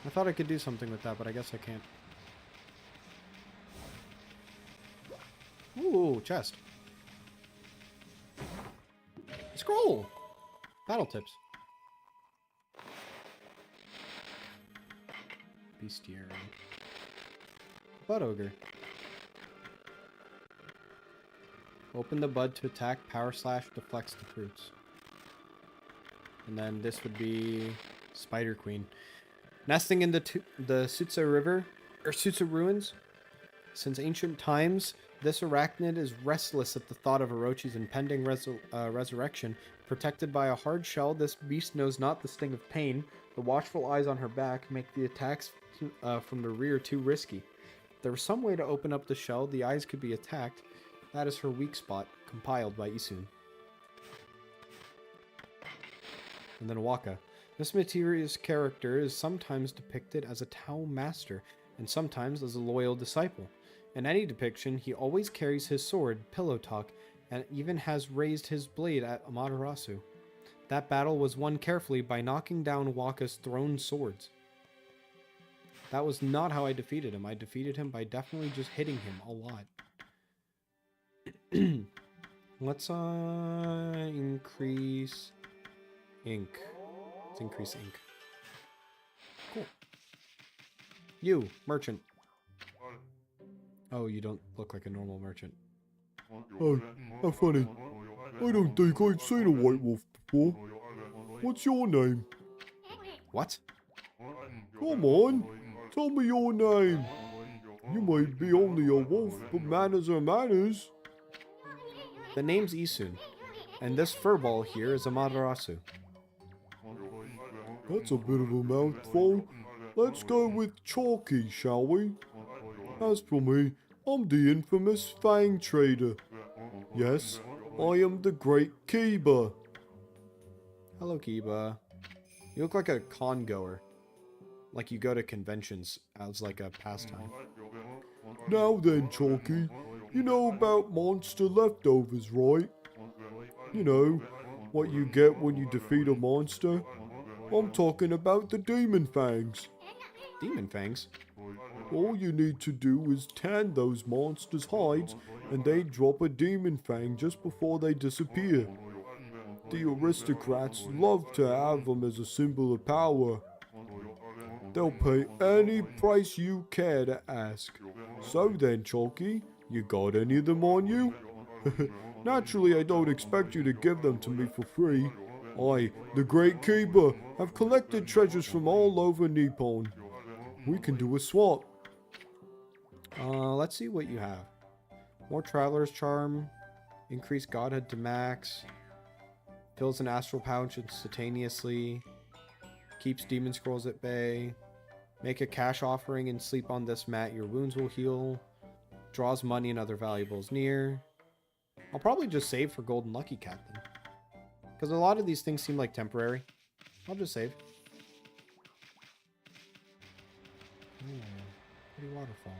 I thought I could do something with that, but I guess I can't. Ooh, chest. Scroll! Battle tips. Bestiary. Bud Ogre. Open the bud to attack, power slash, deflects the fruits. And then this would be Spider Queen. Nesting in the Sutsa River, or Sutsa Ruins. Since ancient times, this arachnid is restless at the thought of Orochi's impending resurrection. Protected by a hard shell, this beast knows not the sting of pain. The watchful eyes on her back make the attacks from the rear too risky. If there was some way to open up the shell, the eyes could be attacked. That is her weak spot, compiled by Isun. And then Waka. This mysterious character is sometimes depicted as a Tao master, and sometimes as a loyal disciple. In any depiction, he always carries his sword, Pillow Talk, and even has raised his blade at Amaterasu. That battle was won carefully by knocking down Waka's thrown swords. That was not how I defeated him. I defeated him by definitely just hitting him a lot. Let's increase ink. Let's increase ink. Cool. You, merchant. Oh, you don't look like a normal merchant. Oh, how funny. I don't think I've seen a white wolf before. What's your name? What? Come on, tell me your name. You might be only a wolf, but manners are manners. The name's Isun, and this furball here is Amaterasu. That's a bit of a mouthful. Let's go with Chalky, shall we? As for me, I'm the infamous Fang Trader. Yes, I am the Great Kiba. Hello, Kiba. You look like a con goer. Like you go to conventions as like a pastime. Now then, Chalky, you know about monster leftovers, right? You know, what you get when you defeat a monster? I'm talking about the Demon Fangs. Demon fangs? All you need to do is tan those monsters' hides, and they drop a demon fang just before they disappear. The aristocrats love to have them as a symbol of power. They'll pay any price you care to ask. So then, Chalky, you got any of them on you? Naturally, I don't expect you to give them to me for free. I, the Great Keeper, have collected treasures from all over Nippon. We can do a swap. Let's see what you have. More Traveler's Charm. Increase Godhood to max. Fills an astral pouch instantaneously. Keeps demon scrolls at bay. Make a cash offering and sleep on this mat. Your wounds will heal. Draws money and other valuables near. I'll probably just save for Golden Lucky Cat then. Because a lot of these things seem like temporary. I'll just save. Pretty waterfall.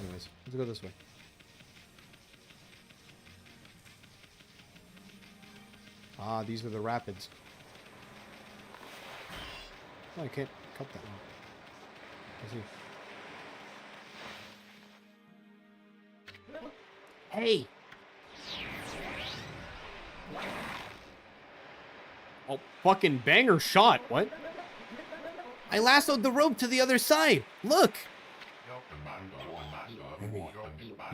Anyways, let's go this way. Ah, these are the rapids. Oh, I can't cut that one. I see. Hey! Oh, fucking banger shot. What? I lassoed the rope to the other side! Look! Hey,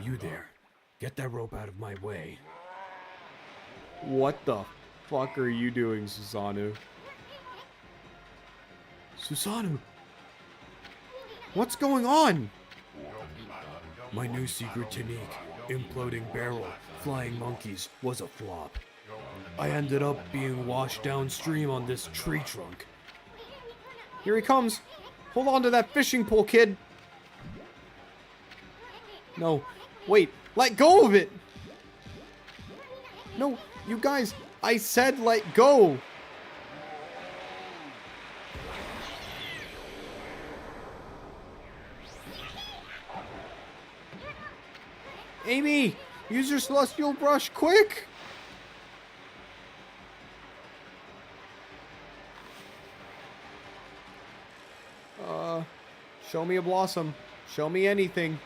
you there. Get that rope out of my way. What the fuck are you doing, Susanoo? Susanoo! What's going on? My new secret technique, imploding barrel, flying monkeys, was a flop. I ended up being washed downstream on this tree trunk. Here he comes. Hold on to that fishing pole, kid. No. Wait. Let go of it. No, you guys. I said let go. Amy, use your celestial brush, quick. Show me a blossom. Show me anything.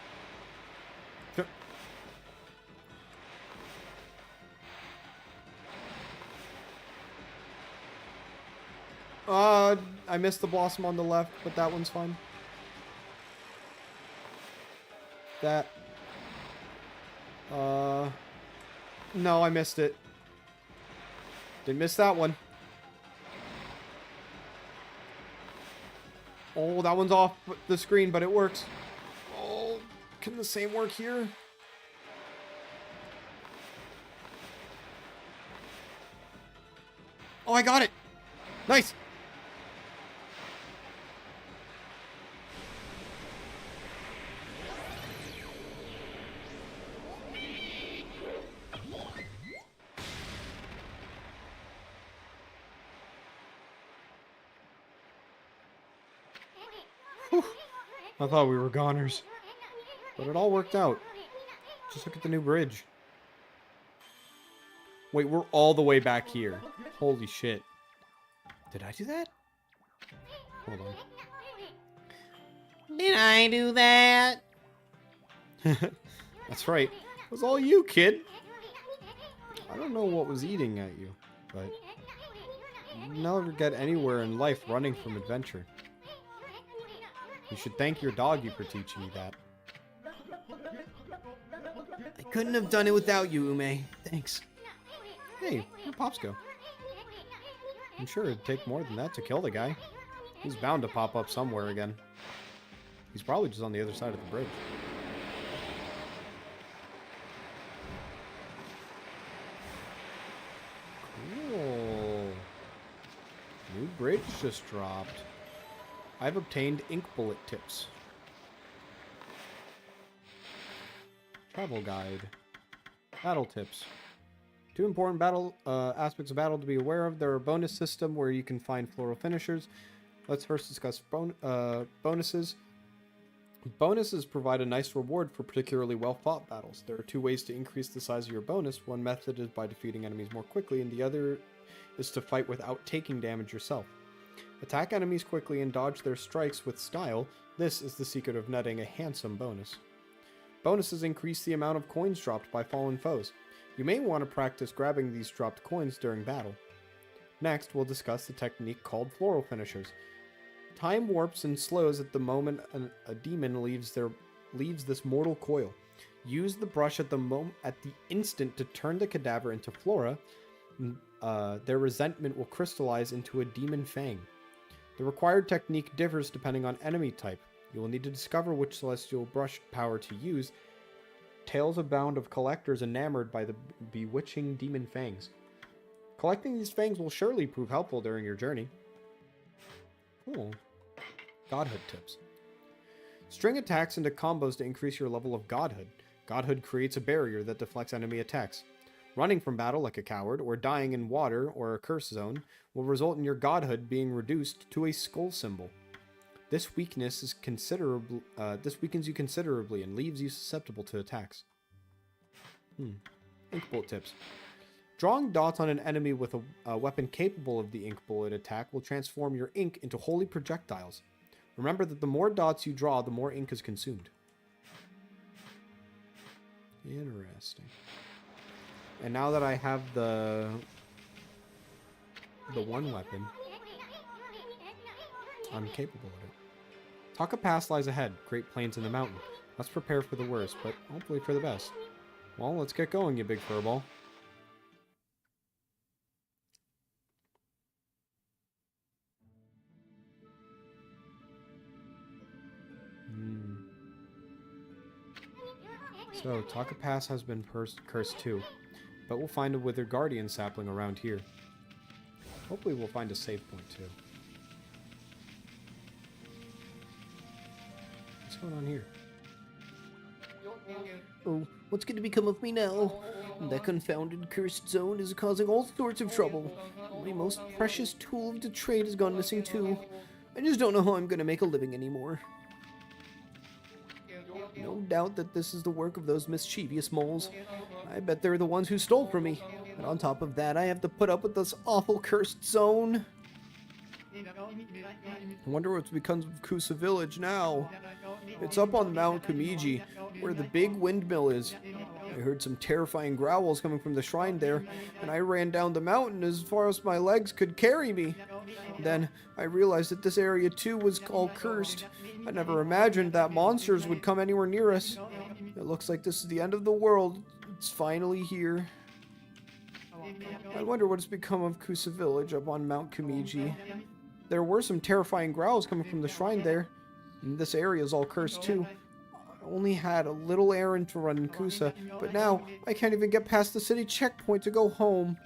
I missed the blossom on the left, but that one's fine. That. No, I missed it. Didn't miss that one. Oh, that one's off the screen, but it works. Oh, can the same work here? Oh, I got it. Nice. I thought we were goners. But it all worked out. Just look at the new bridge. Wait, we're all the way back here. Holy shit. Did I do that? Hold on. Did I do that? That's right. It was all you, kid. I don't know what was eating at you, but you never get anywhere in life running from adventure. You should thank your doggy for teaching you that. I couldn't have done it without you, Ume. Thanks. Hey, where'd Pops go? I'm sure it'd take more than that to kill the guy. He's bound to pop up somewhere again. He's probably just on the other side of the bridge. Cool. New bridge just dropped. I've obtained ink bullet tips. Travel guide. Battle tips. 2 important battle aspects of battle to be aware of. There are a bonus system where you can find floral finishers. Let's first discuss bonuses. Bonuses provide a nice reward for particularly well-fought battles. There are 2 ways to increase the size of your bonus. One method is by defeating enemies more quickly, and the other is to fight without taking damage yourself. Attack enemies quickly and dodge their strikes with style. This is the secret of netting a handsome bonus. Bonuses increase the amount of coins dropped by fallen foes. You may want to practice grabbing these dropped coins during battle. Next, we'll discuss the technique called floral finishers. Time warps and slows at the moment a demon leaves this mortal coil. Use the brush at the instant to turn the cadaver into flora. Their resentment will crystallize into a demon fang. The required technique differs depending on enemy type. You will need to discover which celestial brush power to use. Tales abound of collectors enamored by the bewitching demon fangs. Collecting these fangs will surely prove helpful during your journey. Cool. Godhood tips. String attacks into combos to increase your level of Godhood. Godhood creates a barrier that deflects enemy attacks. Running from battle like a coward, or dying in water or a curse zone, will result in your Godhood being reduced to a skull symbol. This weakens you considerably and leaves you susceptible to attacks. Ink bullet tips. Drawing dots on an enemy with a weapon capable of the ink bullet attack will transform your ink into holy projectiles. Remember that the more dots you draw, the more ink is consumed. Interesting. And now that I have the one weapon, I'm capable of it. Taka Pass lies ahead, Great Plains in the mountain. Let's prepare for the worst, but hopefully for the best. Well, let's get going, you big furball. So, Taka Pass has been cursed too, but we'll find a Withered Guardian sapling around here. Hopefully we'll find a save point too. What's going on here? Oh, what's going to become of me now? That confounded cursed zone is causing all sorts of trouble. My most precious tool of the trade has gone missing too. I just don't know how I'm going to make a living anymore. No doubt that this is the work of those mischievous moles. I bet they're the ones who stole from me. And on top of that, I have to put up with this awful cursed zone. I wonder what becomes of Kusa Village now. It's up on Mount Kamiji, where the big windmill is. I heard some terrifying growls coming from the shrine there, and I ran down the mountain as far as my legs could carry me. Then I realized that this area too was all cursed. I never imagined that monsters would come anywhere near us. It looks like this is the end of the world. It's finally here. I wonder what has become of Kusa Village up on Mount Kamiji. There were some terrifying growls coming from the shrine there, and this area is all cursed too. I only had a little errand to run in Kusa, but now I can't even get past the city checkpoint to go home.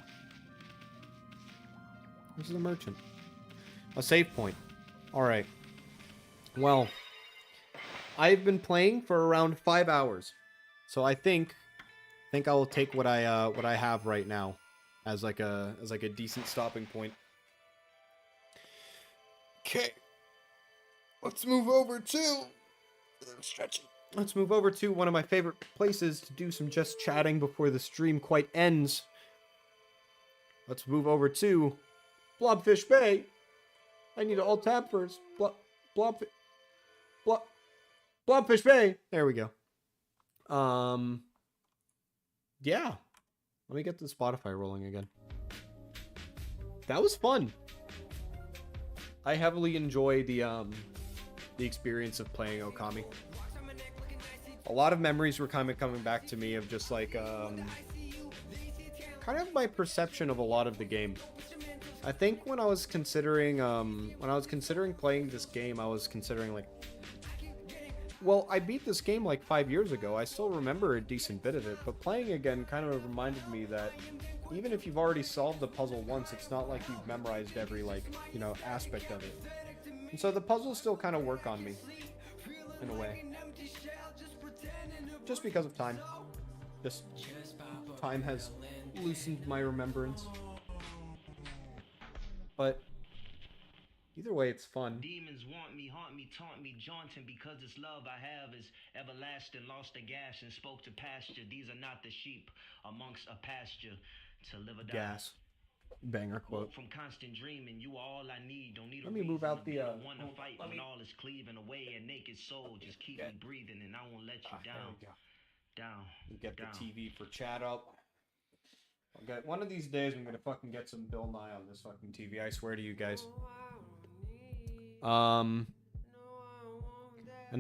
This is a merchant. A save point. Alright. Well, I've been playing for around 5 hours. So I think I will take what I have right now as like a decent stopping point. Okay. Let's move over to stretching. Let's move over to one of my favorite places to do some just chatting before the stream quite ends. Let's move over to Blobfish Bay. I need to alt tab first. Blobfish Bay. There we go. Yeah. Let me get the Spotify rolling again. That was fun. I heavily enjoy the experience of playing Okami. A lot of memories were kind of coming back to me of just like kind of my perception of a lot of the game. I think when I was considering playing this game, I was considering like, well, I beat this game like 5 years ago. I still remember a decent bit of it, but playing again kind of reminded me that even if you've already solved the puzzle once, it's not like you've memorized every, like, you know, aspect of it. And so the puzzles still kind of work on me, in a way. Just because of time. Just time has loosened my remembrance. But either way, it's fun. Demons want me, haunt me, taunt me, jaunting, because this love I have is everlasting, lost a gas and spoke to pasture. These are not the sheep amongst a pasture to live or die. Gas. Banger quote. From constant dreaming, you are all I need. Don't need Let me move out the one to fight when all is cleaving away. A naked soul, just keep me breathing, and I won't let you down. Down. Get the TV for chat up. Okay, one of these days I'm gonna fucking get some Bill Nye on this fucking TV. I swear to you guys. And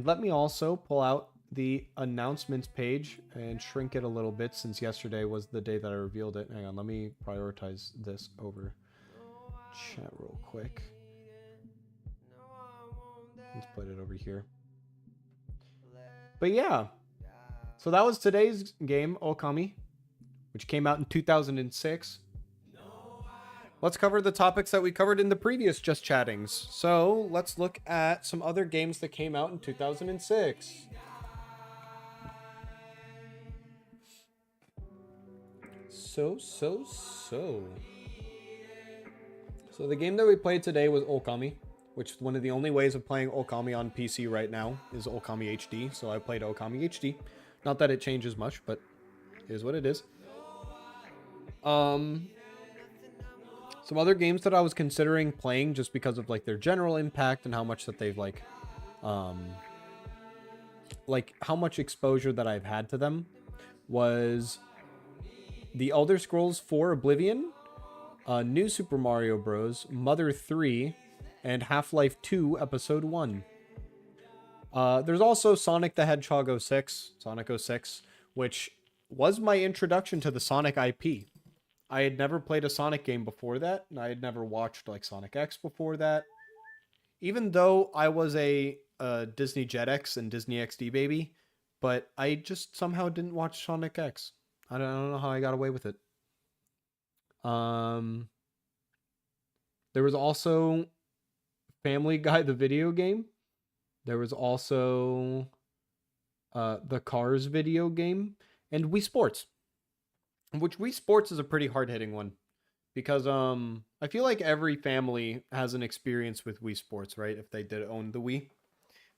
let me also pull out the announcements page and shrink it a little bit since yesterday was the day that I revealed it. Hang on, let me prioritize this over chat real quick. Let's put it over here. But yeah, so that was today's game, Okami, which came out in 2006. Let's cover the topics that we covered in the previous Just Chattings. So let's look at some other games that came out in 2006. So the game that we played today was Okami, which is one of the only ways of playing Okami on PC right now is Okami HD. So I played Okami HD. Not that it changes much, but it is what it is. Some other games that I was considering playing just because of like their general impact and how much that they've like how much exposure that I've had to them was The Elder Scrolls 4 Oblivion, New Super Mario Bros, Mother 3, and Half-Life 2 Episode 1. There's also Sonic the Hedgehog 06, Sonic 06, which was my introduction to the Sonic IP. I had never played a Sonic game before that, and I had never watched like Sonic X before that. Even though I was a Disney Jetix and Disney XD baby, but I just somehow didn't watch Sonic X. I don't know how I got away with it. There was also Family Guy the video game. There was also the Cars video game and Wii Sports. Which Wii Sports is a pretty hard-hitting one. Because I feel like every family has an experience with Wii Sports, right? If they did own the Wii.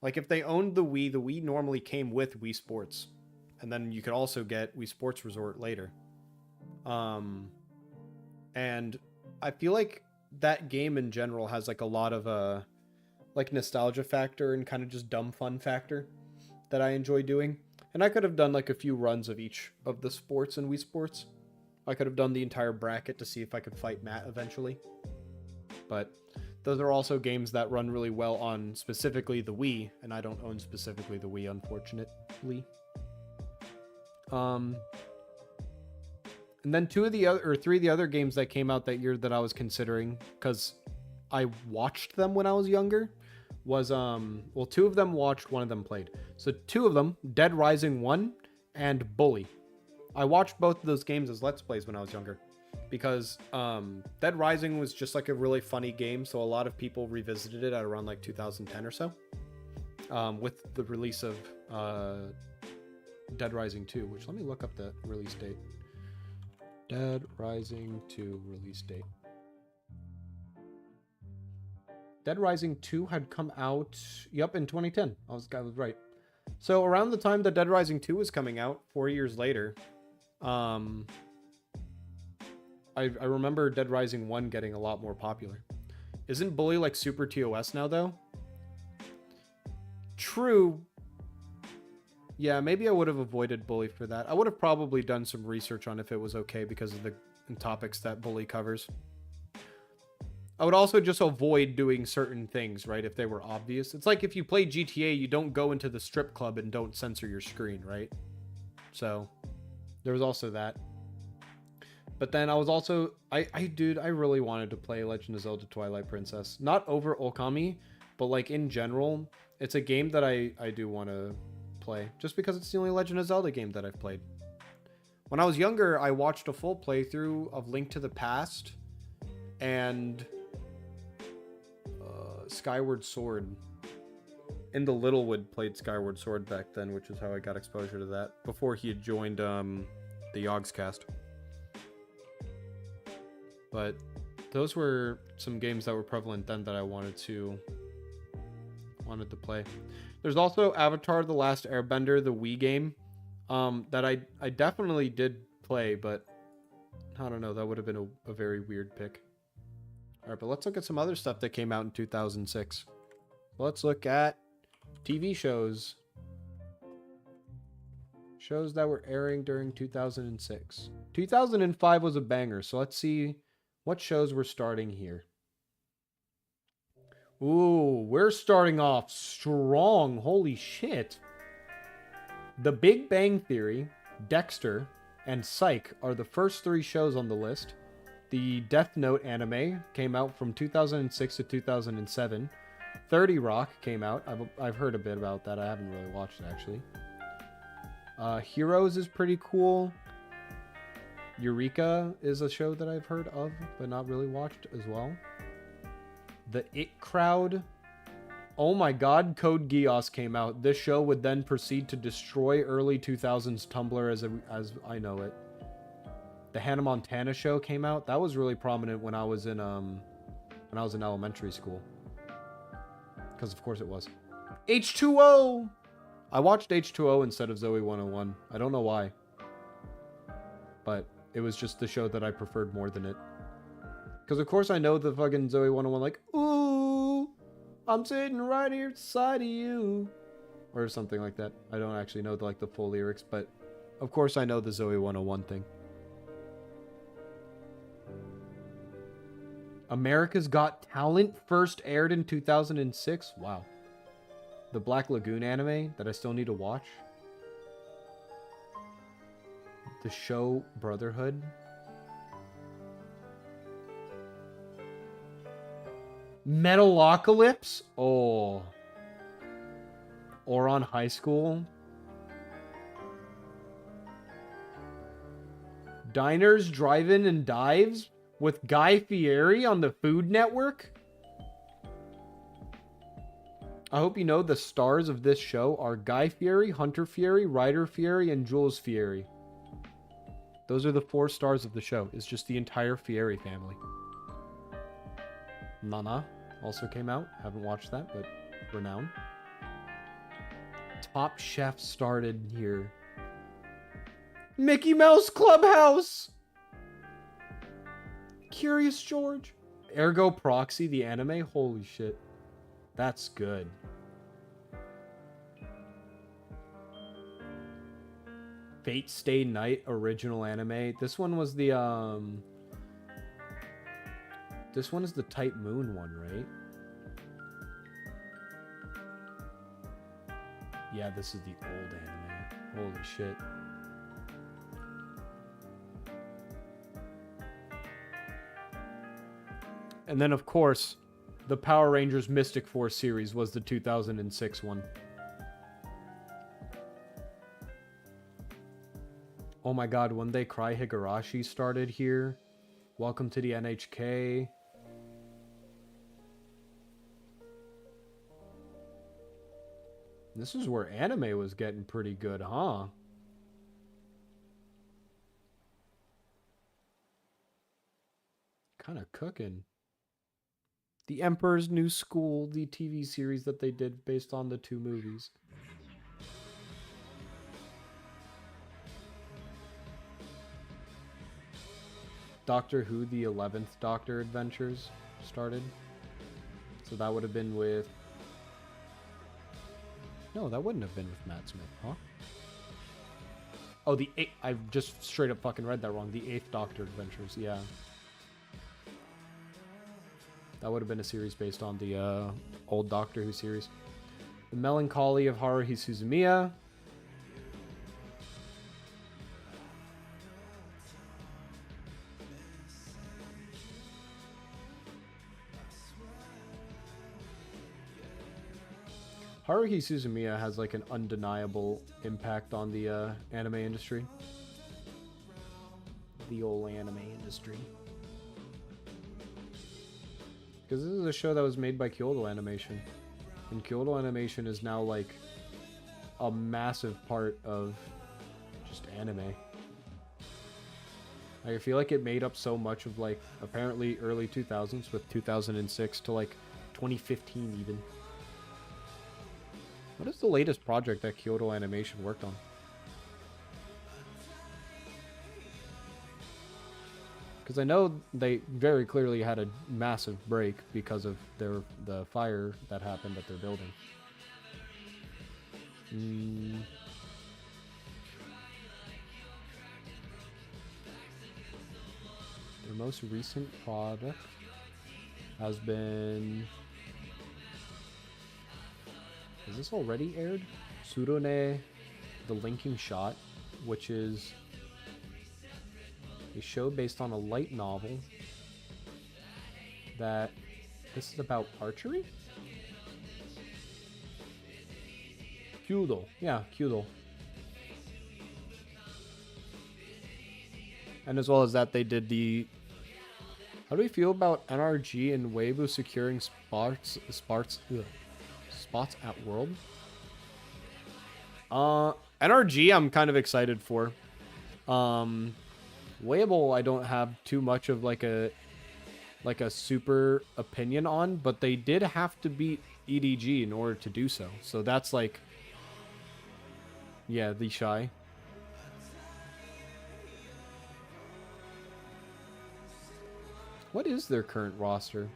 Like if they owned the Wii normally came with Wii Sports. And then you could also get Wii Sports Resort later. And I feel like that game in general has like a lot of like nostalgia factor and kind of just dumb fun factor that I enjoy doing. And I could have done like a few runs of each of the sports in Wii Sports. I could have done the entire bracket to see if I could fight Matt eventually. But those are also games that run really well on specifically the Wii, and I don't own specifically the Wii, unfortunately. And then three of the other games that came out that year that I was considering, because I watched them when I was younger, was well, two of them watched, one of them played. So two of them, Dead Rising 1 and Bully. I watched both of those games as Let's Plays when I was younger, because Dead Rising was just like a really funny game, so a lot of people revisited it at around like 2010 or so, with the release of Dead Rising 2, which, let me look up the release date. Dead Rising 2 release date. Dead Rising 2 had come out, yep, in 2010. I was right. So around the time that Dead Rising 2 was coming out, 4 years later, I remember Dead Rising 1 getting a lot more popular. Isn't Bully like super TOS now, though? True. Yeah, maybe I would have avoided Bully for that. I would have probably done some research on if it was okay because of the topics that Bully covers. I would also just avoid doing certain things, right, if they were obvious. It's like if you play GTA, you don't go into the strip club and don't censor your screen, right? So, there was also that. But then I was also... Dude, I really wanted to play Legend of Zelda Twilight Princess. Not over Okami, but like in general, it's a game that I do want to play. Just because it's the only Legend of Zelda game that I've played. When I was younger, I watched a full playthrough of Link to the Past and Skyward Sword. And the Littlewood played Skyward Sword back then, which is how I got exposure to that. Before he had joined the Yogscast. But those were some games that were prevalent then that I wanted to play. There's also Avatar: The Last Airbender, the Wii game, that I definitely did play, but I don't know, that would have been a very weird pick. All right, but let's look at some other stuff that came out in 2006. Let's look at TV shows. Shows that were airing during 2006. 2005 was a banger, so let's see what shows we're starting here. Ooh, we're starting off strong. Holy shit. The Big Bang Theory, Dexter, and Psych are the first three shows on the list. The Death Note anime came out from 2006 to 2007. 30 Rock came out. I've heard a bit about that. I haven't really watched it, actually. Heroes is pretty cool. Eureka is a show that I've heard of, but not really watched as well. The It Crowd. Oh my god, Code Geass came out. This show would then proceed to destroy early 2000s Tumblr as I know it. The Hannah Montana show came out. That was really prominent when I was in elementary school. Because of course it was. H2O! I watched H2O instead of Zoe 101. I don't know why. But it was just the show that I preferred more than it. Because of course I know the fucking Zoe 101 like, ooh, I'm sitting right here beside of you. Or something like that. I don't actually know the full lyrics, but of course I know the Zoe 101 thing. America's Got Talent first aired in 2006. Wow. The Black Lagoon anime that I still need to watch. The show Brotherhood. Metalocalypse? Oh. Ouran High School. Diners, Drive-In, and Dives with Guy Fieri on the Food Network. I hope you know the stars of this show are Guy Fieri, Hunter Fieri, Ryder Fieri, and Jules Fieri. Those are the 4 stars of the show. It's just the entire Fieri family. Nana also came out. Haven't watched that, but renowned. Top Chef started here. Mickey Mouse Clubhouse! Curious George. Ergo Proxy, the anime? Holy shit. That's good. Fate Stay Night original anime. This one was the this one is the Type Moon one, right? Yeah, this is the old anime. Holy shit. And then, of course, the Power Rangers Mystic Force series was the 2006 one. Oh my god, When They Cry Higurashi started here. Welcome to the NHK. This is where anime was getting pretty good, huh? Kind of cooking. The Emperor's New School, the TV series that they did based on the 2 movies. Doctor Who, the 11th Doctor Adventures started. So that would have been with... No, that wouldn't have been with Matt Smith, huh? Oh, the 8th... I just straight up fucking read that wrong. The 8th Doctor Adventures, yeah. That would have been a series based on the old Doctor Who series. The Melancholy of Haruhi Suzumiya. Haruhi Suzumiya has like an undeniable impact on the anime industry. The old anime industry. Because this is a show that was made by Kyoto Animation. And Kyoto Animation is now like a massive part of just anime. Like, I feel like it made up so much of like apparently early 2000s with 2006 to like 2015 even. What is the latest project that Kyoto Animation worked on? Because I know they very clearly had a massive break because of the fire that happened at their building. Their most recent product has been... Is this already aired? Surone, The Linking Shot, which is a show based on a light novel that... This is about archery? Kyudo. Yeah, Kyudo. And as well as that, they did the... How do we feel about NRG and Weibo securing spots at World? NRG I'm kind of excited for. Weibo I don't have too much of like a super opinion on, but they did have to beat EDG in order to do so. So that's like, yeah, the Shy. What is their current roster?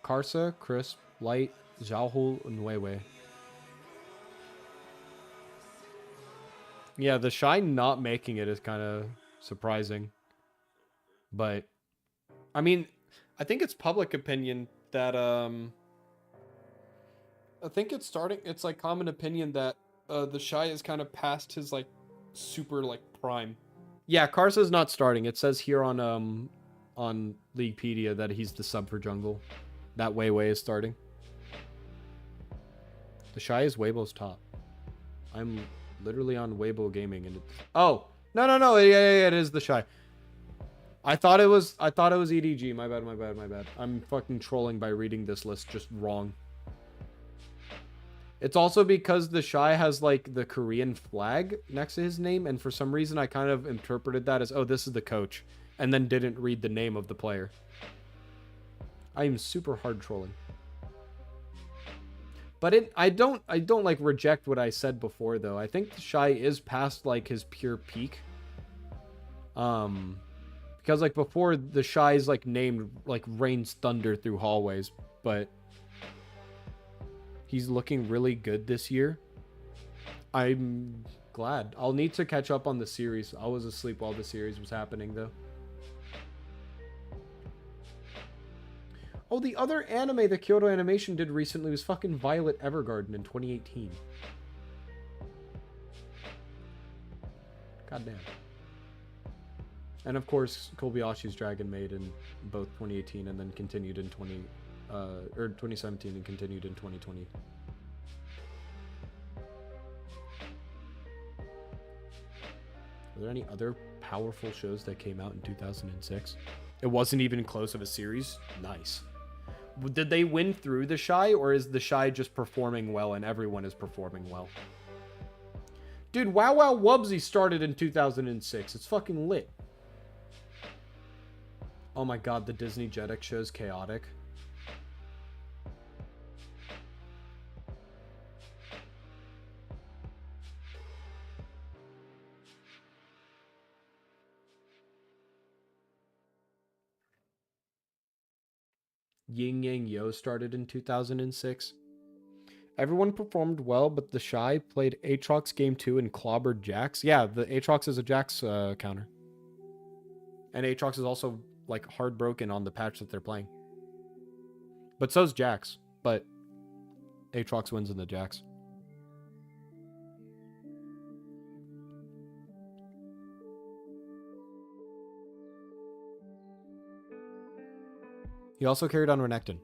Karsa, Crisp, Light, Xiaohu, and Weiwei. Yeah, the Shy not making it is kind of surprising. But, I mean, I think it's public opinion that, I think it's like common opinion that the Shy is kind of past his, like, super, like, prime. Yeah, Karsa's not starting. It says here on Leaguepedia that he's the sub for jungle. That Weiwei is starting. The Shy is Weibo's top. I'm literally on Weibo Gaming and it's... Oh! No, yeah, it is the Shy. I thought it was EDG. My bad. I'm fucking trolling by reading this list just wrong. It's also because the Shy has like the Korean flag next to his name, and for some reason I kind of interpreted that as, oh, this is the coach, and then didn't read the name of the player. I am super hard trolling. But I don't like reject what I said before though. I think the Shy is past like his pure peak. Because Because, like, before, the Shy's, like, named, like, rains thunder through hallways. But he's looking really good this year. I'm glad. I'll need to catch up on the series. I was asleep while the series was happening, though. Oh, the other anime that Kyoto Animation did recently was fucking Violet Evergarden in 2018. God damn. And of course, Kobayashi's Dragon Maid in both 2018 and then continued in 2017 and continued in 2020. Are there any other powerful shows that came out in 2006? It wasn't even close of a series? Nice. Did they win through the Shy, or is the Shy just performing well and everyone is performing well? Dude, Wow Wow Wubsy started in 2006. It's fucking lit. Oh my god, the Disney Jetix show's chaotic. Yin Yang Yo started in 2006. Everyone performed well, but the Shy played Aatrox Game 2 and clobbered Jax. Yeah, the Aatrox is a Jax counter. And Aatrox is also, like, hard broken on the patch that they're playing. But so's Jax. But Aatrox wins in the Jax. He also carried on Renekton.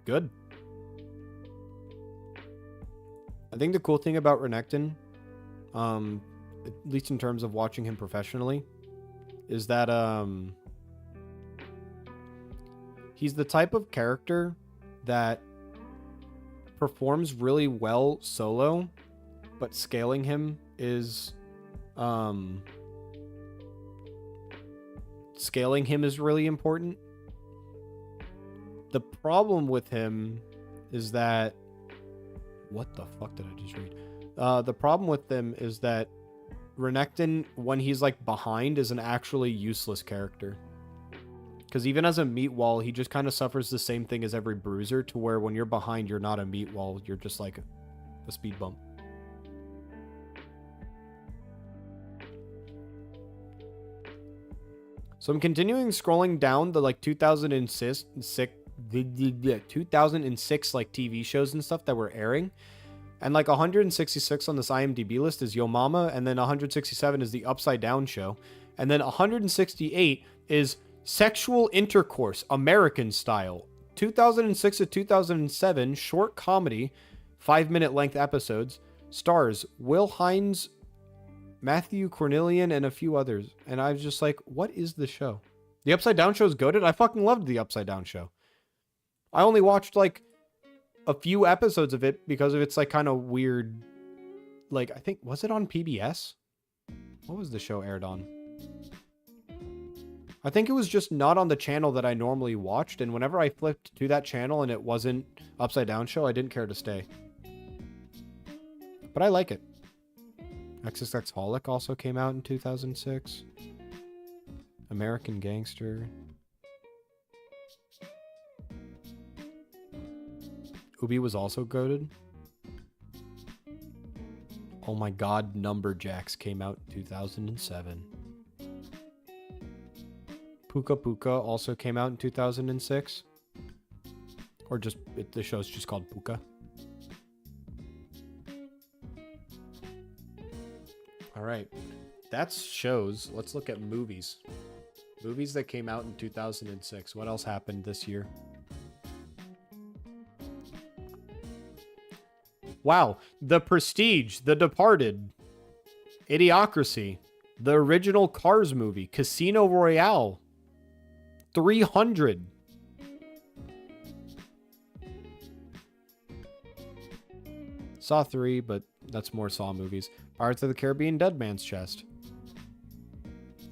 Good. I think the cool thing about Renekton, at least in terms of watching him professionally, is that he's the type of character that performs really well solo, but scaling him is really important. The problem with him is that... What the fuck did I just read? The problem with him is that Renekton, when he's, like, behind, is an actually useless character. Because even as a meat wall, he just kind of suffers the same thing as every bruiser, to where when you're behind, you're not a meat wall. You're just, like, a speed bump. So I'm continuing scrolling down the, like, 2006 like TV shows and stuff that were airing, and like 166 on this IMDb list is Yo Mama, and then 167 is the Upside Down Show, and then 168 is Sexual Intercourse American Style, 2006 to 2007, short comedy, 5-minute length episodes, stars Will Hines, Matthew Cornelian, and a few others. And I was just like, what is the show? The Upside Down Show is goated. I fucking loved the Upside Down Show. I only watched, like, a few episodes of it because of its, like, kind of weird, like, I think, was it on PBS? What was the show aired on? I think it was just not on the channel that I normally watched, and whenever I flipped to that channel and it wasn't Upside Down Show, I didn't care to stay. But I like it. XXX Holic also came out in 2006. American Gangster. Ubi was also goated. Oh my god, Numberjacks came out in 2007. Puka Puka also came out in 2006. Or just, the show's just called Puka. Alright, that's shows. Let's look at movies. Movies that came out in 2006. What else happened this year? Wow. The Prestige, The Departed, Idiocracy, the original Cars movie, Casino Royale, 300. Saw 3, but that's more Saw movies. Pirates of the Caribbean, Dead Man's Chest.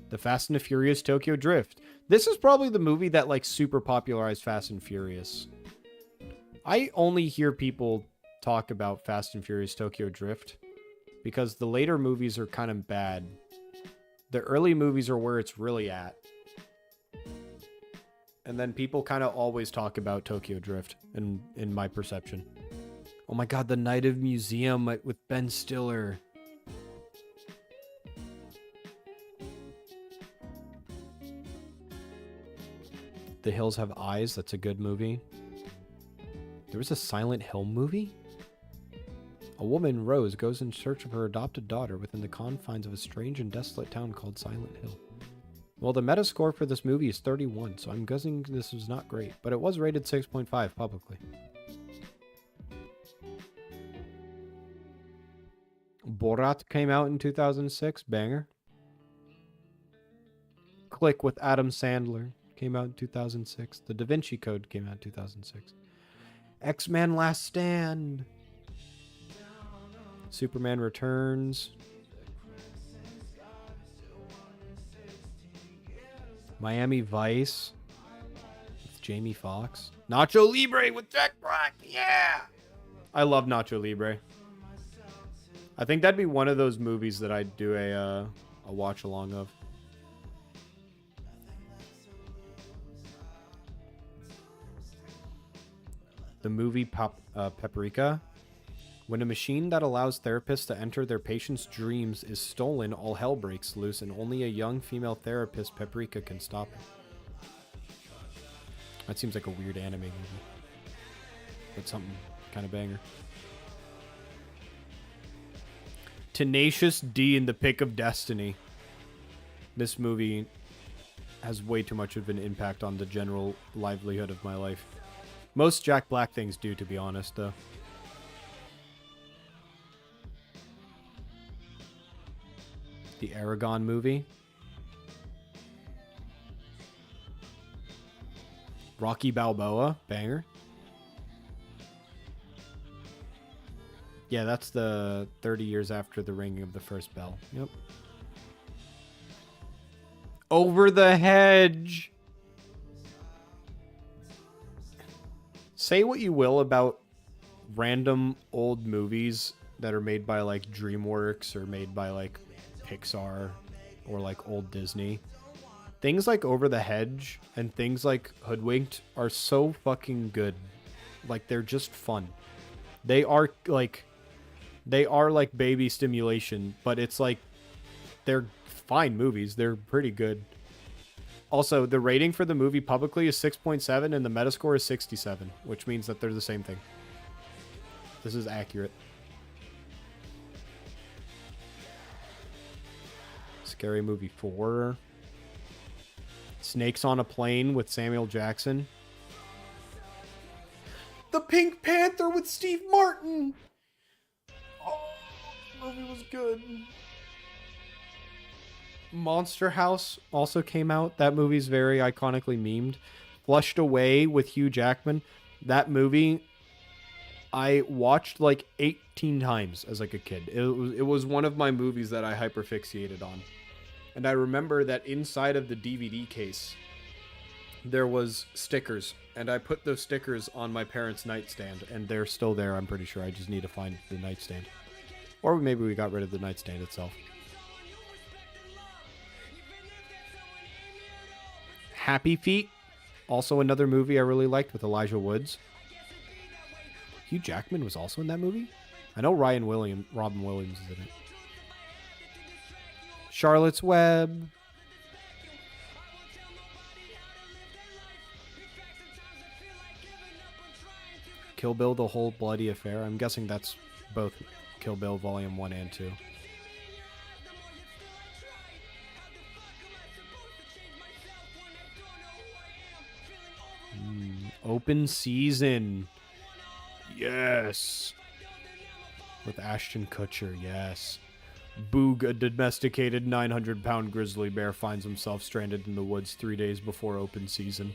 The Fast and the Furious Tokyo Drift. This is probably the movie that, like, super popularized Fast and Furious. I only hear people talk about Fast and Furious Tokyo Drift because the later movies are kind of bad. The early movies are where it's really at. And then people kind of always talk about Tokyo Drift in my perception. Oh my god, the Night of Museum with Ben Stiller. The Hills Have Eyes, that's a good movie. There was a Silent Hill movie? A woman, Rose, goes in search of her adopted daughter within the confines of a strange and desolate town called Silent Hill. Well, the Metascore for this movie is 31, so I'm guessing this was not great, but it was rated 6.5 publicly. Borat came out in 2006, banger. Click with Adam Sandler came out in 2006. The Da Vinci Code came out in 2006. X-Men Last Stand. Superman Returns. Miami Vice with Jamie Foxx. Nacho Libre with Jack Black. Yeah! I love Nacho Libre. I think that'd be one of those movies that I'd do a watch along of. The movie Paprika. When a machine that allows therapists to enter their patients' dreams is stolen, all hell breaks loose, and only a young female therapist, Paprika, can stop it. That seems like a weird anime movie. But something kind of banger. Tenacious D in the Pick of Destiny. This movie has way too much of an impact on the general livelihood of my life. Most Jack Black things do, to be honest, though. The Aragon movie. Rocky Balboa, banger. Yeah, that's the 30 years after the ringing of the first bell. Yep. Over the Hedge. Say what you will about random old movies that are made by like DreamWorks or made by like Pixar or like old Disney. Things like Over the Hedge and things like Hoodwinked are so fucking good. Like they're just fun. They are like baby stimulation, but it's like they're fine movies. They're pretty good. Also, the rating for the movie publicly is 6.7 and the Metascore is 67, which means that they're the same thing. This is accurate. Scary Movie 4. Snakes on a Plane with Samuel Jackson. The Pink Panther with Steve Martin. Oh, the movie was good. Monster House also came out. That movie's very iconically memed. Flushed Away with Hugh Jackman. That movie I watched like 18 times as like a kid. It was one of my movies that I hyperfixated on. And I remember that inside of the DVD case there was stickers, and I put those stickers on my parents' nightstand, and they're still there, I'm pretty sure. I just need to find the nightstand. Or maybe we got rid of the nightstand itself. Happy Feet, also another movie I really liked with Elijah Woods. Hugh Jackman was also in that movie? I know Robin Williams is in it. Charlotte's Web. Kill Bill, The Whole Bloody Affair. I'm guessing that's both Kill Bill Volume 1 and 2. Open Season. Yes. With Ashton Kutcher, yes. Boog, a domesticated 900-pound grizzly bear, finds himself stranded in the woods 3 days before open season.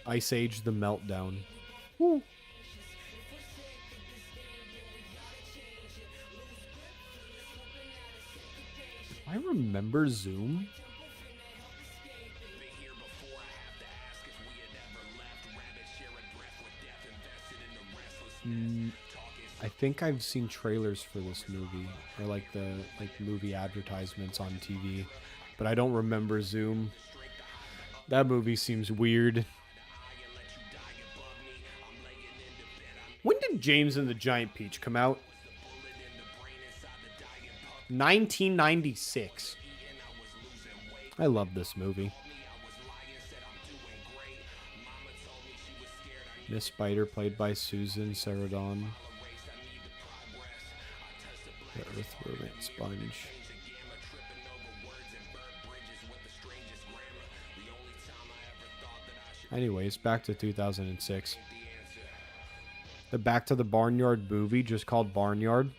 Ice Age: The Meltdown. Woo. I remember Zoom. I think I've seen trailers for this movie, or like the movie advertisements on TV, but I don't remember Zoom. That movie seems weird. When did James and the Giant Peach come out? 1996. I love this movie. Miss Spider, played by Susan Sarandon. The Earth Rodent Sponge. Anyways, back to 2006. The Back to the Barnyard movie, just called Barnyard.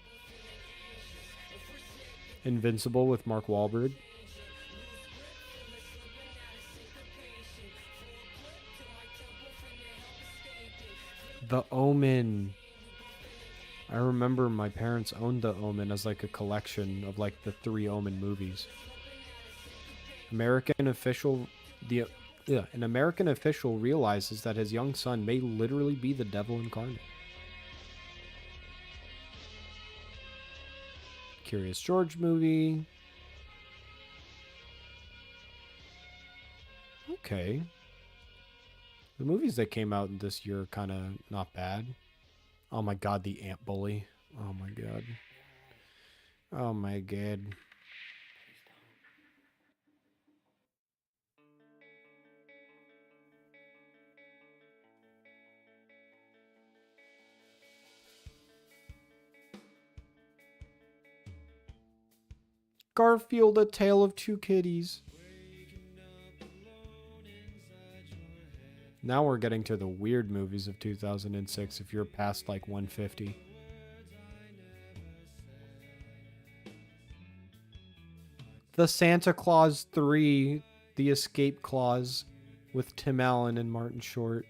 Invincible with Mark Wahlberg. The Omen. I remember my parents owned The Omen as like a collection of like the 3 Omen movies. An American official realizes that his young son may literally be the devil incarnate. Curious George movie. Okay. The movies that came out this year are kind of not bad. Oh my god, the ant bully. Oh my god. Oh my god. Garfield, A Tale of Two Kitties. Now we're getting to the weird movies of 2006 if you're past like 150. The Santa Claus 3, The Escape Clause with Tim Allen and Martin Short.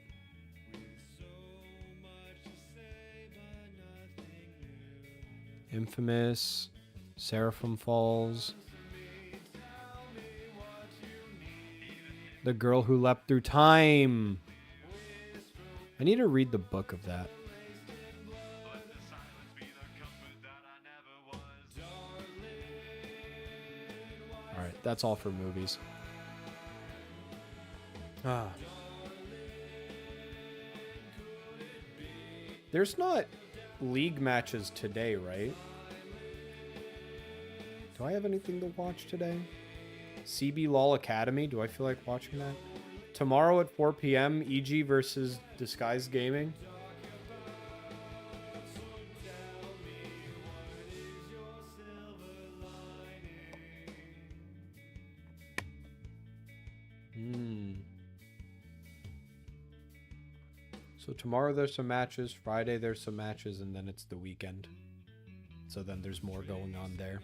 Infamous, Seraphim Falls. The Girl Who Leapt Through Time. I need to read the book of that. Alright, that's all for movies. There's not league matches today, right? Do I have anything to watch today? CB LOL Academy, do I feel like watching that? Tomorrow at 4 p.m, EG versus Disguise Gaming. So tomorrow there's some matches, Friday there's some matches, and then it's the weekend. So then there's more going on there.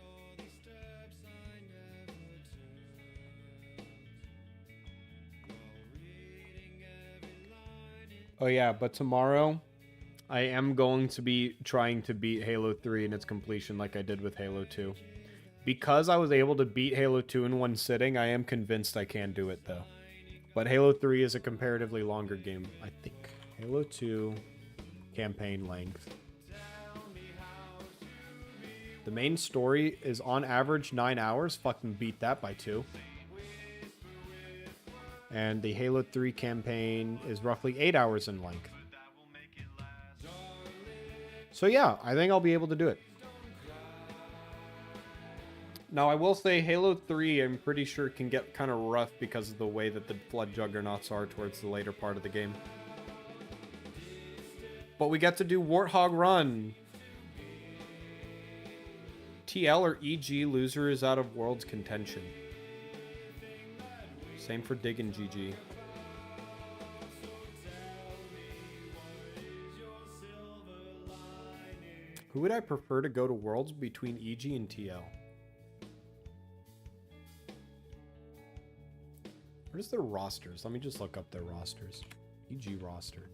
Oh yeah, but tomorrow I am going to be trying to beat Halo 3 in its completion like I did with Halo 2. Because I was able to beat Halo 2 in one sitting, I am convinced I can do it though. But Halo 3 is a comparatively longer game, I think. Halo 2 campaign length. The main story is on average 9 hours. Fucking beat that by 2. And the Halo 3 campaign is roughly 8 hours in length. So yeah, I think I'll be able to do it. Now, I will say Halo 3, I'm pretty sure can get kind of rough because of the way that the Flood Juggernauts are towards the later part of the game. But we get to do Warthog Run. TL or EG, loser is out of World's contention. Same for Dig and GG. Who would I prefer to go to Worlds between EG and TL? Where's their rosters? Let me just look up their rosters. EG roster.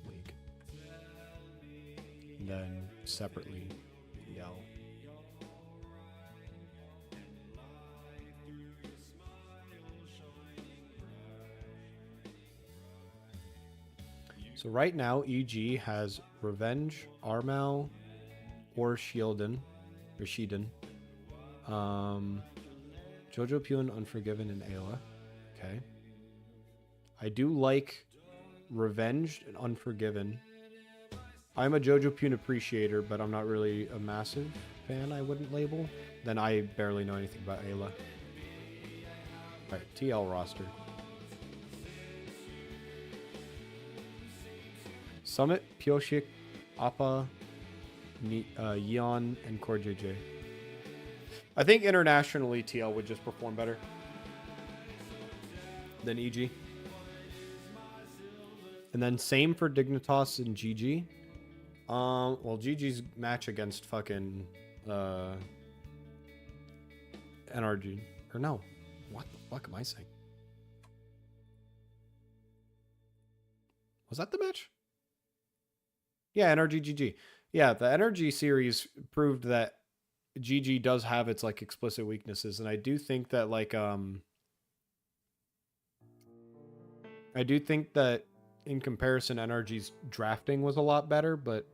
League. And then separately, TL. So right now, EG has Revenge, Armal, or Shieldon, or Shiden. Jojo Pyun, Unforgiven, and Ayla. Okay. I do like Revenge and Unforgiven. I'm a Jojo Pyun appreciator, but I'm not really a massive fan, I wouldn't label. Then I barely know anything about Ayla. Alright, TL roster. Summit, Pyoshik, Appa, Yeon, and Core JJ. I think internationally TL would just perform better than EG. And then same for Dignitas and GG. Well, GG's match against fucking NRG. Or no. What the fuck am I saying? Was that the match? Yeah, NRG GG. Yeah, the NRG series proved that GG does have its like explicit weaknesses, and I do think that like I do think that in comparison NRG's drafting was a lot better, but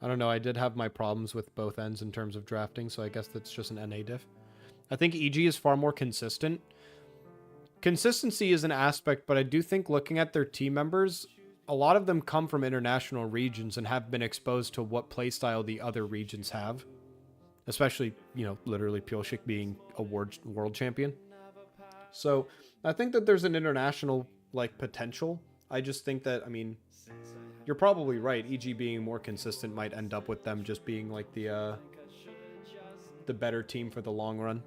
I don't know, I did have my problems with both ends in terms of drafting, so I guess that's just an NA diff. I think EG is far more consistent. Consistency is an aspect, but I do think looking at their team members, a lot of them come from international regions and have been exposed to what playstyle the other regions have. Especially, you know, literally Pyoshik being a world champion. So I think that there's an international like potential. I just think that, I mean, you're probably right. EG being more consistent might end up with them just being like the better team for the long run.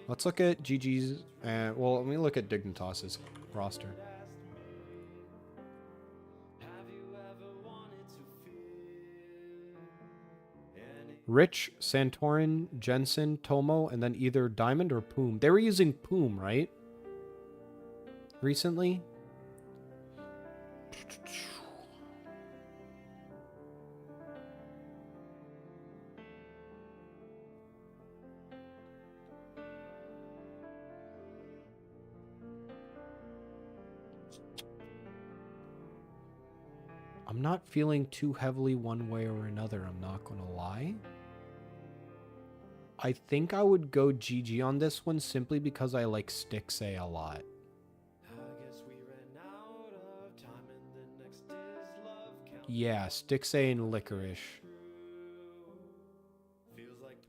Let's look at GG's. Well, let me look at Dignitas's roster. Rich, Santorin, Jensen, Tomo, and then either Diamond or Poom. They were using Poom, right? Recently? I'm not feeling too heavily one way or another, I'm not gonna lie. I think I would go GG on this one simply because I like Stixay a lot. Yeah, Stixay and Licorice.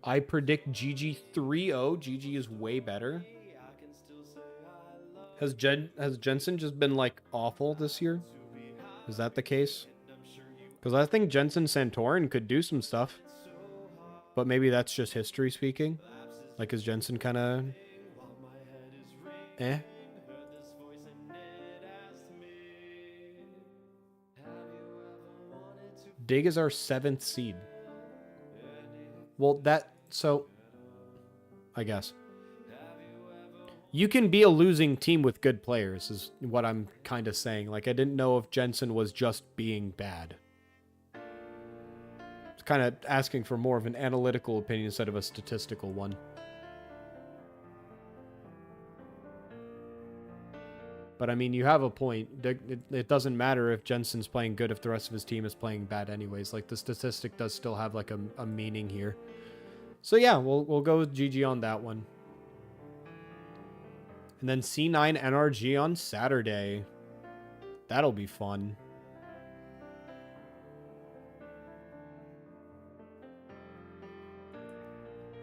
I predict GG 3-0. GG is way better. Has Jensen just been like awful this year? Is that the case? Because I think Jensen Santorin could do some stuff. But maybe that's just history speaking. Like, is Jensen kind of... eh? Dig is our 7th seed. Well, that... so... I guess. You can be a losing team with good players, is what I'm kind of saying. Like, I didn't know if Jensen was just being bad. It's kind of asking for more of an analytical opinion instead of a statistical one. But I mean, you have a point. It doesn't matter if Jensen's playing good if the rest of his team is playing bad anyways. Like, the statistic does still have like a meaning here. So yeah, we'll go with GG on that one. And then C9 NRG on Saturday. That'll be fun.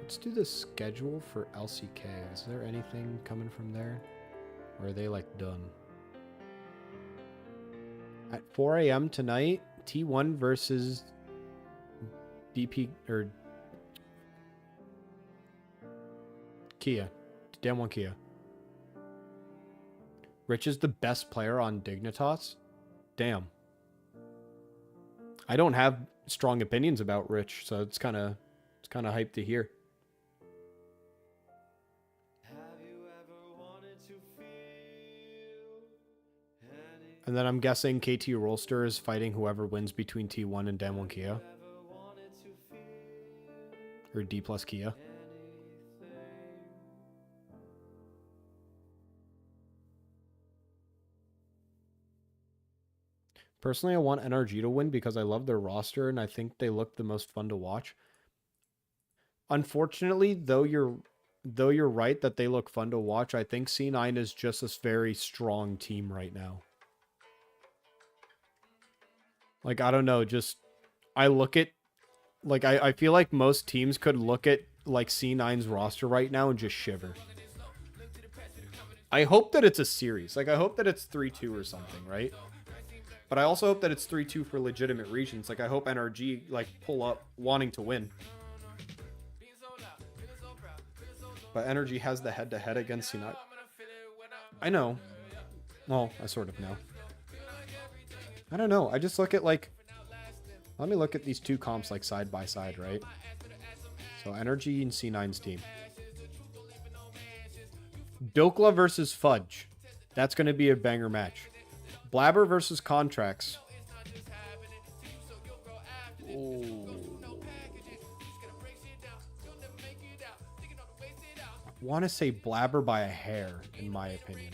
Let's do the schedule for LCK. Is there anything coming from there? Or are they like done? At 4 a.m. tonight, T1 versus DP or Kia. Damwon Kia. Rich is the best player on Dignitas? Damn. I don't have strong opinions about Rich, so it's kind of hyped to hear. And then I'm guessing KT Rolster is fighting whoever wins between T1 and Damwon Kia. Or D plus Kia. Personally, I want NRG to win because I love their roster and I think they look the most fun to watch. Unfortunately, though you're right that they look fun to watch, I think C9 is just a very strong team right now. Like, I don't know, just I look at like I feel like most teams could look at like C9's roster right now and just shiver. I hope that it's a series. Like, I hope that it's 3-2 or something, right? But I also hope that it's 3-2 for legitimate reasons. Like, I hope NRG, like, pull up wanting to win. But NRG has the head-to-head against C9. I know. Well, I sort of know. I don't know. I just look at, like... Let me look at these two comps, like, side by side, right? So, NRG and C9's team. Dokla versus Fudge. That's going to be a banger match. Blabber versus Contracts. Ooh. I want to say Blabber by a hair, in my opinion.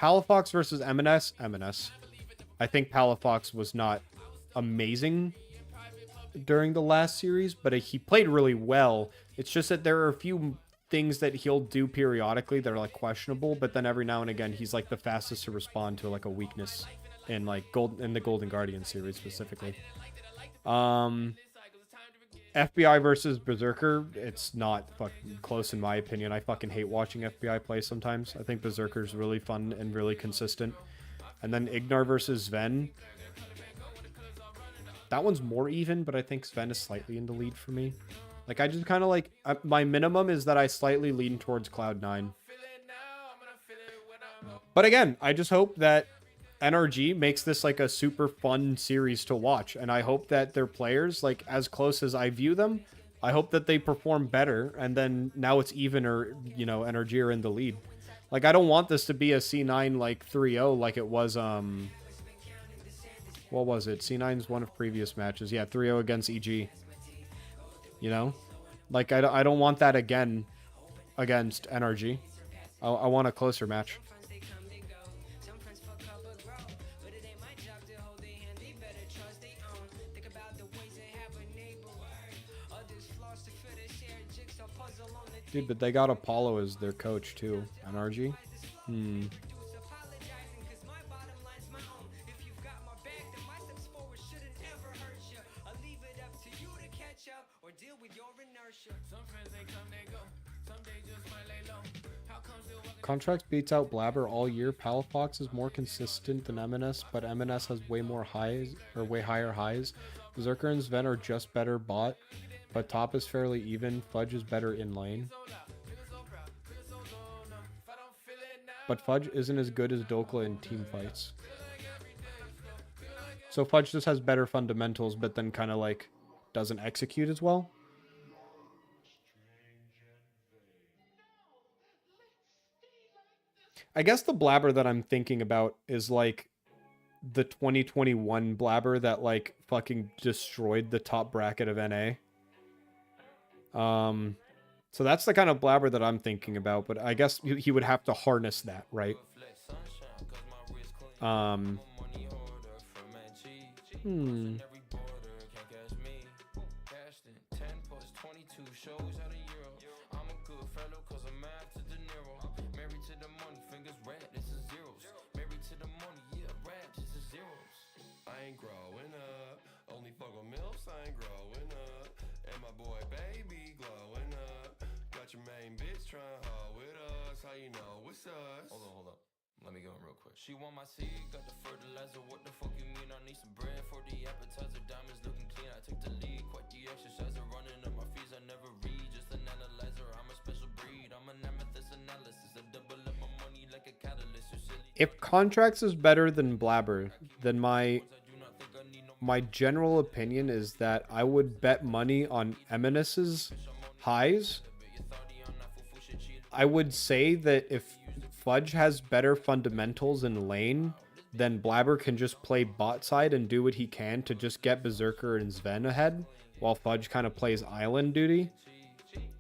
Palafox versus M&S. M&S. I think Palafox was not amazing during the last series, but he played really well. It's just that there are a few things that he'll do periodically that are like questionable, but then every now and again he's like the fastest to respond to like a weakness in like the Golden Guardian series specifically. FBI versus Berserker, it's not fucking close in my opinion. I fucking hate watching FBI play sometimes. I think Berserker's really fun and really consistent. And then Ignar versus Sven. That one's more even, but I think Sven is slightly in the lead for me. Like, I just kind of like... my minimum is that I slightly lean towards Cloud9. But again, I just hope that NRG makes this, like, a super fun series to watch. And I hope that their players, like, as close as I view them, I hope that they perform better. And then now it's even or, you know, NRG are in the lead. Like, I don't want this to be a C9, like, 3-0 like it was, what was it? C9's one of previous matches. Yeah, 3-0 against EG. You know? Like, I don't want that again against NRG. I want a closer match. Dude, but they got Apollo as their coach, too. NRG? Contracts beats out Blabber all year. Palafox is more consistent than M&S, but M&S has way more highs, or way higher highs. Berserker and Sven are just better bot, but top is fairly even. Fudge is better in lane. But Fudge isn't as good as Dokla in team fights. So Fudge just has better fundamentals, but then kind of like doesn't execute as well. I guess the Blabber that I'm thinking about is like the 2021 Blabber that like fucking destroyed the top bracket of NA. So that's the kind of Blabber that I'm thinking about, but I guess he would have to harness that, right? Hold up. Let me go in real quick. She want my seed, got the fertilizer. What the fuck you mean? I need some bread for the appetizer. Diamonds looking clean. I took the lead, quite the exerciser. Running up my fees, I never read. Just an analyzer. I'm a special breed. I'm an amethyst analysis. I double up my money like a catalyst. If Contracts is better than Blabber, then my general opinion is that I would bet money on M&S's highs. I would say that if Fudge has better fundamentals in lane, then Blabber can just play bot side and do what he can to just get Berserker and Sven ahead, while Fudge kind of plays island duty.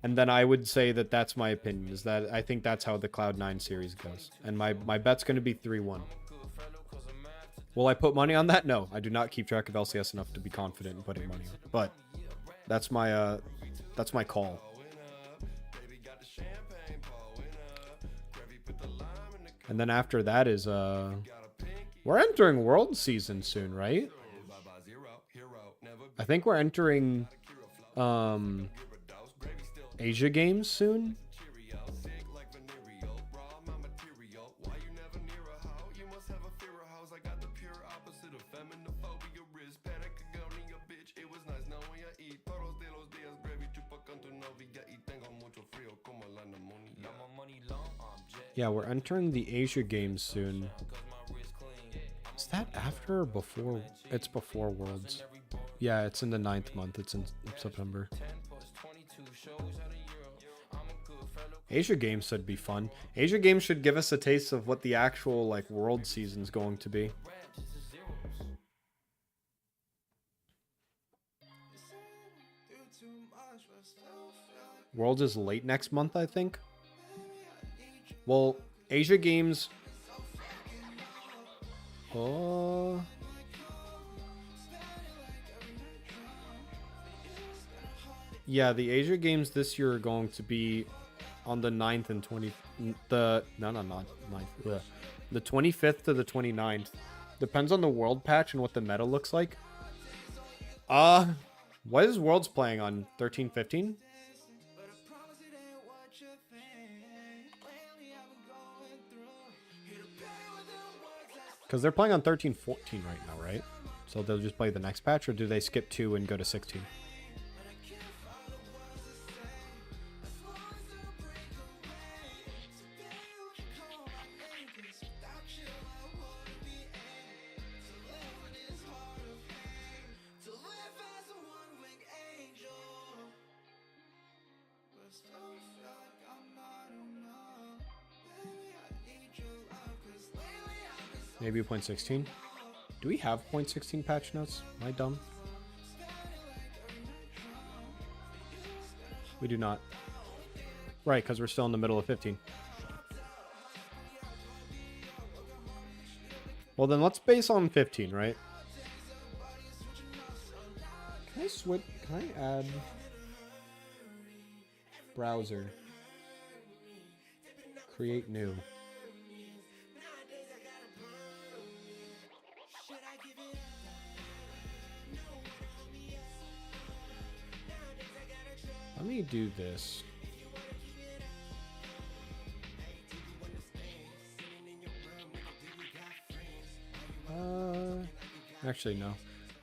And then I would say that that's my opinion, is that I think that's how the Cloud9 series goes. And my bet's going to be 3-1. Will I put money on that? No, I do not keep track of LCS enough to be confident in putting money on it. But that's my call. And then after that is we're entering World Season soon, right? I think we're entering Asia Games soon. Yeah, we're entering the Asia Games soon. Is that after or before? It's before Worlds. Yeah, it's in the 9th month. It's in September. Asia Games should be fun. Asia Games should give us a taste of what the actual like World season's going to be. Worlds is late next month, I think. Well, Asia Games... Oh... Yeah, the Asia Games this year are going to be on the 9th and 20... The 25th to the 29th. Depends on the World patch and what the meta looks like. What is Worlds playing on? 13-15? Because they're playing on 13-14 right now, right? So they'll just play the next patch, or do they skip 2 and go to 16? Maybe 0.16. Do we have 0.16 patch notes? Am I dumb? We do not. Right, because we're still in the middle of 15. Well, then let's base on 15, right? Can I switch? Can I add browser? Create new. Let me do this. Actually, no.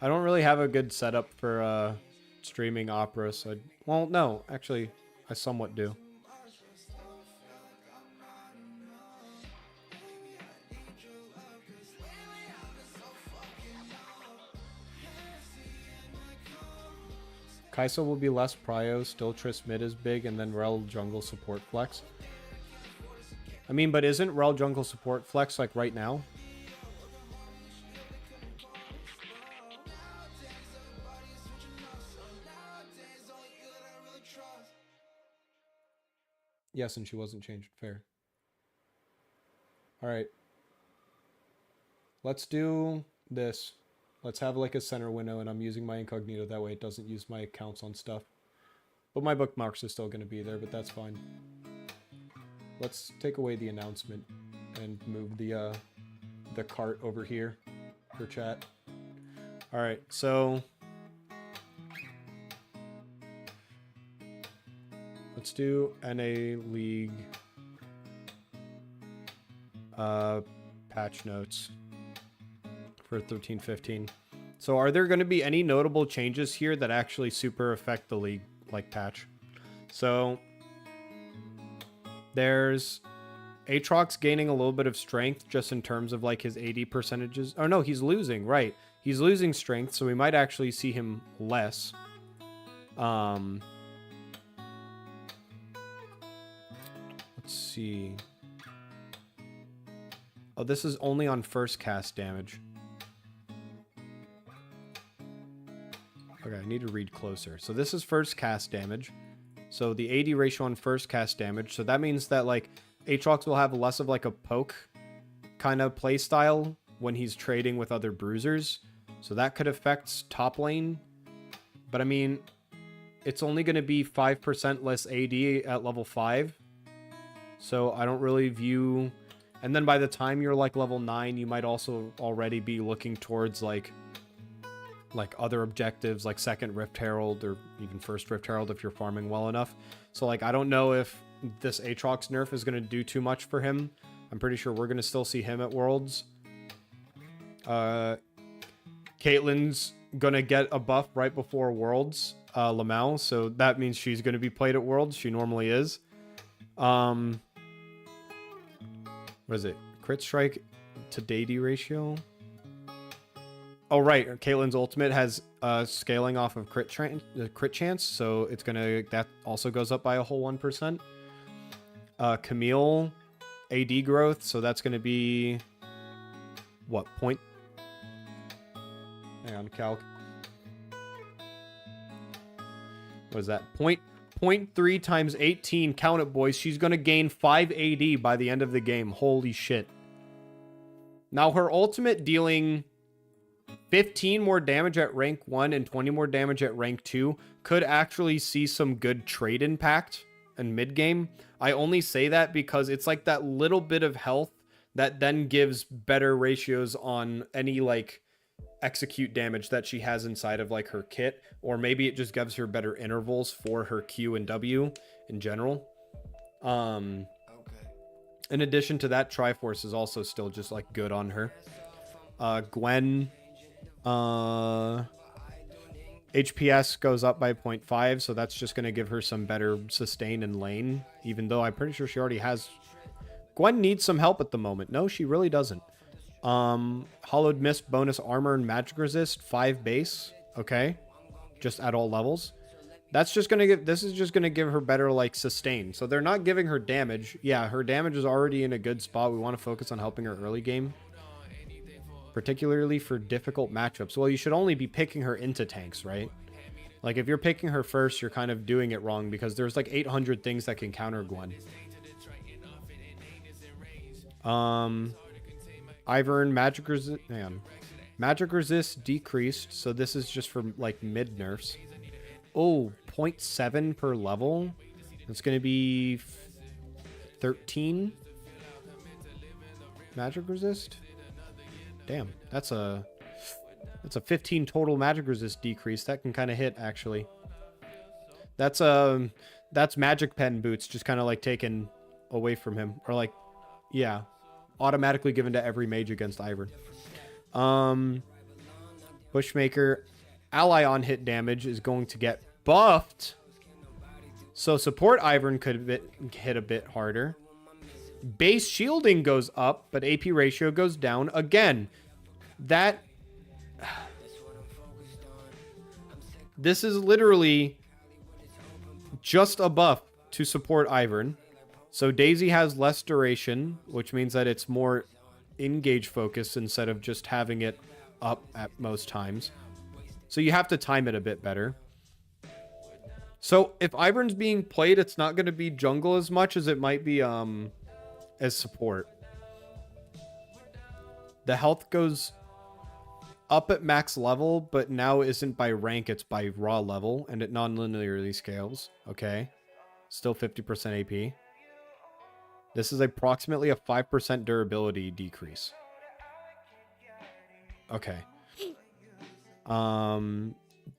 I don't really have a good setup for streaming Opera, so well, no, actually, I somewhat do. Kai'Sa will be less prio, still Triss mid is big, and then Rel jungle support flex. I mean, but isn't Rel jungle support flex like right now? Yes, and she wasn't changed. Fair. Alright. Let's do this. Let's have like a center window, and I'm using my incognito. That way it doesn't use my accounts on stuff. But my bookmarks are still going to be there, but that's fine. Let's take away the announcement and move the cart over here for chat. Alright, so... let's do NA League patch notes for 13-15. So are there going to be any notable changes here that actually super affect the league like patch? So there's Aatrox gaining a little bit of strength just in terms of like his AD percentages. Oh no, he's losing, right. He's losing strength, so we might actually see him less. Let's see. Oh, this is only on first cast damage. Okay, I need to read closer. So this is first cast damage. So the AD ratio on first cast damage. So that means that like Aatrox will have less of like a poke kind of play style when he's trading with other bruisers. So that could affect top lane. But I mean, it's only going to be 5% less AD at level 5. So I don't really view... And then by the time you're like level 9, you might also already be looking towards like other objectives like second Rift Herald or even first Rift Herald if you're farming well enough. So like I don't know if this Aatrox nerf is going to do too much for him. I'm pretty sure we're going to still see him at Worlds. Caitlyn's going to get a buff right before Worlds, Lamau, so that means she's going to be played at Worlds. She normally is. What is it? Crit strike to deity ratio? Oh, right. Caitlyn's ultimate has scaling off of crit chance, so it's gonna... That also goes up by a whole 1%. Camille, AD growth, so that's gonna be... What, point... Hang on, calc. What is that? 0.3 times 18. Count it, boys. She's gonna gain 5 AD by the end of the game. Holy shit. Now, her ultimate dealing 15 more damage at rank 1 and 20 more damage at rank 2 could actually see some good trade impact in mid-game. I only say that because it's like that little bit of health that then gives better ratios on any, like, execute damage that she has inside of, like, her kit. Or maybe it just gives her better intervals for her Q and W in general. In addition to that, Triforce is also still just, like, good on her. Gwen... HPS goes up by 0.5, so that's just going to give her some better sustain in lane, even though I'm pretty sure she already has... Gwen needs some help at the moment. No, she really doesn't. Hollowed Mist, bonus armor, and magic resist, 5 base. Okay. Just at all levels. That's just going to give... This is just going to give her better, like, sustain. So they're not giving her damage. Yeah, her damage is already in a good spot. We want to focus on helping her early game. Particularly for difficult matchups. Well, you should only be picking her into tanks, right? Like, if you're picking her first, you're kind of doing it wrong because there's like 800 things that can counter Gwen. Ivern, magic resist... Magic resist decreased, so this is just for, like, mid nerfs. Oh, 0.7 per level. It's going to be 13 magic resist. Damn, that's a 15 total magic resist decrease. That can kind of hit, actually. That's magic pen boots just kind of like taken away from him, or like, yeah, automatically given to every mage against Ivern. Bushmaker, ally on hit damage is going to get buffed, so support Ivern could hit a bit harder. Base shielding goes up, but AP ratio goes down again. This is literally just a buff to support Ivern. So Daisy has less duration, which means that it's more engage focused instead of just having it up at most times. So you have to time it a bit better. So if Ivern's being played, it's not going to be jungle as much as it might be as support. The health goes up at max level, but now isn't by rank, it's by raw level, and it non-linearly scales. Okay. Still 50% AP. This is approximately a 5% durability decrease. Okay.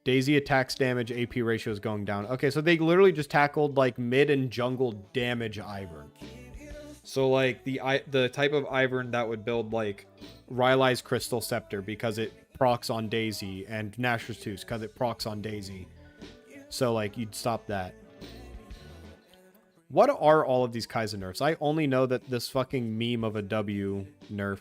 Daisy attacks damage, AP ratio is going down. Okay, so they literally just tackled like mid and jungle damage Ivern. So like the type of Ivern that would build like Rylai's Crystal Scepter because it procs on Daisy, and Nashor's Tooth because it procs on Daisy. So like you'd stop that. What are all of these Kai'Sa nerfs? I only know that this fucking meme of a W nerf.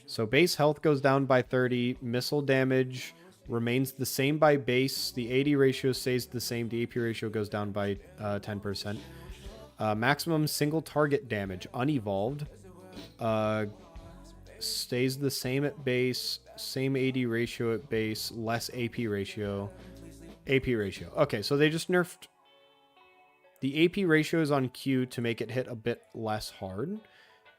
So base health goes down by 30. Missile damage remains the same by base. The AD ratio stays the same. The AP ratio goes down by 10%. Maximum single target damage, unevolved. Stays the same at base. Same AD ratio at base. Less AP ratio. AP ratio. Okay, so they just nerfed The AP ratio is on Q to make it hit a bit less hard.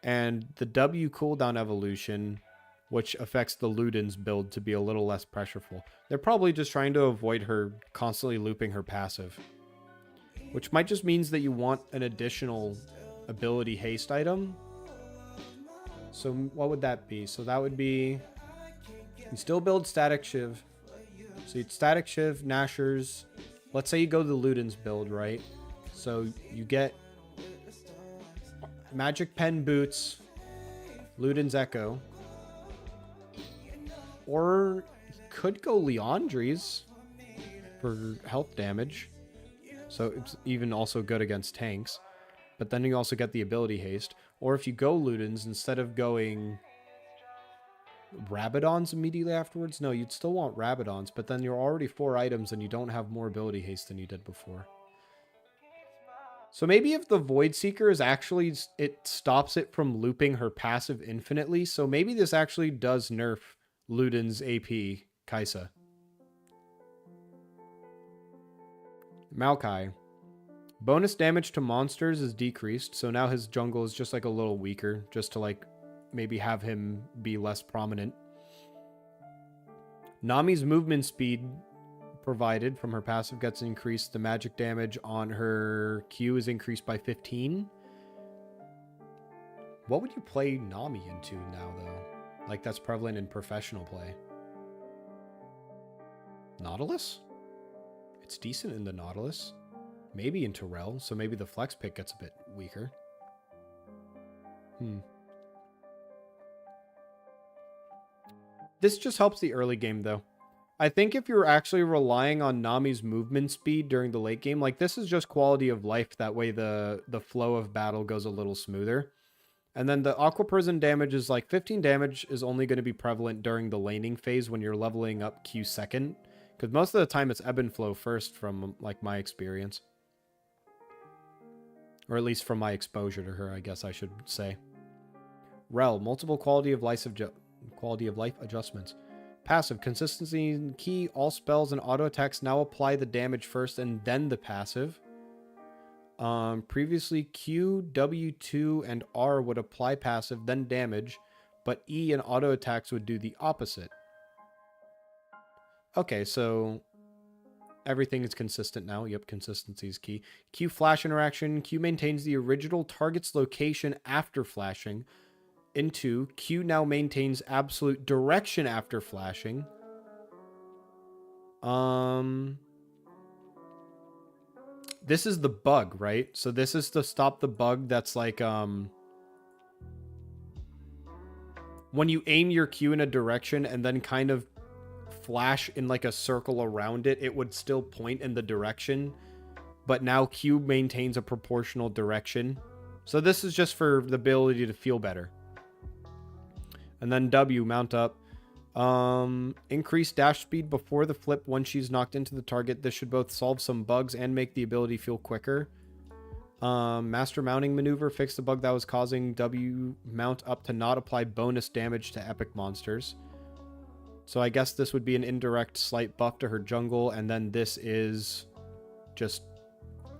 And the W cooldown evolution, which affects the Luden's build to be a little less pressureful. They're probably just trying to avoid her constantly looping her passive. Which might just means that you want an additional ability haste item. So what would that be? So that would be... You still build Static Shiv. So you'd Static Shiv, Nashers. Let's say you go to the Luden's build, right? So you get Magic Pen Boots, Luden's Echo. Or you could go Leandri's for health damage. So it's even also good against tanks. But then you also get the ability haste. Or if you go Luden's, instead of going Rabadons immediately afterwards, no, you'd still want Rabadons, but then you're already 4 items and you don't have more ability haste than you did before. So maybe if the Void Seeker is actually, it stops it from looping her passive infinitely, so maybe this actually does nerf Luden's AP Kaisa. Maokai. Bonus damage to monsters is decreased, so now his jungle is just like a little weaker, just to like maybe have him be less prominent. Nami's movement speed provided from her passive gets increased. The magic damage on her Q is increased by 15. What would you play Nami into now, though? Like, that's prevalent in professional play. Nautilus? It's decent in the Nautilus. Maybe into Rel, so maybe the flex pick gets a bit weaker. This just helps the early game, though. I think if you're actually relying on Nami's movement speed during the late game, like, this is just quality of life. That way the flow of battle goes a little smoother. And then the Aqua Prison damage is like 15 damage is only going to be prevalent during the laning phase when you're leveling up Q second. Because most of the time it's Ebb and Flow first from, like, my experience. Or at least from my exposure to her, I guess I should say. Rel, multiple quality of life adjustments. Passive, consistency and key. All spells and auto attacks now apply the damage first and then the passive. Previously, Q, W2, and R would apply passive, then damage, but E and auto attacks would do the opposite. Okay, so everything is consistent now. Yep, consistency is key. Q flash interaction. Q maintains the original target's location after flashing. Into Q now maintains absolute direction after flashing. This is the bug, right? So this is to stop the bug that's like when you aim your Q in a direction and then kind of flash in like a circle around it, it would still point in the direction, but now Q maintains a proportional direction. So this is just for the ability to feel better. And then W, mount up. Increase dash speed before the flip once she's knocked into the target. This should both solve some bugs and make the ability feel quicker. Master mounting maneuver, fix the bug that was causing W mount up to not apply bonus damage to epic monsters. So I guess this would be an indirect slight buff to her jungle, and then this is just,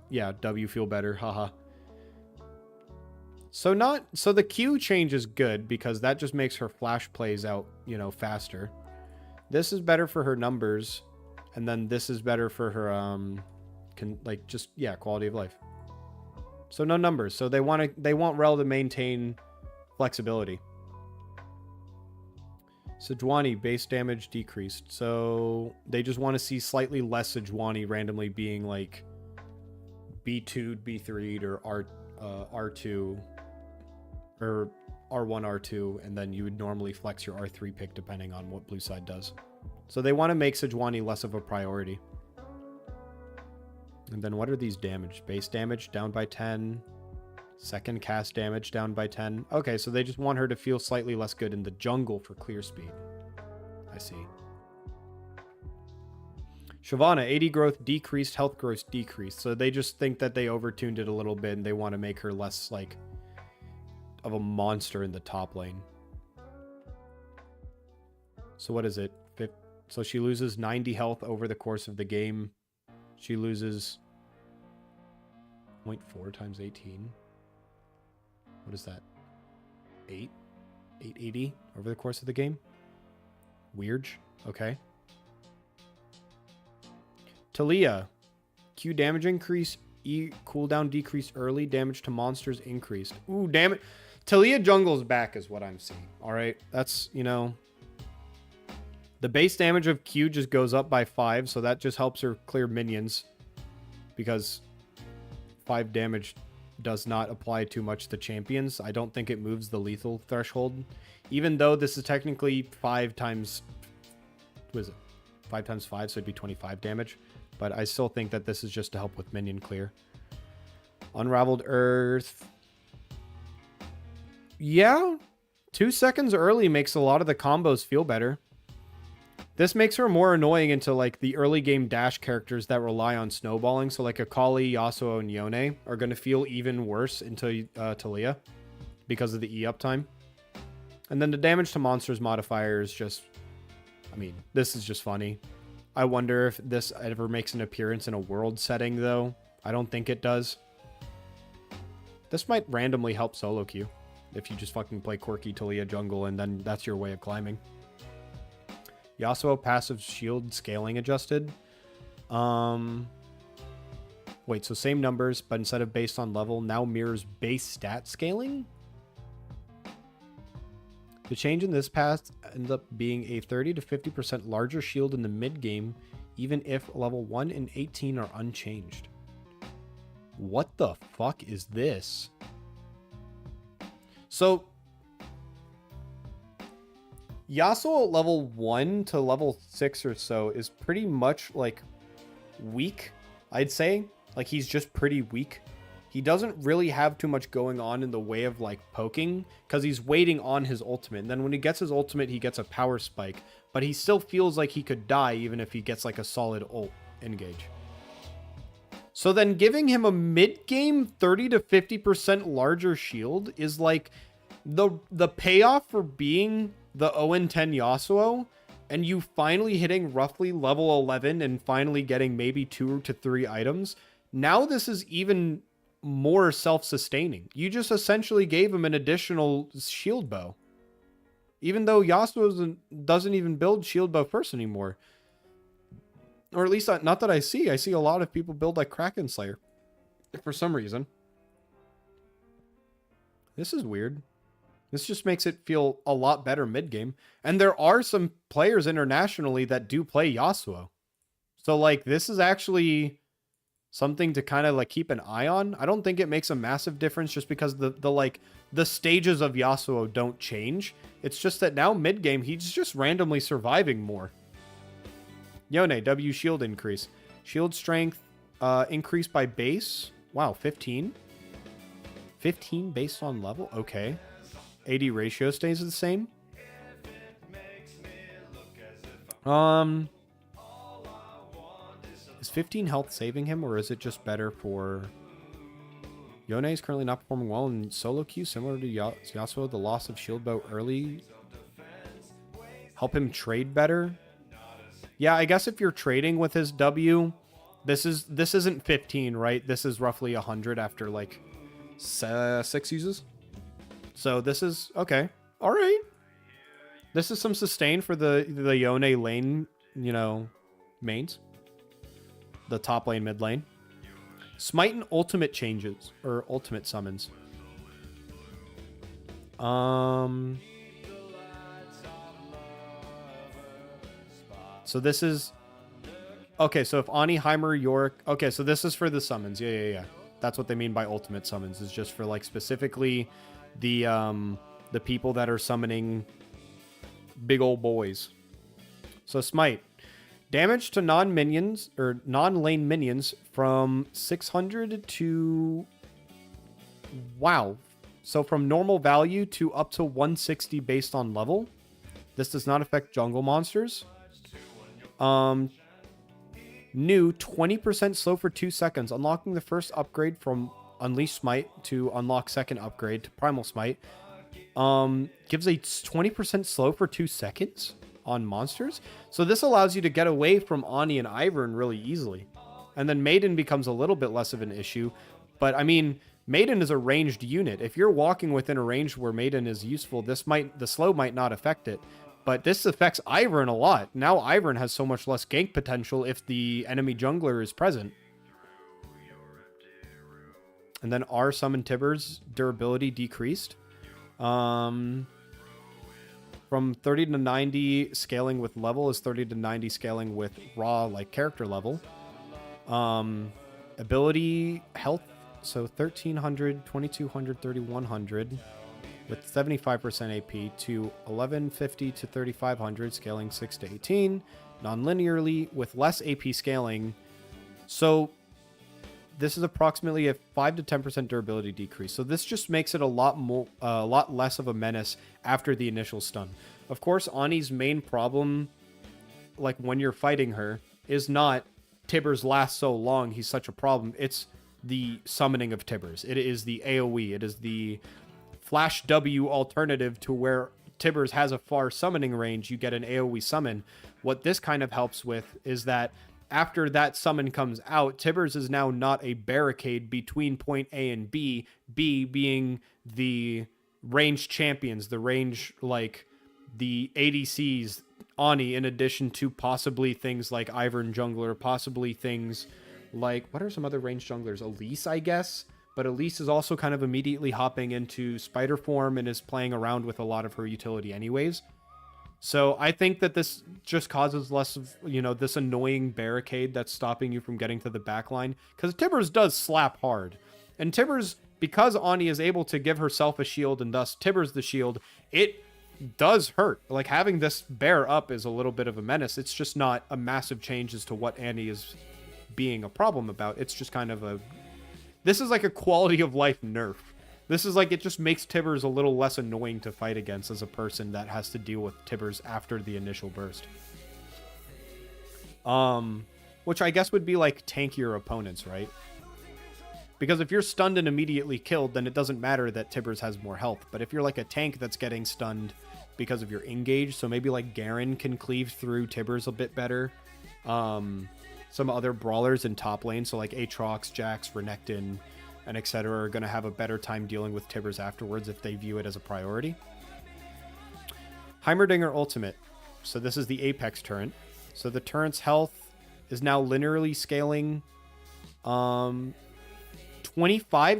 yeah, W feel better, haha. So the Q change is good because that just makes her flash plays out, you know, faster. This is better for her numbers, and then this is better for her quality of life. So no numbers. So they want Rel to maintain flexibility. Sejuani base damage decreased. So they just want to see slightly less Sejuani randomly being like B2'd, B3'd, or R2 or R1, R2, and then you would normally flex your R3 pick depending on what blue side does. So they want to make Sejuani less of a priority. And then what are these damage? Base damage down by 10. Second cast damage down by 10. Okay, so they just want her to feel slightly less good in the jungle for clear speed. I see. Shyvana, AD growth decreased, health growth decreased. So they just think that they overtuned it a little bit and they want to make her less like of a monster in the top lane. So what is it? So she loses 90 health over the course of the game. She loses 0.4 times 18. What is that? 880 over the course of the game? Weird. Okay. Talia. Q damage increase. E cooldown decrease early. Damage to monsters increased. Ooh, damn it. Talia jungle's back is what I'm seeing. Alright. That's, you know... The base damage of Q just goes up by 5, so that just helps her clear minions. Because 5 damage does not apply too much to champions. I don't think it moves the lethal threshold. Even though this is technically 5 times... What is it? 5 times 5, so it'd be 25 damage. But I still think that this is just to help with minion clear. Unraveled Earth. Yeah. 2 seconds early makes a lot of the combos feel better. This makes her more annoying into like the early game dash characters that rely on snowballing. So like Akali, Yasuo, and Yone are going to feel even worse into Talia because of the E uptime. And then the damage to monsters modifier is just... I mean, this is just funny. I wonder if this ever makes an appearance in a world setting, though. I don't think it does. This might randomly help solo queue if you just fucking play quirky Talia jungle and then that's your way of climbing. Yasuo passive shield scaling adjusted. Wait, so same numbers, but instead of based on level, now mirrors base stat scaling? The change in this path ends up being a 30 to 50% larger shield in the mid-game, even if level 1 and 18 are unchanged. What the fuck is this? So, Yasuo at level 1 to level 6 or so is pretty much, like, weak, I'd say. Like, he's just pretty weak. He doesn't really have too much going on in the way of, like, poking, because he's waiting on his ultimate. And then when he gets his ultimate, he gets a power spike. But he still feels like he could die, even if he gets, like, a solid ult engage. So then giving him a mid-game 30 to 50% larger shield is, like, the payoff for being the 0-10 Yasuo, and you finally hitting roughly level 11 and finally getting maybe 2 to 3 items. Now this is even more self-sustaining. You just essentially gave him an additional shield bow. Even though Yasuo doesn't even build shield bow first anymore. Or at least not that I see. I see a lot of people build like Kraken Slayer. For some reason. This is weird. This just makes it feel a lot better mid-game. And there are some players internationally that do play Yasuo. So like this is actually something to kind of like keep an eye on. I don't think it makes a massive difference just because the stages of Yasuo don't change. It's just that now mid-game, he's just randomly surviving more. Yone, W shield increase. Shield strength increase by base. Wow, 15. 15 based on level? Okay. AD ratio stays the same. Is 15 health saving him, or is it just better for... Yone is currently not performing well in solo queue, similar to Yasuo. The loss of shield bow early help him trade better. Yeah, I guess if you're trading with his W, this isn't 15, right? This is roughly 100 after like 6 uses. So this is okay. All right. This is some sustain for the Yone lane, you know, mains. The top lane, mid lane. Smite and ultimate changes, or ultimate summons. So this is... Okay, so if Ani, Heimer, Yorick... Okay, so this is for the summons. Yeah. That's what they mean by ultimate summons. Is just for, like, specifically the people that are summoning big old boys. So Smite. Damage to non-minions, or non-lane minions from 600 to... Wow. So from normal value to up to 160 based on level. This does not affect jungle monsters. New 20% slow for 2 seconds. Unlocking the first upgrade from Unleash Smite to unlock second upgrade to Primal Smite. Gives a 20% slow for 2 seconds on monsters. So this allows you to get away from Ani and Ivern really easily. And then Maiden becomes a little bit less of an issue. But I mean, Maiden is a ranged unit. If you're walking within a range where Maiden is useful, the slow might not affect it. But this affects Ivern a lot. Now Ivern has so much less gank potential if the enemy jungler is present. And then R summon Tibbers durability decreased. From 30 to 90 scaling with level is 30 to 90 scaling with raw like character level. Ability health, so 1300, 2200, 3100 with 75% AP to 1150 to 3500 scaling 6 to 18 non-linearly with less AP scaling. So this is approximately a 5 to 10% durability decrease. So this just makes it a lot less of a menace after the initial stun. Of course, Ani's main problem, like when you're fighting her, is not Tibbers lasts so long, he's such a problem. It's the summoning of Tibbers. It is the AoE. It is the Flash W alternative to where Tibbers has a far summoning range. You get an AoE summon. What this kind of helps with is that after that summon comes out, Tibbers is now not a barricade between point A and B, B being the range champions, the range, like, the ADCs, Ani, in addition to possibly things like Ivern Jungler, possibly things like, what are some other range junglers? Elise, I guess? But Elise is also kind of immediately hopping into Spider form and is playing around with a lot of her utility anyways. So I think that this just causes less of, you know, this annoying barricade that's stopping you from getting to the back line. Because Tibbers does slap hard. And Tibbers, because Ani is able to give herself a shield and thus Tibbers the shield, it does hurt. Like, having this bear up is a little bit of a menace. It's just not a massive change as to what Ani is being a problem about. It's just kind of a... This is like a quality of life nerf. This is like, it just makes Tibbers a little less annoying to fight against as a person that has to deal with Tibbers after the initial burst. Which I guess would be like tankier opponents, right? Because if you're stunned and immediately killed, then it doesn't matter that Tibbers has more health. But if you're like a tank that's getting stunned because of your engage, so maybe like Garen can cleave through Tibbers a bit better. Some other brawlers in top lane, so like Aatrox, Jax, Renekton, and etc. are going to have a better time dealing with Tibbers afterwards if they view it as a priority. Heimerdinger Ultimate. So this is the Apex turret. So the turret's health is now linearly scaling 25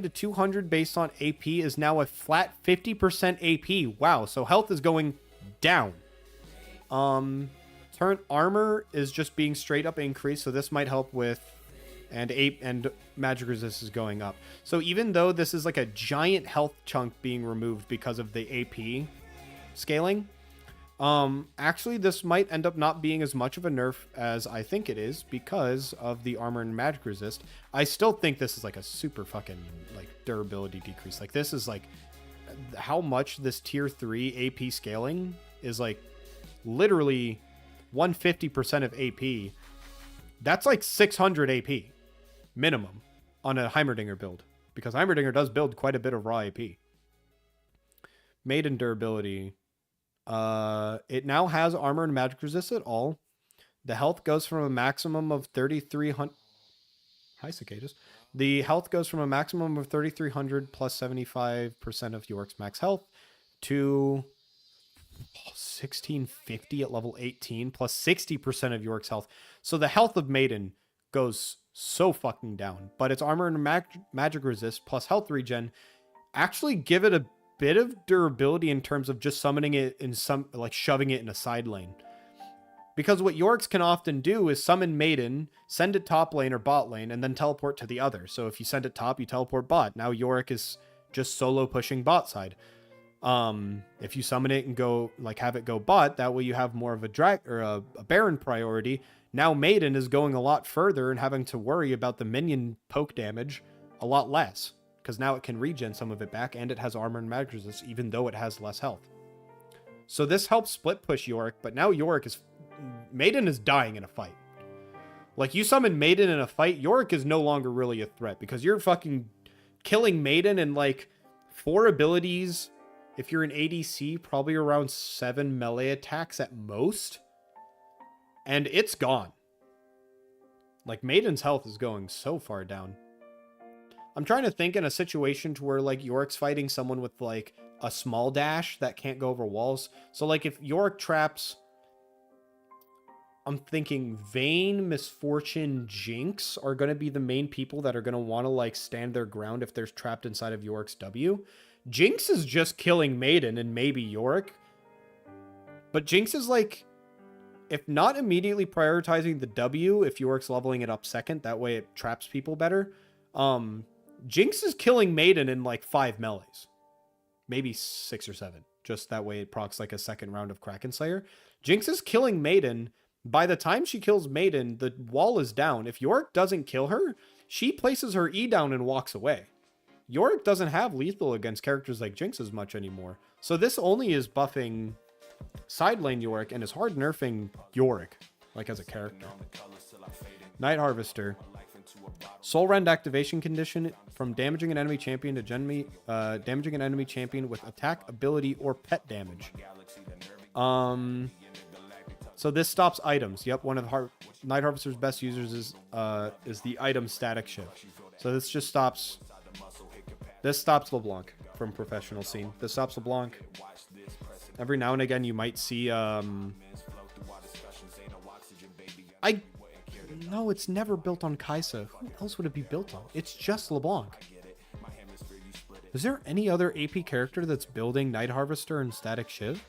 to 200 based on AP is now a flat 50% AP. Wow, so health is going down. Turret armor is just being straight up increased, so this might help with, and magic resist is going up. So even though this is like a giant health chunk being removed because of the AP scaling, actually this might end up not being as much of a nerf as I think it is because of the armor and magic resist. I still think this is like a super fucking like durability decrease. Like, this is like how much this tier 3 AP scaling is, like literally 150% of AP. That's like 600 AP minimum on a Heimerdinger build, because Heimerdinger does build quite a bit of raw AP. Maiden durability. It now has armor and magic resist at all. The health goes from a maximum of 3,300. Hi, cicadas. The health goes from a maximum of 3,300 plus 75% of Yorick's max health to 1650 at level 18 plus 60% of Yorick's health. So the health of Maiden goes so fucking down, but its armor and magic resist plus health regen actually give it a bit of durability in terms of just summoning it in some, like shoving it in a side lane. Because what Yorick's can often do is summon Maiden, send it top lane or bot lane, and then teleport to the other. So if you send it top, you teleport bot. Now Yorick is just solo pushing bot side. If you summon it and go, like, have it go bot, that way you have more of a Baron priority. Now Maiden is going a lot further and having to worry about the minion poke damage a lot less, because now it can regen some of it back, and it has armor and magic resist, even though it has less health. So this helps split push Yorick, but now Maiden is dying in a fight. Like, you summon Maiden in a fight, Yorick is no longer really a threat, because you're fucking killing Maiden and like 4 abilities. If you're an ADC, probably around 7 melee attacks at most. And it's gone. Like, Maiden's health is going so far down. I'm trying to think in a situation to where like Yorick's fighting someone with like a small dash that can't go over walls. So like if Yorick traps, I'm thinking Vayne, Misfortune, Jinx are going to be the main people that are going to want to like stand their ground if they're trapped inside of Yorick's W. Jinx is just killing Maiden and maybe Yorick. But Jinx is like, if not immediately prioritizing the W, if Yorick's leveling it up second, that way it traps people better. Jinx is killing Maiden in like 5 melees. Maybe 6 or 7. Just that way it procs like a second round of Kraken Slayer. Jinx is killing Maiden. By the time she kills Maiden, the wall is down. If Yorick doesn't kill her, she places her E down and walks away. Yorick doesn't have lethal against characters like Jinx as much anymore. So this only is buffing side lane Yorick and is hard nerfing Yorick, like as a character. Night Harvester. Soul Rend activation condition from damaging an enemy champion to damaging an enemy champion with attack, ability, or pet damage. So this stops items. Yep, one of Night Harvester's best users is the item static shift. So this just stops. This stops LeBlanc from professional scene. This stops LeBlanc. Every now and again, you might see. No, it's never built on Kaisa. Who else would it be built on? It's just LeBlanc. Is there any other AP character that's building Night Harvester and Static Shiv?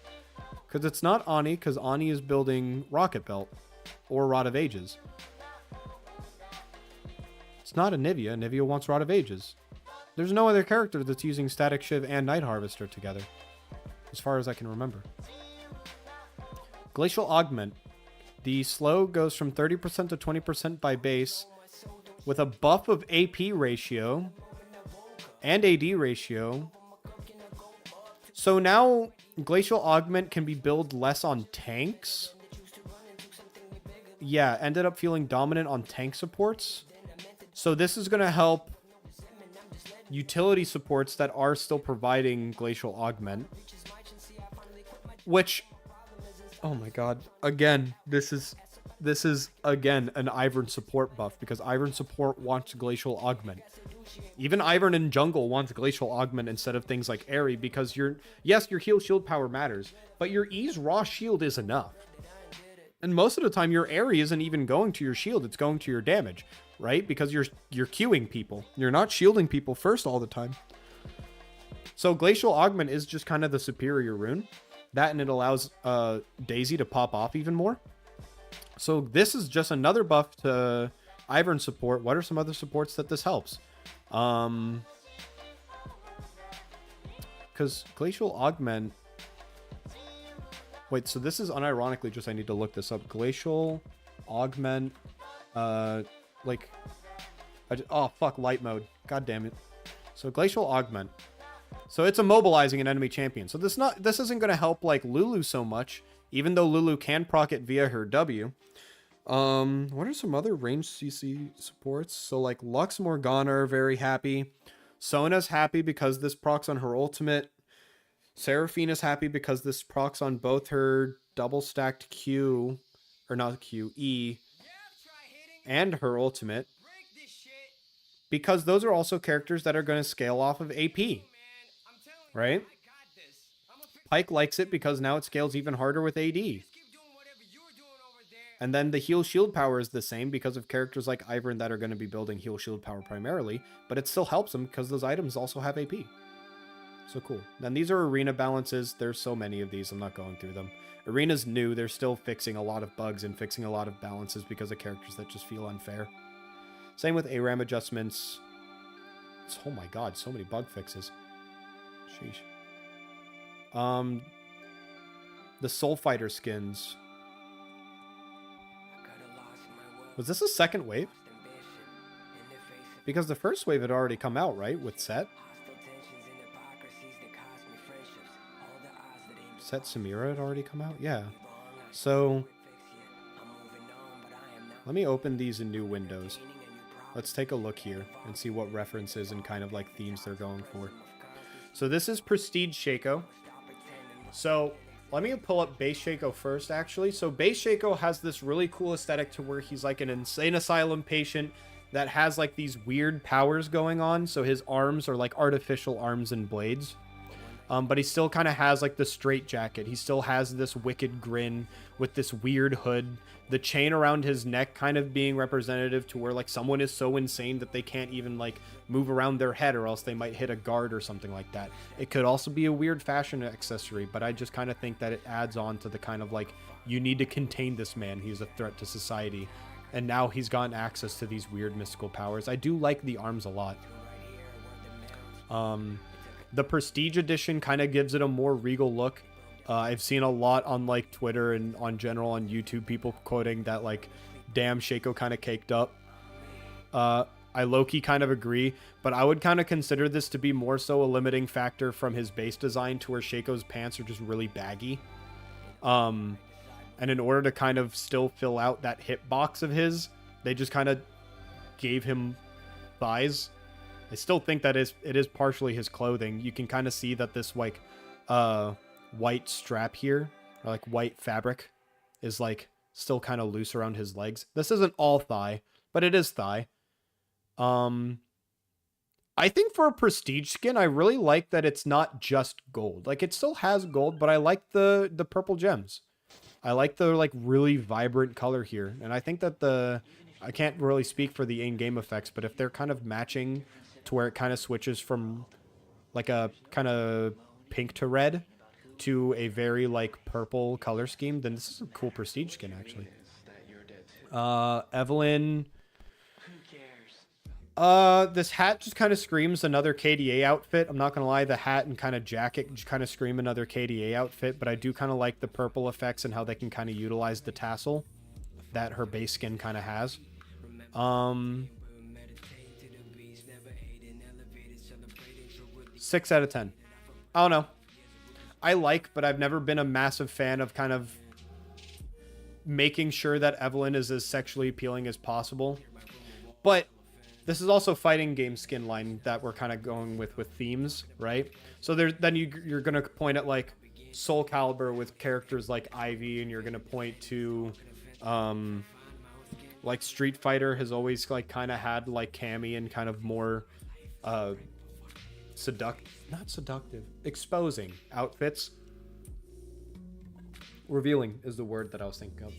Because it's not Ani, because Ani is building Rocket Belt or Rod of Ages. It's not Anivia. Anivia wants Rod of Ages. There's no other character that's using Static Shiv and Night Harvester together, as far as I can remember. Glacial Augment. The slow goes from 30% to 20% by base with a buff of AP ratio and AD ratio. So now Glacial Augment can be built less on tanks. Yeah, ended up feeling dominant on tank supports. So this is going to help utility supports that are still providing Glacial Augment. Which, oh my god, again, this is again an Ivern support buff, because Ivern support wants Glacial Augment. Even Ivern in jungle wants Glacial Augment instead of things like Aerie, because your heal shield power matters, but your E's raw shield is enough. And most of the time your Aerie isn't even going to your shield, it's going to your damage, right? Because you're queuing people. You're not shielding people first all the time. So Glacial Augment is just kind of the superior rune. That, and it allows Daisy to pop off even more. So this is just another buff to Ivern support. What are some other supports that this helps? Because Glacial Augment... Wait, so this is unironically just, I need to look this up. Glacial Augment... oh, fuck, light mode. God damn it. So Glacial Augment. So it's immobilizing an enemy champion. So this isn't going to help like Lulu so much, even though Lulu can proc it via her W. What are some other ranged CC supports? So like Lux Morgana are very happy. Sona's happy because this procs on her ultimate. Seraphina's happy because this procs on both her double stacked Q, or not Q, E, and her ultimate. Because those are also characters that are going to scale off of AP. Right? Pyke likes it because now it scales even harder with AD. And then the heal shield power is the same because of characters like Ivern that are going to be building heal shield power primarily, but it still helps them because those items also have AP. So cool. Then these are arena balances. There's so many of these, I'm not going through them. Arena's new. They're still fixing a lot of bugs and fixing a lot of balances because of characters that just feel unfair. Same with ARAM adjustments. Oh my god, so many bug fixes. Sheesh. The Soul Fighter skins. Was this a second wave? Because the first wave had already come out, right? With Set? Set Samira had already come out? Yeah. So, let me open these in new windows. Let's take a look here and see what references and kind of like themes they're going for. So this is Prestige Shaco. So let me pull up Base Shaco first, actually. So Base Shaco has this really cool aesthetic to where he's like an insane asylum patient. that has like these weird powers going on. So his arms are like artificial arms and blades. But he still kind of has like the straight jacket. He still has this wicked grin with this weird hood. The chain around his neck kind of being representative to where like someone is so insane that they can't even like move around their head or else they might hit a guard or something like that. It could also be a weird fashion accessory, but I just kind of think that it adds on to the kind of like, you need to contain this man. He's a threat to society. And now he's gotten access to these weird mystical powers. I do like the arms a lot. The Prestige Edition kind of gives it a more regal look. I've seen a lot on like Twitter and on general on YouTube, people quoting that like, damn, Shaco kind of caked up. I low-key kind of agree, but I would kind of consider this to be more so a limiting factor from his base design to where Shaco's pants are just really baggy. And in order to kind of still fill out that hip box of his, they just kind of gave him thighs. I still think that it is partially his clothing. You can kind of see that this like white strap here, or like white fabric, is like still kind of loose around his legs. This isn't all thigh, but it is thigh. I think for a prestige skin, I really like that it's not just gold. Like it still has gold, but I like the purple gems. I like the like really vibrant color here, and I think that I can't really speak for the in-game effects, but if they're kind of matching to where it kind of switches from like a kind of pink to red to a very like purple color scheme, then this is a cool prestige skin actually. Evelyn, this hat just kind of screams another KDA outfit. I'm not gonna lie, the hat and kind of jacket just kind of scream another KDA outfit, but I do kind of like the purple effects and how they can kind of utilize the tassel that her base skin kind of has. 6 out of 10. I don't know. I like, but I've never been a massive fan of kind of making sure that Evelyn is as sexually appealing as possible. But this is also fighting game skin line that we're kind of going with themes, right? So then you're going to point at like Soul Calibur with characters like Ivy, and you're going to point to like Street Fighter has always like kind of had like Cammy and kind of more exposing outfits. Revealing is the word that I was thinking of.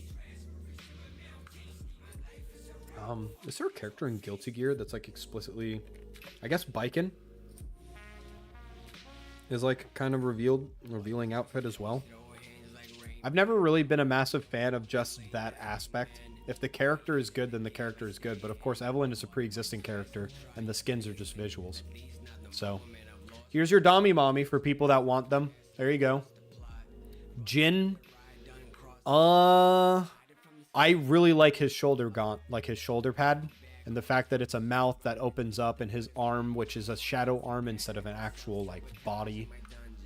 Is there a character in Guilty Gear that's like explicitly, I guess Baiken is like kind of revealing outfit as well. I've never really been a massive fan of just that aspect. If the character is good, then the character is good. But of course, Evelyn is a pre-existing character, and the skins are just visuals. So, here's your Dami Mommy for people that want them. There you go. Jin. I really like his shoulder like his shoulder pad, and the fact that it's a mouth that opens up, and his arm, which is a shadow arm instead of an actual like body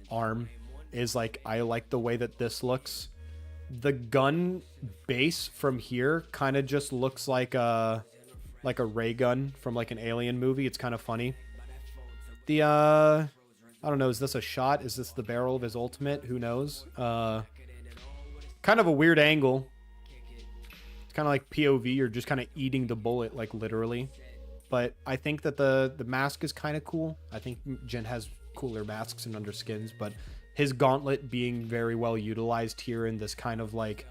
arm, is like, I like the way that this looks. The gun base from here kind of just looks like a ray gun from like an Alien movie. It's kind of funny. The I don't know, is this a shot? Is this the barrel of his ultimate? Who knows? Kind of a weird angle. It's kind of like POV. You're just kind of eating the bullet, like literally. But I think that the mask is kind of cool. I think Jin has cooler masks and underskins, but his gauntlet being very well utilized here in this kind of like,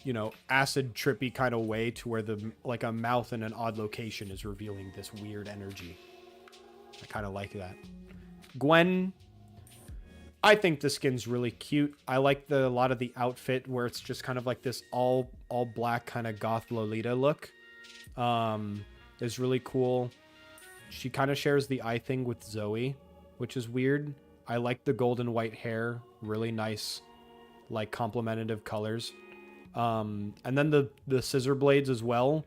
you know, acid trippy kind of way, to where like a mouth in an odd location is revealing this weird energy. I kind of like that. Gwen, I think the skin's really cute. I like a lot of the outfit where it's just kind of like this all black kind of goth Lolita look. Is really cool. She kind of shares the eye thing with Zoe, which is weird. I like the golden white hair. Really nice, like complementative colors. And then the scissor blades as well.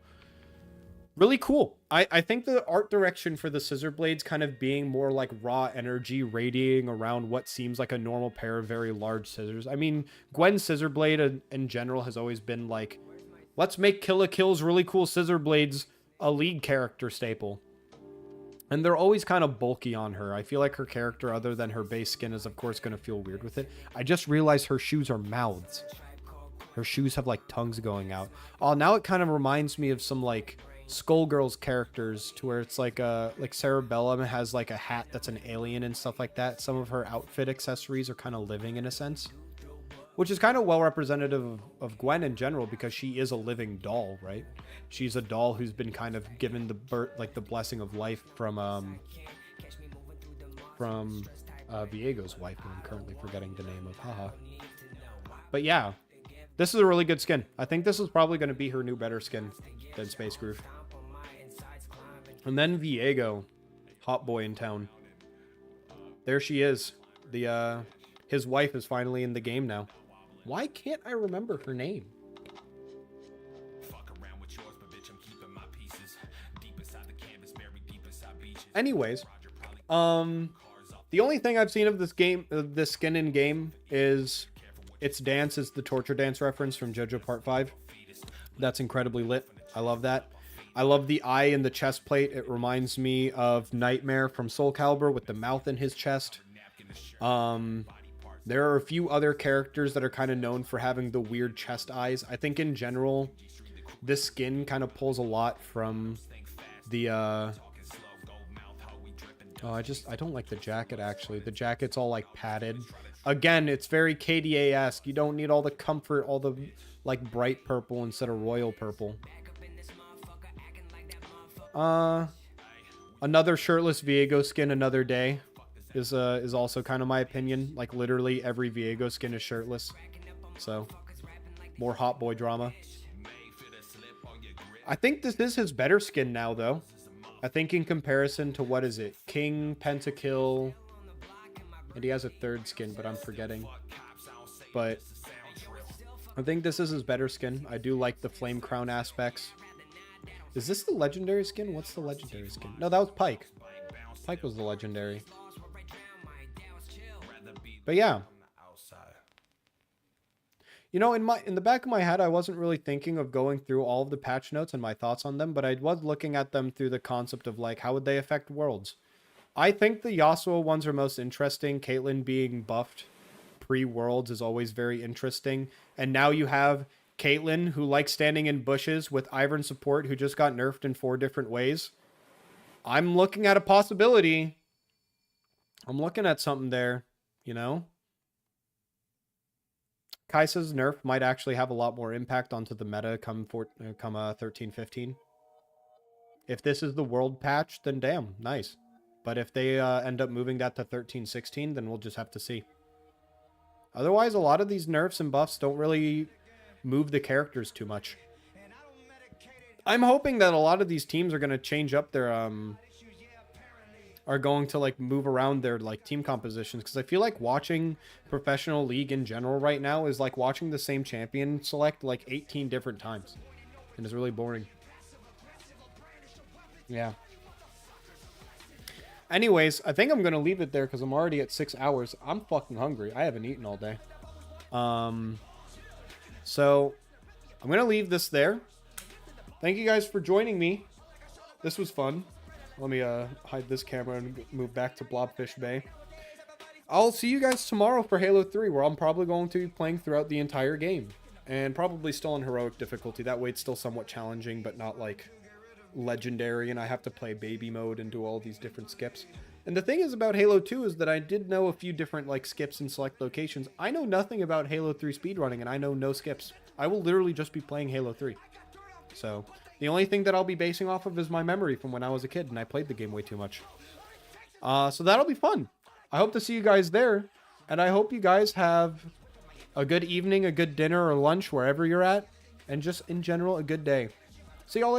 Really cool. I think the art direction for the scissor blades kind of being more like raw energy radiating around what seems like a normal pair of very large scissors. I mean, Gwen's scissor blade in general has always been like, let's make Kill la Kill's really cool scissor blades a lead character staple. And they're always kind of bulky on her. I feel like her character, other than her base skin, is of course going to feel weird with it. I just realized her shoes are mouths. Her shoes have like tongues going out. Oh, now it kind of reminds me of some like Skullgirls characters, to where it's like Cerebellum has like a hat that's an alien and stuff like that. Some of her outfit accessories are kind of living in a sense, which is kind of well representative of Gwen in general, because she is a living doll, right? She's a doll who's been kind of given the blessing of life from Viego's wife, who I'm currently forgetting the name of. Haha. But yeah, this is a really good skin. I think this is probably going to be her new better skin than Space Groove. And then Viego, hot boy in town. There she is. His wife is finally in the game now. Why can't I remember her name? Anyways, the only thing I've seen of this skin in game is its dance is the torture dance reference from JoJo Part 5. That's incredibly lit. I love that. I love the eye in the chest plate. It reminds me of Nightmare from Soul Calibur with the mouth in his chest. There are a few other characters that are kind of known for having the weird chest eyes. I think in general, this skin kind of pulls a lot from the... Oh, I don't like the jacket, actually. The jacket's all, like, padded. Again, it's very KDA-esque. You don't need all the comfort, all the, like, bright purple instead of royal purple. Another shirtless Viego skin another day is also kind of my opinion. Like, literally every Viego skin is shirtless. So, more hot boy drama. I think this is his better skin now, though. I think in comparison to, what is it? King, Pentakill, and he has a third skin, but I'm forgetting. But I think this is his better skin. I do like the flame crown aspects. Is this the legendary skin? What's the legendary skin? No, that was Pike. Pike was the legendary. But yeah. You know, in the back of my head, I wasn't really thinking of going through all of the patch notes and my thoughts on them, but I was looking at them through the concept of, like, how would they affect worlds? I think the Yasuo ones are most interesting. Caitlyn being buffed pre-worlds is always very interesting. And now you have Caitlyn, who likes standing in bushes, with Ivern support, who just got nerfed in 4 different ways. I'm looking at a possibility. I'm looking at something there, you know? Kai'Sa's nerf might actually have a lot more impact onto the meta come 13-15. If this is the world patch, then damn, nice. But if they end up moving that to 13-16, then we'll just have to see. Otherwise, a lot of these nerfs and buffs don't really move the characters too much. I'm hoping that a lot of these teams are going to change up their are going to, like, move around their, like, team compositions, because I feel like watching professional league in general right now is like watching the same champion select like 18 different times, and it's really boring. Yeah. Anyways, I think I'm gonna leave it there because I'm already at 6 hours. I'm fucking hungry. I haven't eaten all day. So I'm gonna leave this there. Thank you guys for joining me. This was fun. Let me hide this camera and move back to Blobfish Bay. I'll see you guys tomorrow for Halo 3, where I'm probably going to be playing throughout the entire game. And probably still on heroic difficulty. That way it's still somewhat challenging, but not, like, legendary, and I have to play baby mode and do all these different skips. And the thing is about Halo 2 is that I did know a few different, like, skips in select locations. I know nothing about Halo 3 speedrunning, and I know no skips. I will literally just be playing Halo 3. So the only thing that I'll be basing off of is my memory from when I was a kid and I played the game way too much. So that'll be fun. I hope to see you guys there, and I hope you guys have a good evening, a good dinner or lunch wherever you're at, and just in general a good day. See y'all later.